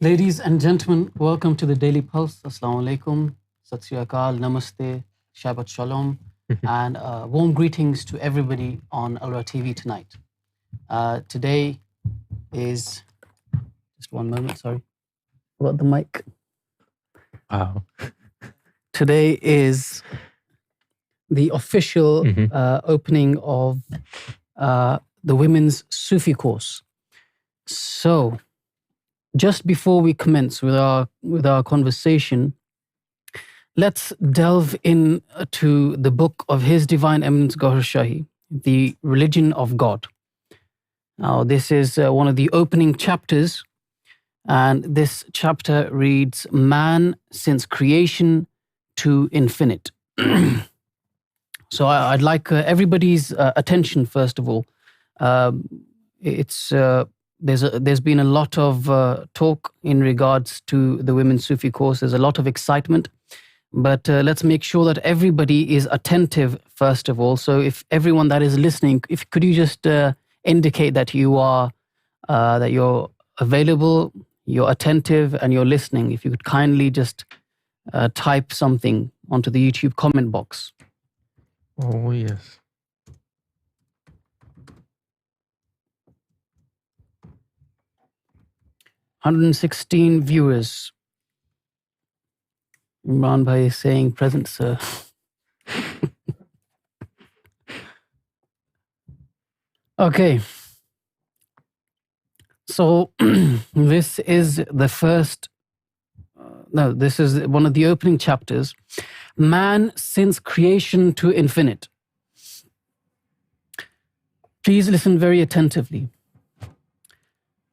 Ladies and gentlemen, welcome to the Daily Pulse. Assalamu alaikum, Sat Sri Akal, Namaste, Shabbat Shalom, and warm greetings to everybody on ALRA TV tonight. Today is, just one moment, sorry, forgot the mic. Wow. Today is the official opening of the women's Sufi course. So, just before we commence with our conversation, let's delve into the book of His Divine Eminence Gohar Shahi, The Religion of God. Now, this is one of the opening chapters, and this chapter reads, Man since creation to infinite. So I'd like everybody's attention, first of all. There's been a lot of talk in regards to the Women's Sufi course. There's a lot of excitement. But let's make sure that everybody is attentive, first of all. So if everyone that is listening, could you just indicate that you're available, you're attentive, and you're listening. If you could kindly just type something onto the YouTube comment box. Oh, yes. $116 viewers. Imran Bhai is saying present, sir. Okay. So this is the first, this is one of the opening chapters. Man since creation to infinite. Please listen very attentively.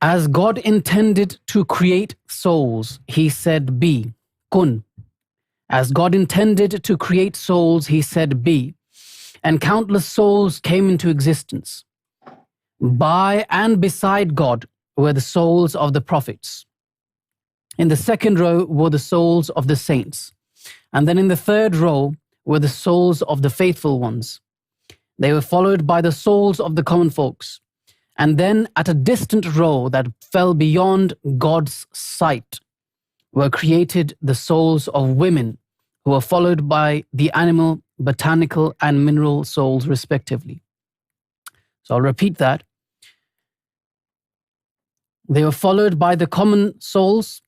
As God intended to create souls, He said, be, kun. As God intended to create souls, He said, be. And countless souls came into existence. By and beside God were the souls of the prophets. In the second row were the souls of the saints. And then in the third row were the souls of the faithful ones. They were followed by the souls of the common folks. And then at a distant row that fell beyond God's sight were created the souls of women, who were followed by the animal, botanical, and mineral souls respectively. So I'll repeat that. They were followed by the common souls,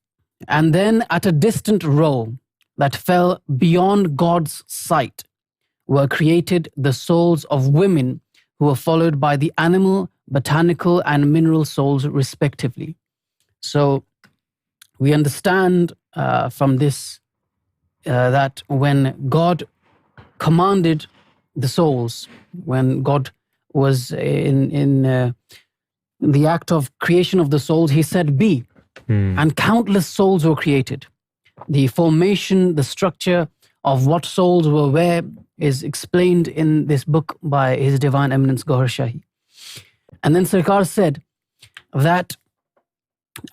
and then at a distant row that fell beyond God's sight were created the souls of women, who were followed by the animal, botanical, and mineral souls respectively. So we understand from this that when God commanded the souls, when God was in the act of creation of the souls, He said, be. And countless souls were created. The formation, the structure of what souls were where is explained in this book by His Divine Eminence Gohar Shahi. And then Sarkar said that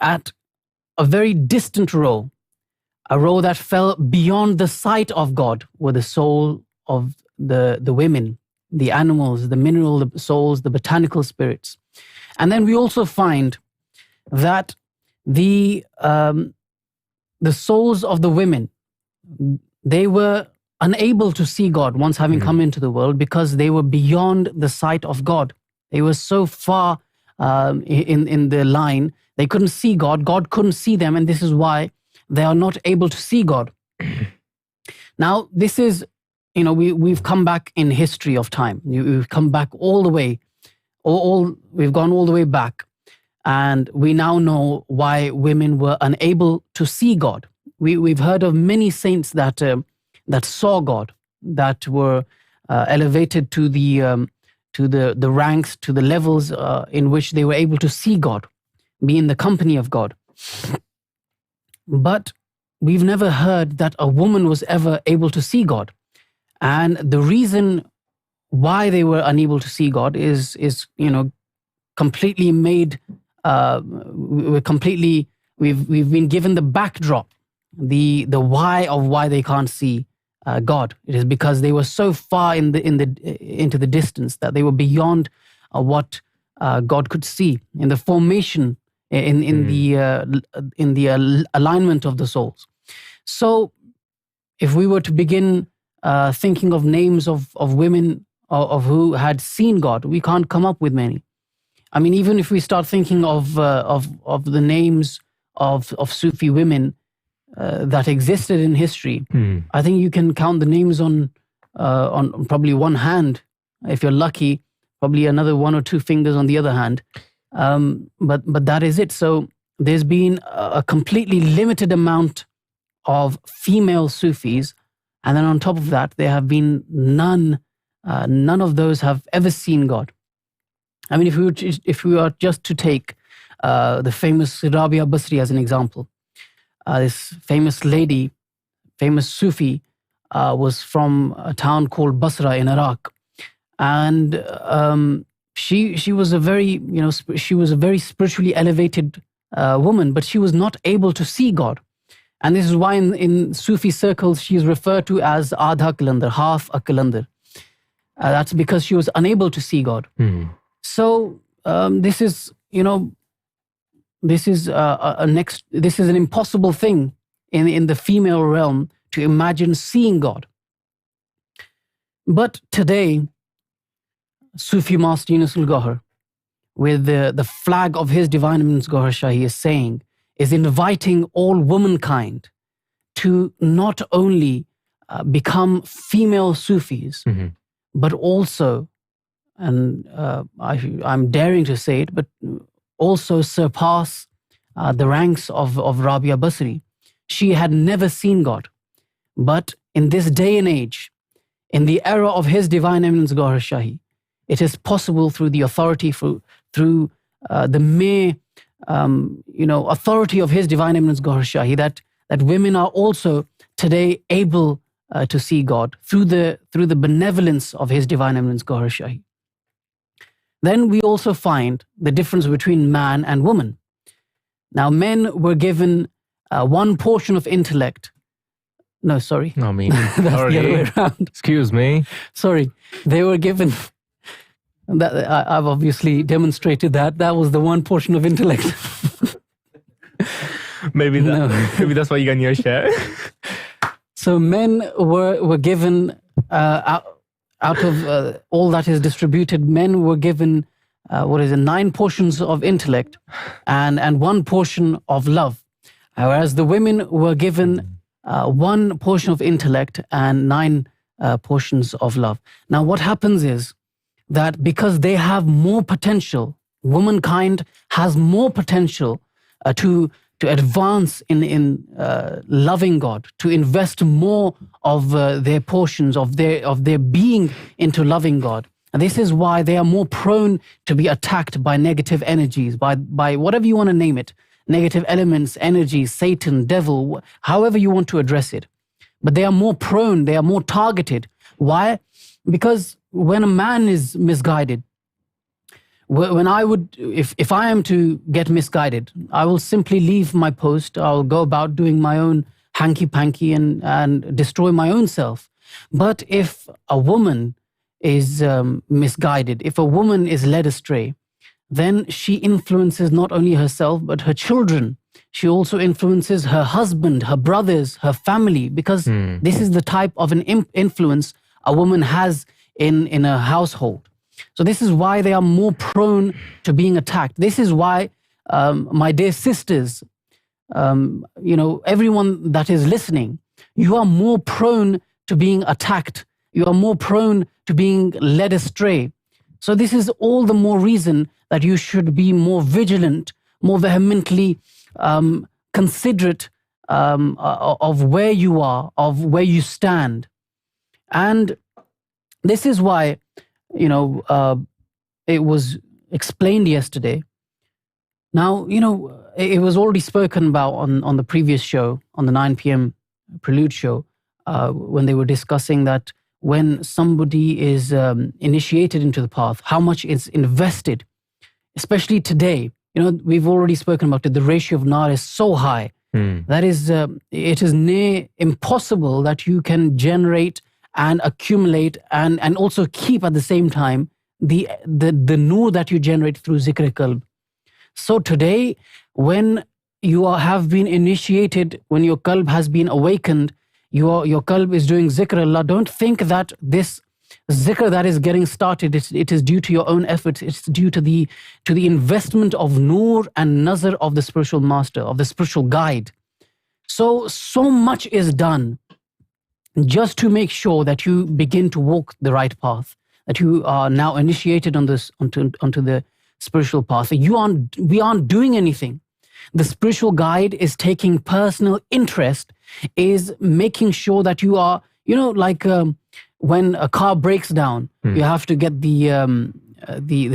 at a very distant row, a row that fell beyond the sight of God, were the soul of the women, the animals, the mineral souls, the botanical spirits. And then we also find that the souls of the women, they were unable to see God once having come into the world, because they were beyond the sight of God. They were so far in the line, they couldn't see God. God couldn't see them, and this is why they are not able to see God. Now, this is, we've come back in history of time. We've come back all the way, we've gone all the way back, and we now know why women were unable to see God. We've heard of many saints that saw God, that were elevated to the ranks, to the levels in which they were able to see God, be in the company of God. But we've never heard that a woman was ever able to see God. And the reason why they were unable to see God is completely made. We've been given the backdrop, the why of why they can't see God. It is because they were so far into the distance that they were beyond what God could see in the formation, in the alignment of the souls. So, if we were to begin thinking of names of women of who had seen God, we can't come up with many. I mean, even if we start thinking of the names of Sufi women, that existed in history, I think you can count the names on probably one hand. If you're lucky, probably another one or two fingers on the other hand. But that is it. So there's been a completely limited amount of female Sufis, and then on top of that, there have been none of those have ever seen God. I mean, if we were just to take the famous Rabia Basri as an example, this famous lady, famous Sufi, was from a town called Basra in Iraq, and she was a very she was a very spiritually elevated woman, but she was not able to see God. And this is why in Sufi circles she is referred to as Adha Kalandar, half a Kalandar. That's because she was unable to see God. So this is this is an impossible thing in the female realm to imagine seeing God. But today, Sufi Master Younus AlGohar, with the flag of his Divine Eminence Gohar Shahi, is inviting all womankind to not only become female Sufis, but also, and I'm daring to say it, but also surpass the ranks of Rabia Basri. She had never seen God. But in this day and age, in the era of his Divine Eminence Gohar Shahi, it is possible through the authority, through the mere authority of his Divine Eminence Gohar Shahi, that women are also today able to see God through the benevolence of his Divine Eminence Gohar Shahi. Then we also find the difference between man and woman. Now, men were given one portion of intellect. No, sorry. I mean, that's the other way around. Excuse me. Sorry. They were given... I've obviously demonstrated that. That was the one portion of intellect. Maybe that's why you got your share. So men were given out of all that is distributed. Men were given 9 portions of intellect and 1 portion of love, whereas the women were given 1 portion of intellect and 9 portions of love. Now, what happens is that because they have more potential, womankind has more potential to advance in loving God, to invest more of their portions of their being into loving God. And this is why they are more prone to be attacked by negative energies, by whatever you want to name it, negative elements, energies, Satan, devil, however you want to address it. But they are more prone, they are more targeted. Why? Because when a man is misguided, if I am to get misguided, I will simply leave my post. I'll go about doing my own hanky-panky and destroy my own self. But if a woman is misguided, if a woman is led astray, then she influences not only herself, but her children. She also influences her husband, her brothers, her family, because this is the type of an influence a woman has in a household. So this is why they are more prone to being attacked. This is why, my dear sisters, everyone that is listening, you are more prone to being attacked. You are more prone to being led astray. So this is all the more reason that you should be more vigilant, more vehemently considerate of where you are, of where you stand. And this is why, it was explained yesterday. Now, it was already spoken about on the previous show, on the 9 p.m. Prelude show, when they were discussing that when somebody is initiated into the path, how much is invested, especially today. We've already spoken about it. The ratio of nar is so high. That is, it is near impossible that you can generate and accumulate and also keep at the same time the nur that you generate through zikr qalb. So today, when you have been initiated, when your qalb has been awakened, your qalb is doing zikr Allah, don't think that this zikr that is getting started, it is due to your own efforts. It's due to the investment of nur and nazar of the spiritual master, of the spiritual guide. So much is done just to make sure that you begin to walk the right path, that you are now initiated on this onto the spiritual path. We aren't doing anything. The spiritual guide is taking personal interest, is making sure that you are, like when a car breaks down, you have to get the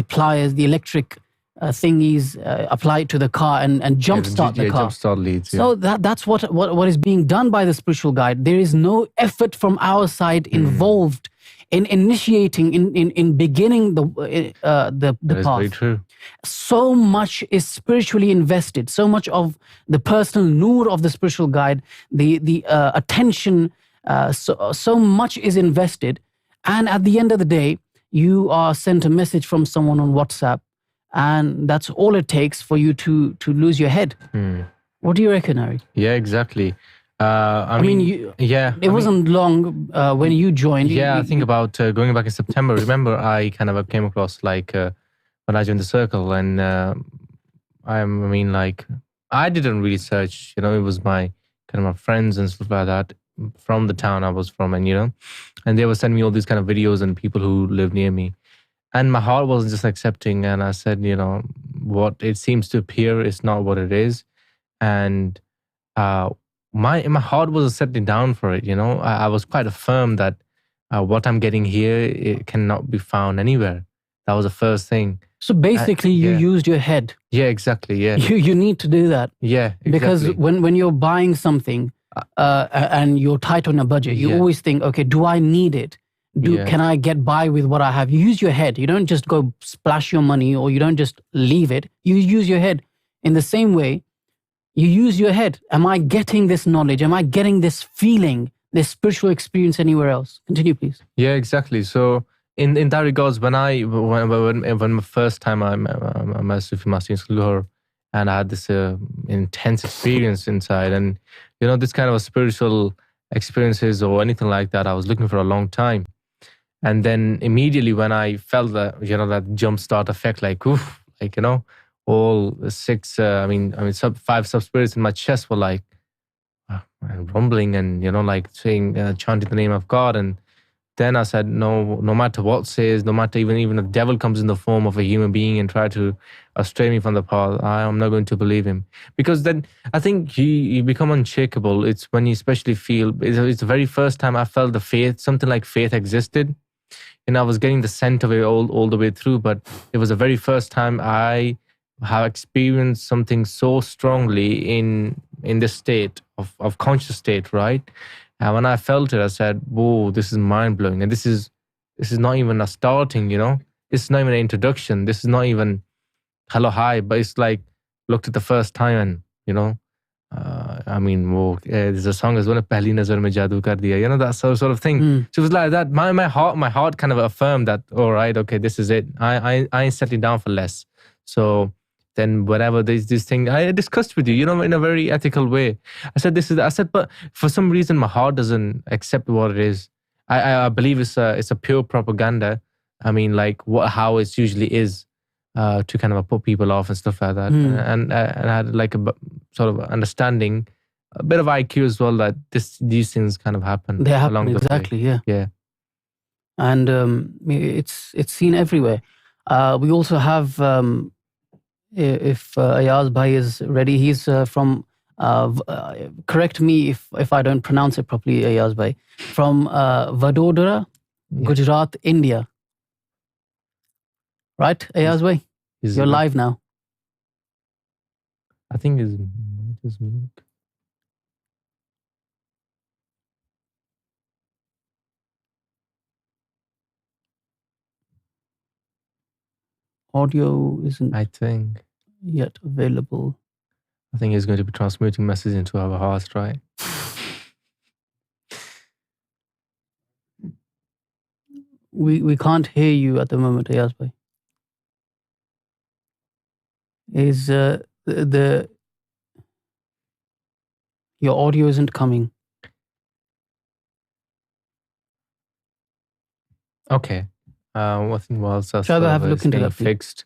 pliers, the electric thingies applied to the car and jumpstart the car. Jumpstart leads. So that's what is being done by the spiritual guide. There is no effort from our side involved in initiating, in beginning the That is path. very true. So much is spiritually invested. So much of the personal noor of the spiritual guide, the attention, so much is invested. And at the end of the day, you are sent a message from someone on WhatsApp, and that's all it takes for you to lose your head. What do you reckon, Ari? Yeah, exactly. I mean, it wasn't long when you joined. Yeah, I think about going back in September. Remember, I kind of came across when I joined the circle, and I didn't really search. It was my friends and stuff like that from the town I was from, and they were sending me all these kind of videos and people who live near me. And my heart wasn't just accepting, and I said, what it seems to appear is not what it is. And my heart wasn't settling down for it. I was quite affirm that what I'm getting here, it cannot be found anywhere. That was the first thing. So basically, you used your head. Yeah, exactly. Yeah, you need to do that. Yeah, exactly. Because when you're buying something and you're tight on a budget, you always think, okay, do I need it? Can I get by with what I have? You use your head. You don't just go splash your money, or you don't just leave it. You use your head. In the same way, you use your head. Am I getting this knowledge? Am I getting this feeling, this spiritual experience anywhere else? Continue, please. Yeah, exactly. So in that regards, when my first time I met Sufi Master Younus AlGohar, and I had this intense experience inside, and this kind of spiritual experiences or anything like that, I was looking for a long time. And then immediately when I felt that, that jump start effect, all six, 5 sub spirits in my chest were rumbling and, saying, chanting the name of God. And then I said, no matter what says, no matter even if the devil comes in the form of a human being and try to stray me from the path, I am not going to believe him. Because then I think you become unshakable. It's when you especially feel, it's the very first time I felt the faith, something like faith existed. And I was getting the scent of it all the way through, but it was the very first time I have experienced something so strongly in this state of conscious state, right? And when I felt it, I said, whoa, this is mind-blowing. And this is not even a starting, This is not even an introduction. This is not even hello, hi. But it's like, looked at the first time and, there's a song as well, Pehli Nazar Mein Jadoo Kar Diya, that sort of thing. So it was like that. My heart kind of affirmed that, all right, okay, this is it. I ain't settling down for less. So then whatever this thing I discussed with you, in a very ethical way. I said, but for some reason my heart doesn't accept what it is. I believe it's a pure propaganda. How it usually is to kind of put people off and stuff like that. And I had a sort of understanding, a bit of IQ as well, that these things kind of happen. They happen, exactly, yeah. Yeah. And it's seen everywhere. We also have, if Ayaz Bhai is ready, he's from, correct me if I don't pronounce it properly, Ayaz Bhai, from Vadodara, Gujarat, India. Right, Ayaz Bhai? You're live now. I think it's just me. Audio isn't, I think, yet available. I think he's going to be transmuting message into our hearts, right? We can't hear you at the moment, Ayaz Bhai. Is your audio isn't coming. Okay. I think whilst that's have a look into that, fixed,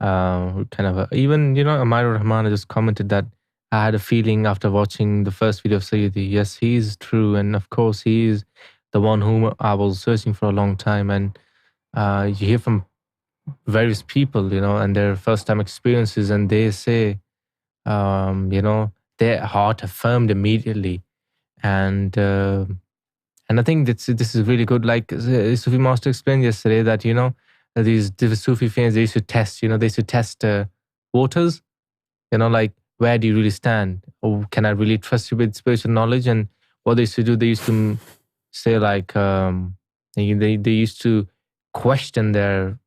even Amir Rahman just commented that I had a feeling after watching the first video of Sayyidi, yes, he is true. And of course, he is the one whom I was searching for a long time. And you hear from various people, and their first time experiences, and they say, their heart affirmed immediately. And I think this is really good. Like Sufi Master explained yesterday that, these Sufi fans, they used to test, they used to test waters, like, where do you really stand? Or can I really trust you with spiritual knowledge? And what they used to do, they used to say like, they used to question their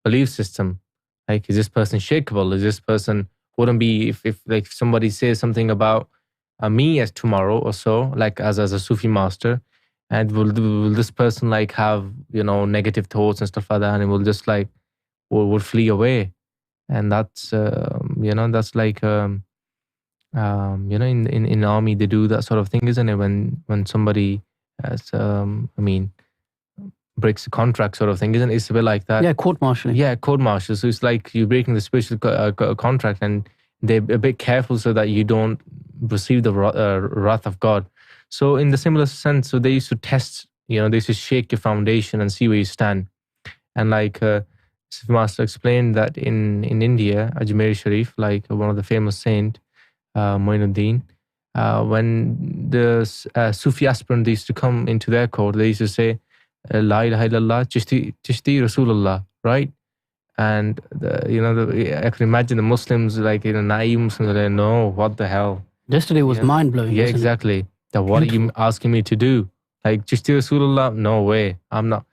belief system. Like, is this person shakeable? Is this person wouldn't be, if like somebody says something about me as tomorrow or so, like as a Sufi master, and will this person like have, negative thoughts and stuff like that, and it will just like, will flee away. And that's, that's like, in army, they do that sort of thing, isn't it? When somebody has, breaks the contract sort of thing, isn't it? It's a bit like that. Yeah, court-martialing. Yeah, court-martial. So it's like you're breaking the spiritual contract, and they're a bit careful so that you don't receive the wrath of God. So in the similar sense, so they used to test, they used to shake your foundation and see where you stand. And like Sufi Master explained that in India, Ajmer Sharif, like one of the famous saint, Moinuddin, when the Sufi aspirant used to come into their court, they used to say, La ilaha illallah, Chishti Rasulullah, right? And I can imagine the Muslims, like, naive Muslims, like, no, what the hell? Yesterday was mind-blowing. Yeah, exactly. That what are you asking me to do? Like, Chishti Rasulullah? No way, I'm not.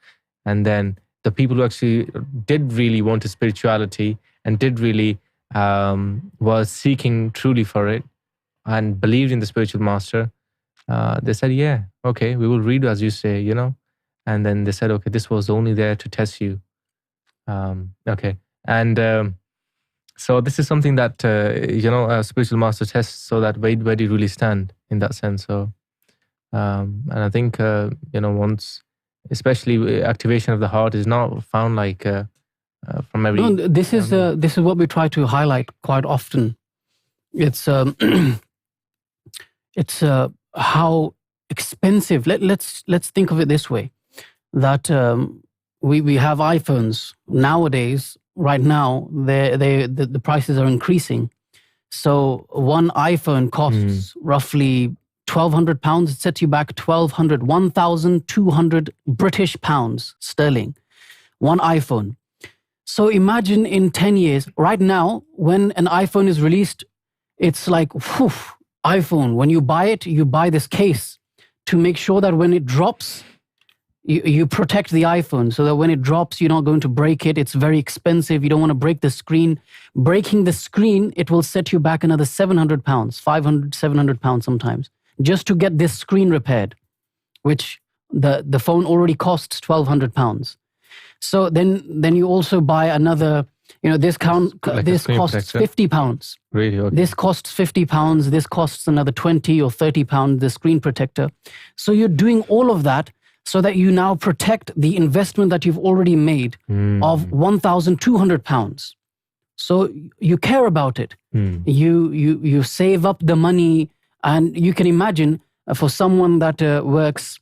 And then the people who actually did really want spirituality and did really was seeking truly for it and believed in the spiritual master, they said, yeah, okay, we will read as you say, And then they said, okay, this was only there to test you. Okay. And so this is something that, a spiritual master tests so that where do you really stand in that sense. So, and I think, once, especially activation of the heart is not found like from every... No, this is what we try to highlight quite often. It's how expensive, let's think of it this way, that we have iPhones nowadays. Right now, the prices are increasing. So one iPhone costs roughly £1,200. It sets you back 1,200 British pounds sterling. One iPhone. So imagine in 10 years, right now, when an iPhone is released, it's like, whew, iPhone. When you buy it, you buy this case to make sure that when it drops, you protect the iPhone so that when it drops, you're not going to break it. It's very expensive. You don't want to break the screen. Breaking the screen, it will set you back another £700, £500, £700 sometimes, just to get this screen repaired, which the phone already costs £1,200. So then you also buy another, this costs £50. Really? Okay. This costs £50. This costs another £20 or £30, the screen protector. So you're doing all of that so that you now protect the investment that you've already made of £1,200. So you care about it. You save up the money, and you can imagine for someone that works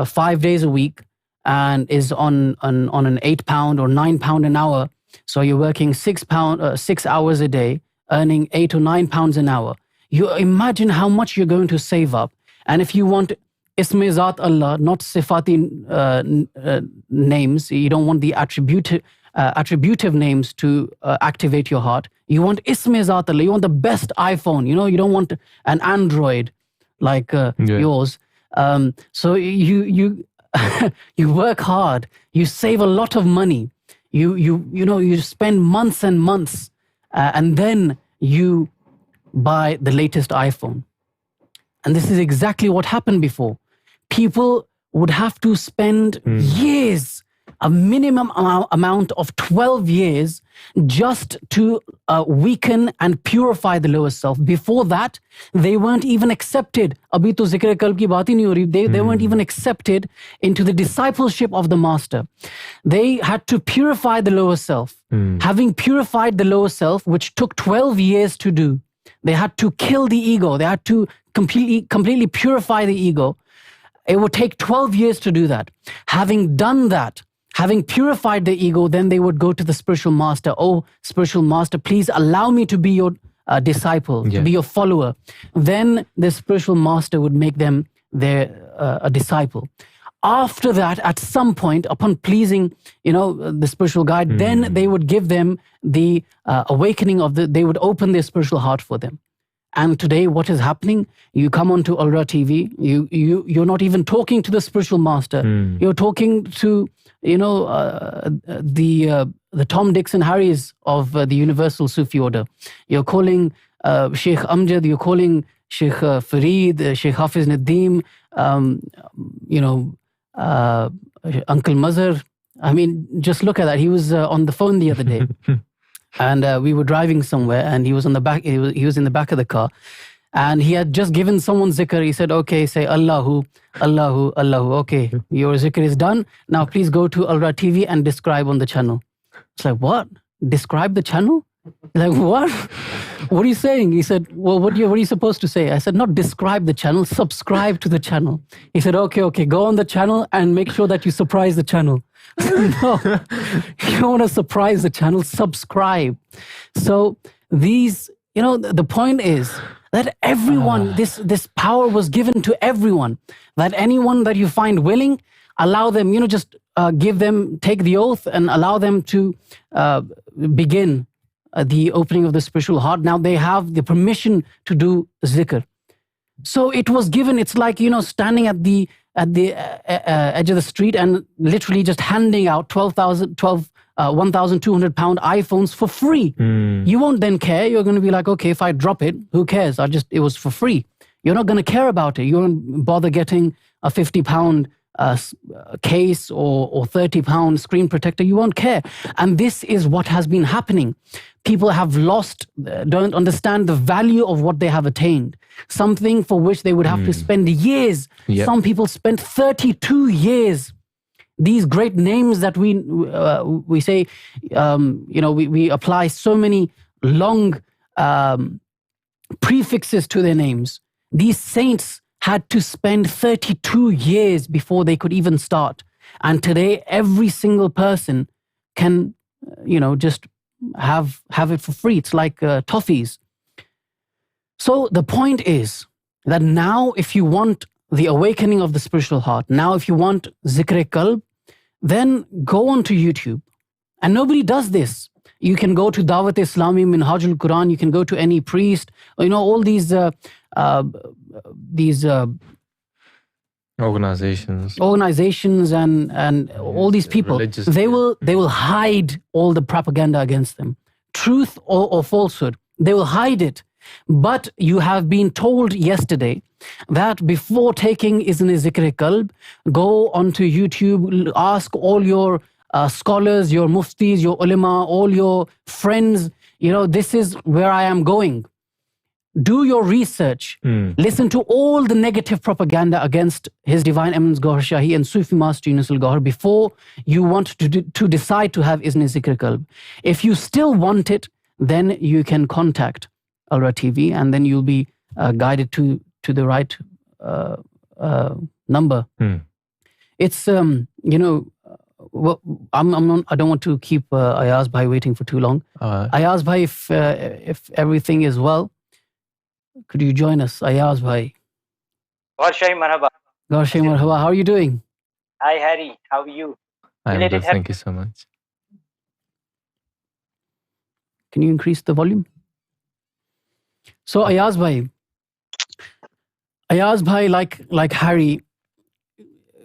5 days a week and is on an £8 or £9 an hour. So you're working 6 hours a day, earning £8 or £9 an hour. You imagine how much you're going to save up. And if you want Isme Zat Allah, not Sifati names, you don't want the attributive names to activate your heart. You want Isme Zat Allah, you want the best iPhone, you don't want an Android like yours. So you you work hard, you save a lot of money, you spend months and months, and then you buy the latest iPhone. And this is exactly what happened before. People would have to spend years, a minimum amount of 12 years, just to weaken and purify the lower self. Before that, they weren't even accepted. Abhi to zikr kalb ki baat hi nahi ho rahi. They weren't even accepted into the discipleship of the master. They had to purify the lower self. Having purified the lower self, which took 12 years to do, They had to kill the ego. They had to completely purify the ego. It would take 12 years to do that. Having done that, having purified the ego, then they would go to the spiritual master. Oh, spiritual master, please allow me to be your disciple, to be your follower. Then the spiritual master would make them a disciple. After that, at some point, upon pleasing, the spiritual guide, then they would give them the awakening they would open their spiritual heart for them. And today, what is happening? You come onto ALRA TV. You're not even talking to the spiritual master. You're talking to the Tom, Dicks, and Harrys of the Universal Sufi Order. You're calling Sheikh Amjad. You're calling Sheikh Fareed, Sheikh Hafiz Nadeem. Uncle Mazhar. I mean, just look at that. He was on the phone the other day. And we were driving somewhere, and he was on the back. He was in the back of the car, and he had just given someone zikr. He said, "Okay, say Allahu, Allahu, Allahu. Okay, your zikr is done. Now, please go to ALRA TV and describe on the channel." It's like, what? Describe the channel? Like, what? What are you saying? He said, "Well, what are you supposed to say?" I said, "Not describe the channel. Subscribe to the channel." He said, "Okay. Go on the channel and make sure that you surprise the channel." No, you want to surprise the channel, subscribe. So these, the point is that everyone, this power was given to everyone, that anyone that you find willing, allow them, just take the oath and allow them to begin the opening of the spiritual heart. Now they have the permission to do zikr. So it was given, it's like, standing at the edge of the street and literally just handing out 1,200 pound iPhones for free. You won't then care. You're going to be like, okay, if I drop it, who cares? It was for free. You're not going to care about it. You won't bother getting a 50 pound case or 30 pound screen protector. You won't care. And this is what has been happening. People have don't understand the value of what they have attained. Something for which they would have to spend years. Yep. Some people spent 32 years. These great names that we say, we apply so many long prefixes to their names. These saints had to spend 32 years before they could even start. And today, every single person can, just have it for free. It's like toffees. So the point is that now, if you want the awakening of the spiritual heart, now if you want zikr-e-qalb, then go onto YouTube. And nobody does this. You can go to Dawat-e-Islami, Minhajul Quran, you can go to any priest, all these organizations and all these people, they will hide all the propaganda against them. Truth or falsehood, they will hide it. But you have been told yesterday that before taking Izn Zikr-e-Qalb, go onto YouTube, ask all your scholars, your muftis, your ulama, all your friends, this is where I am going. Do your research. Listen to all the negative propaganda against His Divine Eminence Gohar Shahi and Sufi Master Younus AlGohar before you want to decide to have Izn Zikr-e-Qalb. If you still want it, then you can contact ALRA TV, and then you'll be guided to the right number. It's I don't want to keep Ayaz Bhai waiting for too long. Ayaz Bhai, if everything is well, could you join us, Ayaz Bhai? Gohar Marhaba. Gohar Marhaba. How are you doing? Hi Harry, how are you? I'm good, thank you so much. Can you increase the volume? So Ayaz Bhai, like Harry,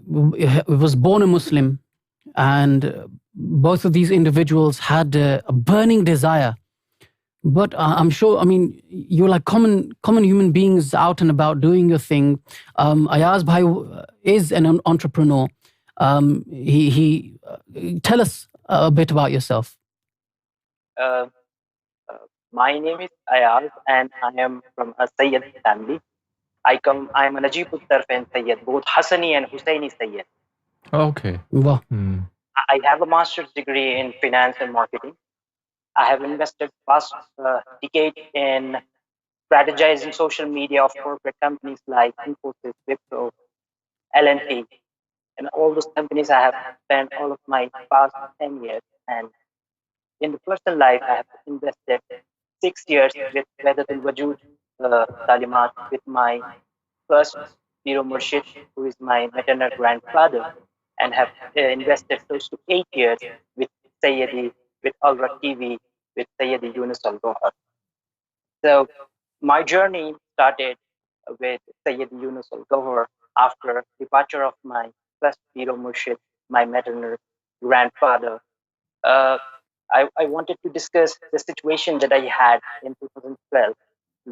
was born a Muslim, and both of these individuals had a burning desire. But I'm sure, you're like common human beings out and about doing your thing. Ayaz Bhai is an entrepreneur. He tell us a bit about yourself. My name is Ayaz, and I am from a Sayyid family. I am a Najibul Tarfain Sayyid, both Hassani and Hussaini Sayyid. Okay. Wow. I have a master's degree in finance and marketing. I have invested past decade in strategize in social media of corporate companies like Infosys, Wipro, L&T, and all those companies I have spent all of my past 10 years. And in the personal life, I have invested 6 years with Vedatul Wajud Talimat with my first Piro Murshid, who is my maternal grandfather, and have invested close to 8 years with Sayyidi, with ALRA TV, with Sayyidi Younus AlGohar. So my journey started with Sayyidi Younus AlGohar after departure of my first Piro Murshid, my maternal grandfather. I wanted to discuss the situation that I had in 2012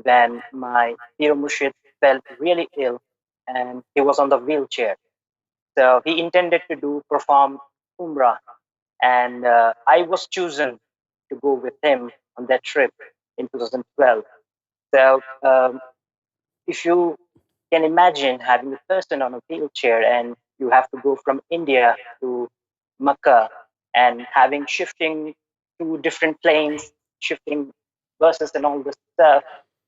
when my Piro Murshid felt really ill and he was on the wheelchair. So he intended to perform Umrah, and I was chosen to go with him on that trip in 2012. So if you can imagine having a person on a wheelchair and you have to go from India to Makkah and having shifting to different planes, shifting buses and all this stuff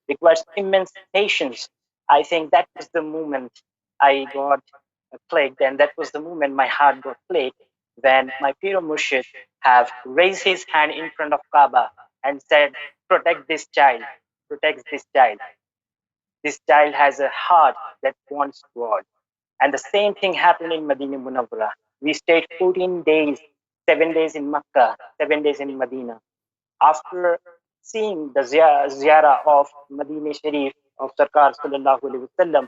requires immense patience. I think that was the moment I got clicked, and that was the moment my heart got clicked when my Piro Murshid have raised his hand in front of Kaaba and said, "Protect this child, protect this child. This child has a heart that wants God." And the same thing happened in Medina Munawwara. We stayed 14 days, 7 days in Makkah, 7 days in Medina. After seeing the ziyarah of Medina Sharif of Sarkar Sallallahu Alaihi Wasallam,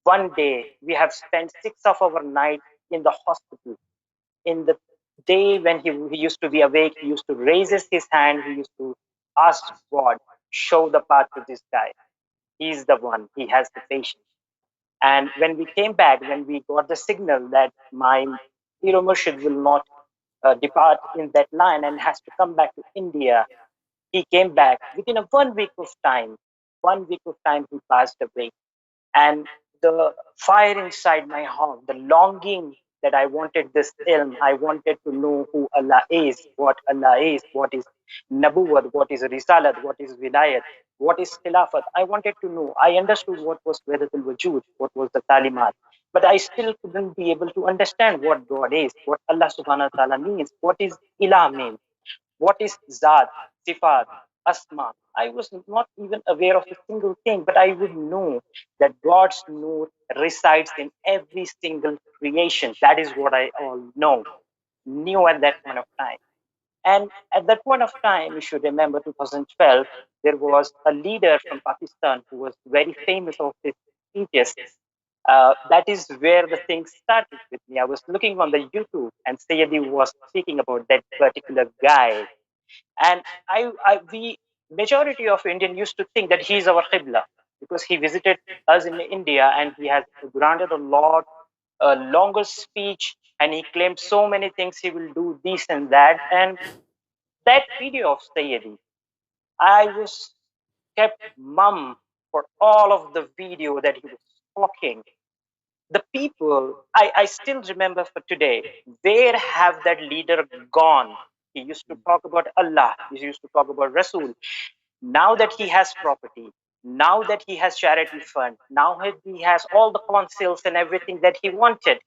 one day we have spent 6 of our night in the hospital. In the day when he used to be awake, he used to raise his hand, he used to ask God, show the path to this guy. He's the one, he has the patience. And when we came back, when we got the signal that my Piro Murshid will not depart in that line and has to come back to India, he came back within a 1 week of time. 1 week of time, he passed away. And the fire inside my heart, the longing that I wanted this ilm, I wanted to know who Allah is, what is Nabuwat, what is Risalat, what is Wilayat, what is Khilafat. I wanted to know. I understood what was Vedatul Wujud, what was the Talimat, but I still couldn't be able to understand what God is, what Allah subhanahu wa ta'ala means, what is Ilah means, what is Zat, Sifat, Asma. I was not even aware of a single thing, but I would know that God's Noor resides in every single creation. That is what I all knew at that point of time. And at that point of time, you should remember 2012, there was a leader from Pakistan who was very famous of his speeches. That is where the thing started with me. I was looking on the YouTube and Sayyidi was speaking about that particular guy. And we majority of Indian used to think that he is our Qibla because he visited us in India and he has granted a longer speech, and he claimed so many things he will do this and that. And that video of Sayyidi, I was kept mum for all of the video that he was talking. The people, I still remember for today, where have that leader gone? He used to talk about Allah, he used to talk about Rasul. Now that he has property, now that he has charity fund, now that he has all the councils and everything that he wanted,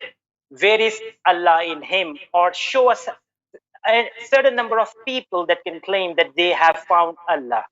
where is Allah in him? Or show us a certain number of people that can claim that they have found Allah.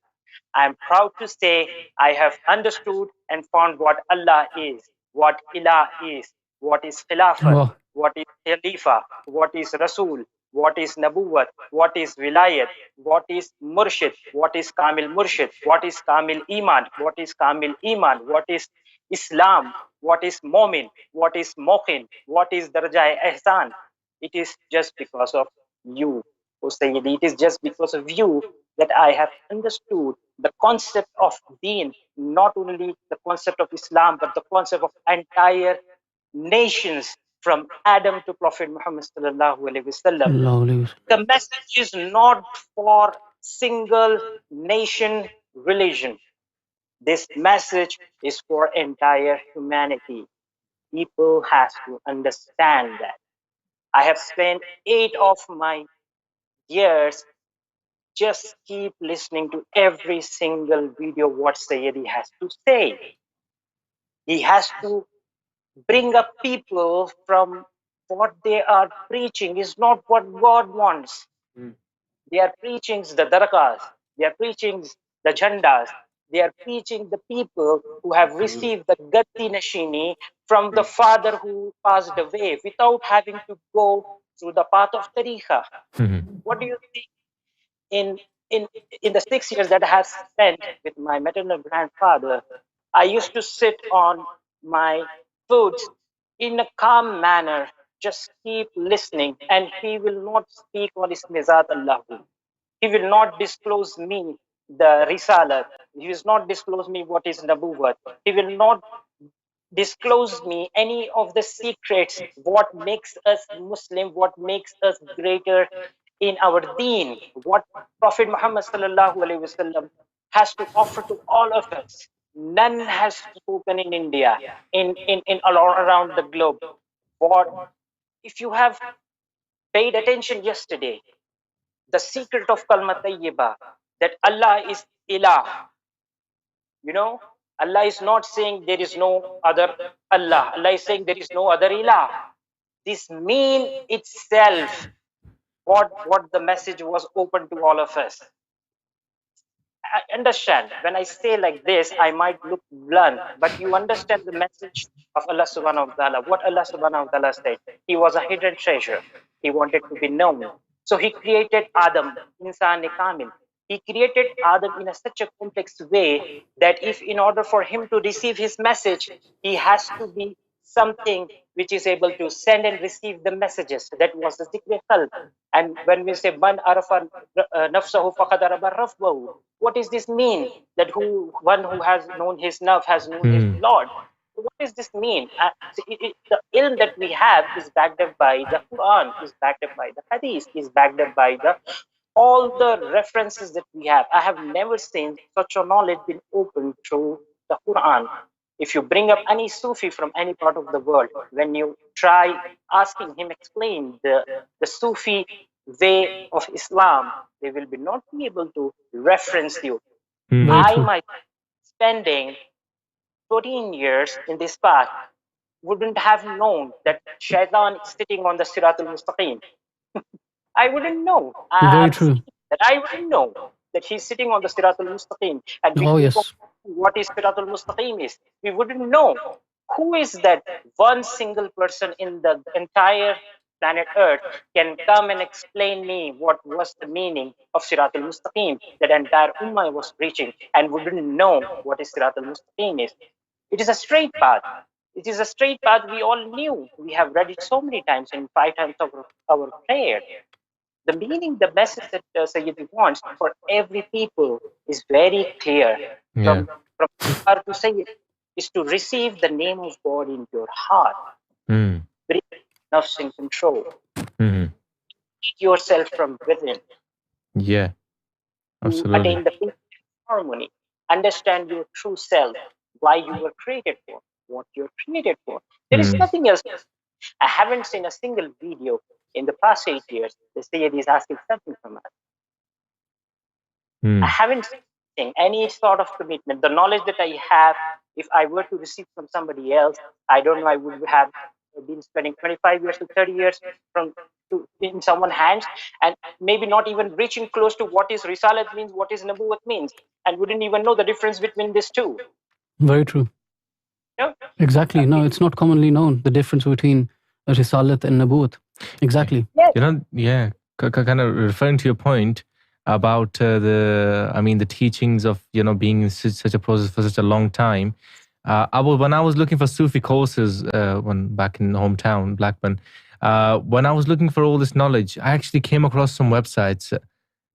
I'm proud to say I have understood and found what Allah is, what Ilah is, what is Khilafat, what is Khalifa, what is Rasul, what is Nabuwat, what is Wilayat, what is Murshid, what is Kamil Murshid, what is Kamil Iman, what is Kamil Iman, what is Islam, what is Momin, what is Mokhin, what is Darjah Ihsan. It is just because of you, O Sayyidi. It is just because of you that I have understood the concept of deen, not only the concept of Islam, but the concept of entire nations from Adam to Prophet Muhammad sallallahu alaihi wasallam. The message is not for single nation religion. This message is for entire humanity. People has to understand that. I have spent 8 of my years just keep listening to every single video what Sayyidi has to say. He has to bring up people from what they are preaching is not what God wants. They are preaching the dargahs, they are preaching the jhandas, they are preaching the people who have received the gatti nashini from the father who passed away without having to go through the path of tariqah. What do you think? In the 6 years that I have spent with my maternal grandfather, I used to sit on my foot in a calm manner, just keep listening, and he will not speak on Ismizat Allahu. He will not disclose me the Risalat. He will not disclose me what is Nabuwat. He will not disclose me any of the secrets, what makes us Muslim, what makes us greater in our deen, what Prophet Muhammad sallallahu alaihi wasallam has to offer to all of us. None has spoken in India, in all around the globe. What if you have paid attention yesterday, the secret of Kalma Tayyiba, that Allah is Ilah. You know, Allah is not saying there is no other Allah. Allah is saying there is no other Ilah. This mean itself what the message was open to all of us. I understand when I say like this, I might look blunt, but you understand the message of Allah subhanahu wa ta'ala. What Allah subhanahu wa ta'ala said, he was a hidden treasure. He wanted to be known. So he created Adam, Insan Kamil. He created Adam in such a complex way that if in order for him to receive his message, he has to be something which is able to send and receive the messages. That was the secret qalb. And when we say man arafa nafsahu faqad arafa rabbahu, what does this mean? That one who has known his nafs has known his Lord. What does this mean? The ilm that we have is backed up by the Quran, is backed up by the Hadith, is backed up by all the references that we have. I have never seen such a knowledge been opened through the Quran. If you bring up any Sufi from any part of the world, when you try asking him explain the Sufi way of Islam, they will be not be able to reference you. I might spending 14 years in this path wouldn't have known that Shaitan is sitting on the Siratul Mustaqim. I wouldn't know. Very true. That I wouldn't know that he's sitting on the Siratul Mustaqim. And what is Siratul Mustaqim is. We wouldn't know who is that one single person in the entire planet Earth can come and explain me what was the meaning of Siratul Mustaqim that entire Ummah was preaching and wouldn't know what is Siratul Mustaqim is. It is a straight path. It is a straight path we all knew. We have read it so many times in 5 times of our prayer. The meaning, the message that Sayyidi wants for every people is very clear. From Har to Sayyid is to receive the name of God in your heart. Bring nafs in control. Keep yourself from within. Yeah, absolutely. Attain the peace and harmony. Understand your true self, why you were created for, what you're created for. There is nothing else. I haven't seen a single video in the past 8 years the Sayyidi is asking something from us. I haven't seen any sort of commitment. The knowledge that I have, if I were to receive from somebody else, I don't know, I would have been spending 25 years to 30 years in someone's hands, and maybe not even reaching close to what is Risalat means, what is Nabuwat means, and wouldn't even know the difference between these two. Very true. No? Exactly. No, it's not commonly known, the difference between Risalat and Nabuwat. Exactly. You know, kind of referring to your point about the teachings of, being in such a process for such a long time. When I was looking for Sufi courses back in hometown, Blackburn, when I was looking for all this knowledge, I actually came across some websites.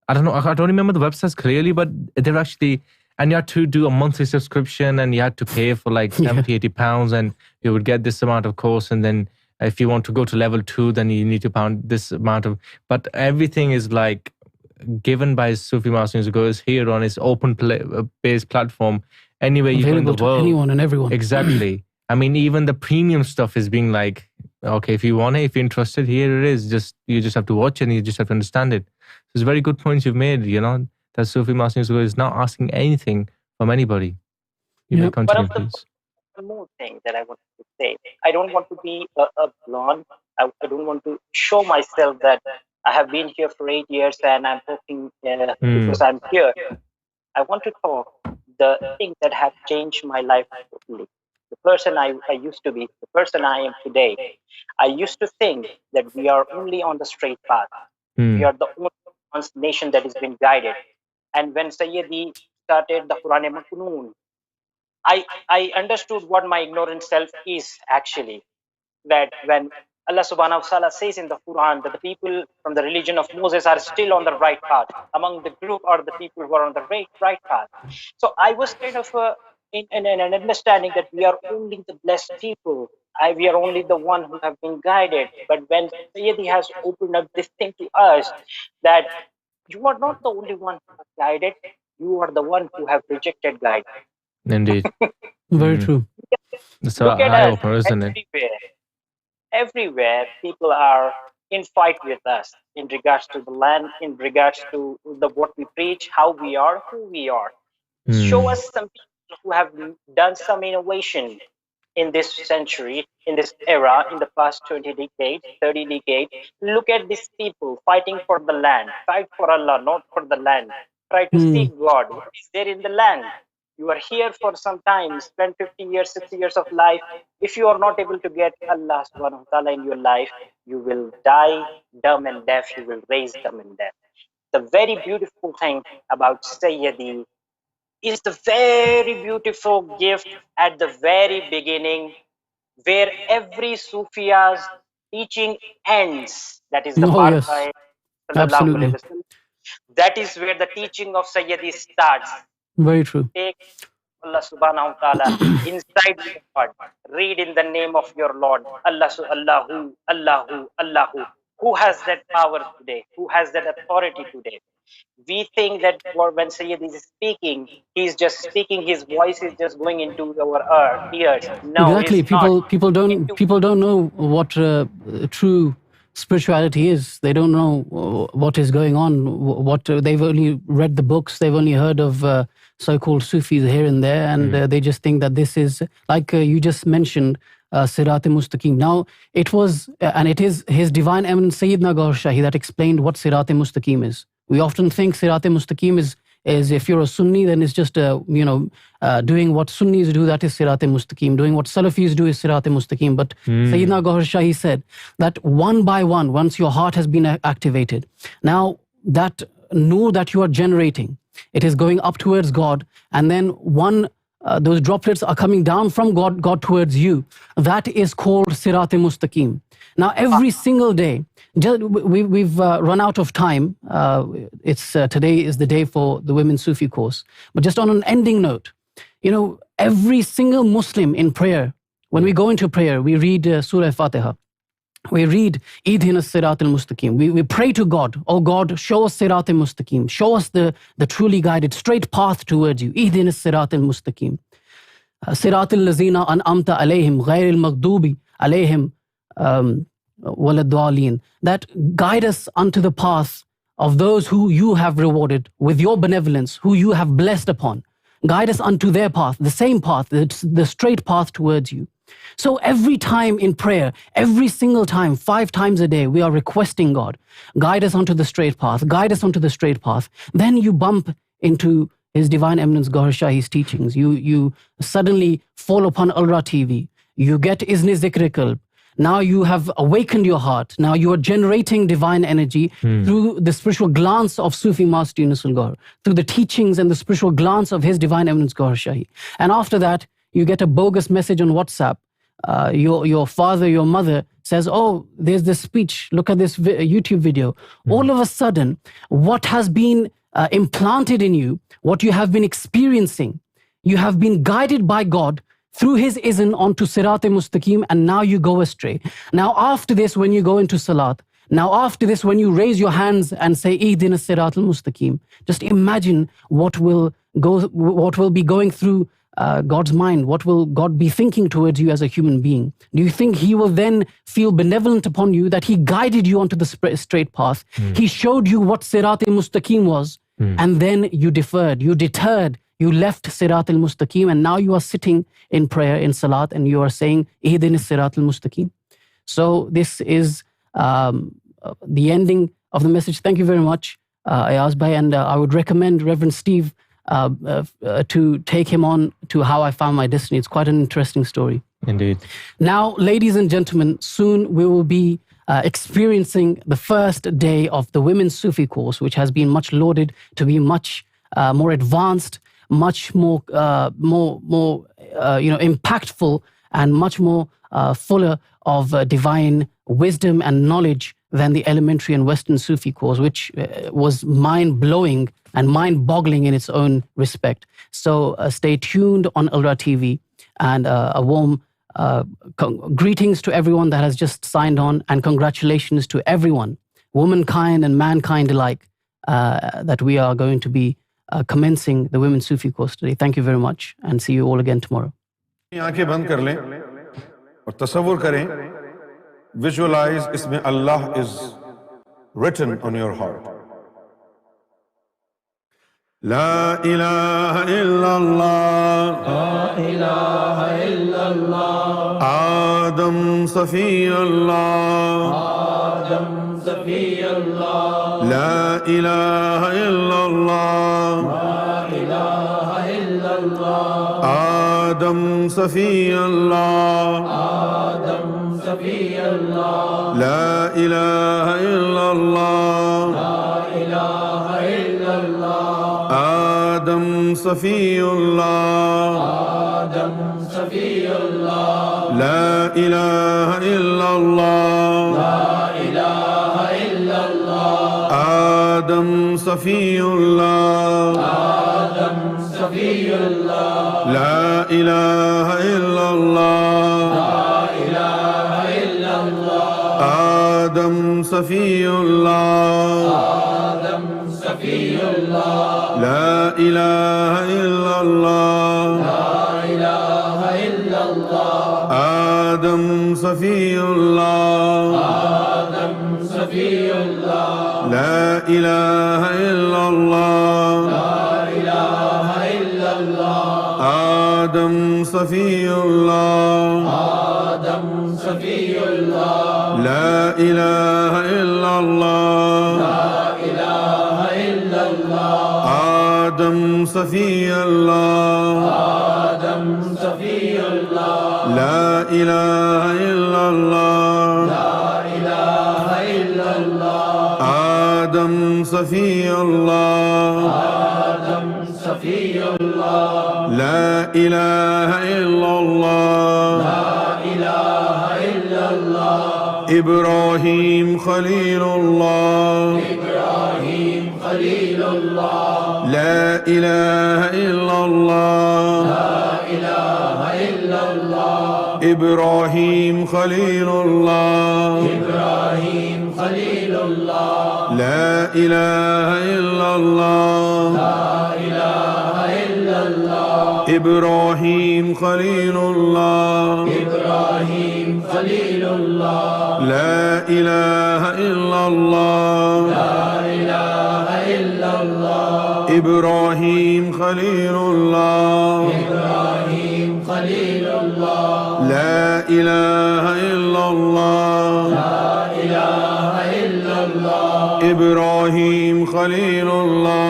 I don't remember the websites clearly, but they're actually, and you had to do a monthly subscription and you had to pay for like 70, £80 and you would get this amount of course, and then if you want to go to level 2, then you need to pound this amount of, but everything is like given by Sufi Master Younus AlGohar is here on his open based platform anywhere you go in the world. Anyone and everyone. Exactly. I mean, even the premium stuff is being like okay, if you want it, if you're interested, here it is. You just have to watch it and you just have to understand it. So it's very good points you've made, that Sufi Master is not asking anything from anybody. You may continue, please. One more thing that I wanted to say. I don't want to be a blonde. I don't want to show myself that I have been here for 8 years and I'm talking because I'm here. I want to talk the things that have changed my life totally. The person I used to be, the person I am today. I used to think that we are only on the straight path. We are the only nation that has been guided. And when Sayyidi started the Quran Maknoon, I understood what my ignorant self is actually. That when Allah subhanahu wa ta'ala says in the Quran that the people from the religion of Moses are still on the right path, among the group are the people who are on the right path. So I was kind of in an understanding that we are only the blessed people. We are only the one who have been guided. But when Sayyidi has opened up this thing to us, that you are not the only one who has guided, you are the one who have rejected guidance. Indeed. Very true. It's an eye-opener, isn't it? Everywhere people are in fight with us in regards to the land, in regards to what we preach, how we are, who we are. Show us some people who have done some innovation in this century, in this era, in the past 20 decades, 30 decades. Look at these people fighting for the land. Fight for Allah, not for the land. Try to seek God. What is there in the land? You are here for some time, spend 50 years, 60 years of life. If you are not able to get Allah subhanahu wa ta'ala in your life, you will die dumb and deaf. You will raise dumb and deaf. The very beautiful thing about Sayyidi is the very beautiful gift at the very beginning, where every Sufiya's teaching ends. That is the part by Sallallahu Alaihi Wasallam. That is where the teaching of Sayyidi starts. Very true. Take Allah subhanahu wa ta'ala inside your heart. Read in the name of your Lord. Allahu, Allahu, Allahu. Who has that power today? Who has that authority today? We think that when Sayyidi is speaking, he's just speaking, his voice is just going into our ears. No, exactly. People don't know what true spirituality is. They don't know what is going on. They've only read the books. They've only heard of so-called Sufis here and there, and they just think that this is like you just mentioned. Sirat-e-Mustaqim. Now, it was, and it is His Divine Eminence Sayyidina AlGohar Shahi that explained what Sirat-e-Mustaqim is. We often think Sirat-e-Mustaqim is if you're a Sunni, then it's just doing what Sunnis do, that is Sirat-e-Mustaqim. Doing what Salafis do is Sirat-e-Mustaqim. But Sayyidina AlGohar Shahi said that one by one, once your heart has been activated, now that nur that you are generating, it is going up towards God, and then those droplets are coming down from God towards you. That is called Sirat-e-Mustaqim. Now, every single day, we've run out of time. Today is the day for the Women's Sufi course. But just on an ending note, every single Muslim in prayer, when we go into prayer, we read Surah Fatiha. We read Idhina Sirat-al-Mustaqim. We pray to God, oh God, show us Sirat-al-Mustaqim. Show us the truly guided, straight path towards you. Idhina Sirat-al-Mustaqim. Sirat-al-Lazina an'amta alayhim, ghayril maghdubi alayhim waladwalin. That guide us unto the path of those who you have rewarded with your benevolence, who you have blessed upon. Guide us unto their path, the same path, the straight path towards you. So every time in prayer, every single time, 5 times a day, we are requesting God, guide us onto the straight path, guide us onto the straight path. Then you bump into His Divine Eminence Gohar Shahi's teachings. You suddenly fall upon ALRA TV. You get Izni Zikr Qalb. Now you have awakened your heart. Now you are generating divine energy through the spiritual glance of Sufi Master Younus AlGohar, through the teachings and the spiritual glance of His Divine Eminence Gohar Shahi. And after that, you get a bogus message on WhatsApp. Your father, your mother says, oh, there's this speech, look at this YouTube video. All of a sudden, what has been implanted in you, what you have been experiencing, you have been guided by God through His izn onto Sirat-e-Mustaqim, and now you go astray. Now after this, when you go into Salat, now after this, when you raise your hands and say, Ihdina Sirat-al-Mustaqim, just imagine what will be going through God's mind? What will God be thinking towards you as a human being? Do you think He will then feel benevolent upon you that He guided you onto the straight path? He showed you what Sirat al-Mustaqim was, and then you deferred, you deterred, you left Sirat al-Mustaqim, and now you are sitting in prayer, in Salat, and you are saying, Ihdina Sirat al-Mustaqim. So this is the ending of the message. Thank you very much, Ayaz Bhai, and I would recommend Reverend Steve to take him on to How I Found My Destiny. It's quite an interesting story. Indeed. Now, ladies and gentlemen, soon we will be experiencing the first day of the Women's Sufi course, which has been much lauded to be much more advanced, much more impactful, and much more fuller of divine wisdom and knowledge than the elementary and Western Sufi course, which was mind-blowing and mind-boggling in its own respect. So stay tuned on ALRA TV, and a warm greetings to everyone that has just signed on, and congratulations to everyone, womankind and mankind alike, that we are going to be commencing the Women's Sufi course today. Thank you very much, and see you all again tomorrow. आंखें बंद कर लें और तसव्वुर करें, visualize इसमें Allah is written on your heart. La ilaha illallah, La ilaha illallah, Adam Safi Allah, Adam Safi Allah, La ilaha illallah, La ilaha illallah, Adam Safi Allah, Adam Safi Allah, La ilaha illallah, La ilaha illallah, Adam Safiullah, Adam Safiullah, La ilaha illallah, La ilaha illallah, Adam Safiullah, Adam Safiullah, La ilaha illallah, La ilaha illallah, Adam Safiullah, Adam Safiullah, La ilaha illallah, La ilaha illallah, Adam Safiullah, Adam Safiullah, La ilaha illallah, La ilaha illallah, Adam Safiullah, Adam Safiullah, La ilaha illallah, La ilaha illallah, Adam Safiullah, Adam Safiullah, La ilaha illallah, La ilaha illallah, Adam Safiullah, Adam Safiullah, La ilaha illallah, La ilaha illallah, Ibrahim Khalilullah, Ibrahim Khalilullah, La ilaha illallah, La ilaha illallah, Ibrahim Khalilullah, Ibrahim Khalilullah, La ilaha illallah, La ilaha illallah, Ibrahim Khalilullah, Ibrahim Khalilullah, La ilaha illallah, La ilaha illallah, Ibrahim Khalilullah, Ibrahim Khalilullah, La ilaha illallah, La ilaha illallah, Ibrahim Khalilullah,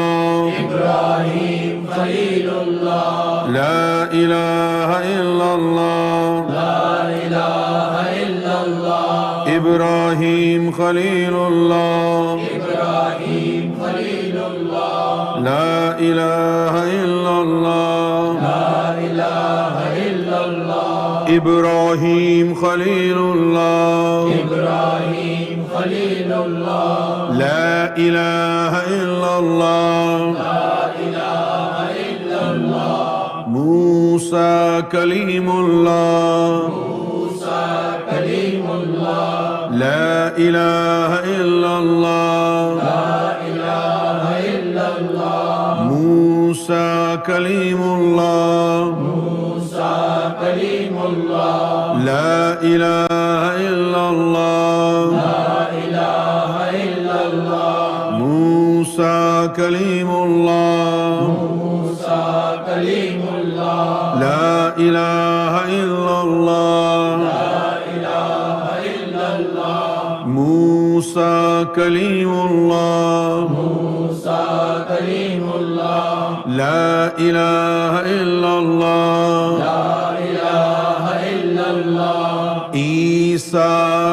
Ibrahim Khalilullah, La ilaha illallah, La ilaha illallah, Ibrahim Khalilullah, Ibrahim Khalilullah, La ilaha illallah, La ilaha illallah, Ibrahim Khalilullah, Ibrahim Khalilullah, La ilaha illallah, La ilaha illallah, Musa Kalimullah, Musa Kalimullah, La ilaha illallah, La ilaha illallah, Musa Kalimullah. Musa Kalimullah. La ilaha illallah. La ilaha illallah. Musa Kalimullah. Musa Kalimullah. La ilaha illallah. La ilaha illallah. Musa Kalimullah. Musa Kalimullah. La ilaha illallah. La ilaha illallah. Isa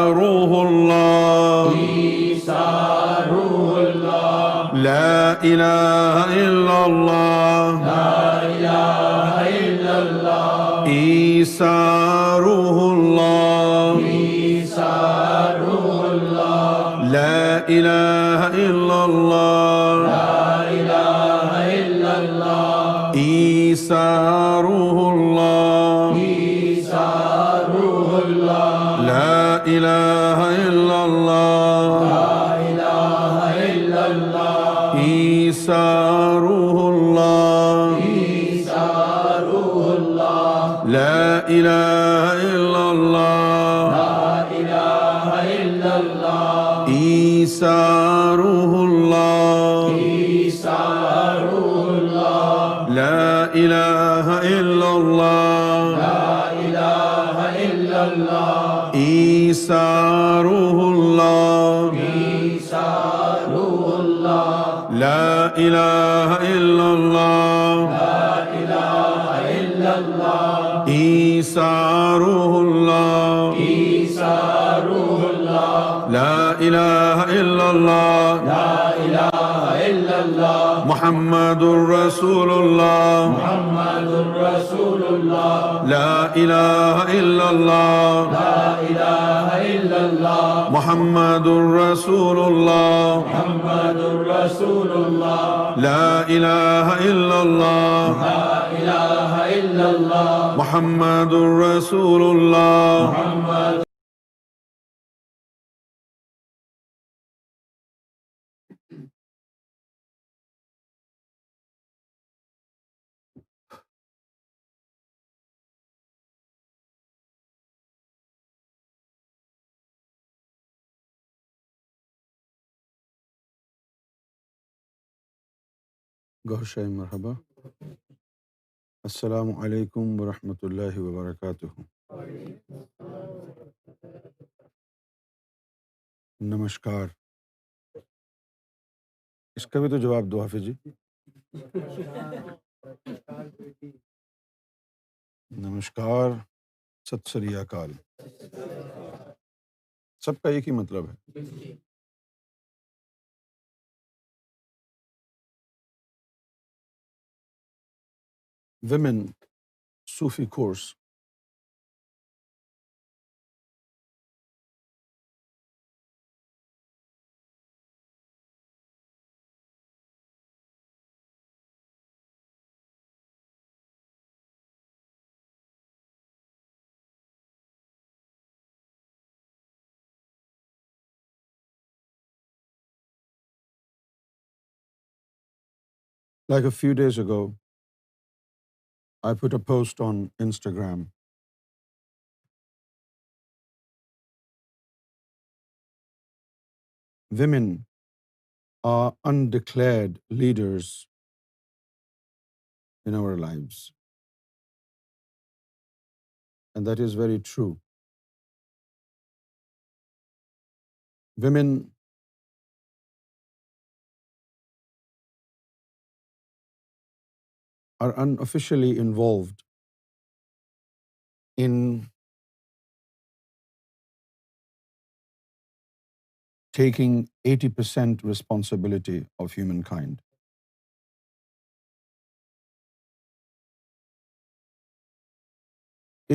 Ruhullah. Isa Ruhullah. La ilaha illallah. La ilaha illallah. Isa Ruhullah. Isa Ruhullah. La ilaha illallah. La ilaha illallah. Isa Ruhullah. Isa Ruhullah. La ilaha illallah. La ilaha illallah. Isa Ruhullah. Isa Ruhullah. La ilaha illallah. La ilaha illallah. Isa Ruhullah. Isa Ruhullah. La ilaha illallah. La ilaha illallah. Isa Ruhullah. Isa Ruhullah. La ilaha illallah. La ilaha illallah. Isa Ruhullah. Isa Ruhullah. La ilaha illallah. La ilaha illallah. Muhammadur Rasulullah. Muhammadur Rasulullah. La ilaha illallah. La ilaha illallah. Muhammadur Rasulullah. Muhammadur Rasulullah. La ilaha illallah. La ilaha illallah. Muhammadur Rasulullah. Muhammad. Gohshay marhaba. Assalamu alaikum wa rahmatullahi wa barakatuh. नमस्कार. इसका भी तो जवाब दो हाफिज जी. नमस्कार, सत श्री अकाल. सबका एक ही मतलब है. Women Sufi course. Like a few days ago, I put a post on Instagram. Women are undeclared leaders in our lives. And that is very true. Women are unofficially involved in taking 80% responsibility of humankind.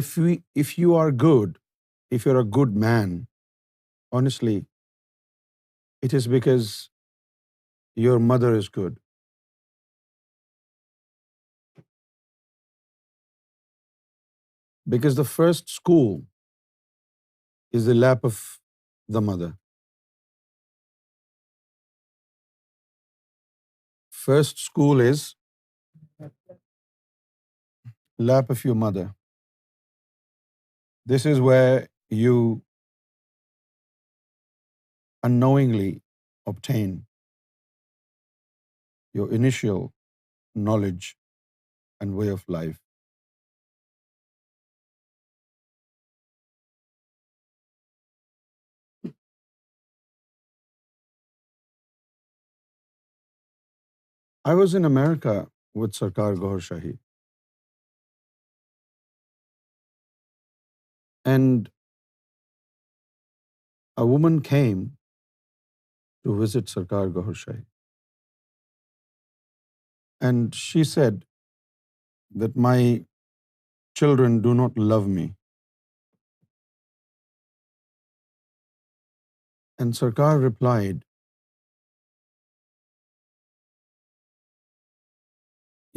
If you are good, if you're a good man, honestly, it is because your mother is good. Because the first school is the lap of the mother. First school is lap of your mother. This is where you unknowingly obtain your initial knowledge and way of life. I was in America with Sarkar Gohar Shahi, and a woman came to visit Sarkar Gohar Shahi, and she said that my children do not love me. And Sarkar replied,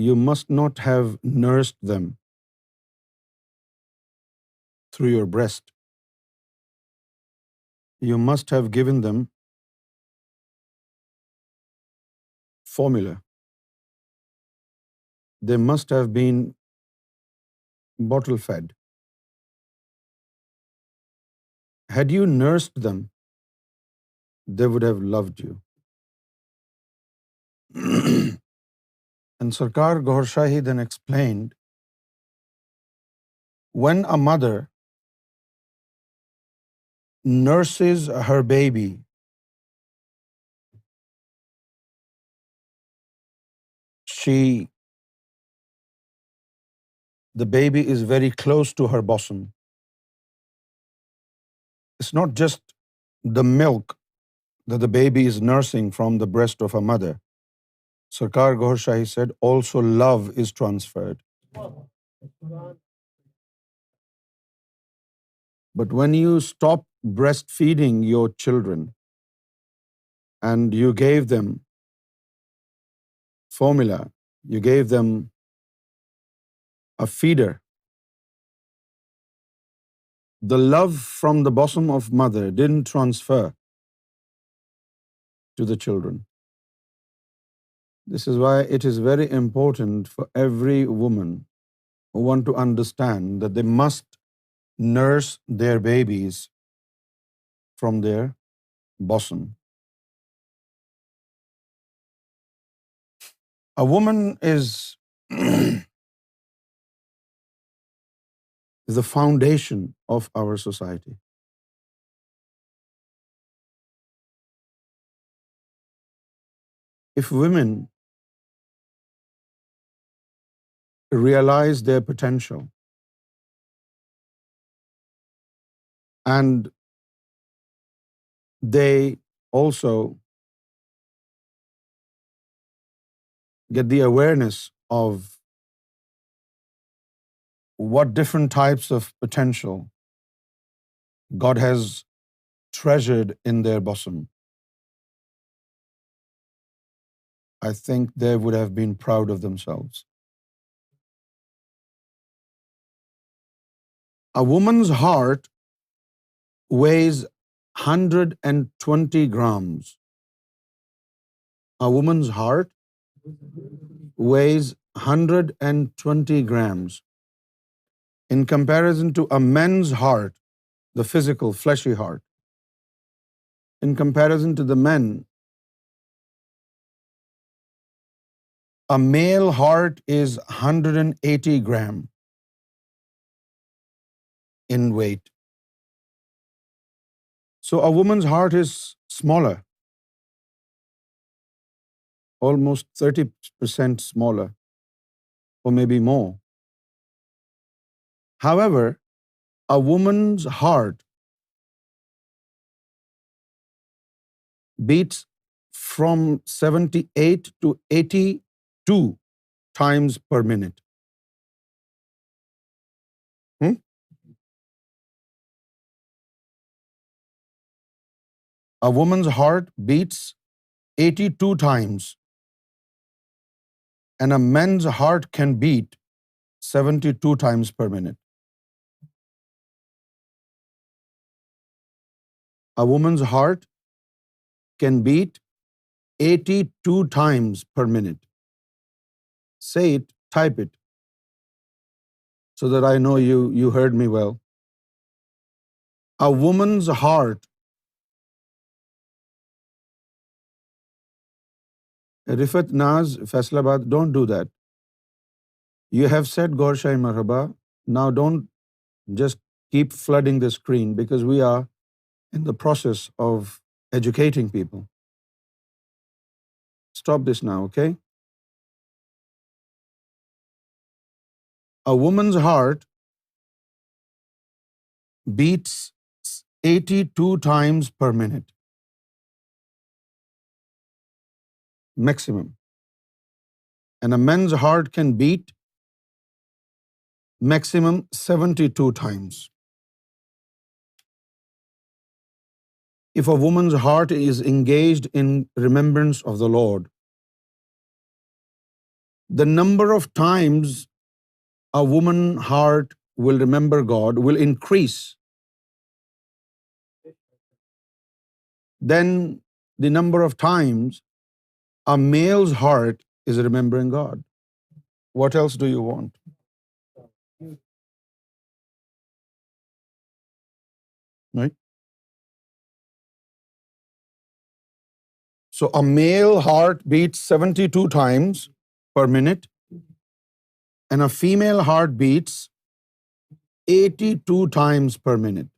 you must not have nursed them through your breast. You must have given them formula. They must have been bottle fed. Had you nursed them, they would have loved you. And Sarkar Gohar Shahi then explained, when a mother nurses her baby, the baby is very close to her bosom. It's not just the milk that the baby is nursing from the breast of a mother. Sarkar Gohar Shahi said, also love is transferred. But when you stop breastfeeding your children and you gave them formula, you gave them a feeder, the love from the bosom of mother didn't transfer to the children. This is why it is very important for every woman who want to understand that they must nurse their babies from their bosom. A woman is the foundation of our society. If women realize their potential and they also get the awareness of what different types of potential God has treasured in their bosom, I think they would have been proud of themselves. A woman's heart weighs 120 grams. A woman's heart weighs 120 grams. In comparison to a man's heart, the physical, fleshy heart, in comparison to the men, a male heart is 180 gram in weight. So a woman's heart is smaller, almost 30% smaller, or maybe more. However, a woman's heart beats from 78 to 82 times per minute. A woman's heart beats 82 times, and a man's heart can beat 72 times per minute. A woman's heart can beat 82 times per minute. Say it, type it. so that I know you heard me well. A woman's heart, Rifat Naz, Faisalabad, don't do that. You have said Gorshai Marhaba. Now don't just keep flooding the screen, because we are in the process of educating people. Stop this now, okay? A woman's heart beats 82 times per minute, maximum. And a man's heart can beat maximum 72 times. If a woman's heart is engaged in remembrance of the Lord, the number of times a woman's heart will remember God will increase than the number of times a male's heart is remembering God. What else do you want? Right? So a male heart beats 72 times per minute, and a female heart beats 82 times per minute.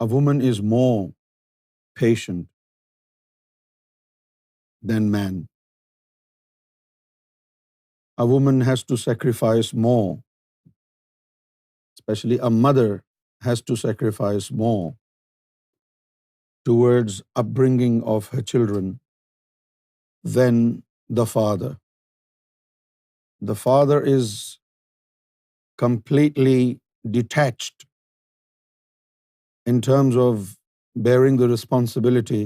A woman is more patient than man. A woman has to sacrifice more, especially a mother has to sacrifice more towards upbringing of her children than the father. The father is completely detached in terms of bearing the responsibility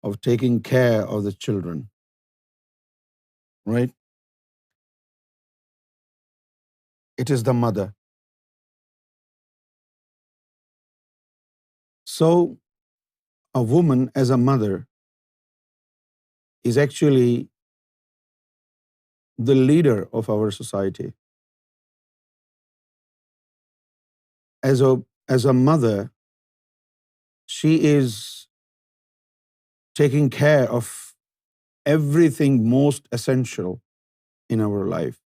of taking care of the children, right? It is the mother. So a woman as a mother is actually the leader of our society. As a mother, she is taking care of everything most essential in our life,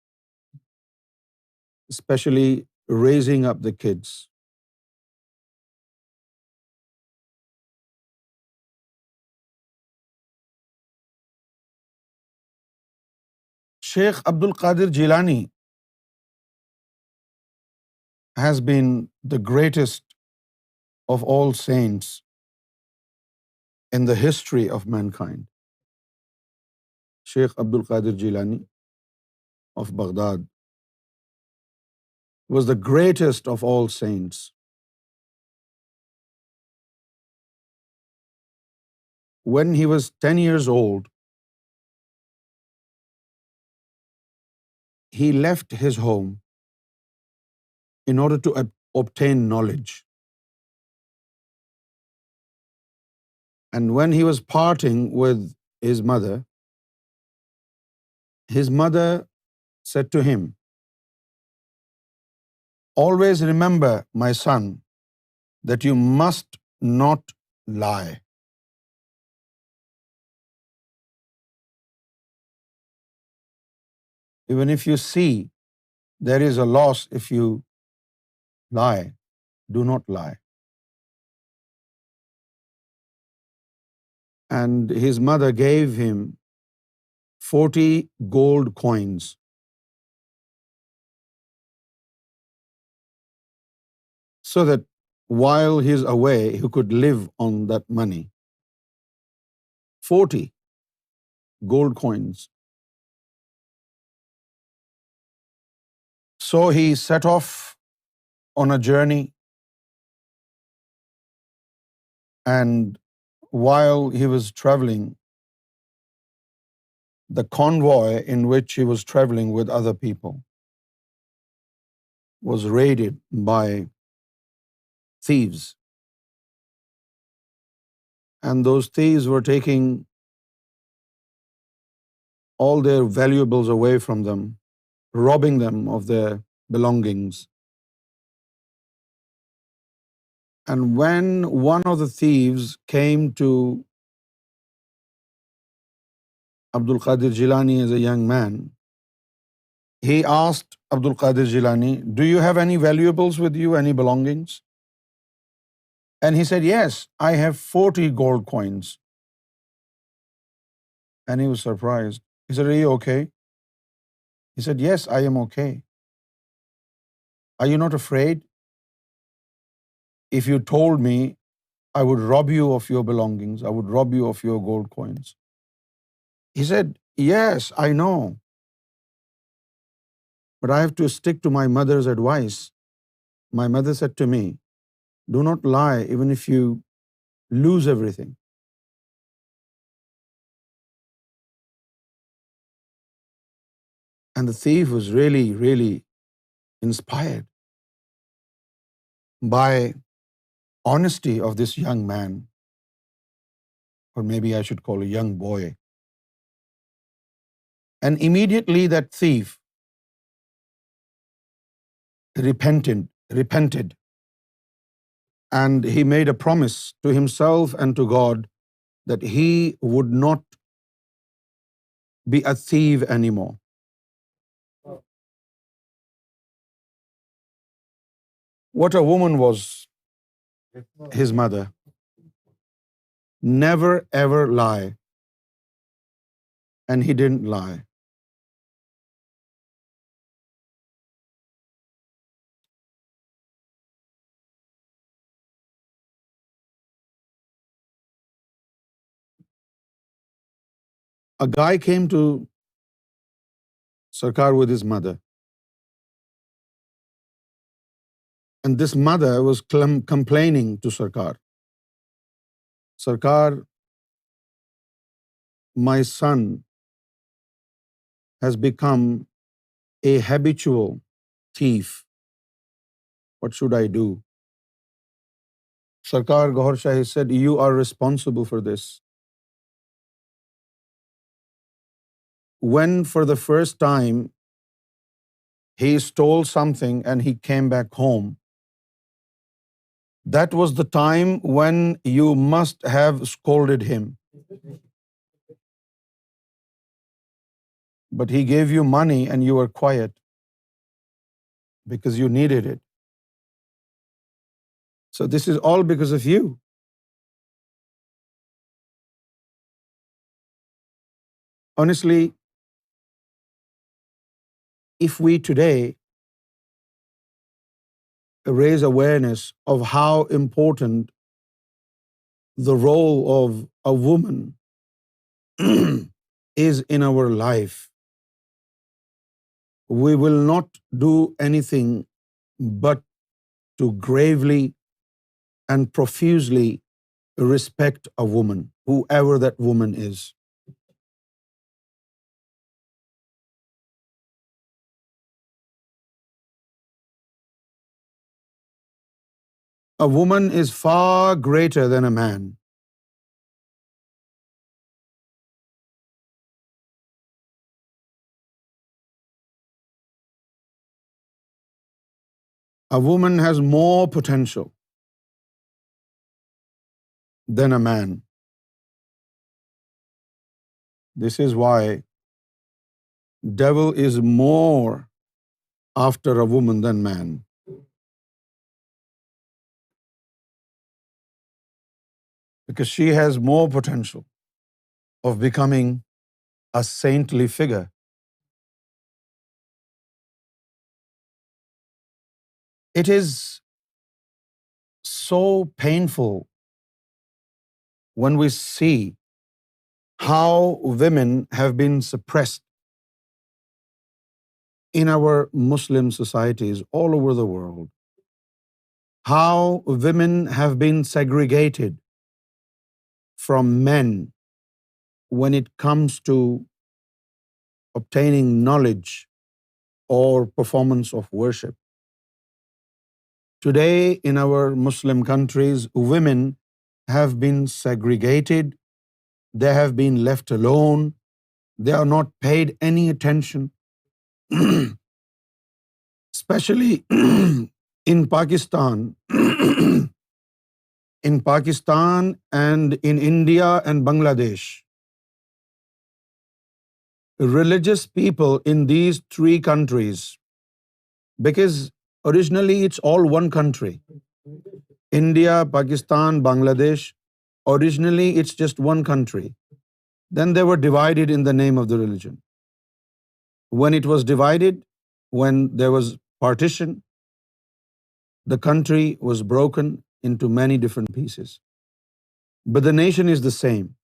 especially raising up the kids. Sheikh Abdul Qadir Jilani has been the greatest of all saints in the history of mankind. Sheikh Abdul Qadir Jilani of Baghdad was the greatest of all saints. When he was 10 years old, he left his home in order to obtain knowledge. And when he was parting with his mother said to him, "Always remember, my son, that you must not lie." Even if you see there is a loss if you lie, do not lie. And his mother gave him 40 gold coins so that while he's away, he could live on that money. 40 gold coins. So he set off on a journey, and while he was traveling, the convoy in which he was traveling with other people was raided by thieves. And those thieves were taking all their valuables away from them, robbing them of their belongings. And when one of the thieves came to Abdul Qadir Jilani as a young man, he asked Abdul Qadir Jilani, "Do you have any valuables with you, any belongings?" And he said, "Yes, I have 40 gold coins." And he was surprised. He said, "Are you okay?" He said, "Yes, I am okay." "Are you not afraid? If you told me, I would rob you of your belongings. I would rob you of your gold coins." He said, "Yes, I know. But I have to stick to my mother's advice. My mother said to me, 'Do not lie even if you lose everything.'" And the thief was really, really inspired by honesty of this young man, or maybe I should call a young boy. And immediately that thief repented, and he made a promise to himself and to God that he would not be a thief anymore. What a woman was his mother. Never ever lie. And he didn't lie. A guy came to Sarkar with his mother. And this mother was complaining to Sarkar. "Sarkar, my son has become a habitual thief. What should I do?" Sarkar Gohar Shahi said, "You are responsible for this. When for the first time he stole something and he came back home, that was the time when you must have scolded him. But he gave you money and you were quiet because you needed it. So this is all because of you." Honestly, if we today raise awareness of how important the role of a woman is in our life, we will not do anything but to gravely and profusely respect a woman, whoever that woman is. A woman is far greater than a man. A woman has more potential than a man. This is why devil is more after a woman than man. Because she has more potential of becoming a saintly figure. It is so painful when we see how women have been suppressed in our Muslim societies all over the world. How women have been segregated from men when it comes to obtaining knowledge or performance of worship. Today in our Muslim countries, women have been segregated, they have been left alone, they are not paid any attention, especially in Pakistan, in Pakistan and in India and Bangladesh. Religious people in these three countries, because originally it's all one country. India, Pakistan, Bangladesh, originally it's just one country. Then they were divided in the name of the religion. When it was divided, when there was partition, the country was broken into many different pieces. But the nation is the same.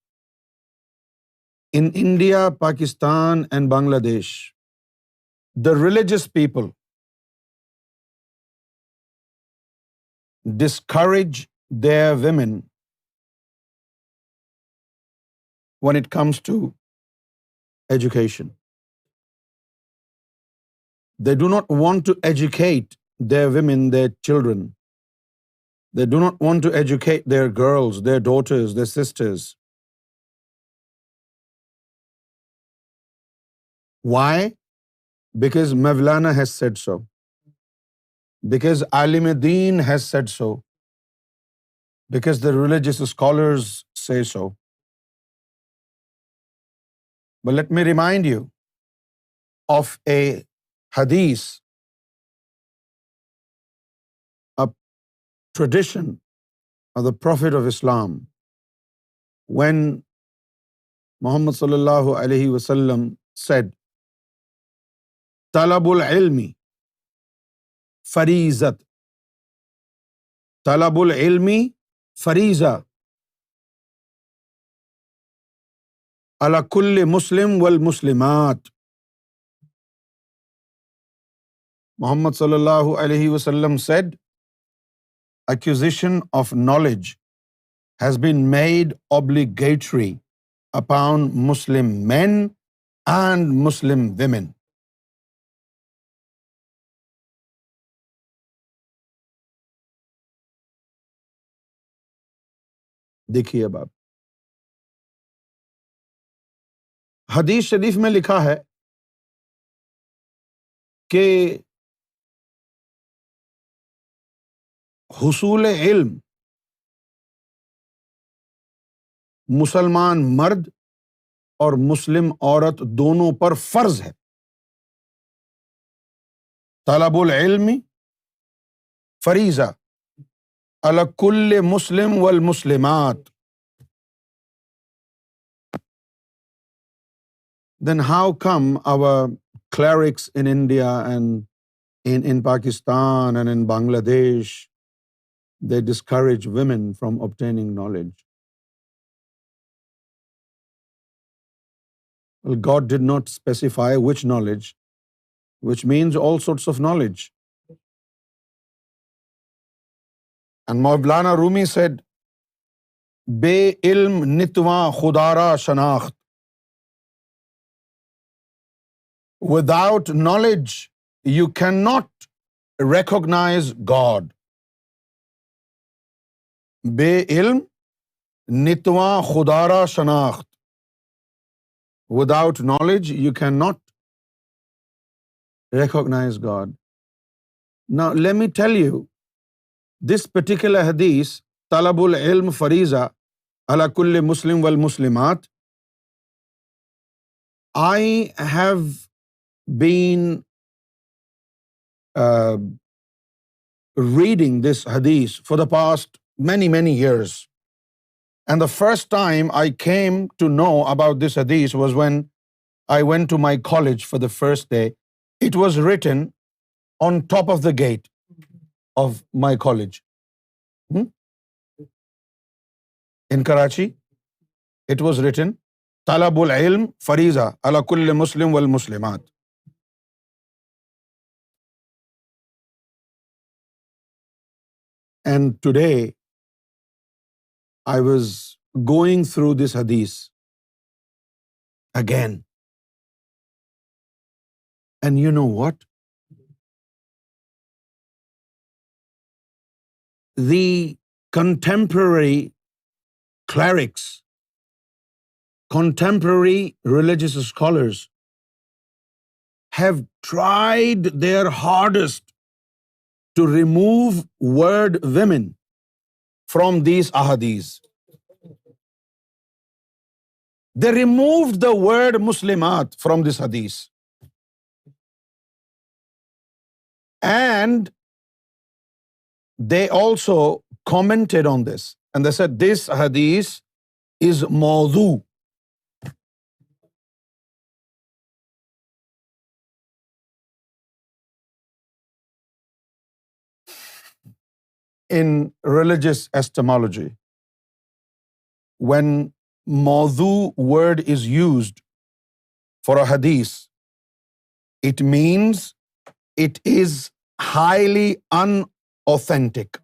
In India, Pakistan, and Bangladesh, the religious people discourage their women when it comes to education. They do not want to educate their women, their children. They do not want to educate their girls, their daughters, their sisters. Why? Because Mevlana has said so. Because Alim Deen has said so. Because the religious scholars say so. But let me remind you of a hadith, a tradition of the Prophet of Islam, when Muhammad sallallahu alaihi wasallam said, "Talabul ilmi farizat." Talabul ilmi fariza ala kulli muslim wal muslimat. Muhammad sallallahu alaihi wasallam said, acquisition of knowledge has been made obligatory upon Muslim men and Muslim women. देखिए अब आप हदीस शरीफ में लिखा है कि हुसूल इल्म मुसलमान मर्द और मुस्लिम औरत दोनों पर फर्ज है। तलबुल इल्मी फरीजा अला कुल्ले मुस्लिम वल मुस्लिमात। Then how come our clerics in India and in Pakistan and in Bangladesh, they discourage women from obtaining knowledge? Well, God did not specify which knowledge, which means all sorts of knowledge. And Maulana Rumi said, "Be ilm nitwa khudara shanakht." Without knowledge, you cannot recognize God. Be ilm nitwa khudara shanakht. Without knowledge, you cannot recognize God. Now, let me tell you, this particular hadith, talabul ilm fariza ala kulli muslim wal muslimat, I have been reading this hadith for the past many years. And the first time I came to know about this hadith was when I went to my college for the first day. It was written on top of the gate of my college. In Karachi, it was written, Talabul ilm fariza ala kulli muslim wal muslimat. And today, I was going through this hadith again. And you know what? the contemporary clerics, contemporary religious scholars have tried their hardest to remove word women from these ahadith. They removed the word Muslimat from this hadith. And they also commented on this. And they said this hadith is mawdu. In religious etymology, when mawdu word is used for a hadith, it means it is highly unauthentic,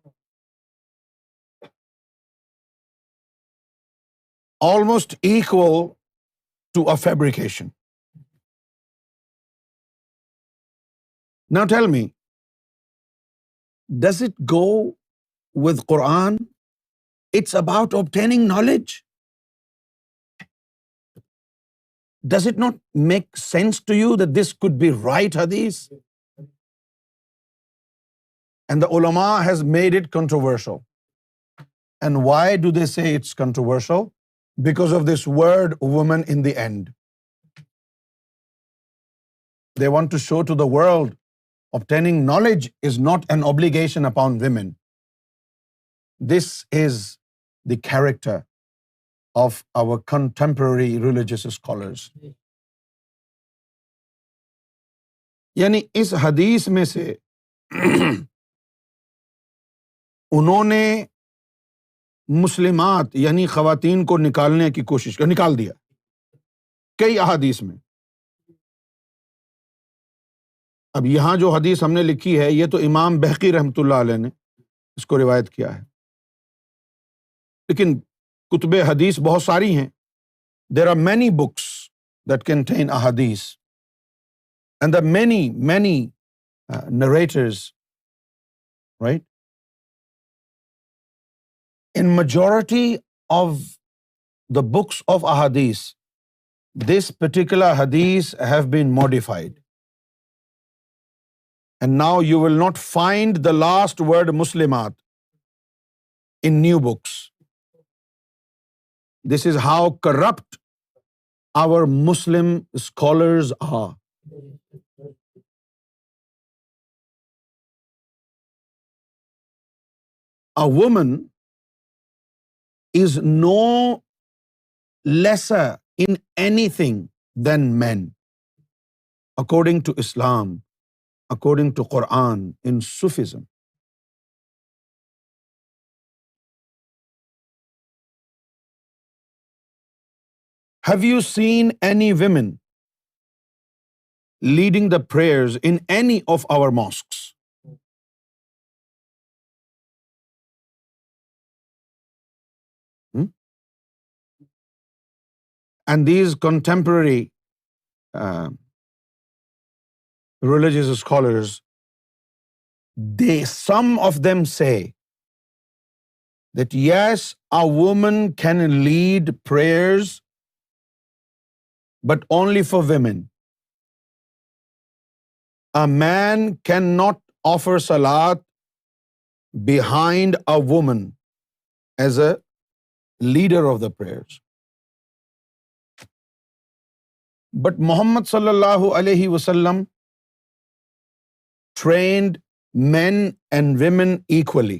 almost equal to a fabrication. Now tell me, does it go with Quran? It's about obtaining knowledge. Does it not make sense to you that this could be right hadith? And the ulama has made it controversial. And why do they say it's controversial? Because of this word woman in the end. They want to show to the world obtaining knowledge is not an obligation upon women. This is the character of our contemporary religious scholars. یعنی اس حدیث میں سے انہوں نے مسلمات یعنی خواتین کو نکالنے کی کوشش کی، نکال دیا کئی احادیث میں. اب یہاں جو حدیث ہم نے لکھی ہے یہ تو امام بہقی رحمۃ اللہ علیہ نے اس کو روایت کیا ہے، لیکن کتب حدیث بہت ساری ہیں. There are many books that contain ahadith and there are many narrators, right? In majority of the books of ahadith, this particular hadith have been modified. And now you will not find the last word Muslimat in new books. This is how corrupt our Muslim scholars are. A woman is no lesser in anything than men, according to Islam, according to Quran, in Sufism. Have you seen any women leading the prayers in any of our mosques? And these contemporary religious scholars, some of them say that yes, a woman can lead prayers, but only for women. A man cannot offer salat behind a woman as a leader of the prayers. But Muhammad sallallahu alaihi wasallam trained men and women equally.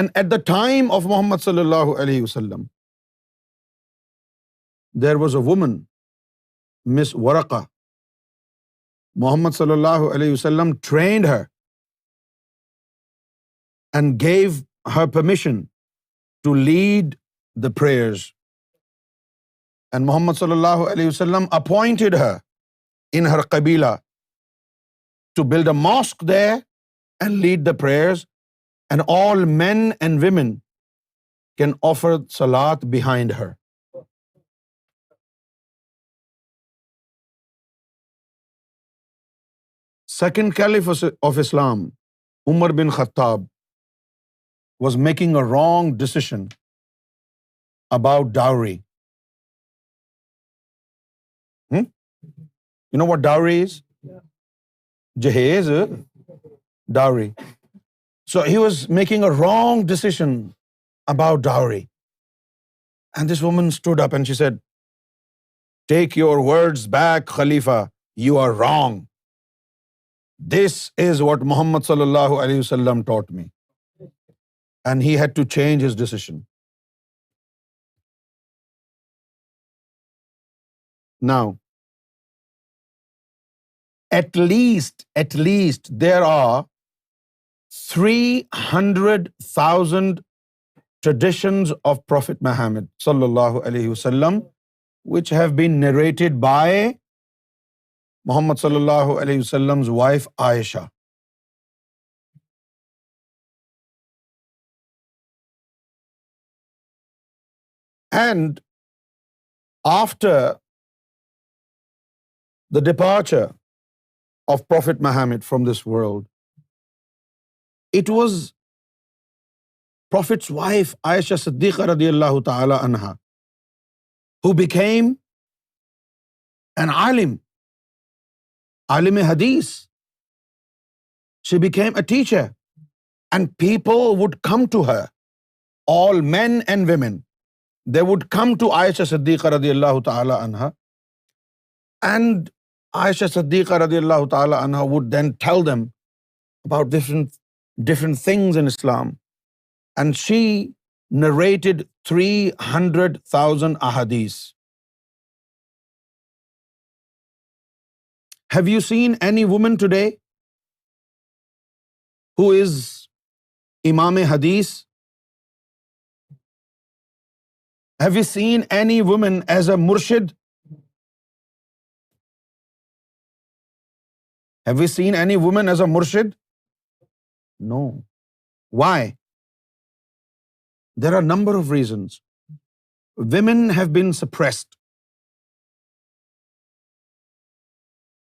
And at the time of Muhammad sallallahu alaihi wasallam, there was a woman, Miss Waraqa. Muhammad sallallahu alaihi wasallam trained her and gave her permission to lead the prayers. And Muhammad sallallahu alaihi wasallam appointed her in her qabila to build a mosque there and lead the prayers, and all men and women can offer salat behind her. Second Caliph of Islam, Umar bin Khattab, was making a wrong decision about dowry. You know what dowry is? Jahez, dowry. So he was making a wrong decision about dowry. And this woman stood up and she said, "Take your words back, Khalifa. You are wrong. This is what Muhammad sallallahu alaihi wasallam taught me." And he had to change his decision. Now, at least there are 300,000 traditions of Prophet Muhammad sallallahu alaihi wasallam which have been narrated by Muhammad sallallahu alaihi wasallam's wife Aisha. And after the departure of Prophet Muhammad from this world, it was Prophet's wife Aisha Siddiqa radiyallahu ta'ala anha who became an alim hadith. She became a teacher, and people would come to her, all men and women. They would come to Aisha Siddiqa radiyallahu ta'ala anha, and Aisha Siddiqa radiyallahu ta'ala anha would then tell them about different things in Islam. And she narrated 300,000 ahadith. Have you seen any woman today who is Imam Hadith? Have you seen any woman as a murshid? Have we seen any woman as a murshid? No. Why? There are a number of reasons. Women have been suppressed.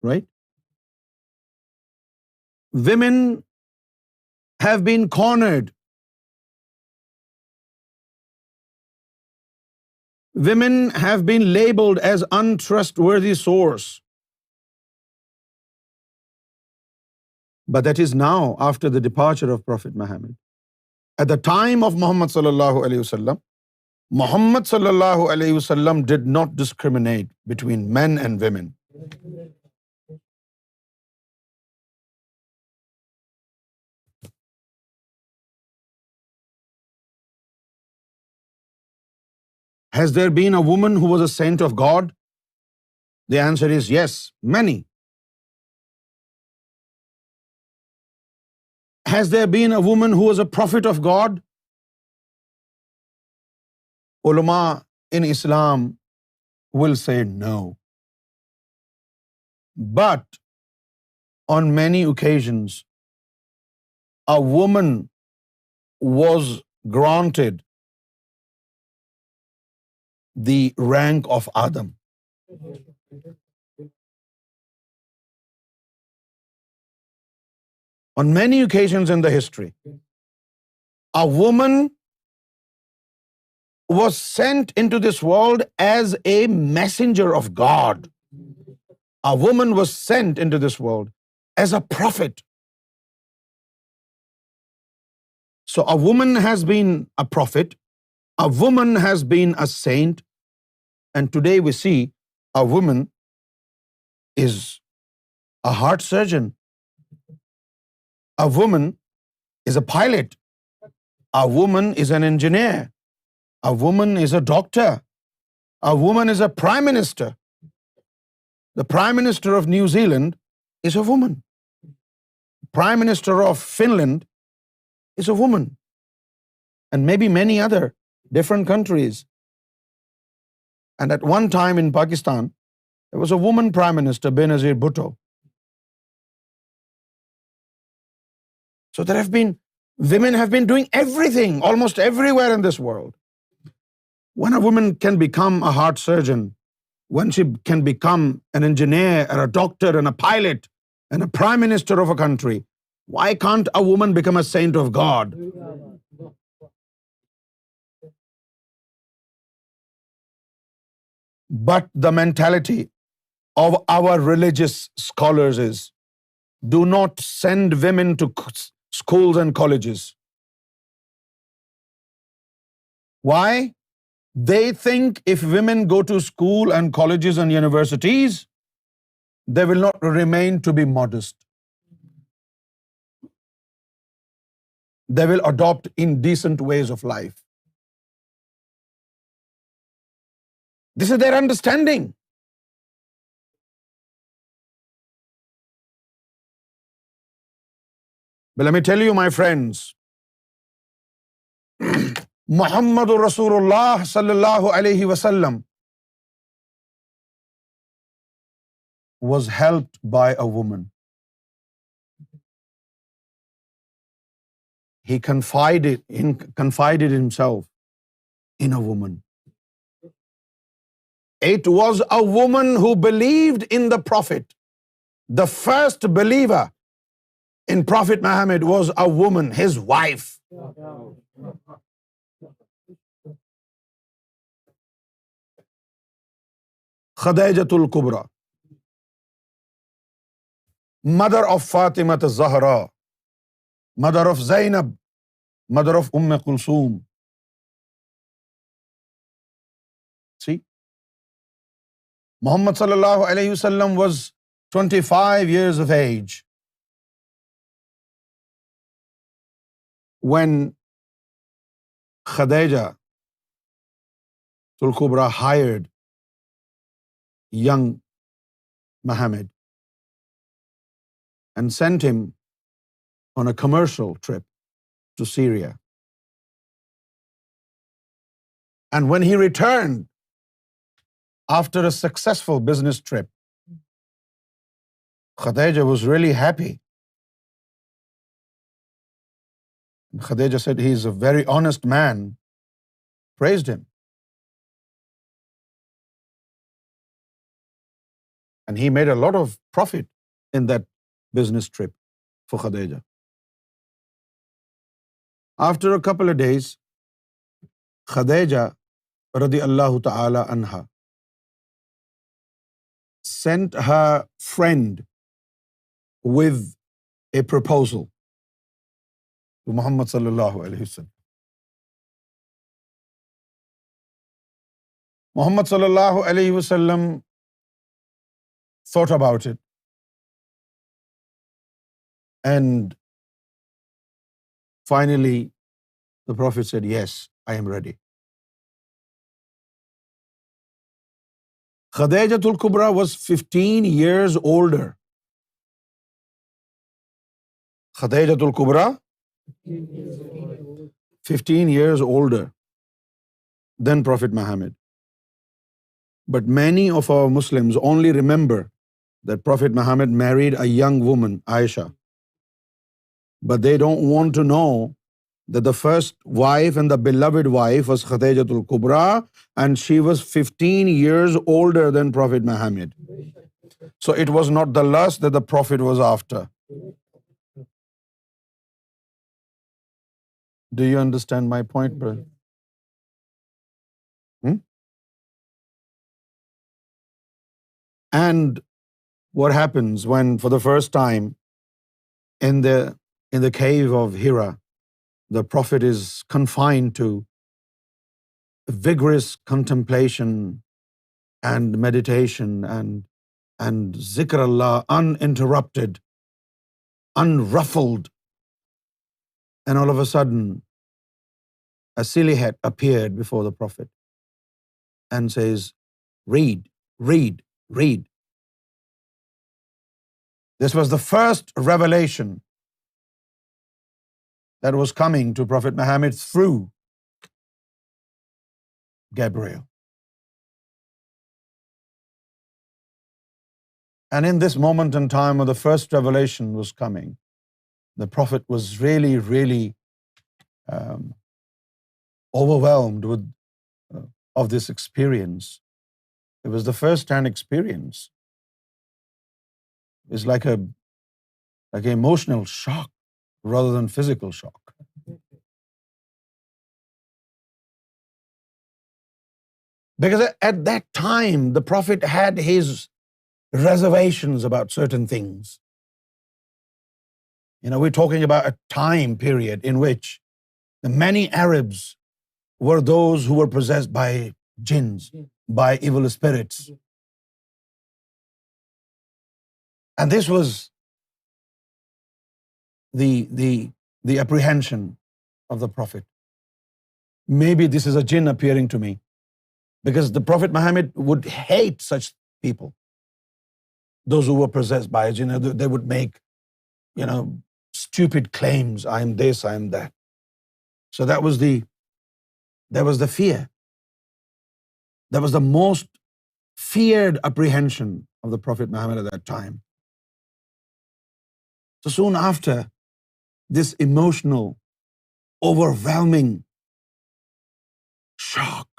Right? Women have been cornered. Women have been labeled as untrustworthy source. But that is now after the departure of Prophet Muhammad. At the time of Muhammad sallallahu alaihi wasallam did not discriminate between men and women. Has there been a woman who was a saint of God? The answer is yes, many. Has there been a woman who was a prophet of God? Ulama in Islam will say no. But on many occasions, a woman was granted the rank of Adam. On many occasions in the history, a woman was sent into this world as a messenger of God. A woman was sent into this world as a prophet. So a woman has been a prophet, a woman has been a saint, and today we see a woman is a heart surgeon. A woman is a pilot. A woman is an engineer. A woman is a doctor. A woman is a prime minister. The prime minister of New Zealand is a woman. Prime minister of Finland is a woman. And maybe many other different countries. And at one time in Pakistan, there was a woman prime minister, Benazir Bhutto. So women have been doing everything, almost everywhere in this world. When a woman can become a heart surgeon, when she can become an engineer and a doctor and a pilot and a prime minister of a country, why can't a woman become a saint of God? But the mentality of our religious scholars is, do not send women to schools and colleges. Why? They think if women go to school and colleges and universities, they will not remain to be modest. They will adopt indecent ways of life. This is their understanding. But let me tell you, my friends, Muhammadur Rasulullah sallallahu alayhi wasallam was helped by a woman. He confided himself in a woman. It was a woman who believed in the Prophet. The first believer in Prophet Muhammad was a woman, his wife. Khadijatul Kubra, mother of Fatimah az-Zahra, mother of Zainab, mother of Kulthum. See? Muhammad sallallahu alayhi wasallam was 25 years of age when Khadija Tul Kubra hired young Muhammad and sent him on a commercial trip to Syria. And when he returned after a successful business trip, Khadija was really happy. And Khadija said, he is a very honest man, praised him. And he made a lot of profit in that business trip for Khadija. After a couple of days, Khadija radiyallahu ta'ala anha sent her friend with a proposal to Muhammad sallallahu alayhi wasallam. Muhammad sallallahu alayhi wasallam thought about it, and finally the Prophet said, yes, I am ready. Khadijatul Kubra was 15 years older. Khadijatul Kubra, 15 years older than Prophet Muhammad. But many of our Muslims only remember that Prophet Muhammad married a young woman, Aisha. But they don't want to know that the first wife and the beloved wife was Khadijatul Kubra, and she was 15 years older than Prophet Muhammad. So it was not the lust that the Prophet was after. Do you understand my point, brother? And what happens when, for the first time, in the cave of Hira, the Prophet is confined to vigorous contemplation and meditation and zikr Allah, uninterrupted, unruffled, and all of a sudden a silly head appeared before the Prophet and says, read, read, read. This was the first revelation that was coming to Prophet Muhammad through Gabriel. And in this moment in time when the first revelation was coming, the Prophet was really, really overwhelmed of this experience. It was the first-hand experience. It's like an emotional shock rather than physical shock. Because at that time, the Prophet had his reservations about certain things. We're talking about a time period in which the many Arabs were those who were possessed by jinns, by evil spirits. And this was the apprehension of the Prophet. Maybe this is a jinn appearing to me. Because the Prophet Muhammad would hate such people. Those who were possessed by a jinn, they would make, stupid claims. I am this, I am that. So that was the fear. That was the most feared apprehension of the Prophet Muhammad at that time. So soon after this emotional, overwhelming shock,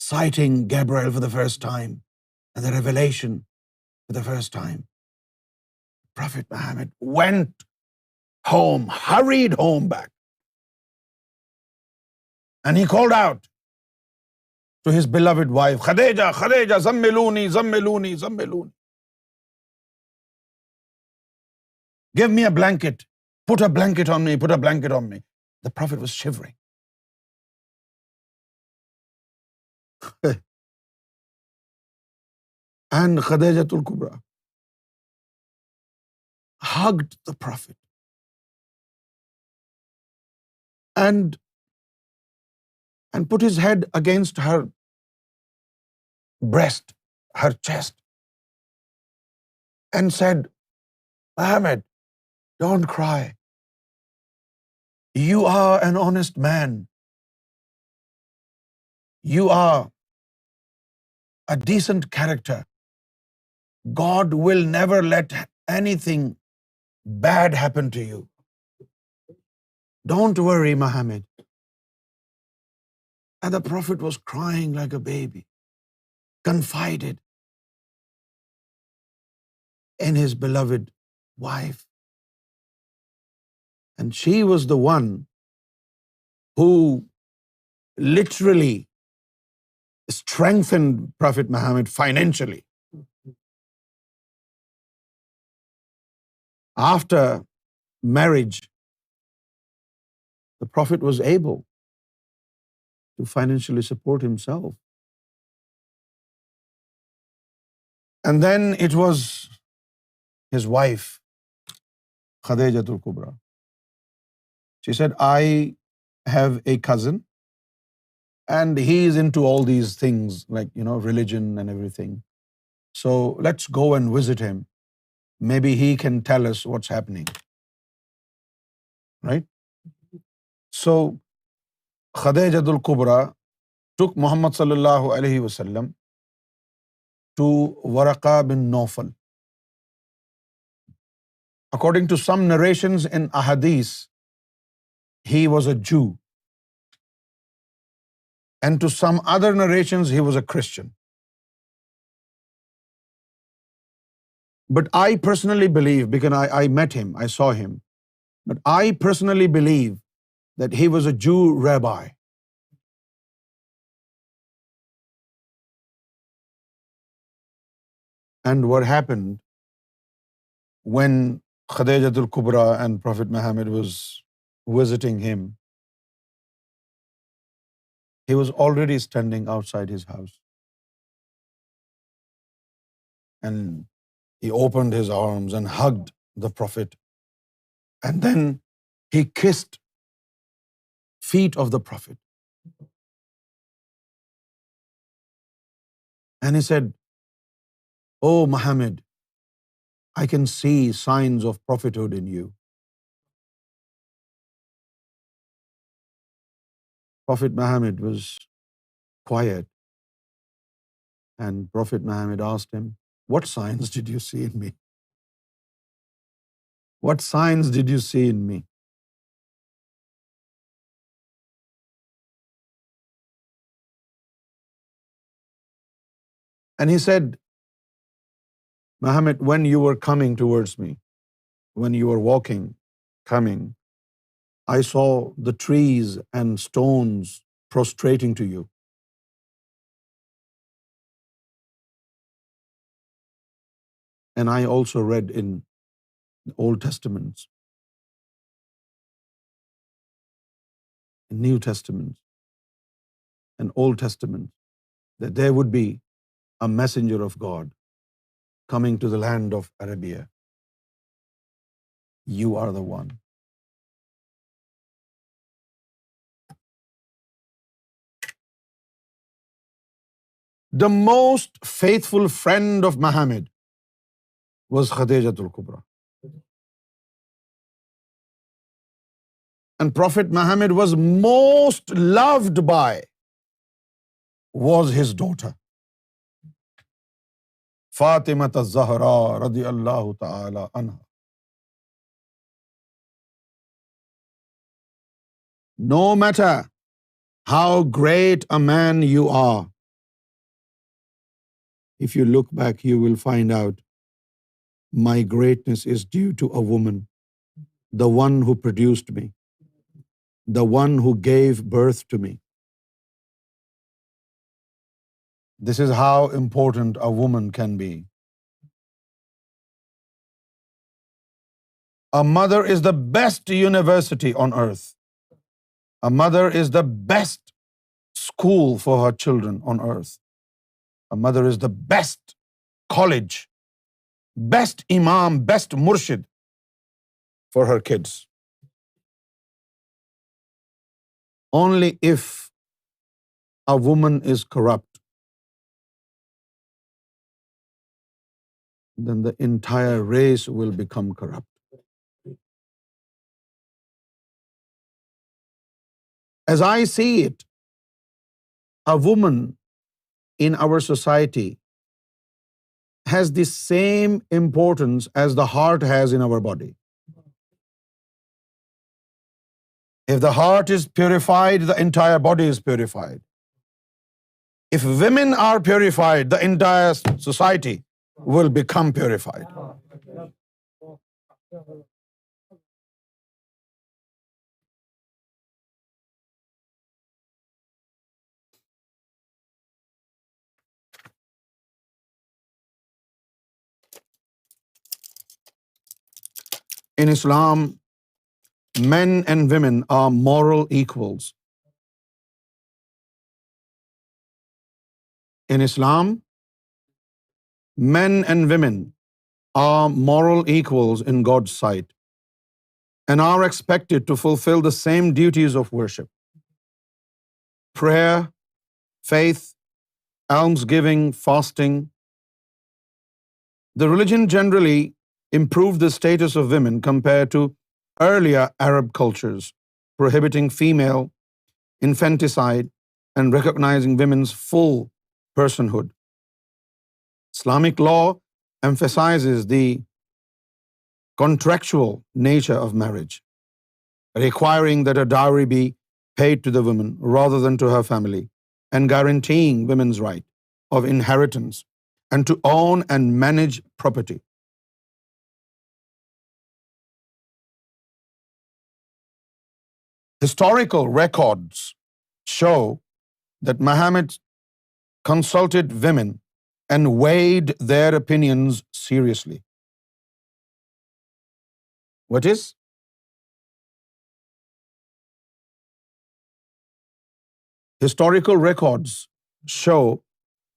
sighting Gabriel for the first time and the revelation for the first time, Prophet Muhammad went home, hurried home back. And he called out to his beloved wife, Khadija, Khadija, zammiluni, zammiluni, zammiluni. Give me a blanket. Put a blanket on me, put a blanket on me. The Prophet was shivering. And Khadijatul Kubra hugged the Prophet and put his head against her breast, her chest, and said, Muhammad, don't cry. You are an honest man. You are a decent character. God will never let anything bad happen to you. Don't worry, Muhammad. And the Prophet was crying like a baby, confided in his beloved wife. And she was the one who literally strengthened Prophet Muhammad financially. After marriage, the Prophet was able to financially support himself. And then it was his wife, Khadijatul Kubra. She said, I have a cousin and he is into all these things like, religion and everything. So let's go and visit him. Maybe he can tell us what's happening. Right? So Khadijatul Kubra took Muhammad sallallahu alaihi wasallam to Waraqa bin Nawfal. According to some narrations in Ahadith, he was a Jew. And to some other narrations, he was a Christian. But I personally believe, because I met him, I saw him, but I personally believe that he was a Jew rabbi. And what happened when Khadijatul Kubra and Prophet Muhammad was visiting him, he was already standing outside his house. And he opened his arms and hugged the Prophet. And then he kissed feet of the Prophet. And he said, Oh Muhammad, I can see signs of prophethood in you. Prophet Muhammad was quiet. And Prophet Muhammad asked him, What signs did you see in me? What signs did you see in me? And he said, Muhammad, when you were coming towards me, when you were walking, coming, I saw the trees and stones prostrating to you. And I also read in the Old Testaments, New Testaments, and Old Testament, that there would be a messenger of God coming to the land of Arabia. You are the one. The most faithful friend of Muhammad was Khadijatul Kubra. And Prophet Muhammad was most loved by was his daughter, Fatima az-Zahra radiyallahu ta'ala anha. No matter how great a man you are, if you look back, you will find out my greatness is due to a woman, the one who produced me, the one who gave birth to me. This is how important a woman can be. A mother is the best university on earth. A mother is the best school for her children on earth. A mother is the best college, best imam, best murshid for her kids. Only if a woman is corrupt, then the entire race will become corrupt. As I see it, a woman in our society has the same importance as the heart has in our body. If the heart is purified, the entire body is purified. If women are purified, the entire society will become purified. In Islam, men and women are moral equals. In Islam, men and women are moral equals in God's sight and are expected to fulfill the same duties of worship: prayer, faith, almsgiving, fasting. The religion generally improved the status of women compared to earlier Arab cultures, prohibiting female infanticide and recognizing women's full personhood. Islamic law emphasizes the contractual nature of marriage, requiring that a dowry be paid to the woman rather than to her family, and guaranteeing women's right of inheritance and to own and manage property. Historical records show that Muhammad consulted women and weighed their opinions seriously. What is? Historical records show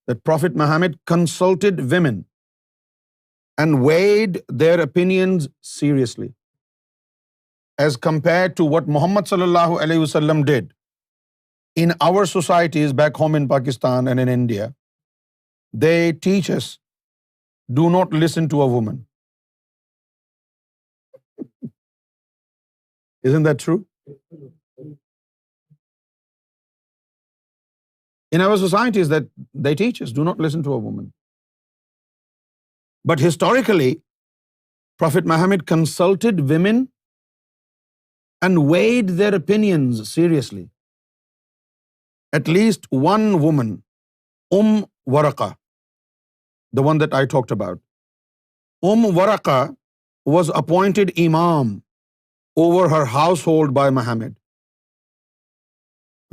that Prophet Muhammad consulted women and weighed their opinions seriously, as compared to what Muhammad sallallahu alaihi wasallam did in our societies back home in Pakistan and in India. They teach us, do not listen to a woman. Isn't that true? In our societies that they teach us, do not listen to a woman. But historically, Prophet Muhammad consulted women and weighed their opinions seriously. At least one woman, Waraqa, the one that I talked about, Waraqa was appointed imam over her household by Muhammad.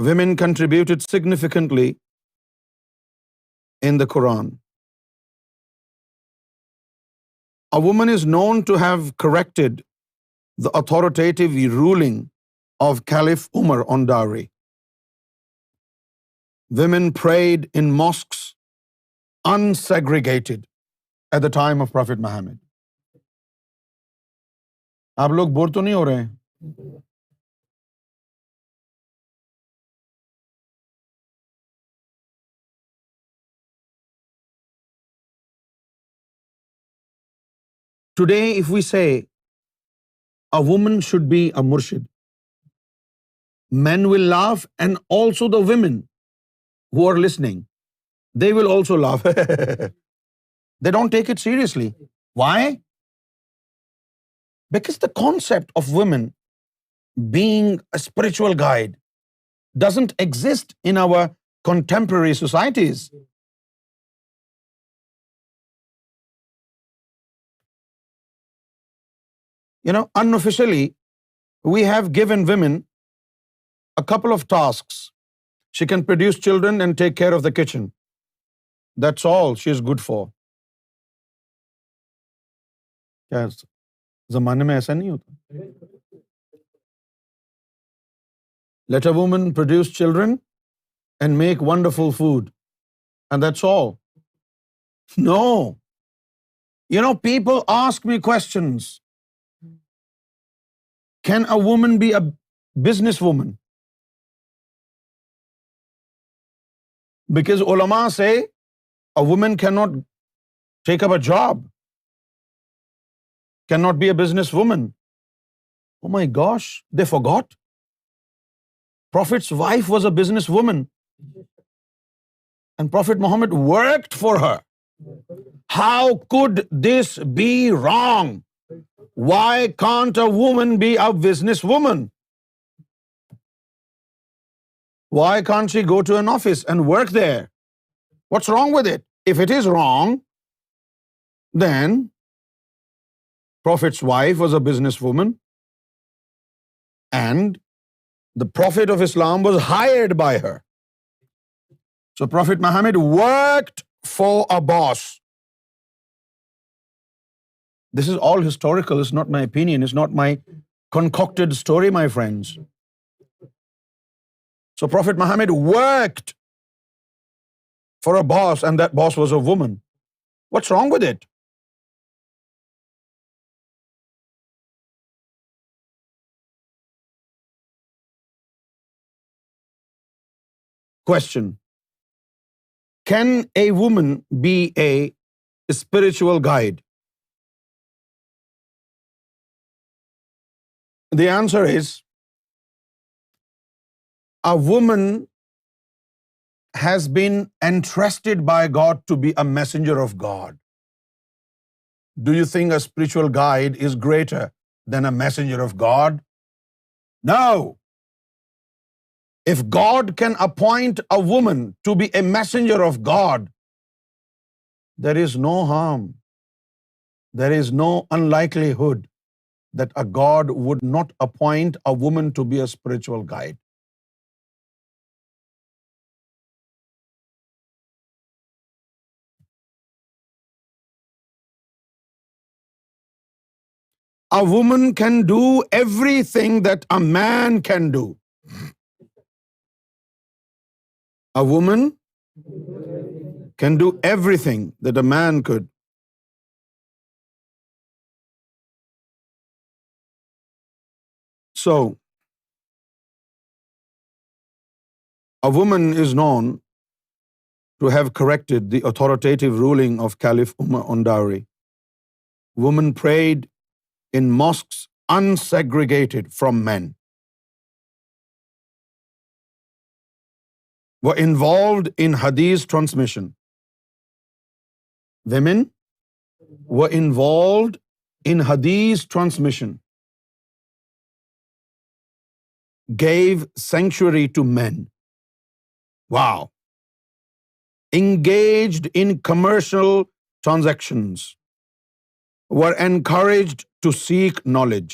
Women contributed significantly in the Quran. A woman is known to have corrected the authoritative ruling of Caliph Umar on dowry. Women prayed in mosques unsegregated at the time of Prophet Muhammad. آپ لوگ bore تو نہیں ہو رہے ہیں؟ Today, if we say a woman should be a murshid, men will laugh, and also the women who are listening, they will also laugh. They don't take it seriously. Why? Because the concept of women being a spiritual guide doesn't exist in our contemporary societies. Unofficially, we have given women a couple of tasks. She can produce children and take care of the kitchen. That's all she is good for. کیا زمانے میں ایسا نہیں ہوتا؟ Let a woman produce children and make wonderful food, and that's all. No. People ask me questions. Can a woman be a businesswoman? Because ulama say a woman cannot take up a job, cannot be a businesswoman. Oh my gosh, they forgot. Prophet's wife was a businesswoman, and Prophet Muhammad worked for her. How could this be wrong? Why can't a woman be a businesswoman? Why can't she go to an office and work there? What's wrong with it? If it is wrong, then Prophet's wife was a businesswoman, and the Prophet of Islam was hired by her. So Prophet Muhammad worked for a boss. This is all historical. It's not my opinion. It's not my concocted story, my friends. So Prophet Muhammad worked for a boss, and that boss was a woman. What's wrong with it? Question: can a woman be a spiritual guide? The answer is, a woman has been entrusted by God to be a messenger of God. Do you think a spiritual guide is greater than a messenger of God? No. If God can appoint a woman to be a messenger of God, there is no harm. There is no unlikelihood that a God would not appoint a woman to be a spiritual guide. A woman can do everything that a man can do. A woman can do everything that a man could. So, a woman is known to have corrected the authoritative ruling of Caliph Umar on dowry. Women prayed in mosques unsegregated from men, were involved in hadith transmission. Women were involved in hadith transmission, gave sanctuary to men. Wow. Engaged in commercial transactions, were encouraged to seek knowledge.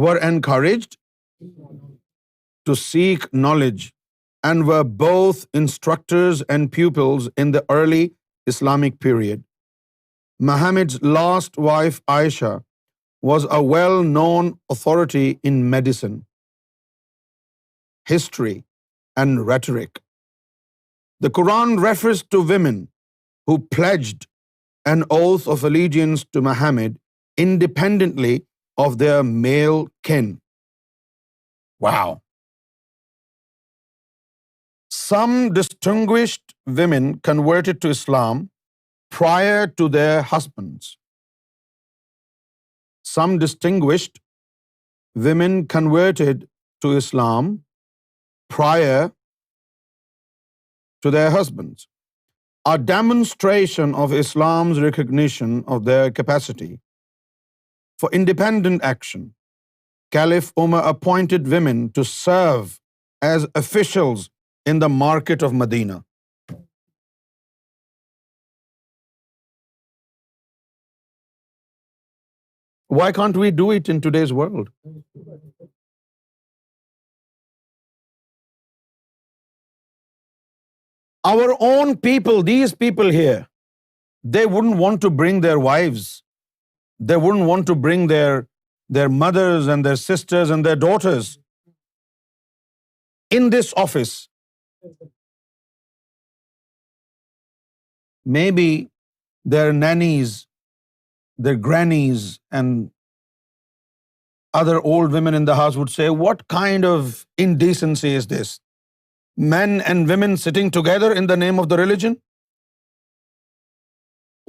Were encouraged to seek knowledge, and were both instructors and pupils in the early Islamic period. Muhammad's last wife, Aisha, was a well-known authority in medicine, history, and rhetoric. The Quran refers to women who pledged an oath of allegiance to Muhammad independently of their male kin. Wow. Some distinguished women converted to Islam prior to their husbands. Some distinguished women converted to Islam prior to their husbands. A demonstration of Islam's recognition of their capacity for independent action. Caliph Umar appointed women to serve as officials in the market of Medina. Why can't we do it in today's world? Our own people, these people here, they wouldn't want to bring their wives. They wouldn't want to bring their mothers and their sisters and their daughters in this office. Maybe their nannies, their grannies, and other old women in the house would say, "What kind of indecency is this? Men and women sitting together in the name of the religion?"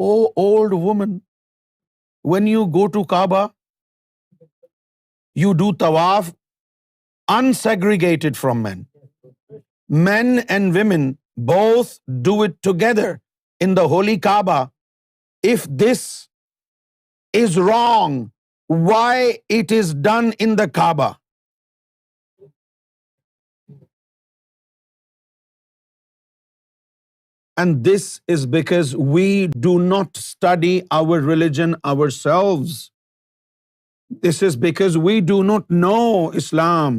Oh, old woman, when you go to Kaaba, you do tawaf unsegregated from men. Men and women both do it together in the holy Kaaba. If this is wrong, why it is done in the Kaaba? And this is because we do not study our religion ourselves. This is because we do not know Islam.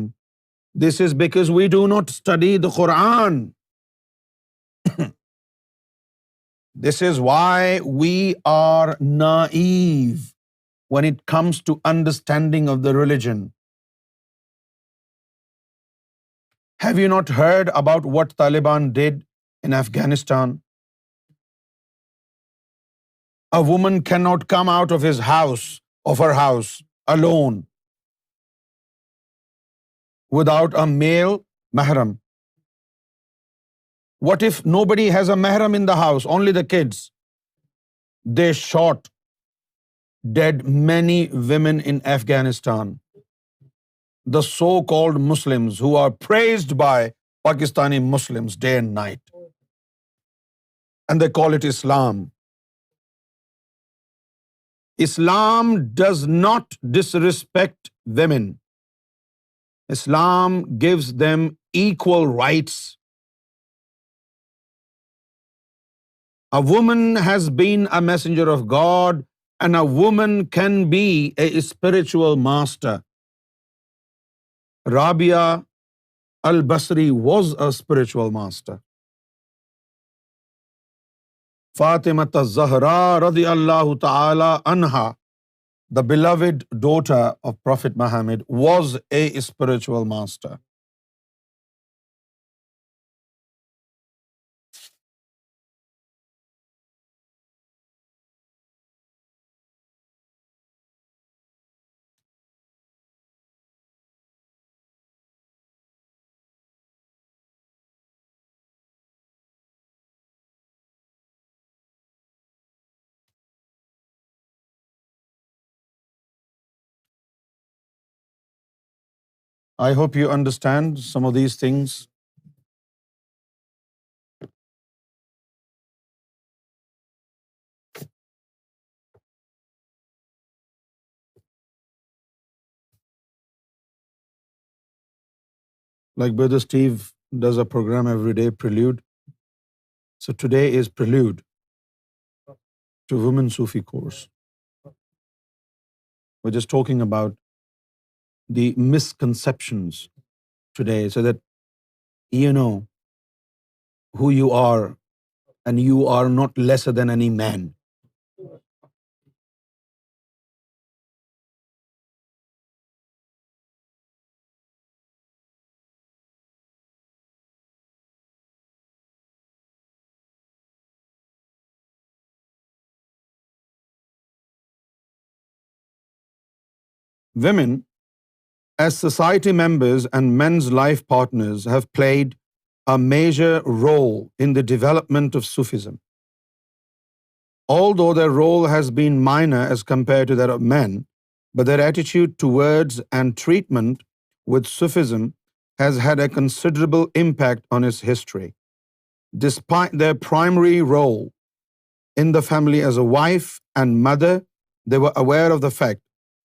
This is because we do not study the Quran. This is why we are naive when it comes to understanding of the religion. Have you not heard about what Taliban did in Afghanistan? A woman cannot come out of her house alone without a male mahram. What if nobody has a mahram in the house, only the kids? They shot dead many women in Afghanistan. The so-called Muslims who are praised by Pakistani Muslims day and night. And they call it Islam. Islam does not disrespect women. Islam gives them equal rights. A woman has been a messenger of God, and a woman can be a spiritual master. Rabia al-Basri was a spiritual master. Fatima az-Zahra radiyallahu ta'ala anha, the beloved daughter of Prophet Muhammad, was a spiritual master. I hope you understand some of these things. Like Brother Steve does a program every day, Prelude. So today is Prelude to Women Sufi course. We're just talking about the misconceptions today so that you know who you are and you are not lesser than any man. women, as society members and men's life partners, have played a major role in the development of Sufism. Although their role has been minor as compared to that of men, but their attitude towards and treatment with Sufism has had a considerable impact on its history. Despite their primary role in the family as a wife and mother, they were aware of the fact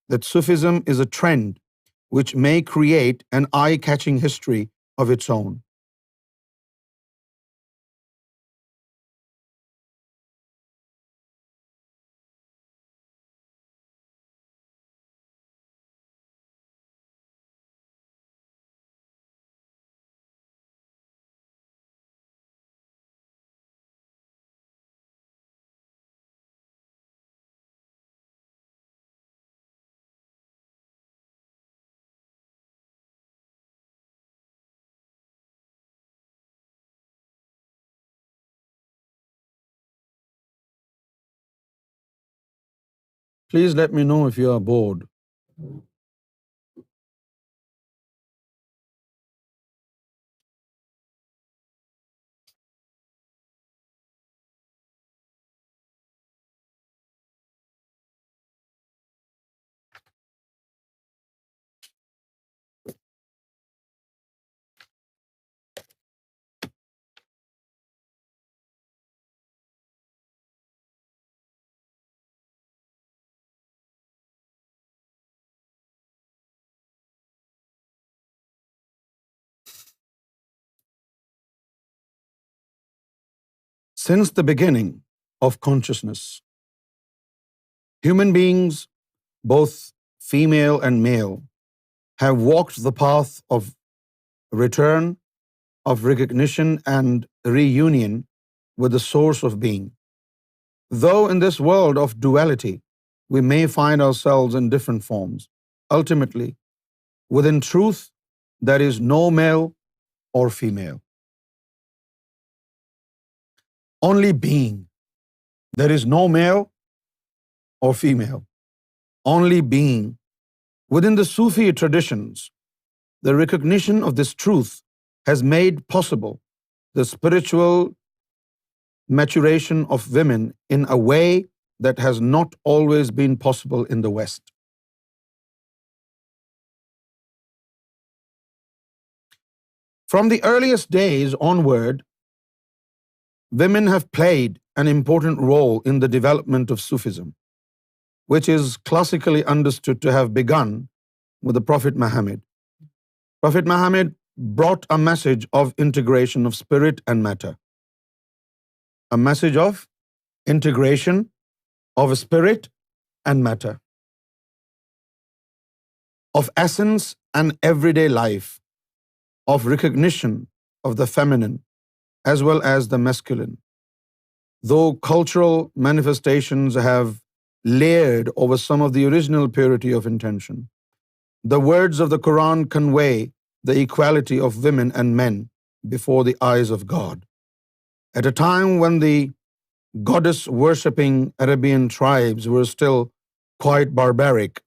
that Sufism is a trend which may create an eye-catching history of its own. Please let me know if you are bored. Since the beginning of consciousness, human beings, both female and male, have walked the path of return, of recognition and reunion with the source of being. Though in this world of duality, we may find ourselves in different forms, ultimately, within truth, there is no male or female. Only being. There is no male or female. Only being. Within the Sufi traditions, the recognition of this truth has made possible the spiritual maturation of women in a way that has not always been possible in the West. From the earliest days onward, women have played an important role in the development of Sufism, which is classically understood to have begun with the Prophet Muhammad. Prophet Muhammad brought a message of integration of spirit and matter. A message of integration of spirit and matter, of essence and everyday life, of recognition of the feminine as well as the masculine. Though cultural manifestations have layered over some of the original purity of intention, the words of the Quran convey the equality of women and men before the eyes of God. At a time when the goddess-worshipping Arabian tribes were still quite barbaric,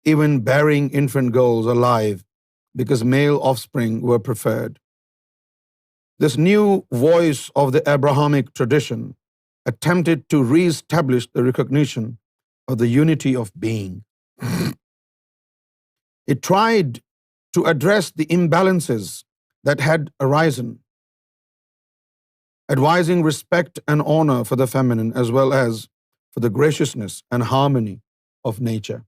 even bearing infant girls alive because male offspring were preferred. This new voice of the Abrahamic tradition attempted to re-establish the recognition of the unity of being. It tried to address the imbalances that had arisen, advising respect and honor for the feminine as well as for the graciousness and harmony of nature.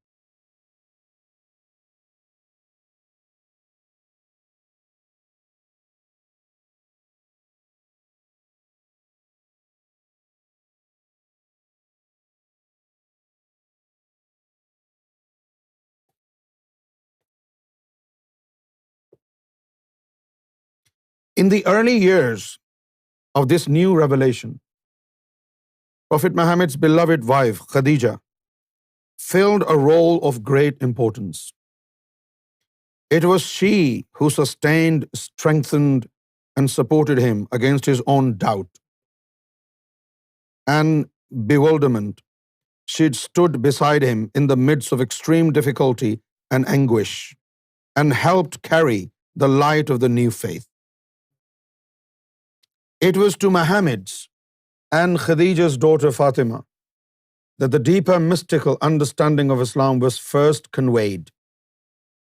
In the early years of this new revelation, Prophet Muhammad's beloved wife, Khadija, filled a role of great importance. It was she who sustained, strengthened, and supported him against his own doubt and bewilderment. She stood beside him in the midst of extreme difficulty and anguish, and helped carry the light of the new faith. It was to Muhammad's and Khadija's daughter Fatima that the deeper mystical understanding of Islam was first conveyed.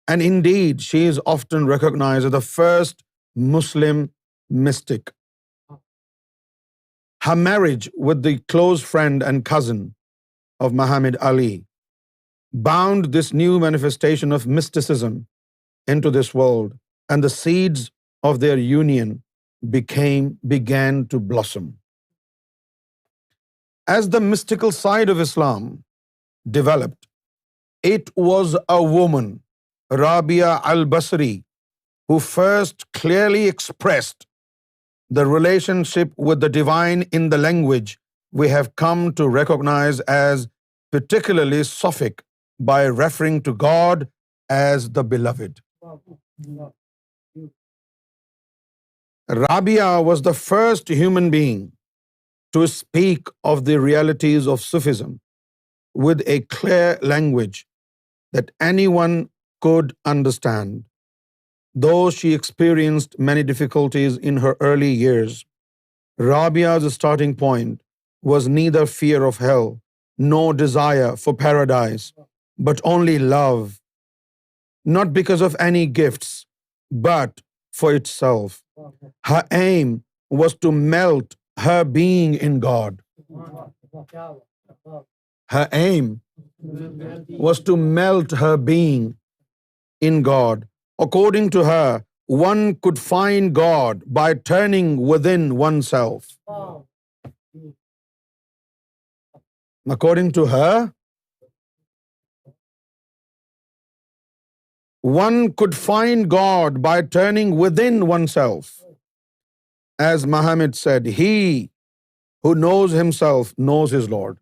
And indeed, she is often recognized as the first Muslim mystic. Her marriage with the close friend and cousin of Muhammad Ali bound this new manifestation of mysticism into this world, and the seeds of their union began to blossom. As the mystical side of Islam developed, it was a woman, Rabia al-Basri, who first clearly expressed the relationship with the divine in the language we have come to recognize as particularly Sophic by referring to God as the Beloved. Rabia was the first human being to speak of the realities of Sufism with a clear language that anyone could understand. Though she experienced many difficulties in her early years, Rabia's starting point was neither fear of hell nor desire for paradise, but only love, not because of any gifts, but for itself. Her aim was to melt her being in God. Her aim was to melt her being in God. According to her, one could find God by turning within oneself. According to her, one could find God by turning within oneself. As Muhammad said, he who knows himself knows his Lord.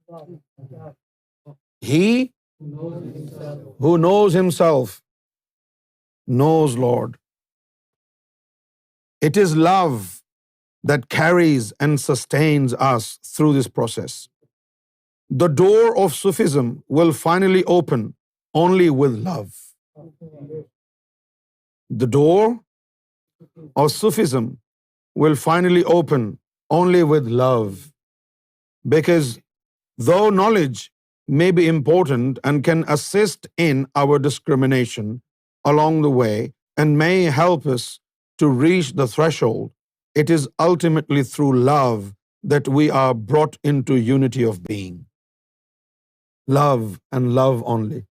He who knows himself knows Lord. It is love that carries and sustains us through this process. The door of Sufism will finally open only with love. The door of Sufism will finally open only with love. Because though knowledge may be important and can assist in our discrimination along the way and may help us to reach the threshold, it is ultimately through love that we are brought into unity of being. Love and love only.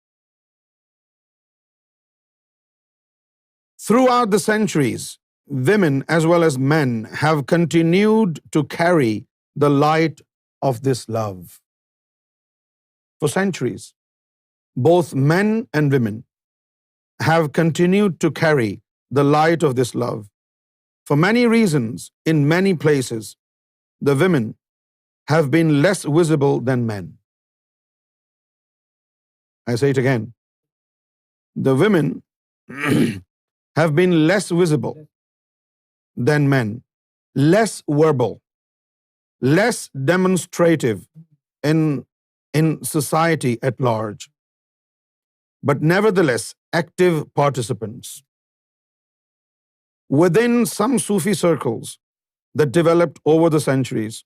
Throughout the centuries, women as well as men have continued to carry the light of this love. For centuries, both men and women have continued to carry the light of this love. For many reasons, in many places, the women have been less visible than men. I say it again. The women have been less visible than men, less verbal, less demonstrative in society at large, but nevertheless active participants. Within some Sufi circles that developed over the centuries,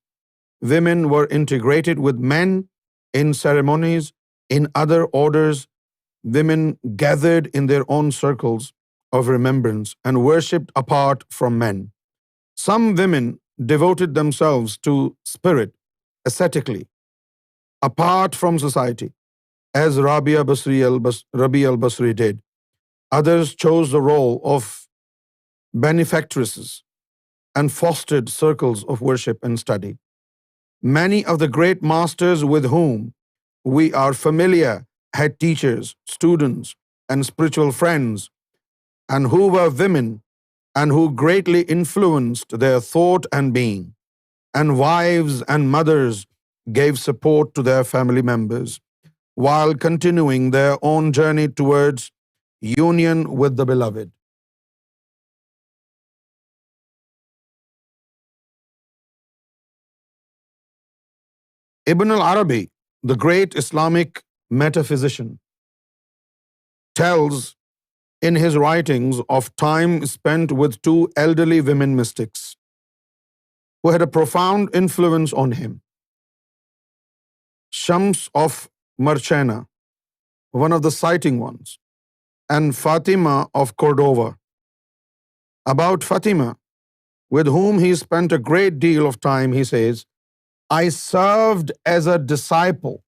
women were integrated with men in ceremonies. In other orders, women gathered in their own circles of remembrance and worshipped apart from men. Some women devoted themselves to spirit ascetically, apart from society, as Rabia al-Basri did. Others chose the role of benefactresses and fostered circles of worship and study. Many of the great masters with whom we are familiar had teachers, students, and spiritual friends, and who were women and who greatly influenced their thought and being. And wives and mothers gave support to their family members while continuing their own journey towards union with the Beloved. Ibn al-Arabi, the great Islamic metaphysician, tells in his writings of time spent with two elderly women mystics who had a profound influence on him. Shams of Marchena, one of the citing ones, and Fatima of Cordova. About Fatima, with whom he spent a great deal of time, he says, I served as a disciple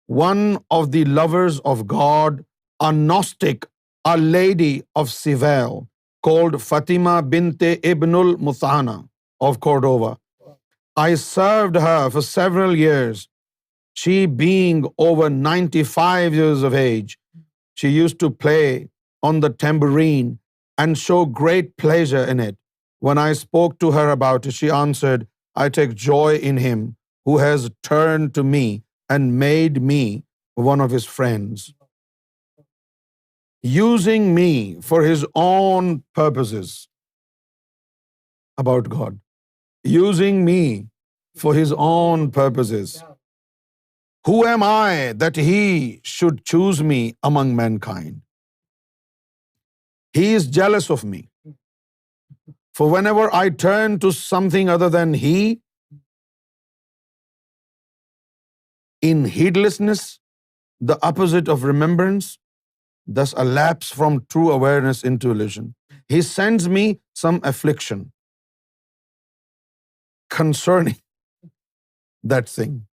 one of the lovers of God, a Gnostic, a lady of Seville, called Fatima bint Ibnul Muthana of Cordova. I served her for several years. She being over 95 years of age, she used to play on the tambourine and show great pleasure in it. When I spoke to her about it, she answered, I take joy in him who has turned to me and made me one of his friends, using me for his own purposes. About God, using me for his own purposes. Who am I that he should choose me among mankind? He is jealous of me. For whenever I turn to something other than he, in heedlessness, the opposite of remembrance, thus a lapse from true awareness into illusion, he sends me some affliction concerning that thing.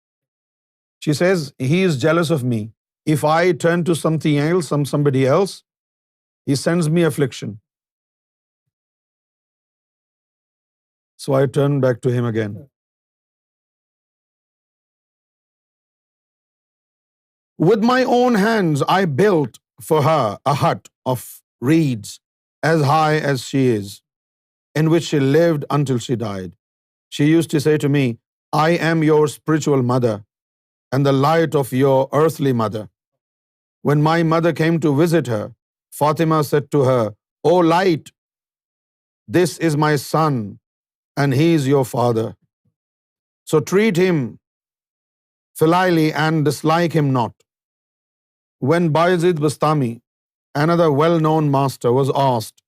She says, he is jealous of me. If I turn to something else, somebody else, he sends me affliction. So I turn back to him again. With my own hands, I built for her a hut of reeds as high as she is, in which she lived until she died. She used to say to me, I am your spiritual mother and the light of your earthly mother. When my mother came to visit her, Fatima said to her, O light, this is my son and he is your father. So treat him filially and dislike him not. When Bayezid Bastami, another well-known master, was asked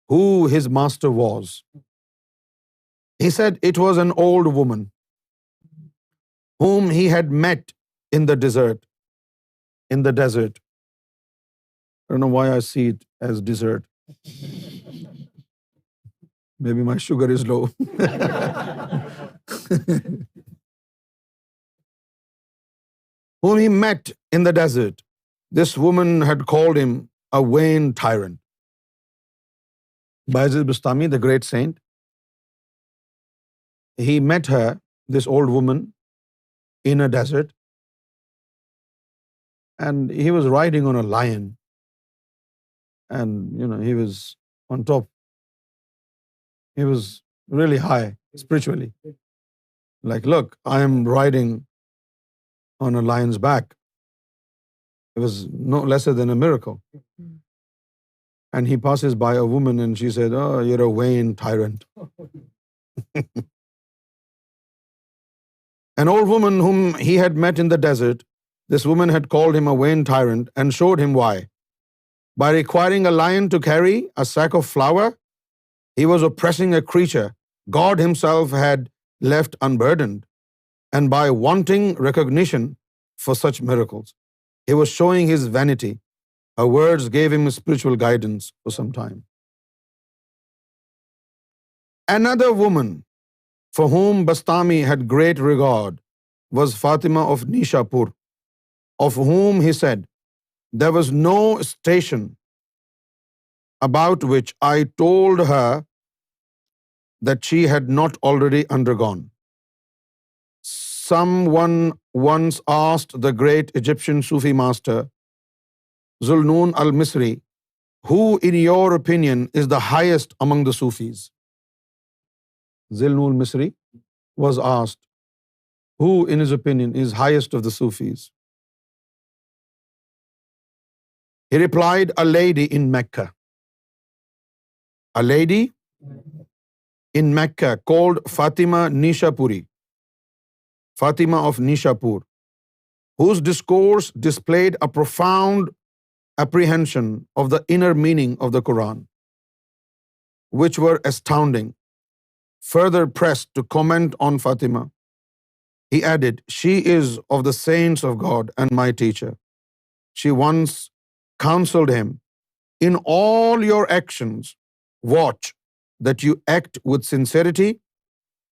who his master was, he said it was an old woman whom he had met in the desert. In the desert. I don't know why I see it as desert. Maybe my sugar is low. Whom he met in the desert. This woman had called him a vain tyrant. Bayezid Bastami, the great saint, he met her, this old woman, in a desert, and he was riding on a lion, and he was on top. He was really high spiritually. Like, look, I am riding on a lion's back. It was no lesser than a miracle. And he passes by a woman and she said, oh, you're a vain tyrant. An old woman whom he had met in the desert, this woman had called him a vain tyrant and showed him why. By requiring a lion to carry a sack of flour, he was oppressing a creature God himself had left unburdened, and by wanting recognition for such miracles, he was showing his vanity. Her words gave him spiritual guidance for some time. Another woman for whom Bastami had great regard was Fatima of Nishapur, of whom he said, there was no station about which I told her that she had not already undergone. Someone once asked the great Egyptian Sufi master, Zulnoon al-Misri, who in your opinion is the highest among the Sufis? Zulnoon al-Misri was asked, who in his opinion is highest of the Sufis? He replied, a lady in Mecca. A lady in Mecca called Fatima Nishapuri, Fatima of Nishapur, whose discourse displayed a profound apprehension of the inner meaning of the Quran, which were astounding, further pressed to comment on Fatima. He added, "She is of the saints of God and my teacher. She once counseled him, 'In all your actions, watch that you act with sincerity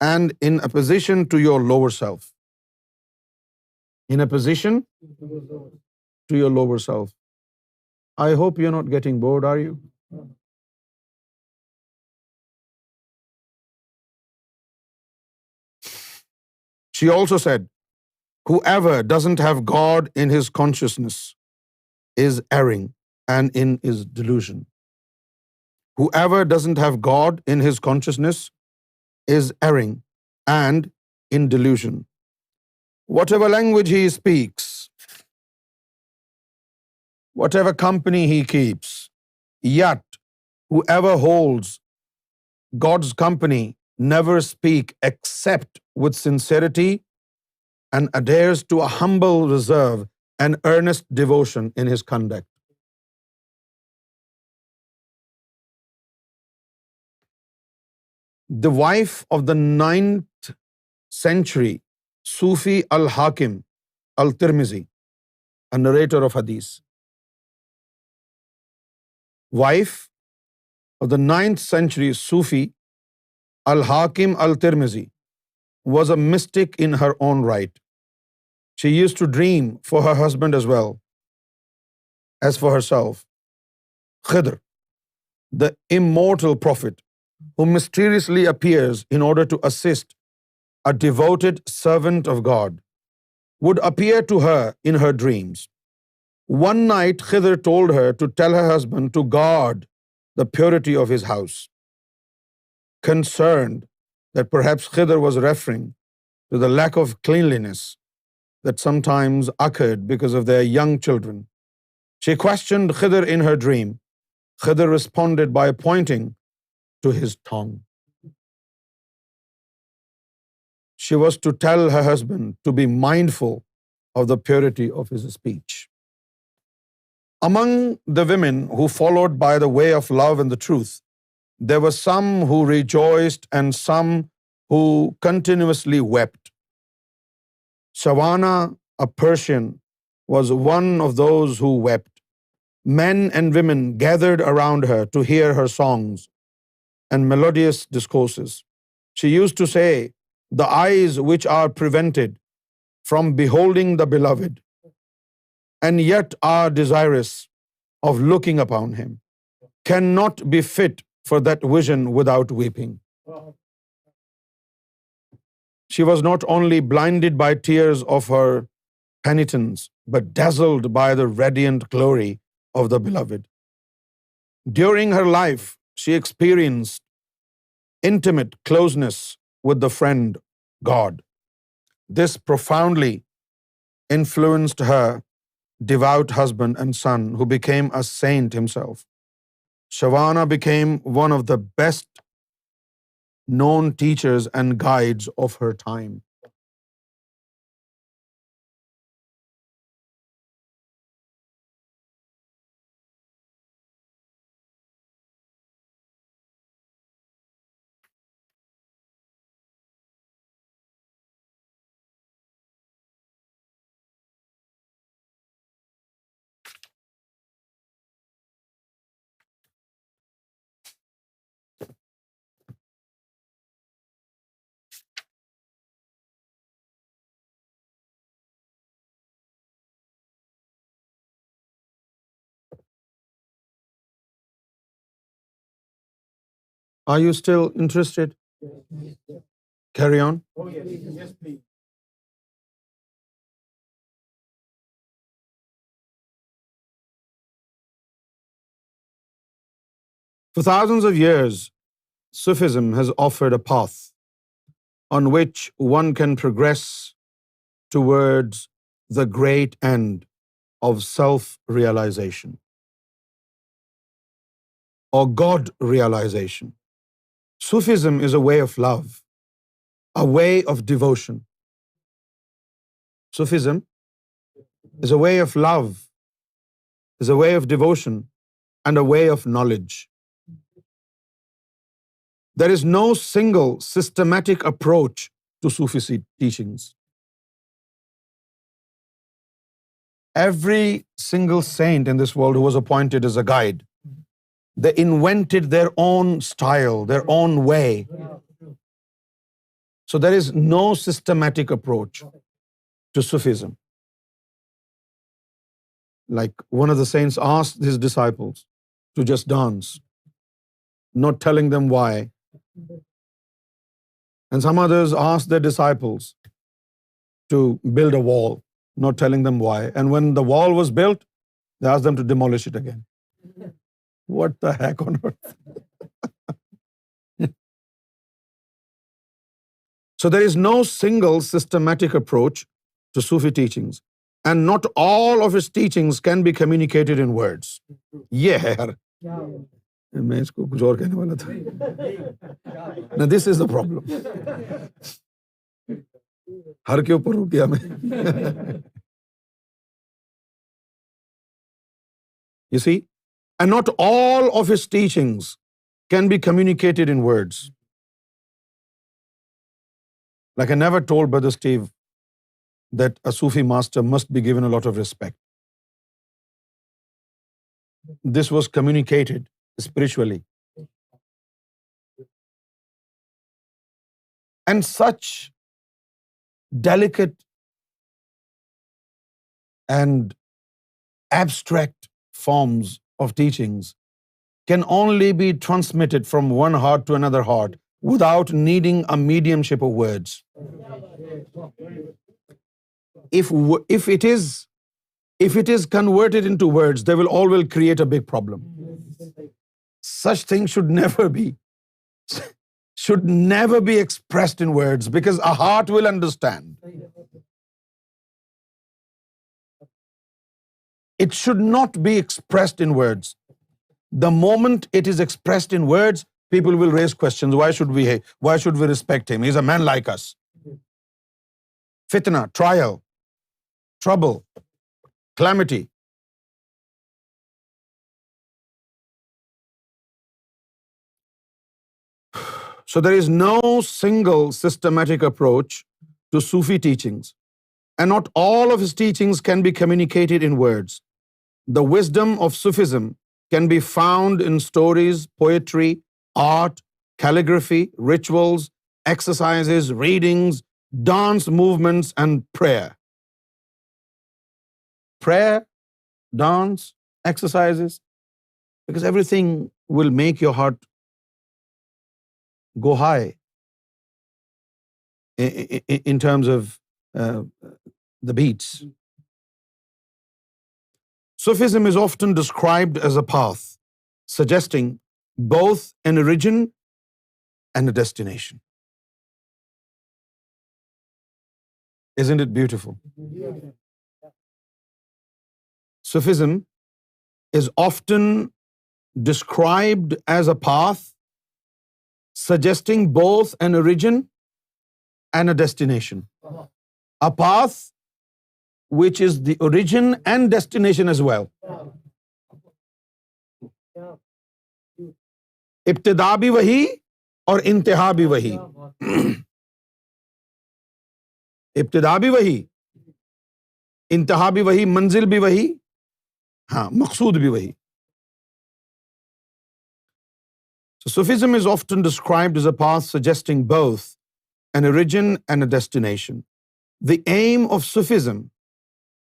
and in opposition to your lower self.'" In opposition to your lower self. I hope you're not getting bored, are you? She also said, "Whoever doesn't have God in his consciousness is erring and in his delusion." Whoever doesn't have God in his consciousness is erring and in delusion. Whatever language he speaks, whatever company he keeps, yet whoever holds God's company never speak except with sincerity and adheres to a humble reserve and earnest devotion in his conduct. The wife of the 9th century Sufi al-Hakim al-Tirmizi, a narrator of hadith. Wife of the 9th century Sufi al-Hakim al-Tirmizi was a mystic in her own right. She used to dream for her husband as well as for herself. Khidr, the immortal prophet, who mysteriously appears in order to assist a devoted servant of God, would appear to her in her dreams. One night, Khidr told her to tell her husband to guard the purity of his house. Concerned that perhaps Khidr was referring to the lack of cleanliness that sometimes occurred because of their young children, she questioned Khidr in her dream. Khidr responded by pointing to his tongue. She was to tell her husband to be mindful of the purity of his speech. Among the women who followed by the way of love and the truth, there were some who rejoiced and some who continuously wept. Shawana, a Persian, was one of those who wept. Men and women gathered around her to hear her songs and melodious discourses. She used to say, "The eyes which are prevented from beholding the beloved and yet are desirous of looking upon him cannot be fit for that vision without weeping." She was not only blinded by tears of her penitence, but dazzled by the radiant glory of the beloved. During her life, she experienced intimate closeness with the friend God. This profoundly influenced her devout husband and son, who became a saint himself. Shawana became one of the best known teachers and guides of her time. Are you still interested? Carry on. Yes, please. For thousands of years, Sufism has offered a path on which one can progress towards the great end of self-realization or God realization. Sufism is a way of love, a way of devotion. Sufism is a way of love, is a way of devotion and a way of knowledge. There is no single systematic approach to Sufi teachings. Every single saint in this world who was appointed as a guide, they invented their own style, their own way. So there is no systematic approach to Sufism. Like one of the saints asked his disciples to just dance, not telling them why. And some others asked their disciples to build a wall, not telling them why. And when the wall was built, they asked them to demolish it again. What the heck on earth? So there is no single systematic approach to Sufi teachings. And not all of his teachings can be communicated in words. Yeah, yaar. میں اس کو کچھ اور کہنے والا تھا. Now this is the problem. ہر کے اوپر رک گیا میں. You see? And not all of his teachings can be communicated in words. Like I never told Brother Steve that a Sufi master must be given a lot of respect. This was communicated spiritually. And such delicate and abstract forms of teachings can only be transmitted from one heart to another heart without needing a mediumship of words. If it is converted into words, they will all create a big problem. Such things should never be expressed in words, because a heart will understand. It should not be expressed in words. The moment it is expressed in words, people will raise questions. Why should we respect him? He's a man like us. Fitna, trial, trouble, calamity. So there is no single systematic approach to Sufi teachings, and not all of his teachings can be communicated in words. The wisdom of Sufism can be found in stories, poetry, art, calligraphy, rituals, exercises, readings, dance movements, and prayer. Prayer, dance, exercises, because everything will make your heart go high in terms of the beats. Sufism is often described as a path, suggesting both an origin and a destination. Isn't it beautiful? Sufism is often described as a path, suggesting both an origin and a destination. A path which is the origin and destination as well. ابتدا بھی وہی اور انتہا بھی وہی. ابتدا بھی وہی، انتہا بھی وہی، منزل بھی وہی، ہاں مقصود بھی وہی. So Sufism is often described as a path suggesting both an origin and a destination. The aim of Sufism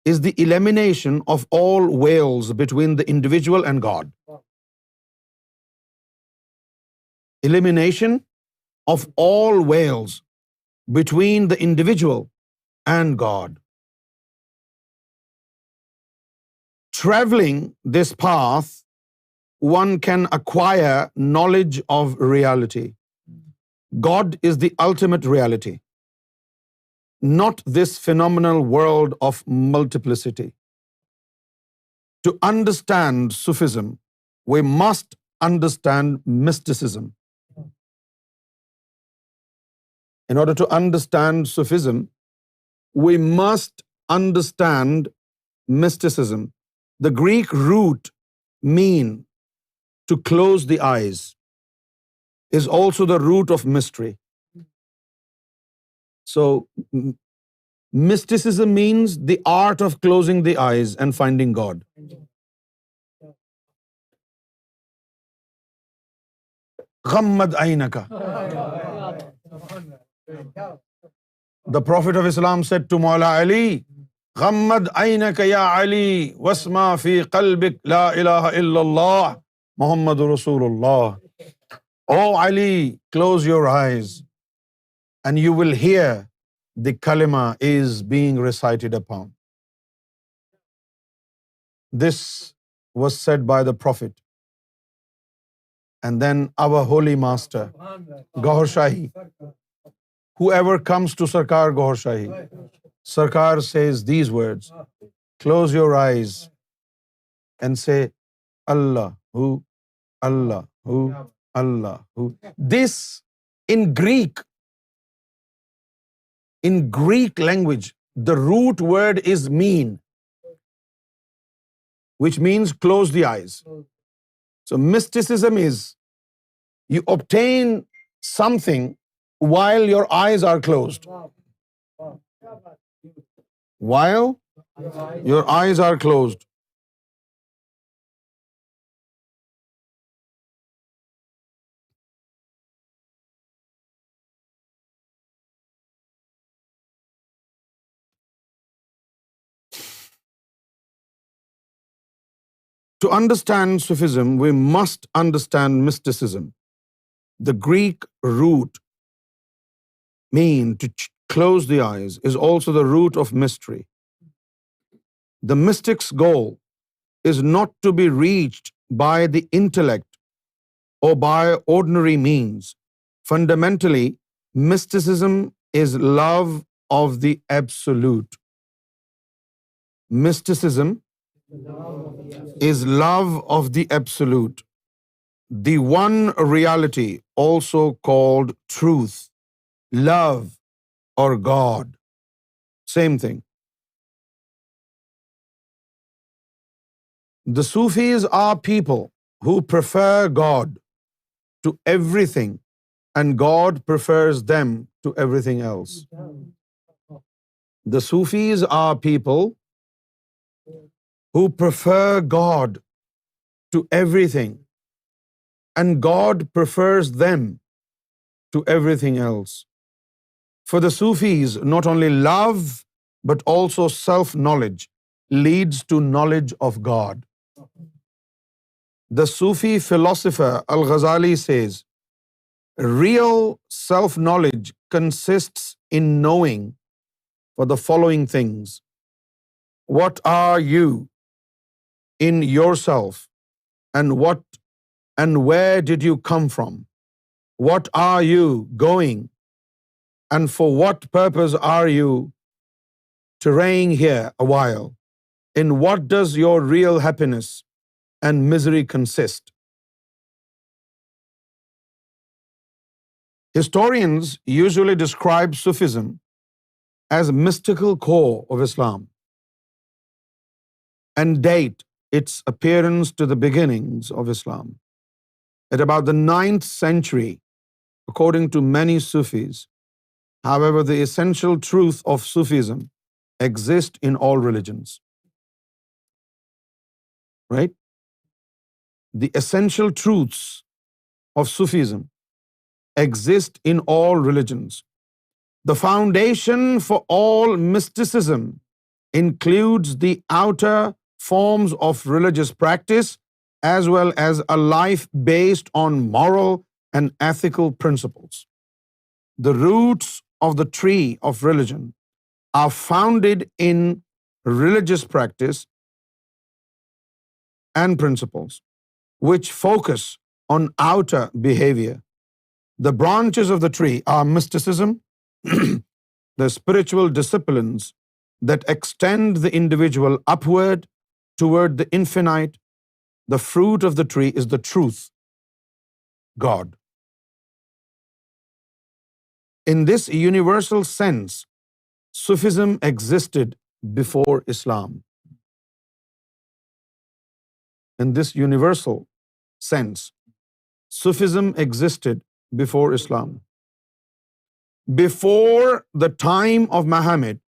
is the elimination of all veils between the individual and God. Elimination of all veils between the individual and God. Traveling this path, one can acquire knowledge of reality. God is the ultimate reality, not this phenomenal world of multiplicity. To understand Sufism, we must understand mysticism. In order to understand Sufism, we must understand mysticism. The Greek root mean to close the eyes is also the root of mystery. So mysticism means the art of closing the eyes and finding God. Ghammad aynaka. The Prophet of Islam said to Mawla Ali, Ghammad aynaka ya Ali, wasma fi qalbik la ilaha illallah, Muhammadur Rasulullah. Oh Ali, close your eyes and you will hear the kalima is being recited upon. This was said by the Prophet. And then our holy master, Gohar Shahi, whoever comes to Sarkar Gohar Shahi, Sarkar says these words, close your eyes and say, Allahu, Allahu, Allahu. This in Greek language, the root word is mean, which means close the eyes. So mysticism is you obtain something while your eyes are closed. While your eyes are closed. To understand Sufism, we must understand mysticism. The Greek root mean to close the eyes is also the root of mystery. The mystic's goal is not to be reached by the intellect or by ordinary means. Fundamentally, mysticism is love of the absolute. Mysticism is love of the absolute, the one reality, also called truth, love, or God. Same thing. The Sufis are people who prefer God to everything, and God prefers them to everything else. The Sufis are people who prefer God to everything, and God prefers them to everything else. For the Sufis, not only love, but also self-knowledge leads to knowledge of God. The Sufi philosopher Al-Ghazali says, real self-knowledge consists in knowing for the following things. What are you in yourself, and where did you come from? What are you going, and for what purpose are you tarrying here a while? In what does your real happiness and misery consist? Historians usually describe Sufism as a mystical core of Islam and date its appearance to the beginnings of Islam. At about the 9th century, according to many Sufis. However, the essential truth of Sufism exists in all religions. Right? The essential truths of Sufism exist in all religions. The foundation for all mysticism includes the outer forms of religious practice as well as a life based on moral and ethical principles. The roots of the tree of religion are founded in religious practice and principles, which focus on outer behavior. The branches of the tree are mysticism, the spiritual disciplines that extend the individual upward toward the infinite. The fruit of the tree is the truth, God. In this universal sense, Sufism existed before Islam. in this universal sense, Sufism existed before Islam. Before the time of Muhammad,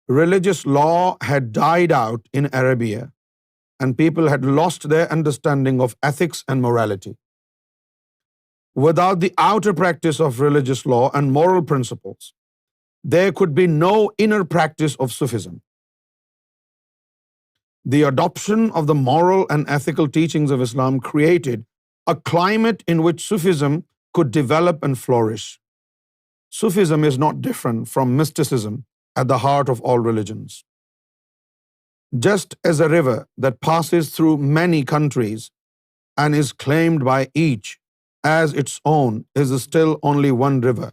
religious law had died out in Arabia, and people had lost their understanding of ethics and morality. Without the outer practice of religious law and moral principles, there could be no inner practice of Sufism. The adoption of the moral and ethical teachings of Islam created a climate in which Sufism could develop and flourish. Sufism is not different from mysticism at the heart of all religions. Just as a river that passes through many countries and is claimed by each as its own is still only one river.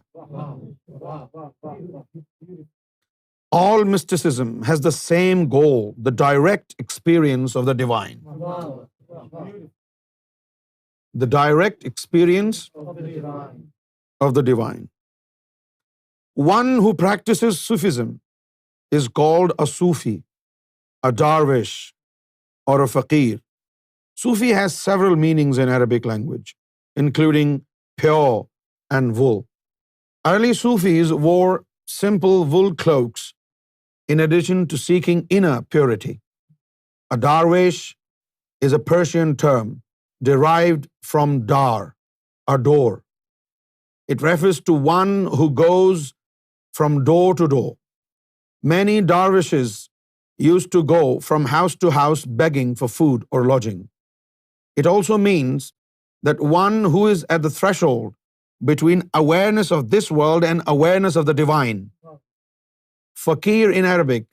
All mysticism has the same goal, the direct experience of the divine. The direct experience of the divine. One who practices Sufism is called a Sufi, a Darwish, or a Faqir. Sufi has several meanings in Arabic language, including pure and wool. Early Sufis wore simple wool cloaks in addition to seeking inner purity. A Darwish is a Persian term derived from dar, a door. It refers to one who goes from door to door. Many Darwishes used to go from house to house begging for food or lodging. It also means that one who is at the threshold between awareness of this world and awareness of the divine. Fakir in Arabic,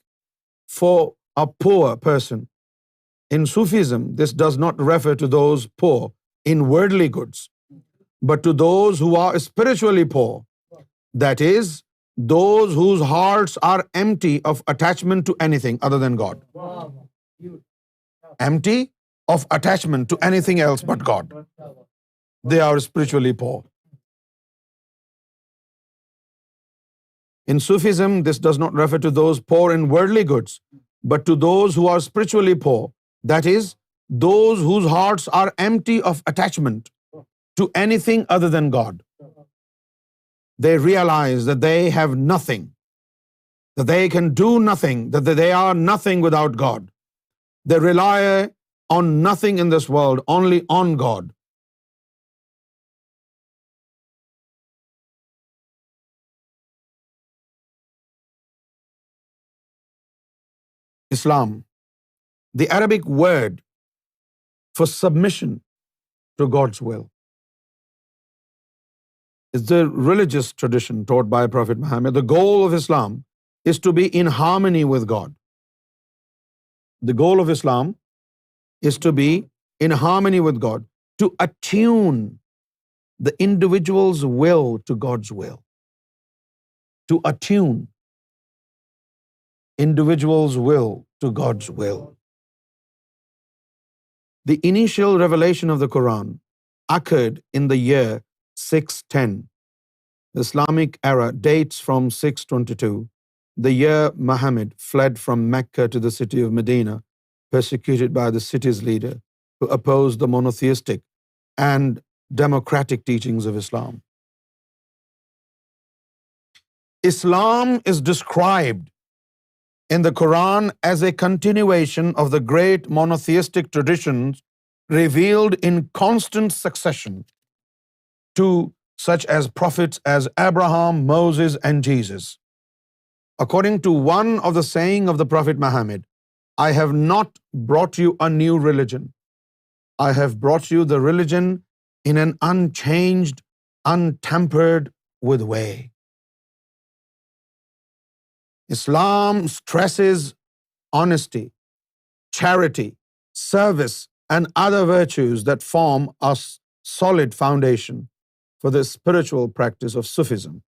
for a poor person. In Sufism, this does not refer to those poor in worldly goods, but to those who are spiritually poor. That is, those whose hearts are empty of attachment to anything other than God. Empty of attachment to anything else but God. They are spiritually poor. In Sufism, this does not refer to those poor in worldly goods, but to those who are spiritually poor. That is, those whose hearts are empty of attachment to anything other than God. They realize that they have nothing, that they can do nothing, that they are nothing without God. They rely on nothing in this world, only on God. Islam, the Arabic word for submission to God's will, is the religious tradition taught by Prophet Muhammad. The goal of Islam is to be in harmony with God. The goal of Islam is to be in harmony with God, to attune the individual's will to God's will. To attune individual's will to God's will. The initial revelation of the Quran occurred in the year 610. The Islamic era dates from 622, the year Muhammad fled from Mecca to the city of Medina, persecuted by the city's leader, who opposed the monotheistic and democratic teachings of Islam. Islam is described in the Quran as a continuation of the great monotheistic traditions revealed in constant succession to such as prophets as Abraham, Moses, and Jesus. According to one of the saying of the Prophet Muhammad, I have not brought you a new religion. I have brought you the religion in an unchanged, untampered with way. Islam stresses honesty, charity, service, and other virtues that form a solid foundation for the spiritual practice of Sufism.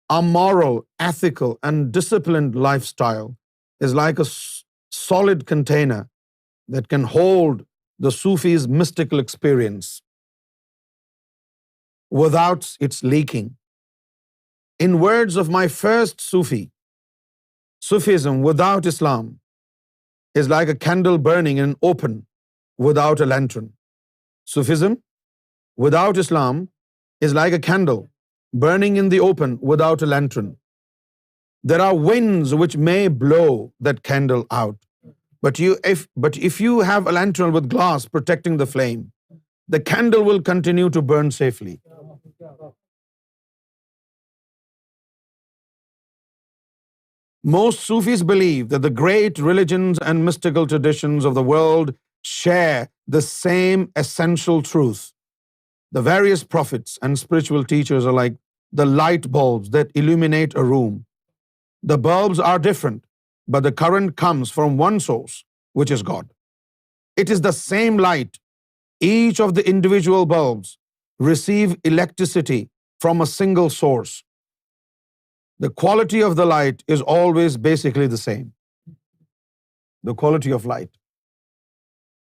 A moral, ethical, and disciplined lifestyle is like a solid container that can hold the Sufi's mystical experience without its leaking. In words of my first Sufi, Sufism without Islam is like a candle burning in an open without a lantern. Sufism without Islam is like a candle burning in the open without a lantern. There are winds which may blow that candle out, but if you have a lantern with glass protecting the flame, the candle will continue to burn safely. Most Sufis believe that the great religions and mystical traditions of the world share the same essential truth. The various prophets and spiritual teachers are like the light bulbs that illuminate a room. The bulbs are different, but the current comes from one source, which is God. It is the same light. Each of the individual bulbs receive electricity from a single source. The quality of the light is always basically the same. The quality of light.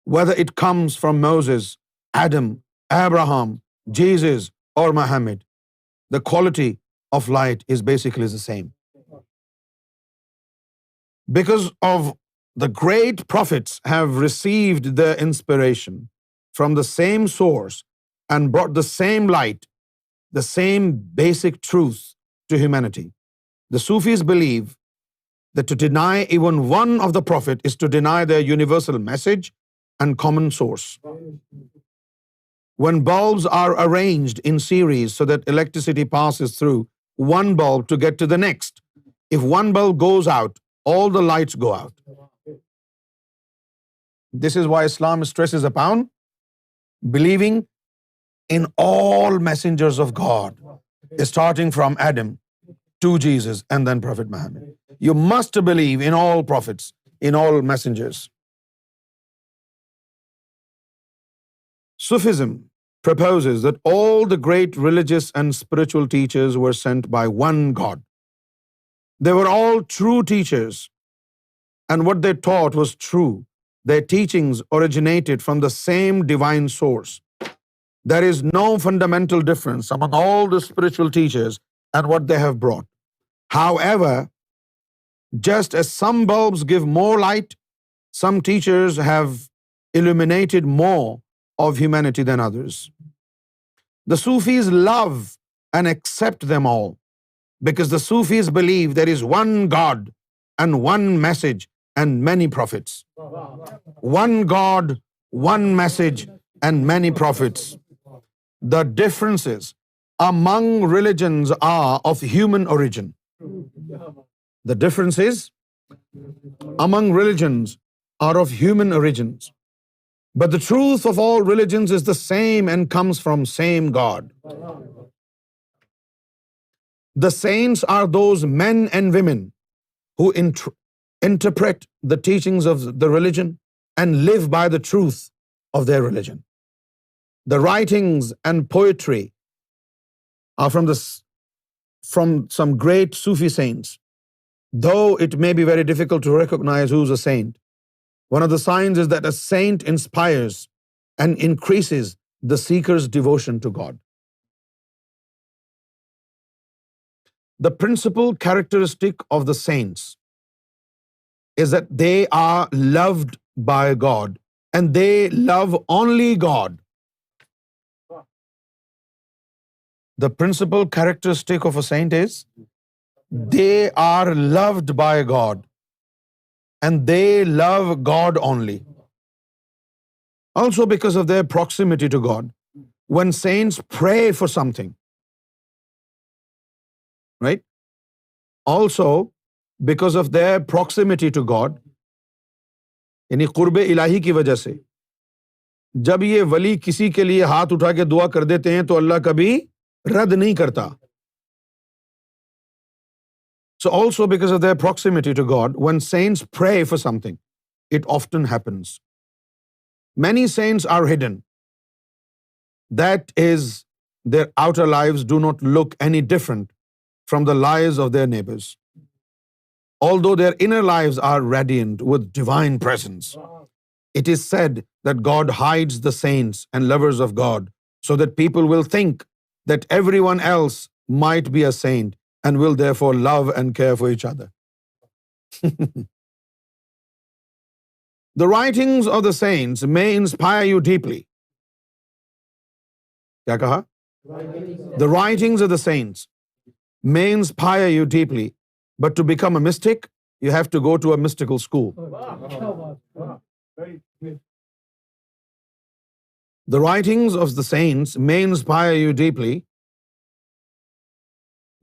Whether it comes from Moses, Adam, Abraham, Jesus, or Muhammad, the quality of light is basically the same. Because of the great prophets have received their inspiration from the same source and brought the same light, the same basic truth to humanity. The Sufis believe that to deny even one of the prophet is to deny their universal message and common source. When bulbs are arranged in series so that electricity passes through one bulb to get to the next, if one bulb goes out, all the lights go out. This is why Islam stresses upon believing in all messengers of God, starting from Adam to Jesus and then Prophet Muhammad. You must believe in all prophets, in all messengers. Sufism proposes that all the great religious and spiritual teachers were sent by one God. They were all true teachers, and what they taught was true. Their teachings originated from the same divine source. There is no fundamental difference among all the spiritual teachers and what they have brought. However, just as some bulbs give more light, some teachers have illuminated more of humanity than others. The Sufis love and accept them all because the Sufis believe there is one God and one message and many prophets. One God, one message and many prophets. The differences among religions are of human origin. The differences among religions are of human origins. But the truth of all religions is the same and comes from same God. The saints are those men and women who interpret the teachings of the religion and live by the truth of their religion. The writings and poetry are from some great Sufi saints. Though it may be very difficult to recognize who's a saint, one of the signs is that a saint inspires and increases the seeker's devotion to God. The principal characteristic of the saints is that they are loved by God and they love only God. The principal characteristic of a saint is they are loved by God and they love God only. Also because of their proximity to God, when saints pray for something, right? Also because of their proximity to God, यानी कुर्बे इलाही की वजह से जब ये वली किसी के लिए हाथ उठा के दुआ कर देते हैं तो अल्लाह कभी रद्द नहीं करता. So also because of their proximity to God, when saints pray for something, it often happens. Many saints are hidden. That is, their outer lives do not look any different from the lives of their neighbors, although their inner lives are radiant with divine presence. It is said that God hides the saints and lovers of God so that people will think that everyone else might be a saint and will therefore love and care for each other. The writings of the saints may inspire you deeply. क्या कहा? The writings of the saints may inspire you deeply, but to become a mystic, you have to go to a mystical school. The writings of the saints may inspire you deeply,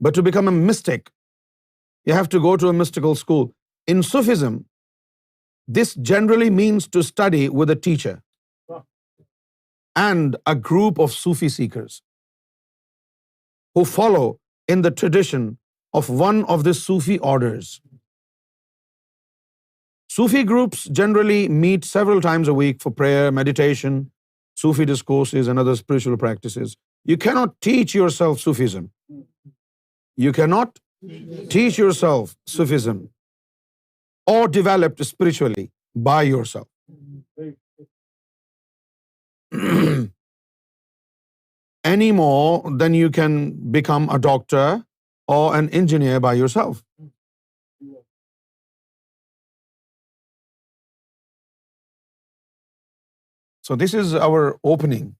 but to become a mystic, you have to go to a mystical school. In Sufism, this generally means to study with a teacher and a group of Sufi seekers who follow in the tradition of one of the Sufi orders. Sufi groups generally meet several times a week for prayer, meditation, Sufi discourses, and other spiritual practices. You cannot teach yourself Sufism. You cannot teach yourself Sufism or develop spiritually by yourself. Any more than you can become a doctor or an engineer by yourself. So this is our opening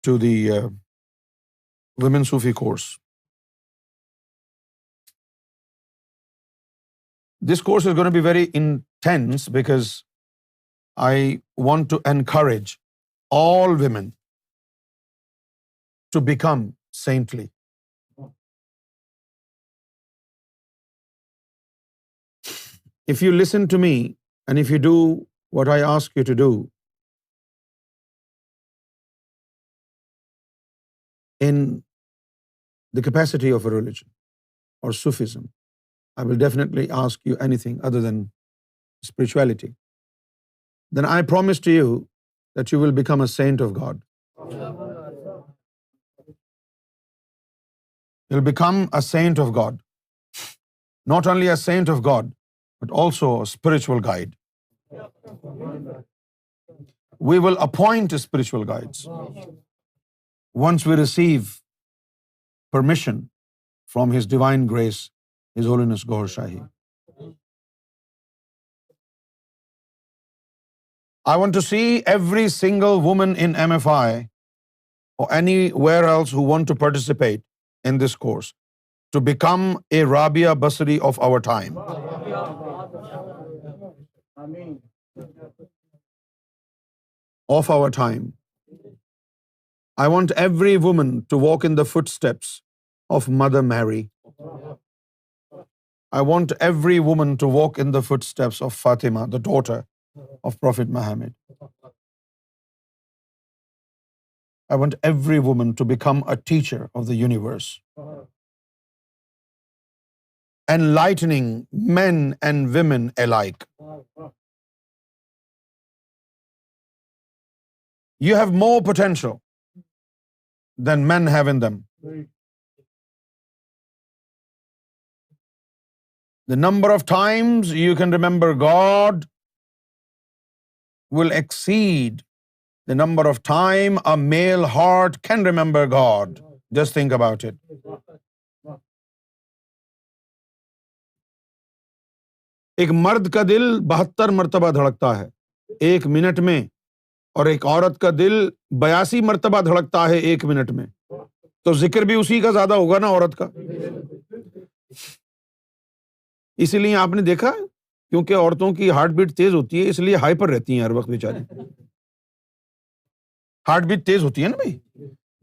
to the Women Sufi course. This course is going to be very intense because I want to encourage all women to become saintly. If you listen to me and if you do what I ask you to do, in the capacity of a religion or Sufism, I will definitely ask you anything other than spirituality. Then I promise to you that you will become a saint of God. You'll become a saint of God. Not only a saint of God, but also a spiritual guide. We will appoint spiritual guides once we receive permission from His Divine Grace, His Holiness Gohar Shahi. I want to see every single woman in MFI or anywhere else who want to participate in this course to become a Rabia Basri of our time. Of our time. I want every woman to walk in the footsteps of Mother Mary. I want every woman to walk in the footsteps of Fatima, the daughter of Prophet Muhammad. I want every woman to become a teacher of the universe, enlightening men and women alike. You have more potential than men have in them. The number of times you can remember God will exceed the number of time a male heart can remember God. Just think about it. एक मर्द का दिल 72 मर्तबा धड़कता है एक minute में, और एक औरत का दिल 82 मर्तबा धड़कता है एक मिनट में. तो जिक्र भी उसी का ज्यादा होगा ना औरत का. इसीलिए आपने देखा, क्योंकि औरतों की हार्ट बीट तेज होती है, इसलिए हाइपर रहती हैं हर वक्त बेचारी. हार्ट बीट तेज होती है ना भाई.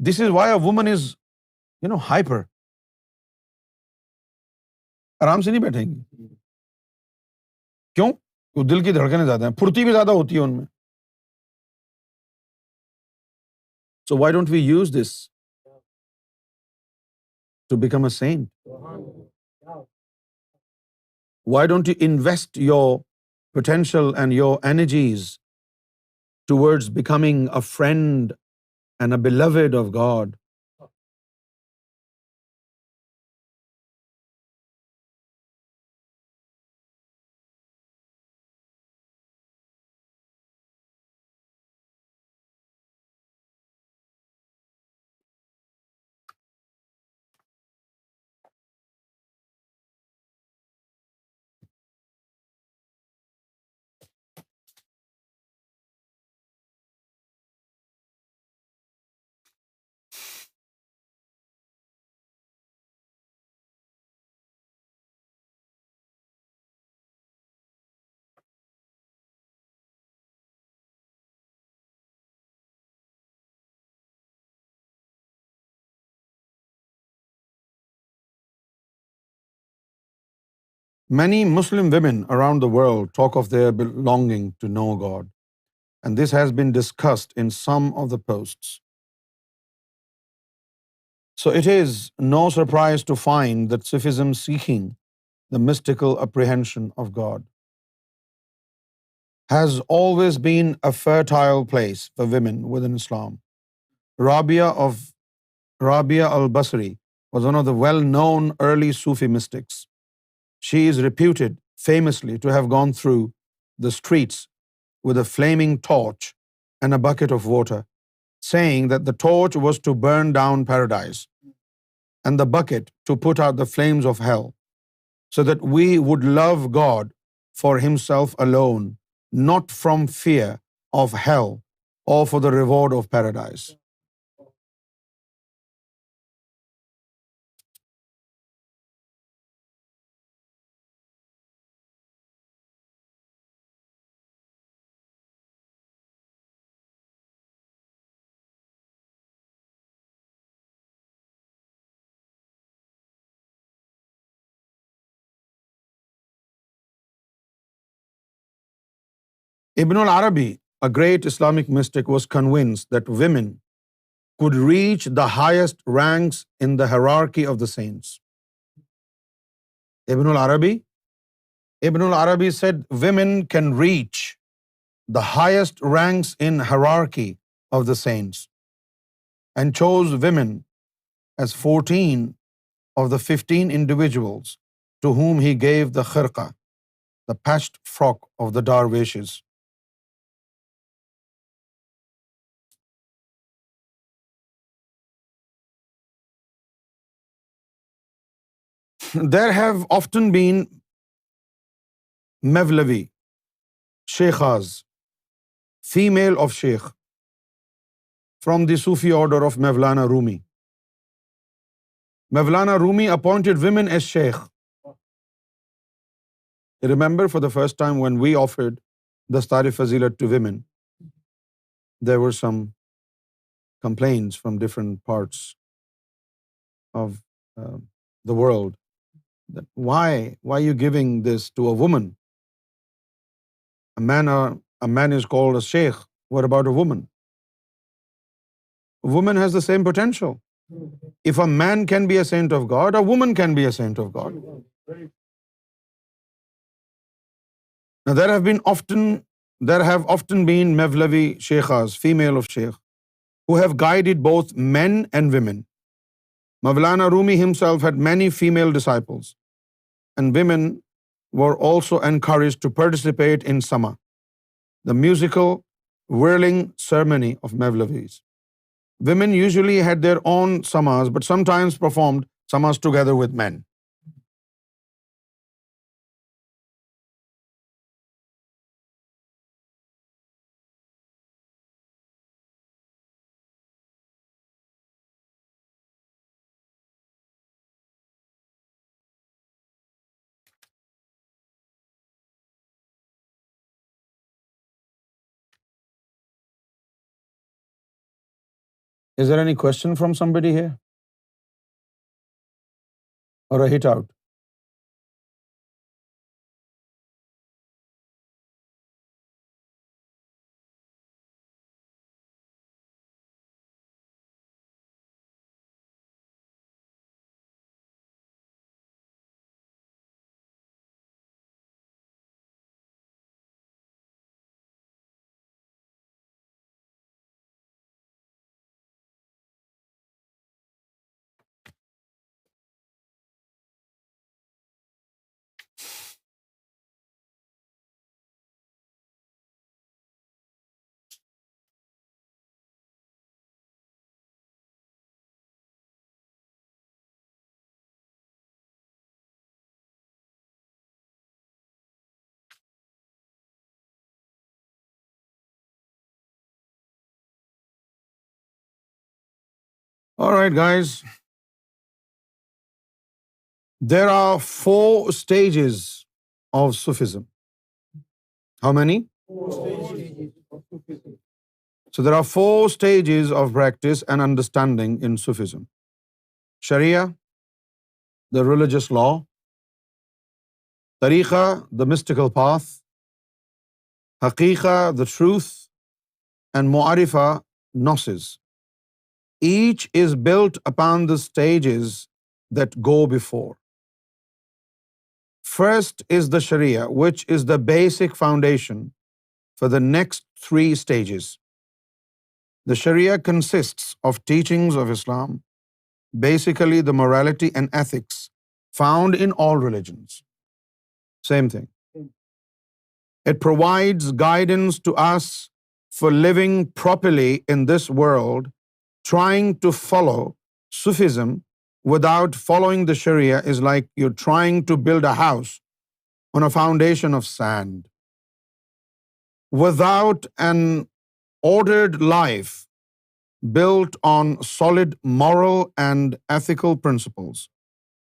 This is why a woman is hyper. आराम से नहीं बैठेंगी. क्यों? वो दिल की धड़कनें ज्यादा हैं, फुर्ती भी ज्यादा होती है उनमें. So why don't we use this to become a saint? Why don't you invest your potential and your energies towards becoming a friend and a beloved of God? Many Muslim women around the world talk of their longing to know God, and this has been discussed in some of the posts. So it is no surprise to find that Sufism seeking the mystical apprehension of God has always been a fertile place for women within Islam. Rabia al-Basri was one of the well-known early Sufi mystics. She is reputed famously to have gone through the streets with a flaming torch and a bucket of water, saying that the torch was to burn down paradise and the bucket to put out the flames of hell, so that we would love God for Himself alone, not from fear of hell or for the reward of paradise. Ibn al-Arabi, a great Islamic mystic, was convinced that women could reach the highest ranks in the hierarchy of the saints. Ibn al-Arabi said women can reach the highest ranks in hierarchy of the saints, and chose women as 14 of the 15 individuals to whom he gave the khirqa, the patched frock of the darwishes. There have often been Mevlevi, Sheikhas, female of Sheikh, from the Sufi order of Mevlana Rumi. Mevlana Rumi appointed women as Sheikh. You remember for the first time when we offered the Stari Fazilat to women, there were some complaints from different parts of the world. That why are you giving this to a woman? A man is called a sheikh. What about a woman? A woman has the same potential. If a man can be a saint of God, a woman can be a saint of God. Now there have often been Mevlevi sheikhas, female of sheikh, who have guided both men and women. Mevlana Rumi himself had many female disciples, and women were also encouraged to participate in Sama, the musical whirling ceremony of Mevlevis. Women usually had their own Samas, but sometimes performed Samas together with men. Is there any question from somebody here? Or a hit out? All right, guys. There are 4 stages of Sufism. How many? 4 stages of Sufism. So there are 4 stages of practice and understanding in Sufism. Sharia, the religious law. Tariqa, the mystical path, Haqiqa, the truth, and Mu'arifa, gnosis. Each is built upon the stages that go before. First is the Sharia, which is the basic foundation for the next 3 stages. The Sharia consists of teachings of Islam, basically the morality and ethics found in all religions. Same thing. It provides guidance to us for living properly in this world. Trying to follow Sufism without following the Sharia is like you're trying to build a house on a foundation of sand. Without an ordered life built on solid moral and ethical principles,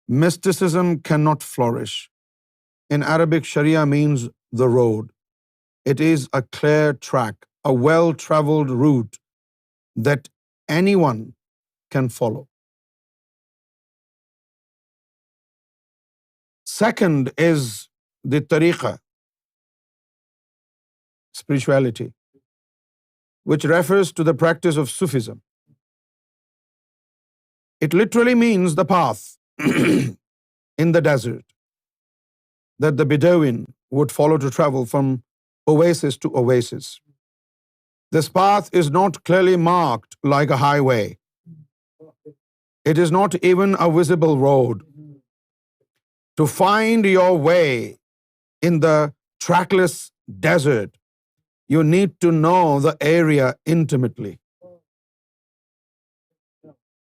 mysticism cannot flourish. In Arabic, Sharia means the road. It is a clear track, a well-traveled route that anyone can follow. Second is the tariqa, spirituality, which refers to the practice of Sufism. It literally means the path in the desert that the Bedouin would follow to travel from oasis to oasis. This path is not clearly marked like a highway. It is not even a visible road. To find your way in the trackless desert, you need to know the area intimately.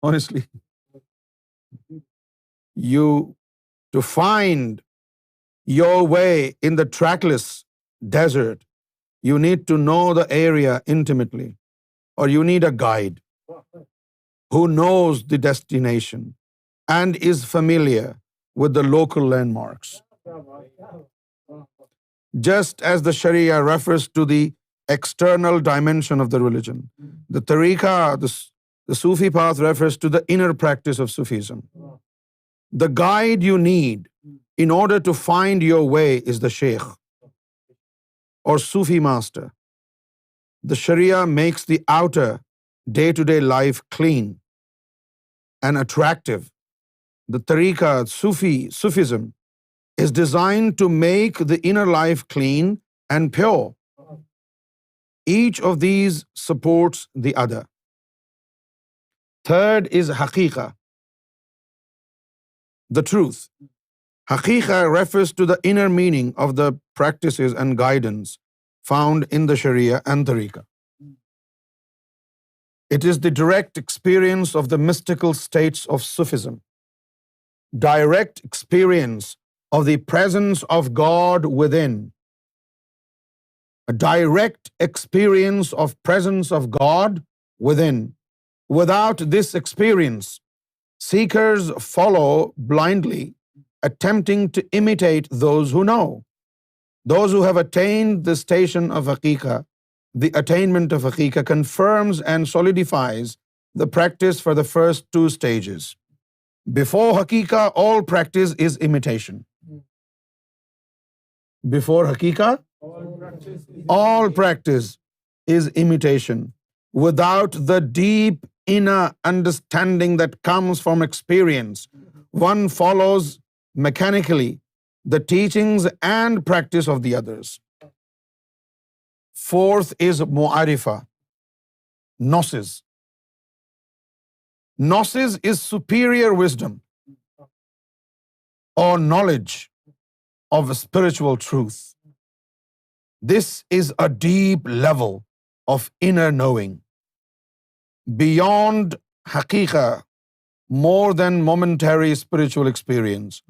Honestly, to find your way in the trackless desert, you need to know the area intimately, or you need a guide who knows the destination and is familiar with the local landmarks. Just as the Sharia refers to the external dimension of the religion, the tariqa, the Sufi path, refers to the inner practice of Sufism. The guide you need in order to find your way is the Sheikh or Sufi master. The Sharia makes the outer day-to-day life clean and attractive. The tariqa, Sufism, is designed to make the inner life clean and pure. Each of these supports the other. Third is Haqiqa, the truth. Haqiqa refers to the inner meaning of the practices and guidance found in the Sharia and Tariqa. It is the direct experience of the mystical states of Sufism, direct experience of the presence of God within, a direct experience of presence of God within. Without this experience, seekers follow blindly, attempting to imitate those who know. Those who have attained the station of Haqiqa, the attainment of Haqiqa confirms and solidifies the practice for the first 2 stages. Before Haqiqa, all practice is imitation. Before Haqiqa, all practice is imitation. Without the deep inner understanding that comes from experience, one follows mechanically the teachings and practice of the others. Fourth is Mu'arifa, gnosis. Gnosis is superior wisdom or knowledge of spiritual truth. This is a deep level of inner knowing, beyond haqiqa, more than momentary spiritual experience.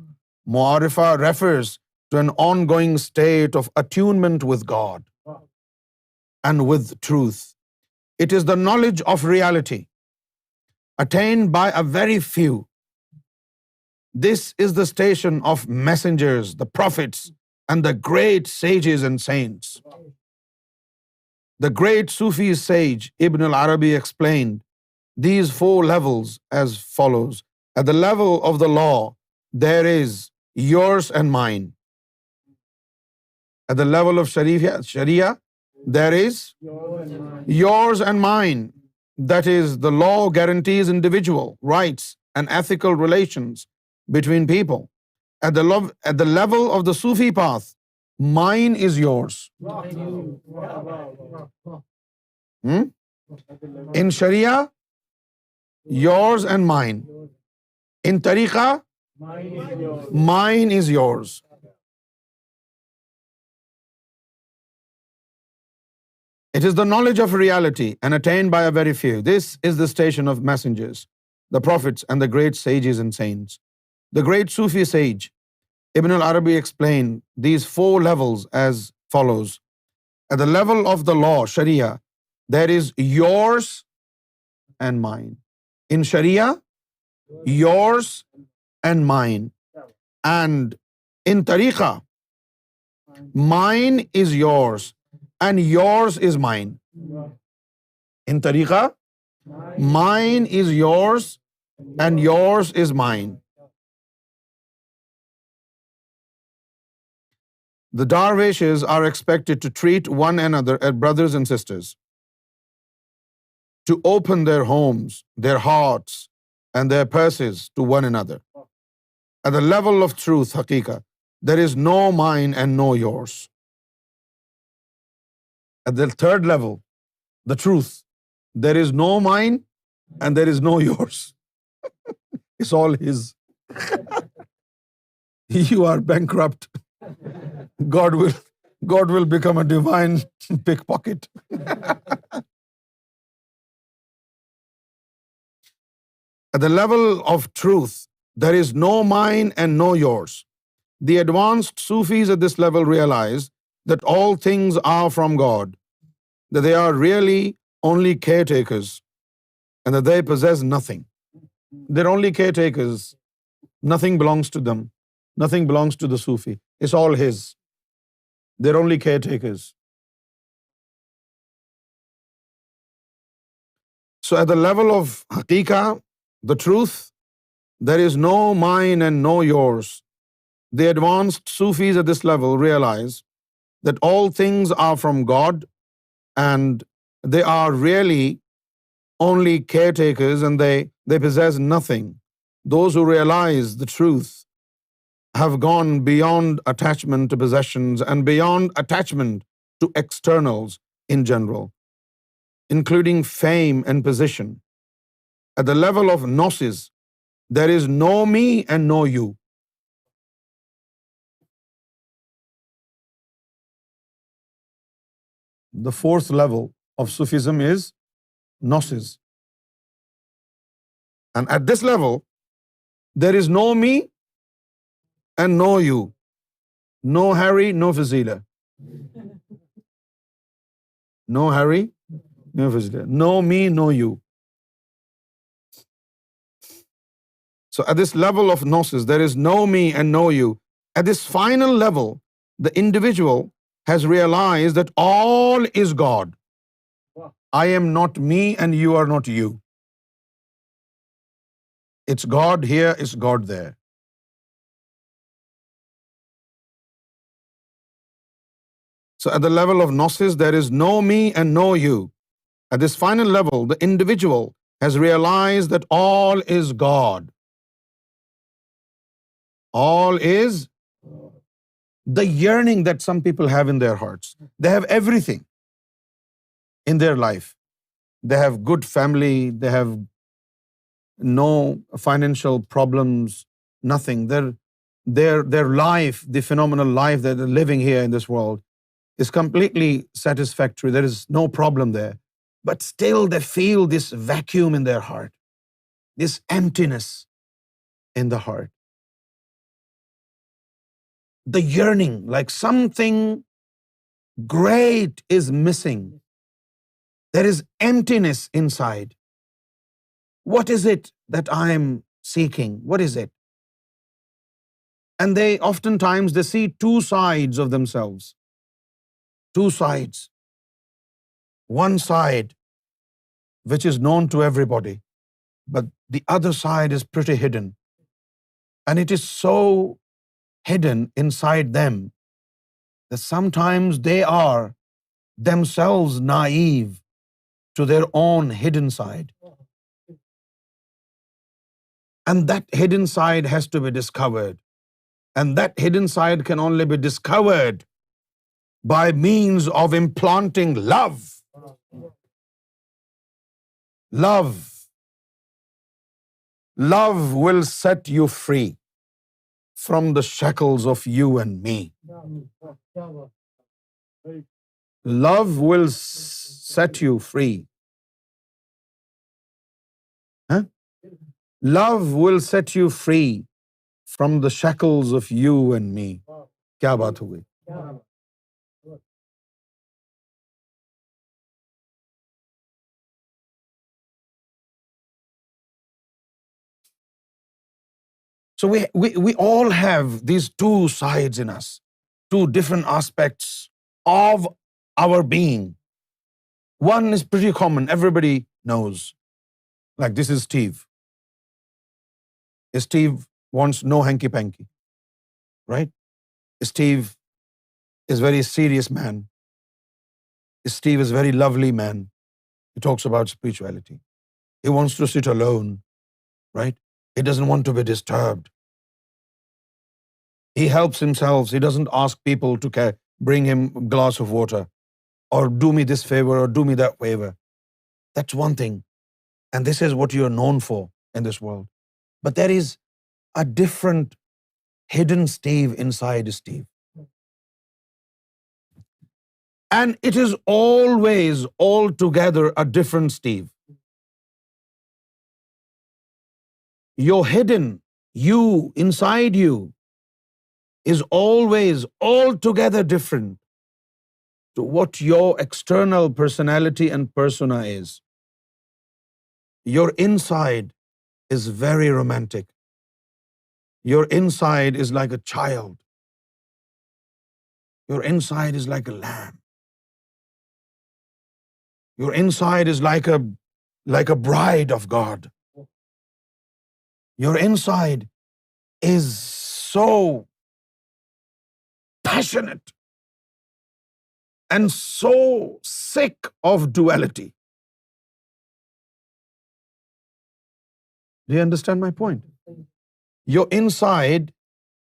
Mu'arifa refers to an ongoing state of attunement with God and with truth. It is the knowledge of reality, attained by a very few. This is the station of messengers, the prophets, and the great sages and saints. The great Sufi sage Ibn al-Arabi explained these 4 levels as follows. At the level of the law, there is yours and mine. At the level of Sharia, there is yours and mine. That is, the law guarantees individual rights and ethical relations between people. At the level of the Sufi path, mine is yours. In Sharia, yours and mine. In Tariqa, mine is yours. It is the knowledge of reality and attained by a very few. This is the station of messengers, the prophets, and the great sages and saints. The great Sufi sage Ibn al-Arabi explained these 4 levels as follows. At the level of the law, Sharia, there is yours and mine. In Sharia, yours and mine. And in Tariqa, mine is yours and yours is mine. In Tariqa, mine is yours and yours is mine. The darwishes are expected to treat one another as brothers and sisters, to open their homes, their hearts, and their purses to one another. At the level of truth, haqiqah, there is no mine and no yours. At the third level, the truth, there is no mine and there is no yours. It's all his. You are bankrupt. God will become a divine pickpocket. At the level of truth, there is no mine and no yours. The advanced Sufis at this level realize that all things are from God, that they are really only caretakers, and that they possess nothing. They're only caretakers. Nothing belongs to them. Nothing belongs to the Sufi. It's all his. They're only caretakers. So at the level of haqiqah, the truth, there is no mine and no yours. The advanced Sufis at this level realize that all things are from God and they are really only caretakers and they possess nothing. Those who realize the truth have gone beyond attachment to possessions and beyond attachment to externals in general, including fame and position. At the level of gnosis, there is no me and no you. The 4th level of Sufism is gnosis. And at this level, there is no me and no you. No Harry, no Fazila. No Harry, no Fazila. No me, no you. So at this level of gnosis, there is no me and no you. At this final level, the individual has realized that all is God. I am not me and you are not you. It's God here, it's God there. So at the level of gnosis, there is no me and no you. At this final level, the individual has realized that all is God. All is the yearning that some people have in their hearts. They have everything in their life. They have good family, they have no financial problems, nothing. Their life, the phenomenal life that they're living here in this world, is completely satisfactory. There is no problem there. But still they feel this vacuum in their heart, this emptiness in the heart. The yearning, like something great is missing. There is emptiness inside. What is it that I am seeking? What is it? And they oftentimes they see 2 sides of themselves. 2 sides. One side which is known to everybody, but the other side is pretty hidden. And it is so hidden inside them that sometimes they are themselves naive to their own hidden side. And that hidden side has to be discovered. And that hidden side can only be discovered by means of implanting love. Love. Love will set you free from the shackles of you and me. Love will set you free. Huh? Love will set you free from the shackles of you and me. Kya baat ho gayi? So we all have these two sides in us, two different aspects of our being. One is pretty common, everybody knows. Like, this is Steve. Steve wants no hanky-panky, right? Steve is very serious man. Steve is very lovely man. He talks about spirituality. He wants to sit alone, right? He doesn't want to be disturbed. He helps himself. He doesn't ask people to bring him a glass of water or do me this favor or do me that favor. That's one thing. And this is what you're known for in this world. But there is a different hidden Steve inside Steve. And it is always altogether a different Steve. Your hidden you inside you is always altogether different to what your external personality and persona is. Your inside is very romantic. Your inside is like a child. Your inside is like a lamb. Your inside is like a bride of God. Your inside is so passionate and so sick of duality. Do you understand my point? Your inside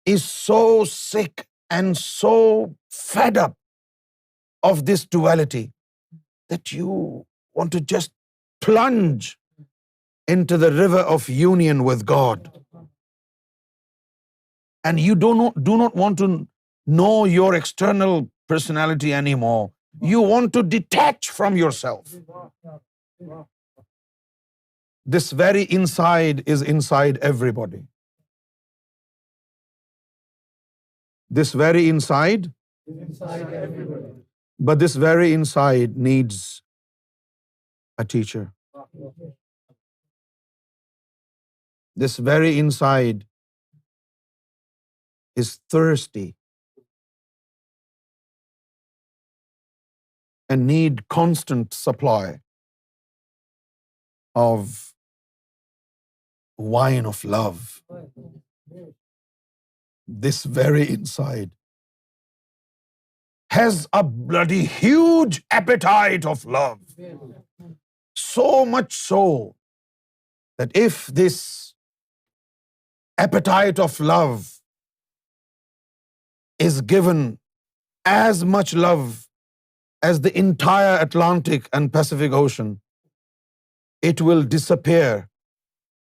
is so sick and so fed up of this duality that you want to just plunge into the river of union with God. And you do not want to know your external personality anymore. You want to detach from yourself. This very inside is inside everybody. This very inside is inside everybody. But this very inside needs a teacher. This very inside is thirsty and need constant supply of wine of love. This very inside has a bloody huge appetite of love. So much so that if this appetite of love is given as much love as the entire Atlantic and Pacific Ocean, it will disappear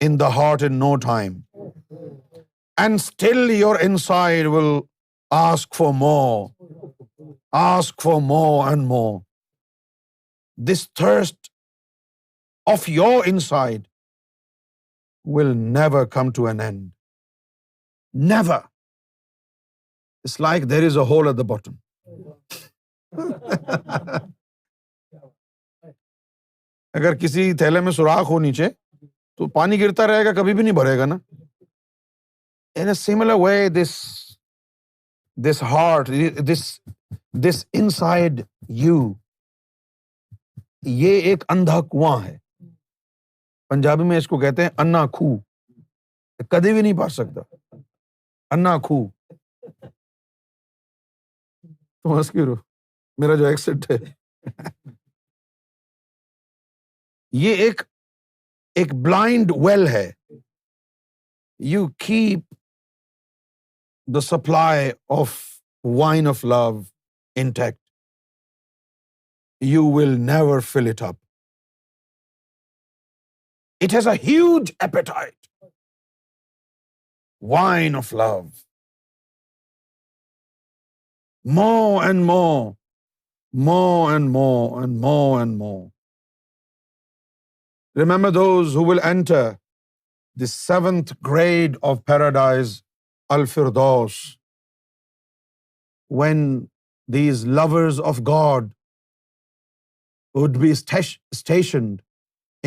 in the heart in no time. And still your inside will ask for more and more. This thirst of your inside will never come to an end. Never. It's like there is a hole at the bottom. अगर किसी थैले में सुराख हो नीचे तो पानी गिरता रहेगा, कभी भी नहीं भरेगा ना. In a similar way, this heart, this inside you, ये एक अंधा कुआं है. पंजाबी में इसको कहते हैं अन्ना खूह. कभी भी नहीं भर सकता. अन्ना खूह. तुम हंस क्यों रहे हो? मेरा जो एक्सेंट है ये एक ब्लाइंड वेल है. You keep the supply of wine of love intact. You will never fill it up. It has a huge appetite. Wine of love. More and more. More and more and more and more. Remember those who will enter the 7th grade of paradise, Al-Firdaus, when these lovers of God would be stationed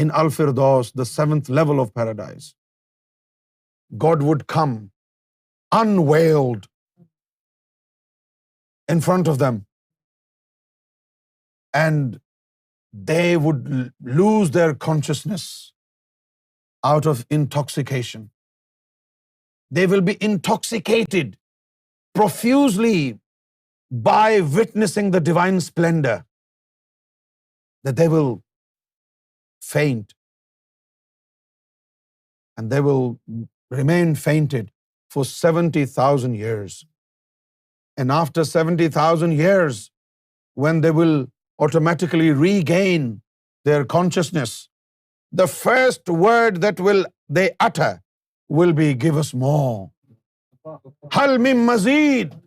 in Al-Firdaus, the 7th level of paradise. God would come unveiled in front of them, and they would lose their consciousness out of intoxication. They will be intoxicated profusely by witnessing the divine splendor, that they will faint, and they will remain fainted for 70,000 years. And after 70,000 years, when they will automatically regain their consciousness, the first word that they utter will be, "Give us more. Hal min mazid."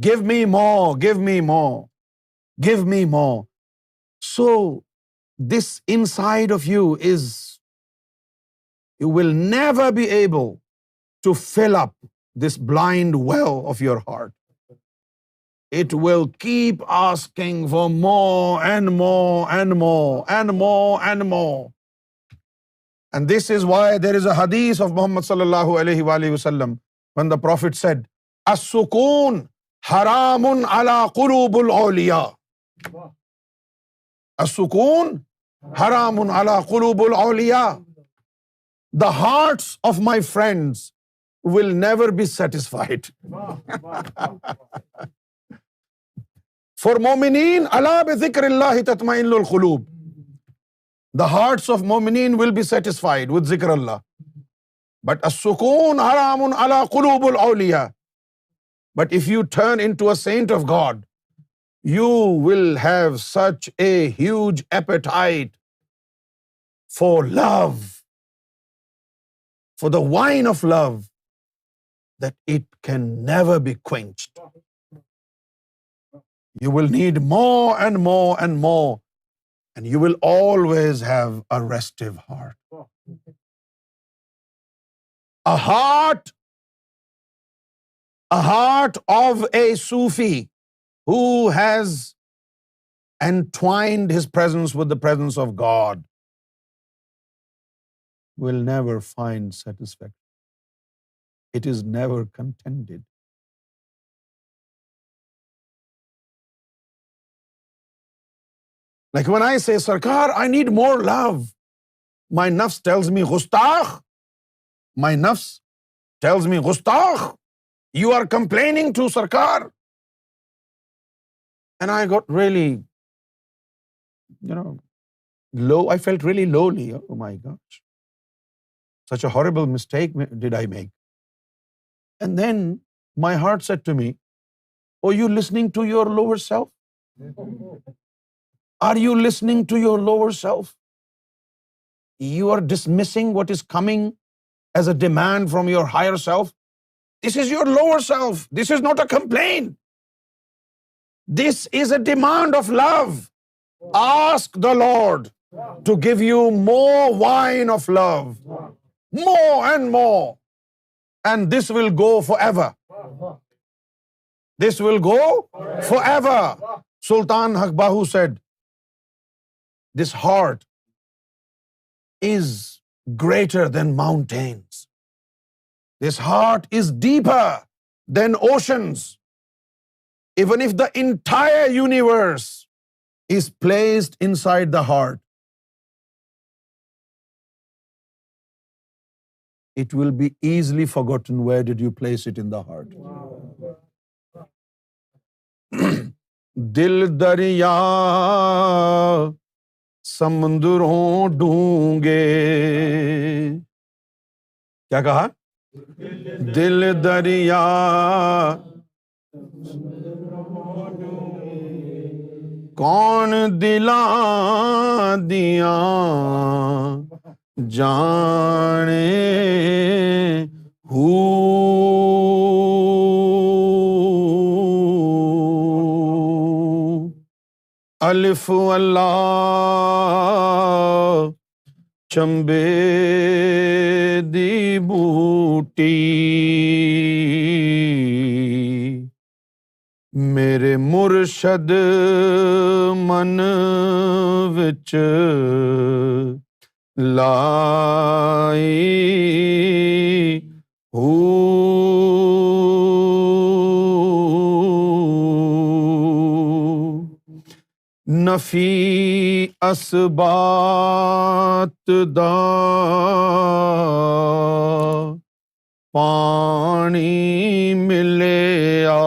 Give me more, give me more, give me more. So this inside of you you will never be able to fill up this blind well of your heart. It will keep asking for more and more and more and more and more. And this is why there is a hadith of Muhammad sallallahu alaihi wa sallam, when the Prophet said, "As-sukun haramun ala qulubul awliya." As-sukun haramun ala qulubul awliya. The hearts of my friends will never be satisfied. For mu'mineen, ala bi dhikrillahi tatma'innul qulub. The hearts of mu'mineen will be satisfied with zikr Allah. But as-sukun haramun ala qulubul awliya. But if you turn into a saint of God, you will have such a huge appetite for love, for the wine of love, that it can never be quenched. You will need more and more and more, and you will always have a restive heart. A heart of a Sufi who has entwined his presence with the presence of God will never find satisfaction. It is never contented. Like when I say, "Sarkar, I need more love," my nafs tells me, "Gustakh." My nafs tells me, "Gustakh, you are complaining to Sarkar." And I got really, low. I felt really lowly. Oh my gosh. Such a horrible mistake did I make. And then my heart said to me, "Are you listening to your lower self? Are you listening to your lower self? You are dismissing what is coming as a demand from your higher self. This is your lower self. This is not a complaint. This is a demand of love. Ask the Lord to give you more wine of love. More and more. And this will go forever. This will go forever. Sultan Hakbahu said, this heart is greater than mountains. This heart is deeper than oceans. Even if the entire universe is placed inside the heart, it will be easily forgotten where did you place it in the heart. دل دریا سمندروں ڈونگے. کیا کہا؟ دل دریا کون دلاں دیاں جانے ہو. الف اللہ چمبے دی بوٹی میرے مرشد من وچ لائی ہو. نفی اسبات دا پانی ملیا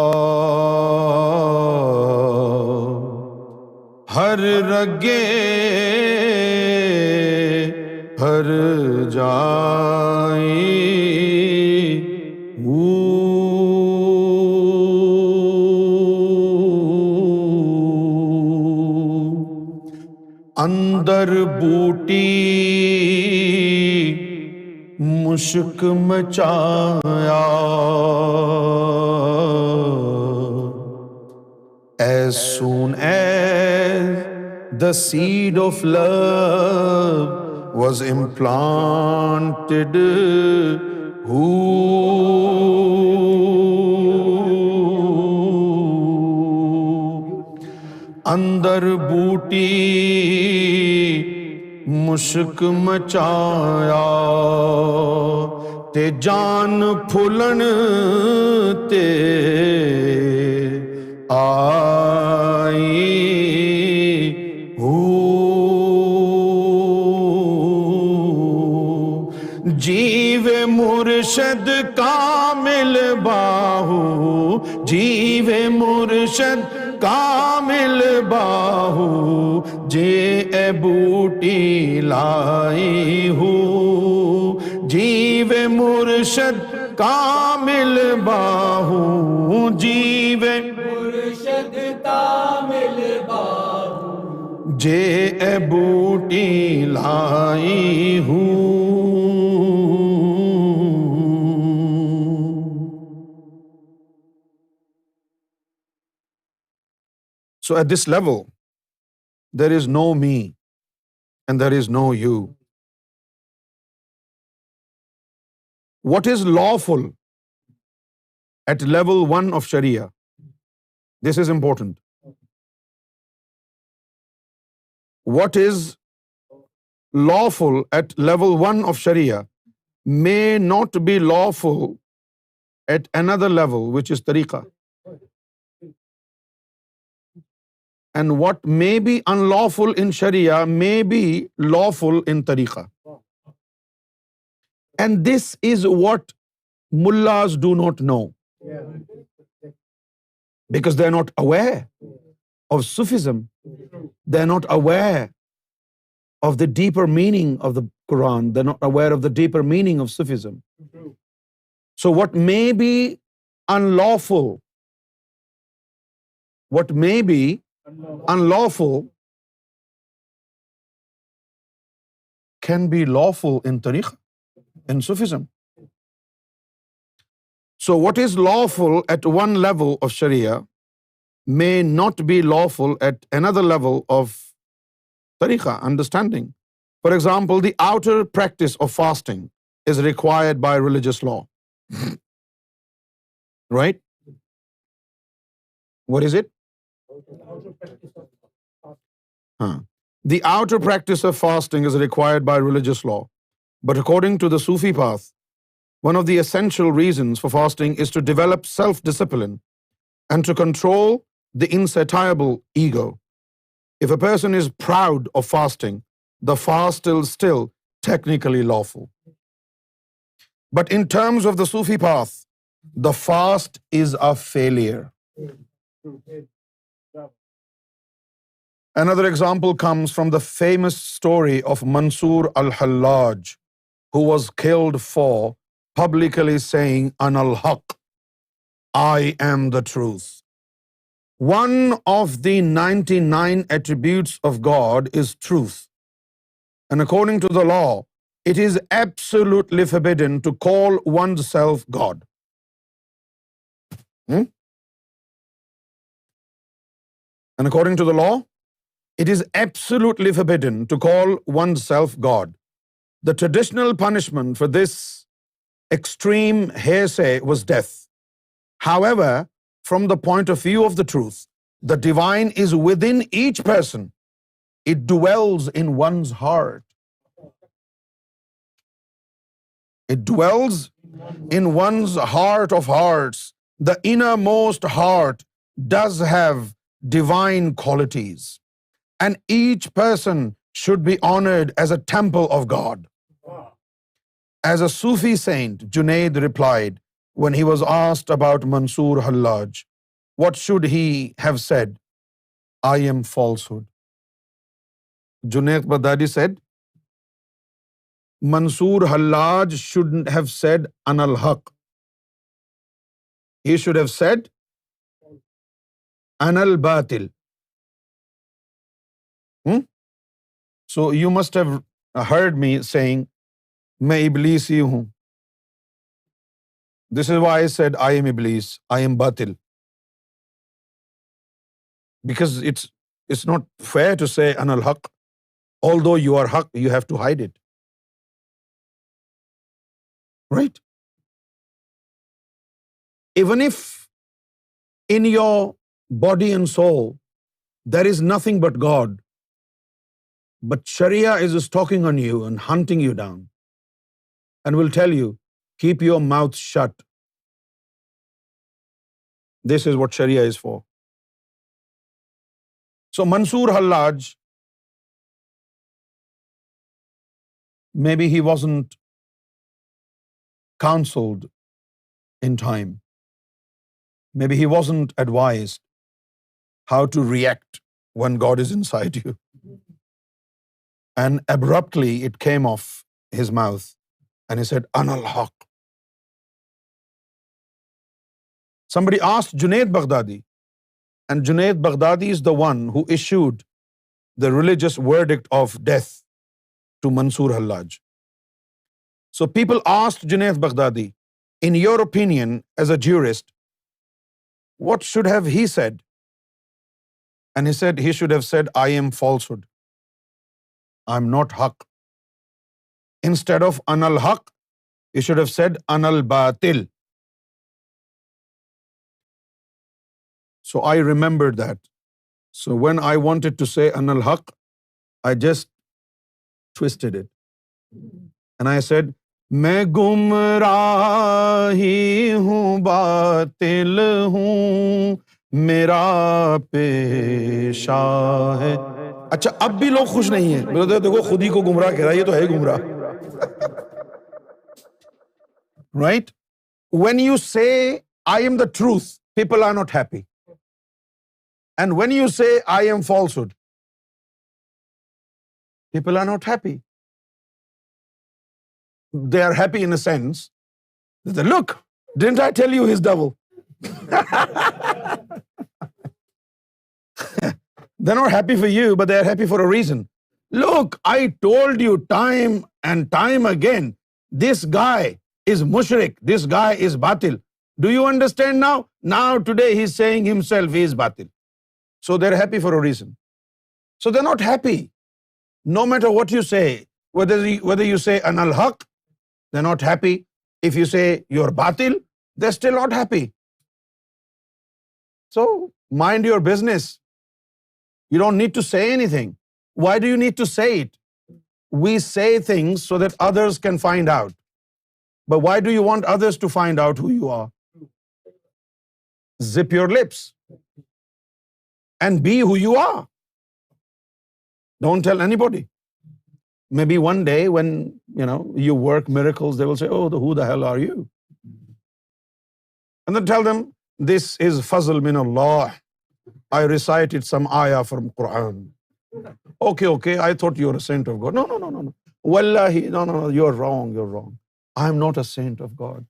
ہر رگے ہر جائی اندر بوٹی مشک مچایا as soon as the seed of love was implanted who اندر بوٹی مشک مچایا تے جان پھلن تے آئی ہو. جیوے مرشد کامل باہو جیوے مرشد کامل باہو جے اے بوٹی لائی ہو. جیوے مرشد کامل باہو جیوے مرشد کامل باہو جے اے بوٹی لائی ہوں. So at this level, there is no me and there is no you. What is lawful at level 1 of Sharia? This is important. What is lawful at level 1 of Sharia may not be lawful at another level, which is tariqah. And what may be unlawful in Sharia may be lawful in tariqah. And this is what mullahs do not know. Because they are not aware of Sufism. They are not aware of the deeper meaning of the Quran. They are not aware of the deeper meaning of Sufism. So what may be unlawful, can be lawful in tariqah, in Sufism. So what is lawful at one level of Sharia may not be lawful at another level of tariqah, understanding. For example, the outer practice of fasting is required by religious law. Right? What is it? The outer practice of fasting is required by religious law. But according to the Sufi path, one of the essential reasons for fasting is to develop self-discipline and to control the insatiable ego. If a person is proud of fasting, the fast is still technically lawful. But in terms of the Sufi path, the fast is a failure. Another example comes from the famous story of Mansur al-Hallaj, who was killed for publicly saying, Ana al-Haq, I am the truth. One of the 99 attributes of God is truth. And according to the law, it is absolutely forbidden to call oneself God. And according to the law, it is absolutely forbidden to call oneself God. The traditional punishment for this extreme heresy was death. However, from the point of view of the truth, the divine is within each person. It dwells in one's heart. It dwells in one's heart of hearts. The innermost heart does have divine qualities. And each person should be honored as a temple of God. As a Sufi saint, Junaid replied, when he was asked about Mansur Hallaj, what should he have said? I am falsehood. Junaid Baghdadi said, Mansur Hallaj shouldn't have said Ana al-Haq. He should have said Ana al-Batil. So you must have heard me saying, मैं इबलीस ही हूँ. This is why I said I am Iblis, I am Batil. Because it's not fair to say Ana al-Haq. Although you are Haq, you have to hide it. Right? Even if in your body and soul there is nothing but God, but Sharia is stalking on you and hunting you down and will tell you, keep your mouth shut. This is what Sharia is for. So Mansur Hallaj, maybe he wasn't counseled in time. Maybe he wasn't advised how to react when God is inside you. And abruptly it came off his mouth and he said, Ana al-Haq. Somebody asked Junaid Baghdadi, and Junaid Baghdadi is the one who issued the religious verdict of death to Mansur Hallaj. So people asked Junaid Baghdadi, in your opinion as a jurist, what should have he said? And he said he should have said, I am falsehood. I'm not Haq. Instead of Ana al-Haq, he should have said Ana al-Batil. So I remembered that. So when I wanted to say Ana al-Haq, I just twisted it. And I said, मैं गुमराही हूँ बातिल हूँ मेरा पेशा है. अच्छा अब भी लोग खुश नहीं हैं. बोलते देखो खुद ही को गुमराह कह रहा है, ये तो है गुमराह. Right? When you say I am the truth, people are not happy. And when you say I am falsehood, people are not happy. They are happy in a sense that, look, didn't I tell you he's devil? They're not happy for you, but they're happy for a reason. Look, I told you time and time again, this guy is mushrik, this guy is batil. Do you understand now? Now today he's saying himself he is batil. So they're happy for a reason. So they're not happy. No matter what you say, whether you say Ana al-Haq, they're not happy. If you say you're batil, they're still not happy. So mind your business. You don't need to say anything. Why do you need to say it? We say things so that others can find out. But why do you want others to find out who you are? Zip your lips and be who you are. Don't tell anybody. Maybe one day when, you work miracles, they will say, oh, who the hell are you? And then tell them, this is fazl min Allah. I recited some ayah from Quran. Okay, I thought you were a saint of God. No. Wallahi, no, you're wrong. I'm not a saint of God.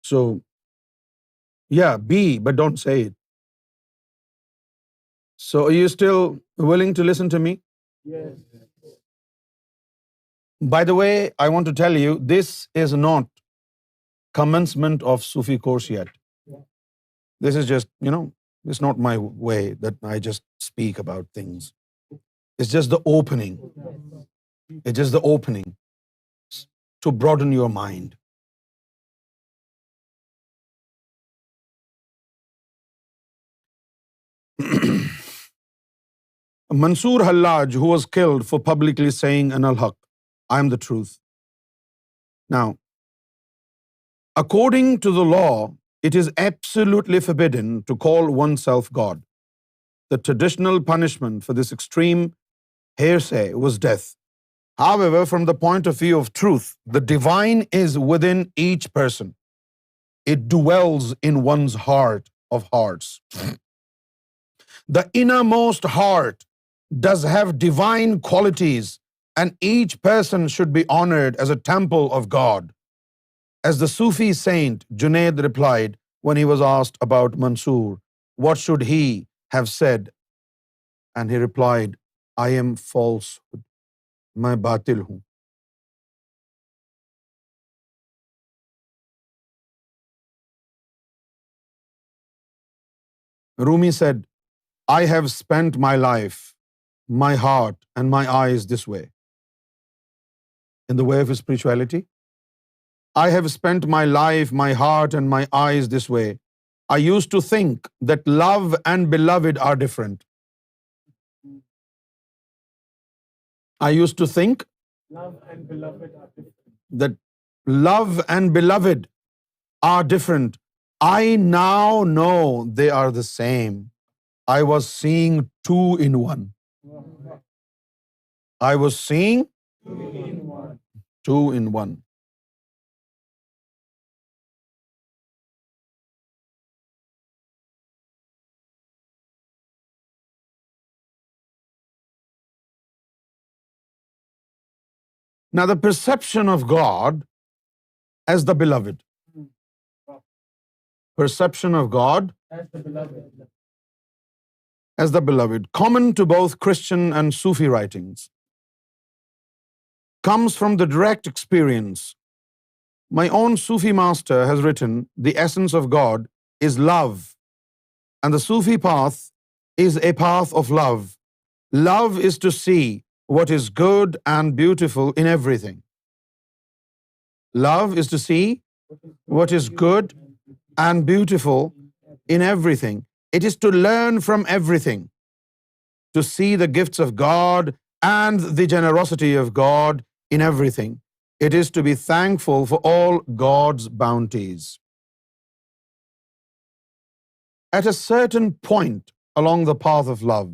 So, yeah, be, but don't say it. So, are you still willing to listen to me? Yes. By the way, I want to tell you, this is not commencement of Sufi course yet. This is just, it's not my way that I just speak about things. It's just the opening. It's just the opening to broaden your mind. Mansoor Hallaj, who was killed for publicly saying an al-Haq, I am the truth. Now, according to the law, it is absolutely forbidden to call oneself God. The traditional punishment for this extreme heresy was death. However, from the point of view of truth, the divine is within each person. It dwells in one's heart of hearts. The innermost heart does have divine qualities, and each person should be honored as a temple of God. As the Sufi saint Junaid replied when he was asked about Mansoor, what should he have said? And he replied, I am falsehood. Main batil hoon. Rumi said, I have spent my life, my heart, and my eyes this way. In the way of spirituality, I have spent my life, my heart, and my eyes this way. I used to think that love and beloved are different. I used to think Love and beloved are different. that love and beloved are different. I now know they are the same. I was seeing two in one. I was seeing two in one. Now, the perception of God as the beloved. Perception of God As the beloved. as the beloved, common to both Christian and Sufi writings, comes from the direct experience. My own Sufi master has written, the essence of God is love, and the Sufi path is a path of love. Love is to see what is good and beautiful in everything. Love is to see what is good and beautiful in everything. It is to learn from everything, to see the gifts of God and the generosity of God in everything. It is to be thankful for all God's bounties. At a certain point along the path of love,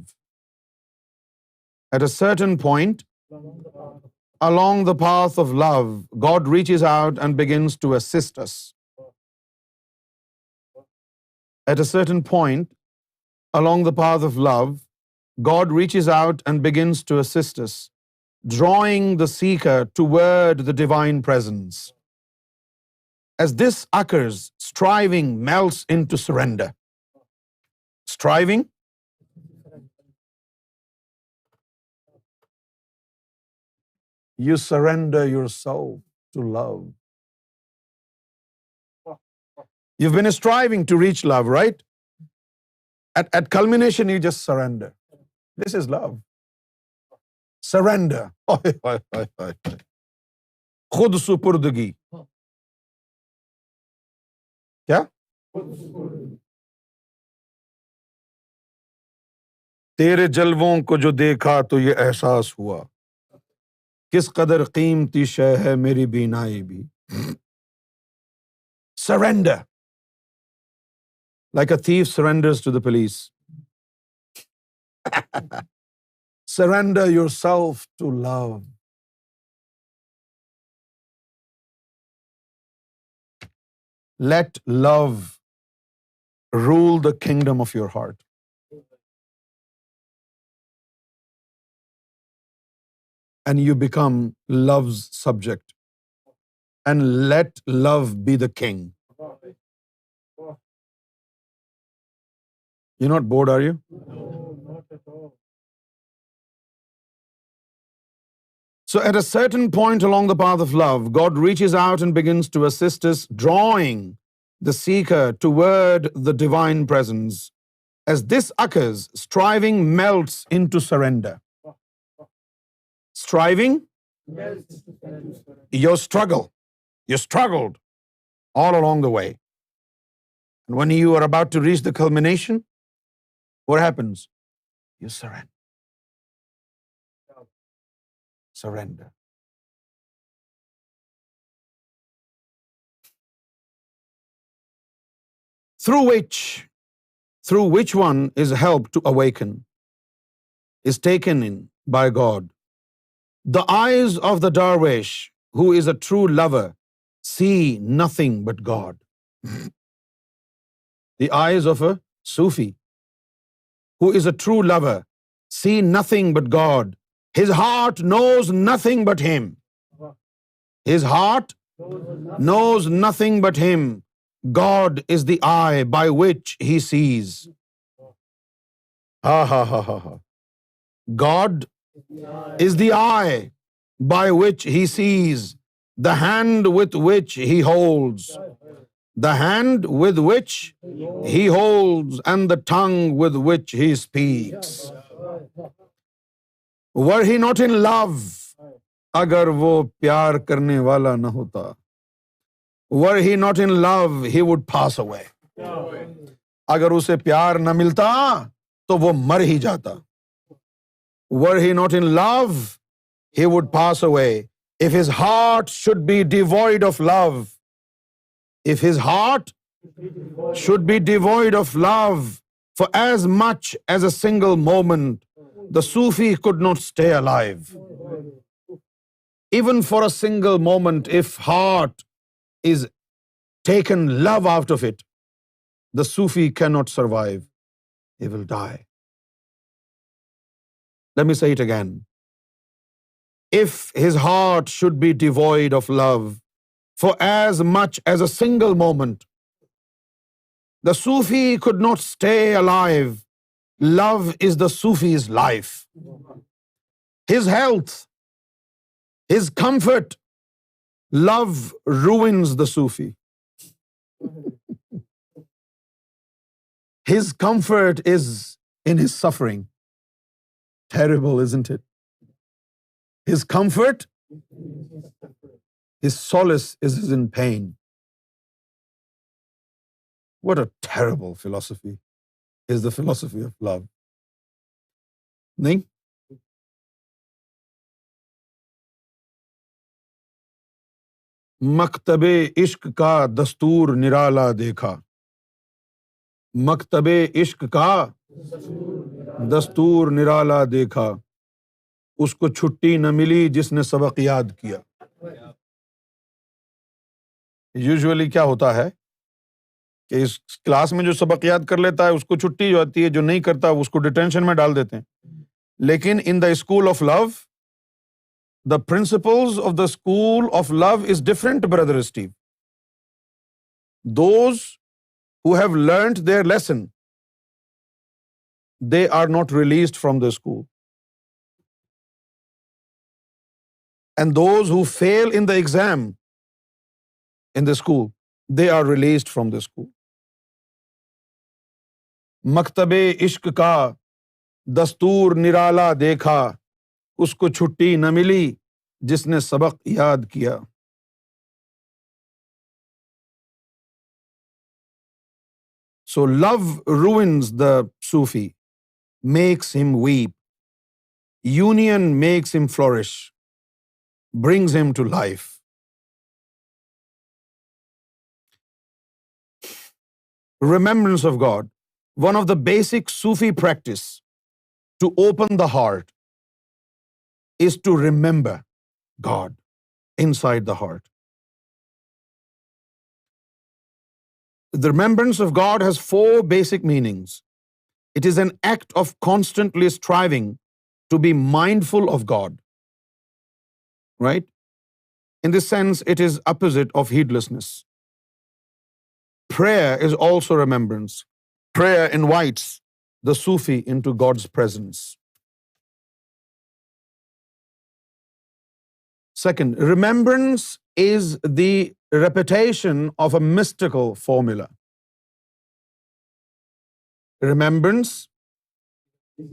at a certain point along the path of love, God reaches out and begins to assist us. At a certain point along the path of love, God reaches out and begins to assist us, drawing the seeker toward the divine presence. As this occurs, striving melts into surrender. Striving you surrender yourself to love. You've been striving to reach love, right? At culmination, you just surrender. This is love. Surrender. Khud supurdagi. क्या? तेरे जलवों को जो देखा तो ये एहसास हुआ किस कदर कीमती शै है मेरी बीनाई भी. Surrender. Like a thief surrenders to the police. Surrender yourself to love. Let love rule the kingdom of your heart. And you become love's subject. And let love be the king. You're not bored, are you? No, not at all. So at a certain point along the path of love, God reaches out and begins to assist us, drawing the seeker toward the divine presence. As this occurs, striving melts into surrender. Striving, your struggle. You struggled all along the way. And when you are about to reach the culmination, what happens? You surrender. Surrender. Through which one is helped to awaken, is taken in by God. The eyes of the darwish, who is a true lover, see nothing but God. The eyes of a Sufi, who is a true lover, see nothing but God. His heart knows nothing but Him. His heart knows nothing but Him. God is the eye by which he sees. Ha ha ha ha ha. God is the eye by which he sees, the hand with which he holds, the hand with which he holds, and the tongue with which he speaks. Were he not in love, agar wo pyar karne wala na hota, were he not in love, he would pass away. अगर उसे प्यार न मिलता तो वो मर ही जाता. Were he not in love, he would pass away. If his heart should be devoid of love, if his heart should be devoid of love for as much as a single moment, the Sufi could not stay alive. Even for a single moment, if heart is taken love out of it, the Sufi cannot survive. He will die. Let me say it again. If his heart should be devoid of love for as much as a single moment, the Sufi could not stay alive. Love is the Sufi's life. His health, his comfort, love ruins the Sufi. His comfort is in his suffering. Terrible, isn't it? His comfort, his solace is in pain. What a terrible philosophy is the philosophy of love. नहीं? मकतबे इश्क का दस्तूर निराला देखा. मकतबे इश्क का दस्तूर निराला देखा. उसको छुट्टी न मिली जिसने सबक याद किया. यूजुअली क्या होता है कि इस क्लास में जो सबक याद कर लेता है उसको छुट्टी जो आती है, जो नहीं करता उसको डिटेंशन में डाल देते हैं. लेकिन in the school of love, the principles of the school of love is different, brother Steve. Those who have learnt their lesson, they are not released from the school. And those who fail in the exam in the school, they are released from the school. Maktabe ishq ka dastoor nirala dekha, उसको छुट्टी न मिली जिसने सबक याद किया. So love ruins the Sufi, makes him weep. Union makes him flourish, brings him to life. Remembrance of God, one of the basic Sufi practice to open the heart is to remember God inside the heart. The remembrance of God has 4 basic meanings. It is an act of constantly striving to be mindful of God. Right? In this sense, it is opposite of heedlessness. Prayer is also remembrance. Prayer invites the Sufi into God's presence. Second, remembrance is the repetition of a mystical formula. Remembrance is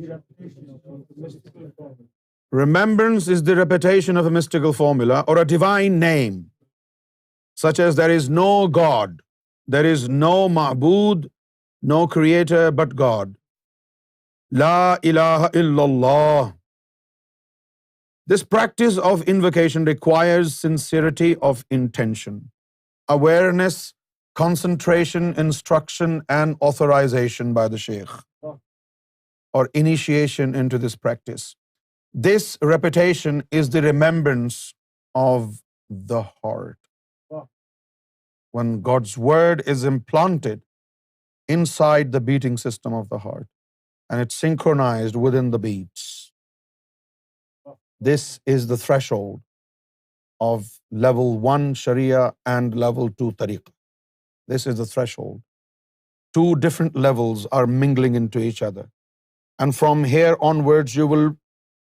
the repetition of a mystical formula or a divine name, such as there is no God, there is no ma'bood, no creator but God. La ilaha illallah. This practice of invocation requires sincerity of intention, awareness, concentration, instruction, and authorization by the sheikh, or initiation into this practice. This repetition is the remembrance of the heart. When God's word is implanted inside the beating system of the heart, and it's synchronized within the beats. This is the threshold of level 1 Sharia and level 2 Tariqah. This is the threshold. 2 different levels are mingling into each other. And from here onwards, you will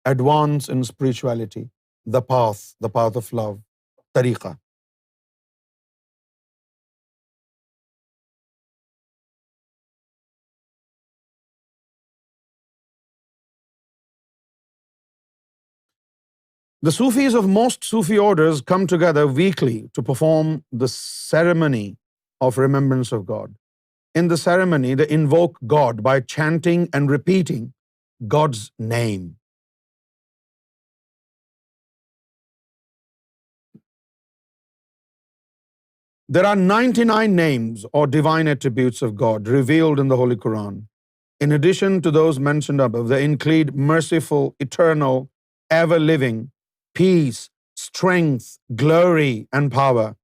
advance in spirituality, the path of love, Tariqah. The Sufis of most Sufi orders come together weekly to perform the ceremony of remembrance of God. In the ceremony, they invoke God by chanting and repeating God's name. There are 99 names or divine attributes of God revealed in the Holy Quran. In addition to those mentioned above, they include merciful, eternal, ever-living, peace, strength, glory, and power.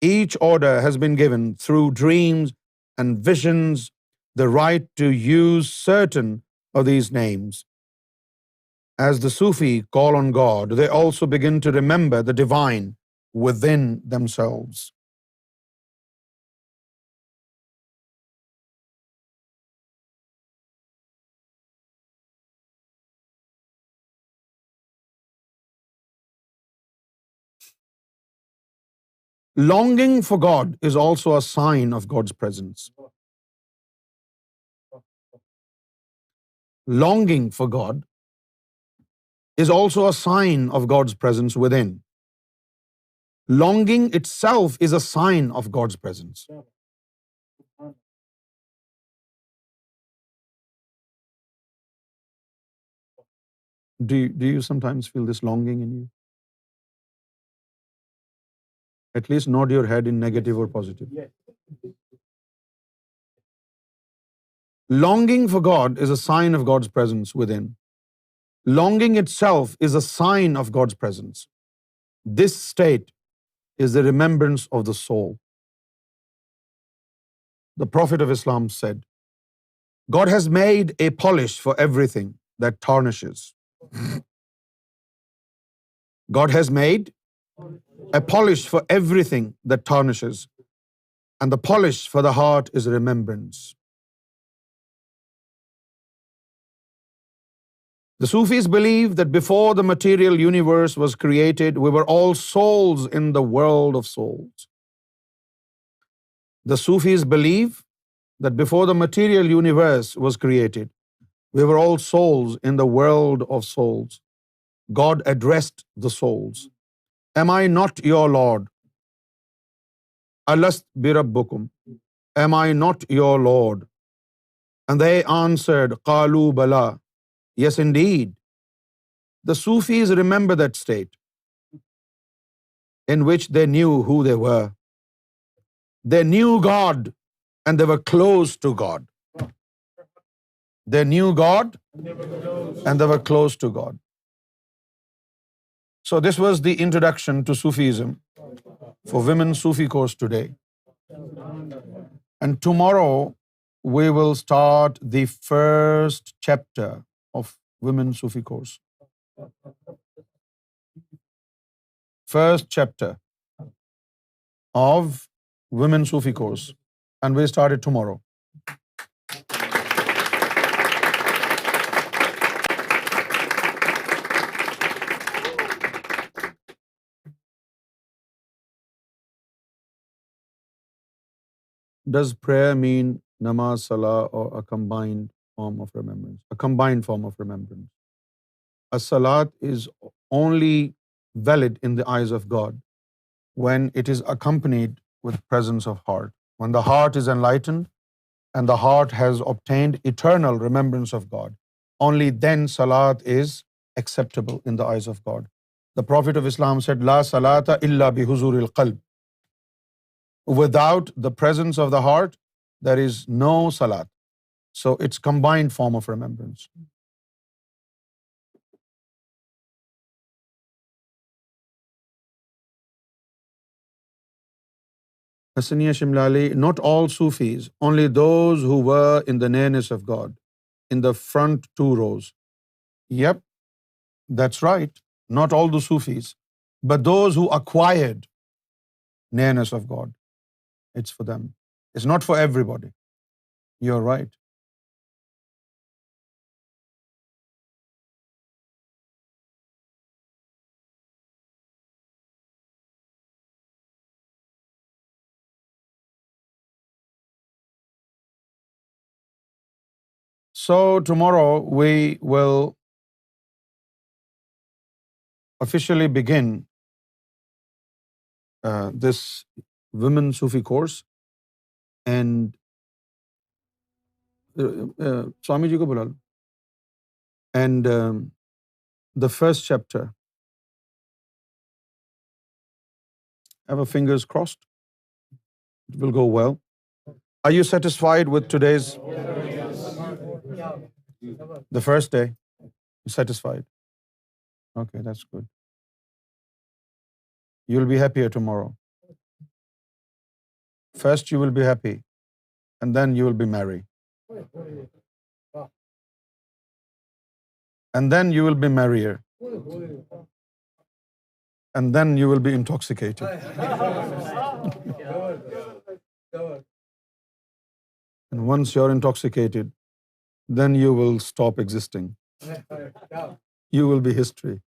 Each order has been given through dreams and visions the right to use certain of these names. As the Sufi call on God, they also begin to remember the divine within themselves. Longing for God is also a sign of God's presence. Longing for God is also a sign of God's presence within. Longing itself is a sign of God's presence. Do you sometimes feel this longing in you? At least nod your head in negative or positive. Longing for God is a sign of God's presence within. Longing itself is a sign of God's presence. This state is the remembrance of the soul. The Prophet of Islam said, God has made a polish for everything that tarnishes. God has made a polish for everything that tarnishes, and the polish for the heart is remembrance. The Sufis believe that before the material universe was created, we were all souls in the world of souls. The Sufis believe that before the material universe was created, we were all souls in the world of souls. God addressed the souls, Am I not your Lord? Alast bi rabbukum? Am I not your Lord? And they answered, Qalu bala. Yes, indeed. The Sufis remember that state in which they knew who they were. They knew God and they were close to God. They knew God and they were close to God. So this was the introduction to Sufism for Women Sufi course today. And tomorrow we will start the first chapter of Women Sufi course. First chapter of Women Sufi course. And we start it tomorrow. Does prayer mean namaz, salah, or a combined form of remembrance? A combined form of remembrance. A salat is only valid in the eyes of God when it is accompanied with presence of heart. When the heart is enlightened and the heart has obtained eternal remembrance of God, only then salat is acceptable in the eyes of God. The Prophet of Islam said, La salata illa bihuzuril qalb. Without the presence of the heart, there is no salat. So it's combined form of remembrance. Hassaniya Shimlali, not all Sufis, only those who were in the nearness of God, in the front 2 rows. Yep, that's right. Not all the Sufis, but those who acquired nearness of God. It's for them. It's not for everybody. You're right. So tomorrow we will officially begin this Women Sufi course. And Swami ji ko bula lo. And the first chapter, have a fingers crossed, it will go well. Are you satisfied with today's, the first day? You satisfied? Okay, that's good. You'll be happier tomorrow. First you will be happy, and then you will be merry. And then you will be merrier. And then you will be intoxicated. And once you're intoxicated, then you will stop existing. You will be history.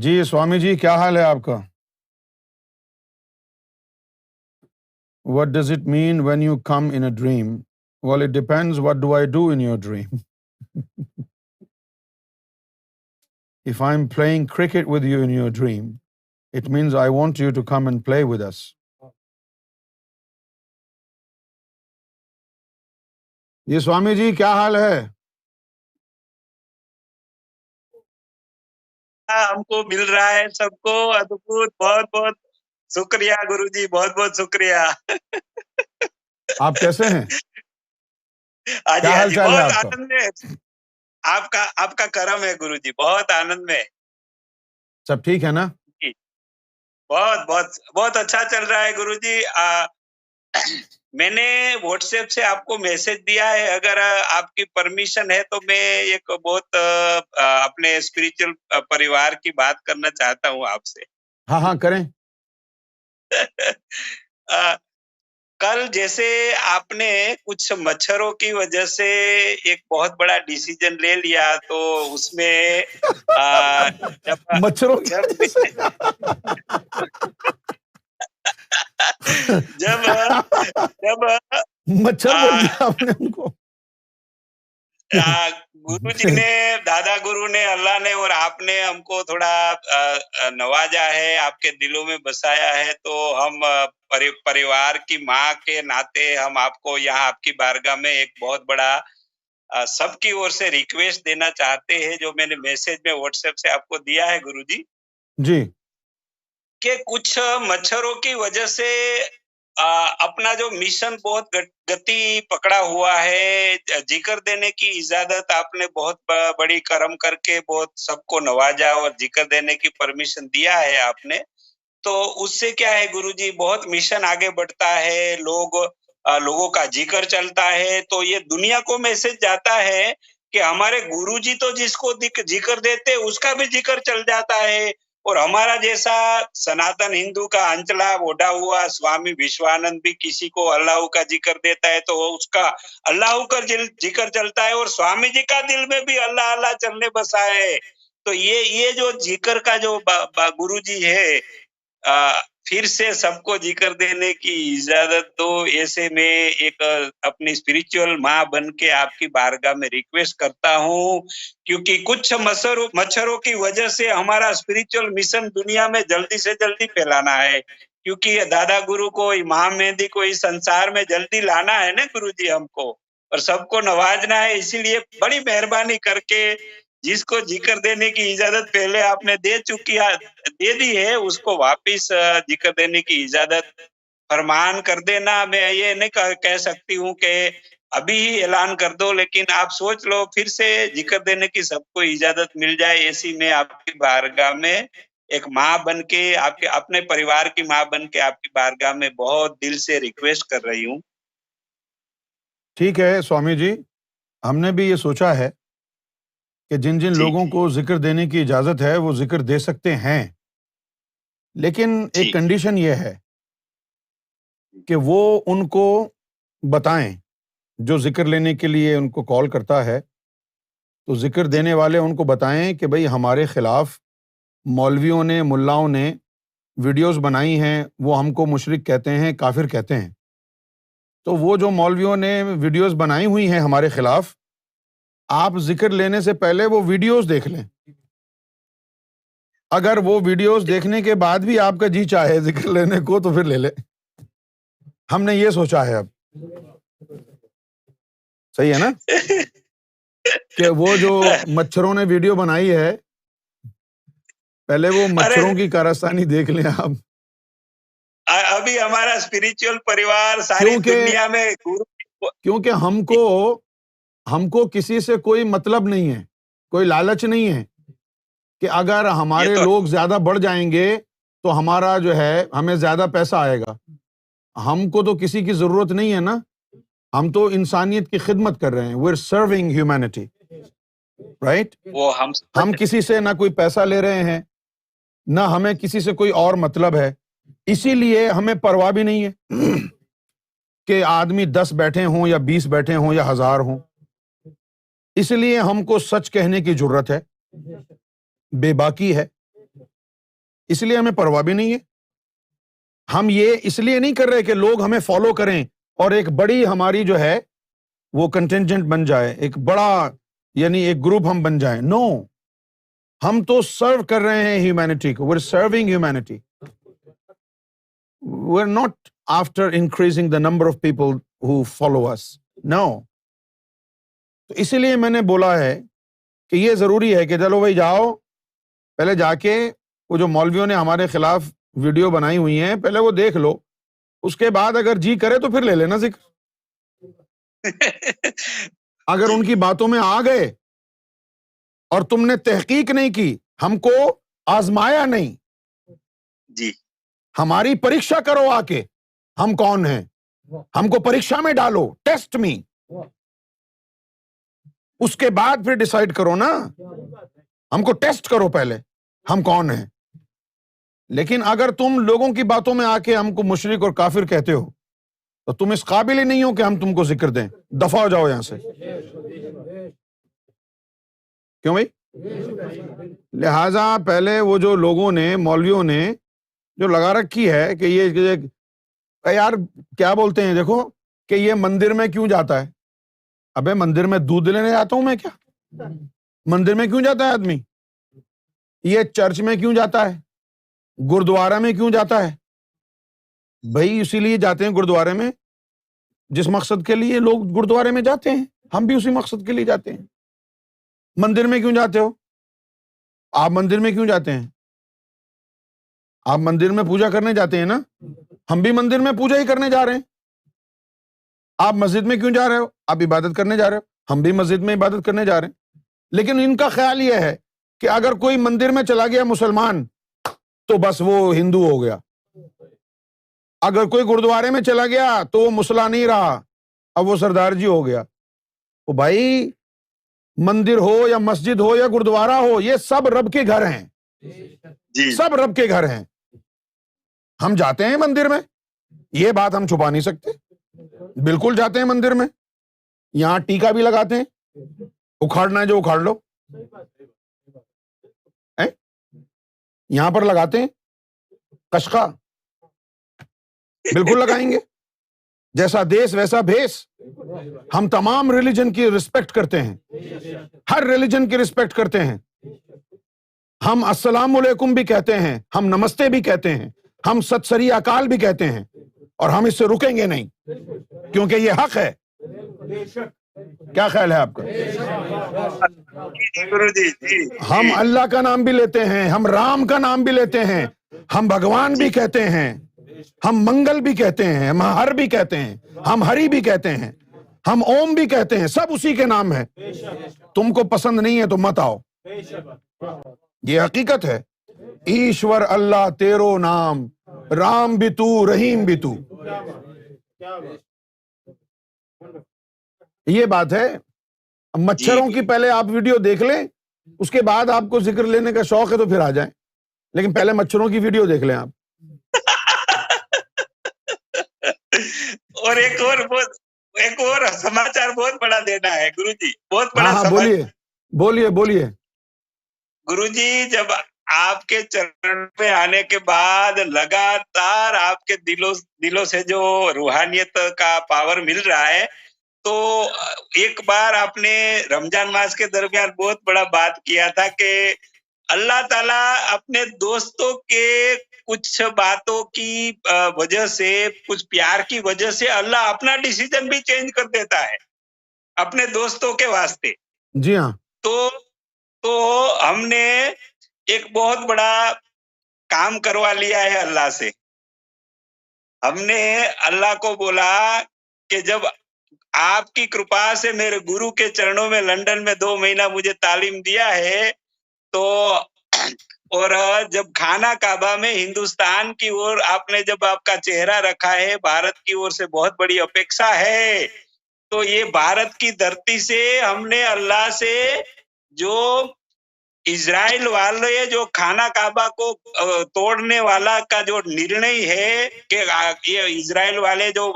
जी स्वामी जी, क्या हाल है आपका? What does it mean when you come in a dream? Well, it depends what do I do in your dream. If I'm playing cricket with you in your dream, it means I want you to come and play with us. ये स्वामी जी क्या हाल है? हमको मिल रहा है सबको अद्भुत, बहुत बहुत शुक्रिया गुरुजी, बहुत बहुत शुक्रिया। आप कैसे हैं? हाँ जी, क्या हाँ हाल जी, चाल है बहुत आपका? आनंद में। आपका करम है गुरुजी, बहुत आनंद में। सब ठीक है ना? जी, बहुत बहुत बहुत अच्छा चल रहा है गुरुजी। मैंने व्हाट्सएप से आपको मैसेज दिया है, अगर आपकी परमिशन है तो मैं एक बहुत अपने स्पिरिचुअल परिवार की बात करना चाहता हूँ आपसे। हाँ हाँ करें। कल जैसे आपने कुछ मच्छरों की वजह से एक बहुत बड़ा डिसीजन ले लिया, तो उसमें मच्छरों जब जब जब मच्छर बोल दिया आपने उनको। गुरु जी ने, दादा गुरु ने, अल्लाह ने और आपने हमको थोड़ा नवाजा है, आपके दिलों में बसाया है, तो हम परिवार की माँ के नाते हम आपको यहाँ आपकी बारगाह में एक बहुत बड़ा सबकी ओर से रिक्वेस्ट देना चाहते हैं, जो मैंने मैसेज में व्हाट्सएप से आपको दिया है गुरु जी। जी। کہ کچھ مچھروں کی وجہ سے اپنا جو مشن بہت گتی پکڑا ہوا ہے. ذکر دینے کی اجازت آپ نے بہت بڑی کرم کر کے بہت سب کو نوازا اور ذکر دینے کی پرمیشن دیا ہے آپ نے. تو اس سے کیا ہے گروجی، بہت مشن آگے بڑھتا ہے، لوگوں کا ذکر چلتا ہے. تو یہ دنیا کو میسج جاتا ہے کہ ہمارے گروجی تو جس کو ذکر دیتے اس کا بھی ذکر چل جاتا ہے. اور ہمارا جیسا سناتن ہندو کا انچلا اوڈا ہوا سوامی وشوانند بھی کسی کو اللہ کا ذکر دیتا ہے تو اس کا اللہ کا ذکر چلتا ہے، اور سوامی جی کا دل میں بھی اللہ اللہ چلنے بسا ہے. تو یہ جو ذکر کا جو گرو جی ہے، پھر سے سب کو ذکر دینے کی اجازت دو. ایسے میں ایک اپنی اسپرچل ماں بن کے آپ کی بارگاہ میں ریکویسٹ کرتا ہوں، کیونکہ کچھ مچھروں کی وجہ سے ہمارا اسپرچل مشن دنیا میں جلدی سے جلدی پھیلانا ہے. کیونکہ دادا گرو کو، امام مہدی کو اس سنسار میں جلدی لانا ہے نا گرو جی ہم کو، اور سب کو نوازنا ہے. اسی لیے بڑی مہربانی کر کے جس کو ذکر دینے کی اجازت پہلے آپ نے دے دی ہے، اس کو واپس ذکر دینے کی اجازت فرمان کر دینا. میں یہ نہیں کہہ سکتی ہوں کہ ابھی ہی اعلان کر دو، لیکن آپ سوچ لو پھر سے ذکر دینے کی سب کو اجازت مل جائے. ایسی میں آپ کی بارگاہ میں ایک ماں بن کے، آپ کے اپنے پریوار کی ماں بن کے آپ کی بارگاہ میں بہت دل سے ریکویسٹ کر رہی ہوں. ٹھیک ہے سوامی جی، ہم نے بھی یہ سوچا ہے کہ جن لوگوں کو ذکر دینے کی اجازت ہے وہ ذکر دے سکتے ہیں، لیکن ایک کنڈیشن یہ ہے کہ وہ ان کو بتائیں جو ذکر لینے کے لیے ان کو کال کرتا ہے، تو ذکر دینے والے ان کو بتائیں کہ بھئی ہمارے خلاف مولویوں نے، ملاؤں نے ویڈیوز بنائی ہیں، وہ ہم کو مشرک کہتے ہیں، کافر کہتے ہیں. تو وہ جو مولویوں نے ویڈیوز بنائی ہوئی ہیں ہمارے خلاف، آپ ذکر لینے سے پہلے وہ ویڈیوز دیکھ لیں. اگر وہ ویڈیوز دیکھنے کے بعد بھی آپ کا جی چاہے ذکر لینے کو تو پھر لے لیں. ہم نے یہ سوچا ہے اب. صحیح ہے نا کہ وہ جو مچھروں نے ویڈیو بنائی ہے، پہلے وہ مچھروں کی کارستانی دیکھ لیں آپ. ابھی ہمارا اسپرچل پریوار ساری دنیا میں، کیونکہ ہم کو کسی سے کوئی مطلب نہیں ہے، کوئی لالچ نہیں ہے کہ اگر ہمارے لوگ زیادہ بڑھ جائیں گے تو ہمارا جو ہے ہمیں زیادہ پیسہ آئے گا. ہم کو تو کسی کی ضرورت نہیں ہے نا، ہم تو انسانیت کی خدمت کر رہے ہیں. We are serving humanity, right? ہم کسی سے نہ کوئی پیسہ لے رہے ہیں، نہ ہمیں کسی سے کوئی اور مطلب ہے. اسی لیے ہمیں پرواہ بھی نہیں ہے کہ آدمی 10 بیٹھے ہوں یا 20 بیٹھے ہوں یا 1000 ہوں. اس لیے ہم کو سچ کہنے کی جرت ہے، بے باکی ہے، اس لیے ہمیں پرواہ بھی نہیں ہے. ہم یہ اس لیے نہیں کر رہے کہ لوگ ہمیں فالو کریں اور ایک بڑی ہماری جو ہے وہ کنٹینجنٹ بن جائے، ایک بڑا یعنی ایک گروپ ہم بن جائیں. نو، ہم تو سرو کر رہے ہیں ہیومینٹی کو. We are serving humanity. We are not after increasing the number of people who follow us. No. تو اسی لیے میں نے بولا ہے کہ یہ ضروری ہے کہ چلو بھائی جاؤ، پہلے جا کے وہ جو مولویوں نے ہمارے خلاف ویڈیو بنائی ہوئی ہیں پہلے وہ دیکھ لو، اس کے بعد اگر جی کرے تو پھر لے لینا ذکر. اگر ان کی باتوں میں آ گئے اور تم نے تحقیق نہیں کی، ہم کو آزمایا نہیں، جی ہماری پریکشا کرو آ کے، ہم کون ہیں، ہم کو پریکشا میں ڈالو، ٹیسٹ می، اس کے بعد پھر ڈیسائیڈ کرو نا. ہم کو ٹیسٹ کرو پہلے ہم کون ہیں. لیکن اگر تم لوگوں کی باتوں میں آ کے ہم کو مشرک اور کافر کہتے ہو تو تم اس قابل ہی نہیں ہو کہ ہم تم کو ذکر دیں. دفع ہو جاؤ یہاں سے. کیوں بھائی؟ لہذا پہلے وہ جو لوگوں نے، مولویوں نے جو لگا رکھی ہے کہ یہ یار کیا بولتے ہیں، دیکھو کہ یہ مندر میں کیوں جاتا ہے. ابے مندر میں دودھ لینے جاتا ہوں میں کیا؟ مندر میں کیوں جاتا ہے آدمی؟ یہ چرچ میں کیوں جاتا ہے؟ گردوارہ میں کیوں جاتا ہے؟ بھائی اسی لیے جاتے ہیں گردوارے میں جس مقصد کے لیے لوگ گردوارے میں جاتے ہیں، ہم بھی اسی مقصد کے لیے جاتے ہیں. مندر میں کیوں جاتے ہو؟ آپ مندر میں کیوں جاتے ہیں؟ آپ مندر میں پوجا کرنے جاتے ہیں نا, ہم بھی مندر میں پوجا ہی کرنے جا رہے ہیں. آپ مسجد میں کیوں جا رہے ہو؟ آپ عبادت کرنے جا رہے ہو, ہم بھی مسجد میں عبادت کرنے جا رہے ہیں. لیکن ان کا خیال یہ ہے کہ اگر کوئی مندر میں چلا گیا مسلمان تو بس وہ ہندو ہو گیا, اگر کوئی گردوارے میں چلا گیا تو وہ مسلمان نہیں رہا, اب وہ سردار جی ہو گیا. تو بھائی مندر ہو یا مسجد ہو یا گردوارہ ہو, یہ سب رب کے گھر ہیں, سب رب کے گھر ہیں. ہم جاتے ہیں مندر میں, یہ بات ہم چھپا نہیں سکتے, بالکل جاتے ہیں مندر میں. یہاں ٹیکا بھی لگاتے ہیں, اکھاڑنا ہے جو اکھاڑ لو, یہاں پر لگاتے ہیں کشکا, بالکل لگائیں گے. جیسا دیس ویسا بھیس. ہم تمام ریلیجن کی رسپیکٹ کرتے ہیں, ہر ریلیجن کی رسپیکٹ کرتے ہیں. ہم السلام علیکم بھی کہتے ہیں, ہم نمستے بھی کہتے ہیں, ہم ست سری اکال بھی کہتے ہیں, اور ہم اس سے رکیں گے نہیں, کیونکہ یہ حق ہے. کیا خیال ہے آپ کا؟ ہم اللہ کا نام بھی لیتے ہیں, ہم رام کا نام بھی لیتے ہیں, ہم بھگوان بھی کہتے ہیں, ہم منگل بھی کہتے ہیں, ہم ہر بھی کہتے ہیں, ہم ہری بھی کہتے ہیں, ہم اوم بھی کہتے ہیں, سب اسی کے نام ہے. تم کو پسند نہیں ہے تو مت آؤ, یہ حقیقت ہے. ایشور اللہ تیرو نام, رام بھی تو رحیم بھی تو. یہ بات ہے. مچھروں کی پہلے آپ ویڈیو دیکھ لیں, اس کے بعد آپ کو ذکر لینے کا شوق ہے تو پھر آ جائیں, لیکن پہلے مچھروں کی ویڈیو دیکھ لیں آپ. اور ایک اور سماچار بہت بڑا دینا ہے گرو جی, بہت بڑا. ہاں بولیے. گرو جی, جب آپ کے چرن پہ آنے کے بعد لگاتار آپ کے دلوں سے جو روحانیت کا پاور مل رہا ہے, تو ایک بار آپ نے رمضان ماس کے درمیان بہت بڑا بات کیا تھا کہ اللہ تعالیٰ اپنے دوستوں کے کچھ باتوں کی وجہ سے, کچھ پیار کی وجہ سے اللہ اپنا ڈیسیجن بھی چینج کر دیتا ہے اپنے دوستوں کے واسطے. جی ہاں. تو ہم نے ایک بہت بڑا کام کروا لیا ہے اللہ سے. ہم نے اللہ کو بولا کہ جب آپ کی کرپا سے میرے گرو کے چرنوں میں لندن میں 2 مہینہ مجھے تعلیم دیا ہے, تو اور جب خانہ کعبہ میں ہندوستان کی اور آپ نے جب آپ کا چہرہ رکھا ہے, بھارت کی اور سے بہت بڑی اپیکشا ہے, تو یہ بھارت کی دھرتی سے ہم نے اللہ سے جو اسرائیل والے جو خانہ کعبہ کو توڑنے والا کا جو نرنے ہے کہ یہ اسرائیل والے جو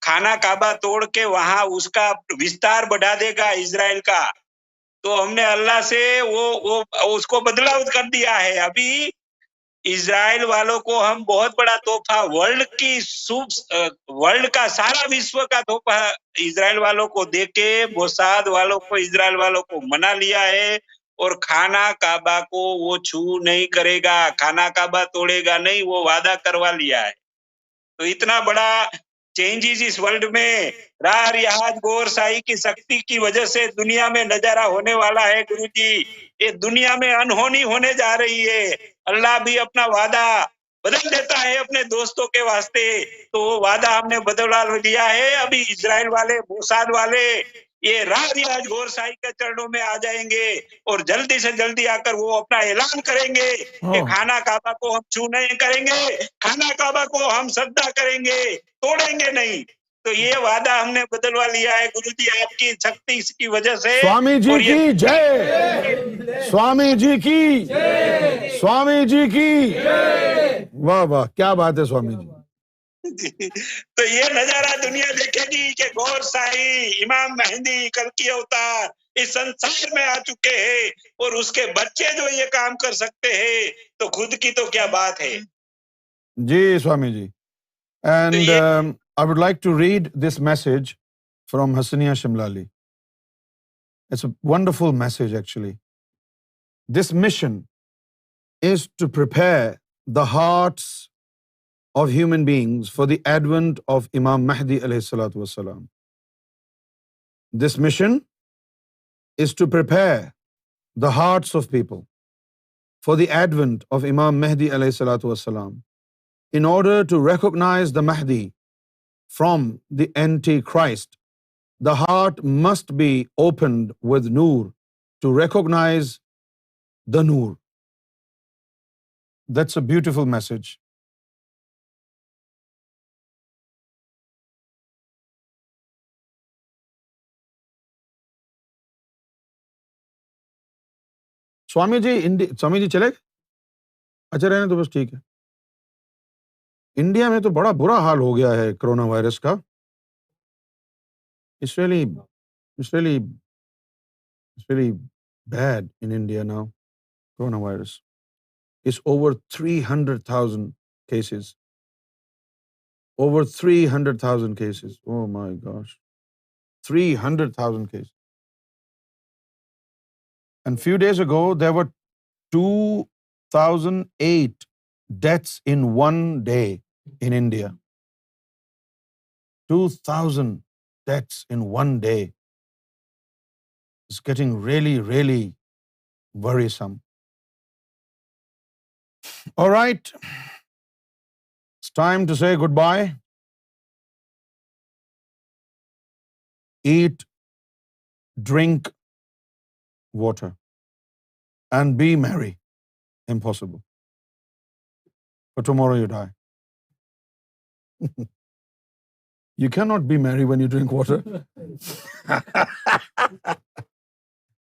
خانہ کعبہ توڑ کے وہاں اس کا وستار بڑھا دے گا اسرائیل کا, تو ہم نے اللہ سے وہ اس کو بدلا کر دیا ہے. ابھی اسرائیل والوں کو ہم بہت بڑا تحفہ, ورلڈ کا سارا وشو کا تحفہ اسرائیل والوں کو دے کے موساد والوں کو, اسرائیل والوں کو منا لیا ہے, اور خانہ کعبہ کو وہ چھو نہیں کرے گا, خانہ کعبہ توڑے گا نہیں, وہ وعدہ کروا لیا ہے. تو اتنا بڑا چینجز اس ورلڈ میں راہ ریاض گور سائی کی شکتی کی وجہ سے دنیا میں نظارہ ہونے والا ہے. گرو جی, یہ دنیا میں انہونی ہونے جا رہی ہے. اللہ بھی اپنا وعدہ بدل دیتا ہے اپنے دوستوں کے واسطے, تو وہ وعدہ ہم نے بدلا لیا ہے. ابھی اسرائیل والے, موساد والے یہ راہ ریاض گور سائی کے چرنوں میں آ جائیں گے, اور جلدی سے جلدی آ کر وہ اپنا اعلان کریں گے کہ خانہ کعبہ کو ہم چھو نہیں کریں گے, خانہ کعبہ کو ہم سجدہ کریں گے, توڑیں گے نہیں. تو یہ وعدہ ہم نے بدلوا لیا ہے گرو جی آپ کی شکتی کی وجہ سے. سوامی جی کی جے, سوامی جی کی, سوامی جی کی, واہ واہ کیا بات ہے سوامی جی. تو یہ نظارہ دنیا دیکھے گی کہ گور سائی, امام مہدی, کلکی اوتار اس سنسار میں آ چکے ہیں, اور اس کے بچے جو یہ کام کر سکتے ہیں تو خود کی تو کیا بات ہے. جی سوامی جی. And I would like to read this message from Hasaniya Shimlali. It's a wonderful message actually. This mission is to prepare the hearts of human beings for the advent of Imam Mahdi alayhi salatu wassalam. This mission is to prepare the hearts of people for the advent of Imam Mahdi alayhi salatu wassalam. In order to recognize the Mahdi from the Antichrist, the heart must be opened with Noor to recognize the Noor. That's a beautiful message. Swami ji चले गए? अच्छा रहने तो बस ठीक है। India में तो बड़ा बुरा हाल हो गया है कोरोना वायरस का। It's really bad in India now. Coronavirus. It's over 300,000 cases. Over 300,000 cases. Oh my gosh. 300,000 cases. And few days ago, there were 2,008 deaths in one day in India. 2,000 deaths in one day. It's getting really, really worrisome. All right. It's time to say goodbye. Eat, drink water, and be merry. Impossible. For tomorrow you die. You cannot be merry when you drink water.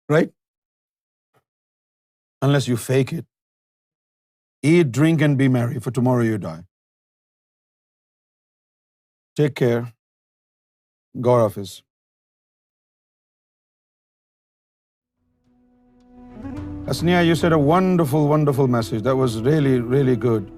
Right? Unless you fake it. Eat, drink, and be merry, for tomorrow you die. Take care. God Hafiz. Asniya, you said a wonderful, wonderful message. That was really, really good.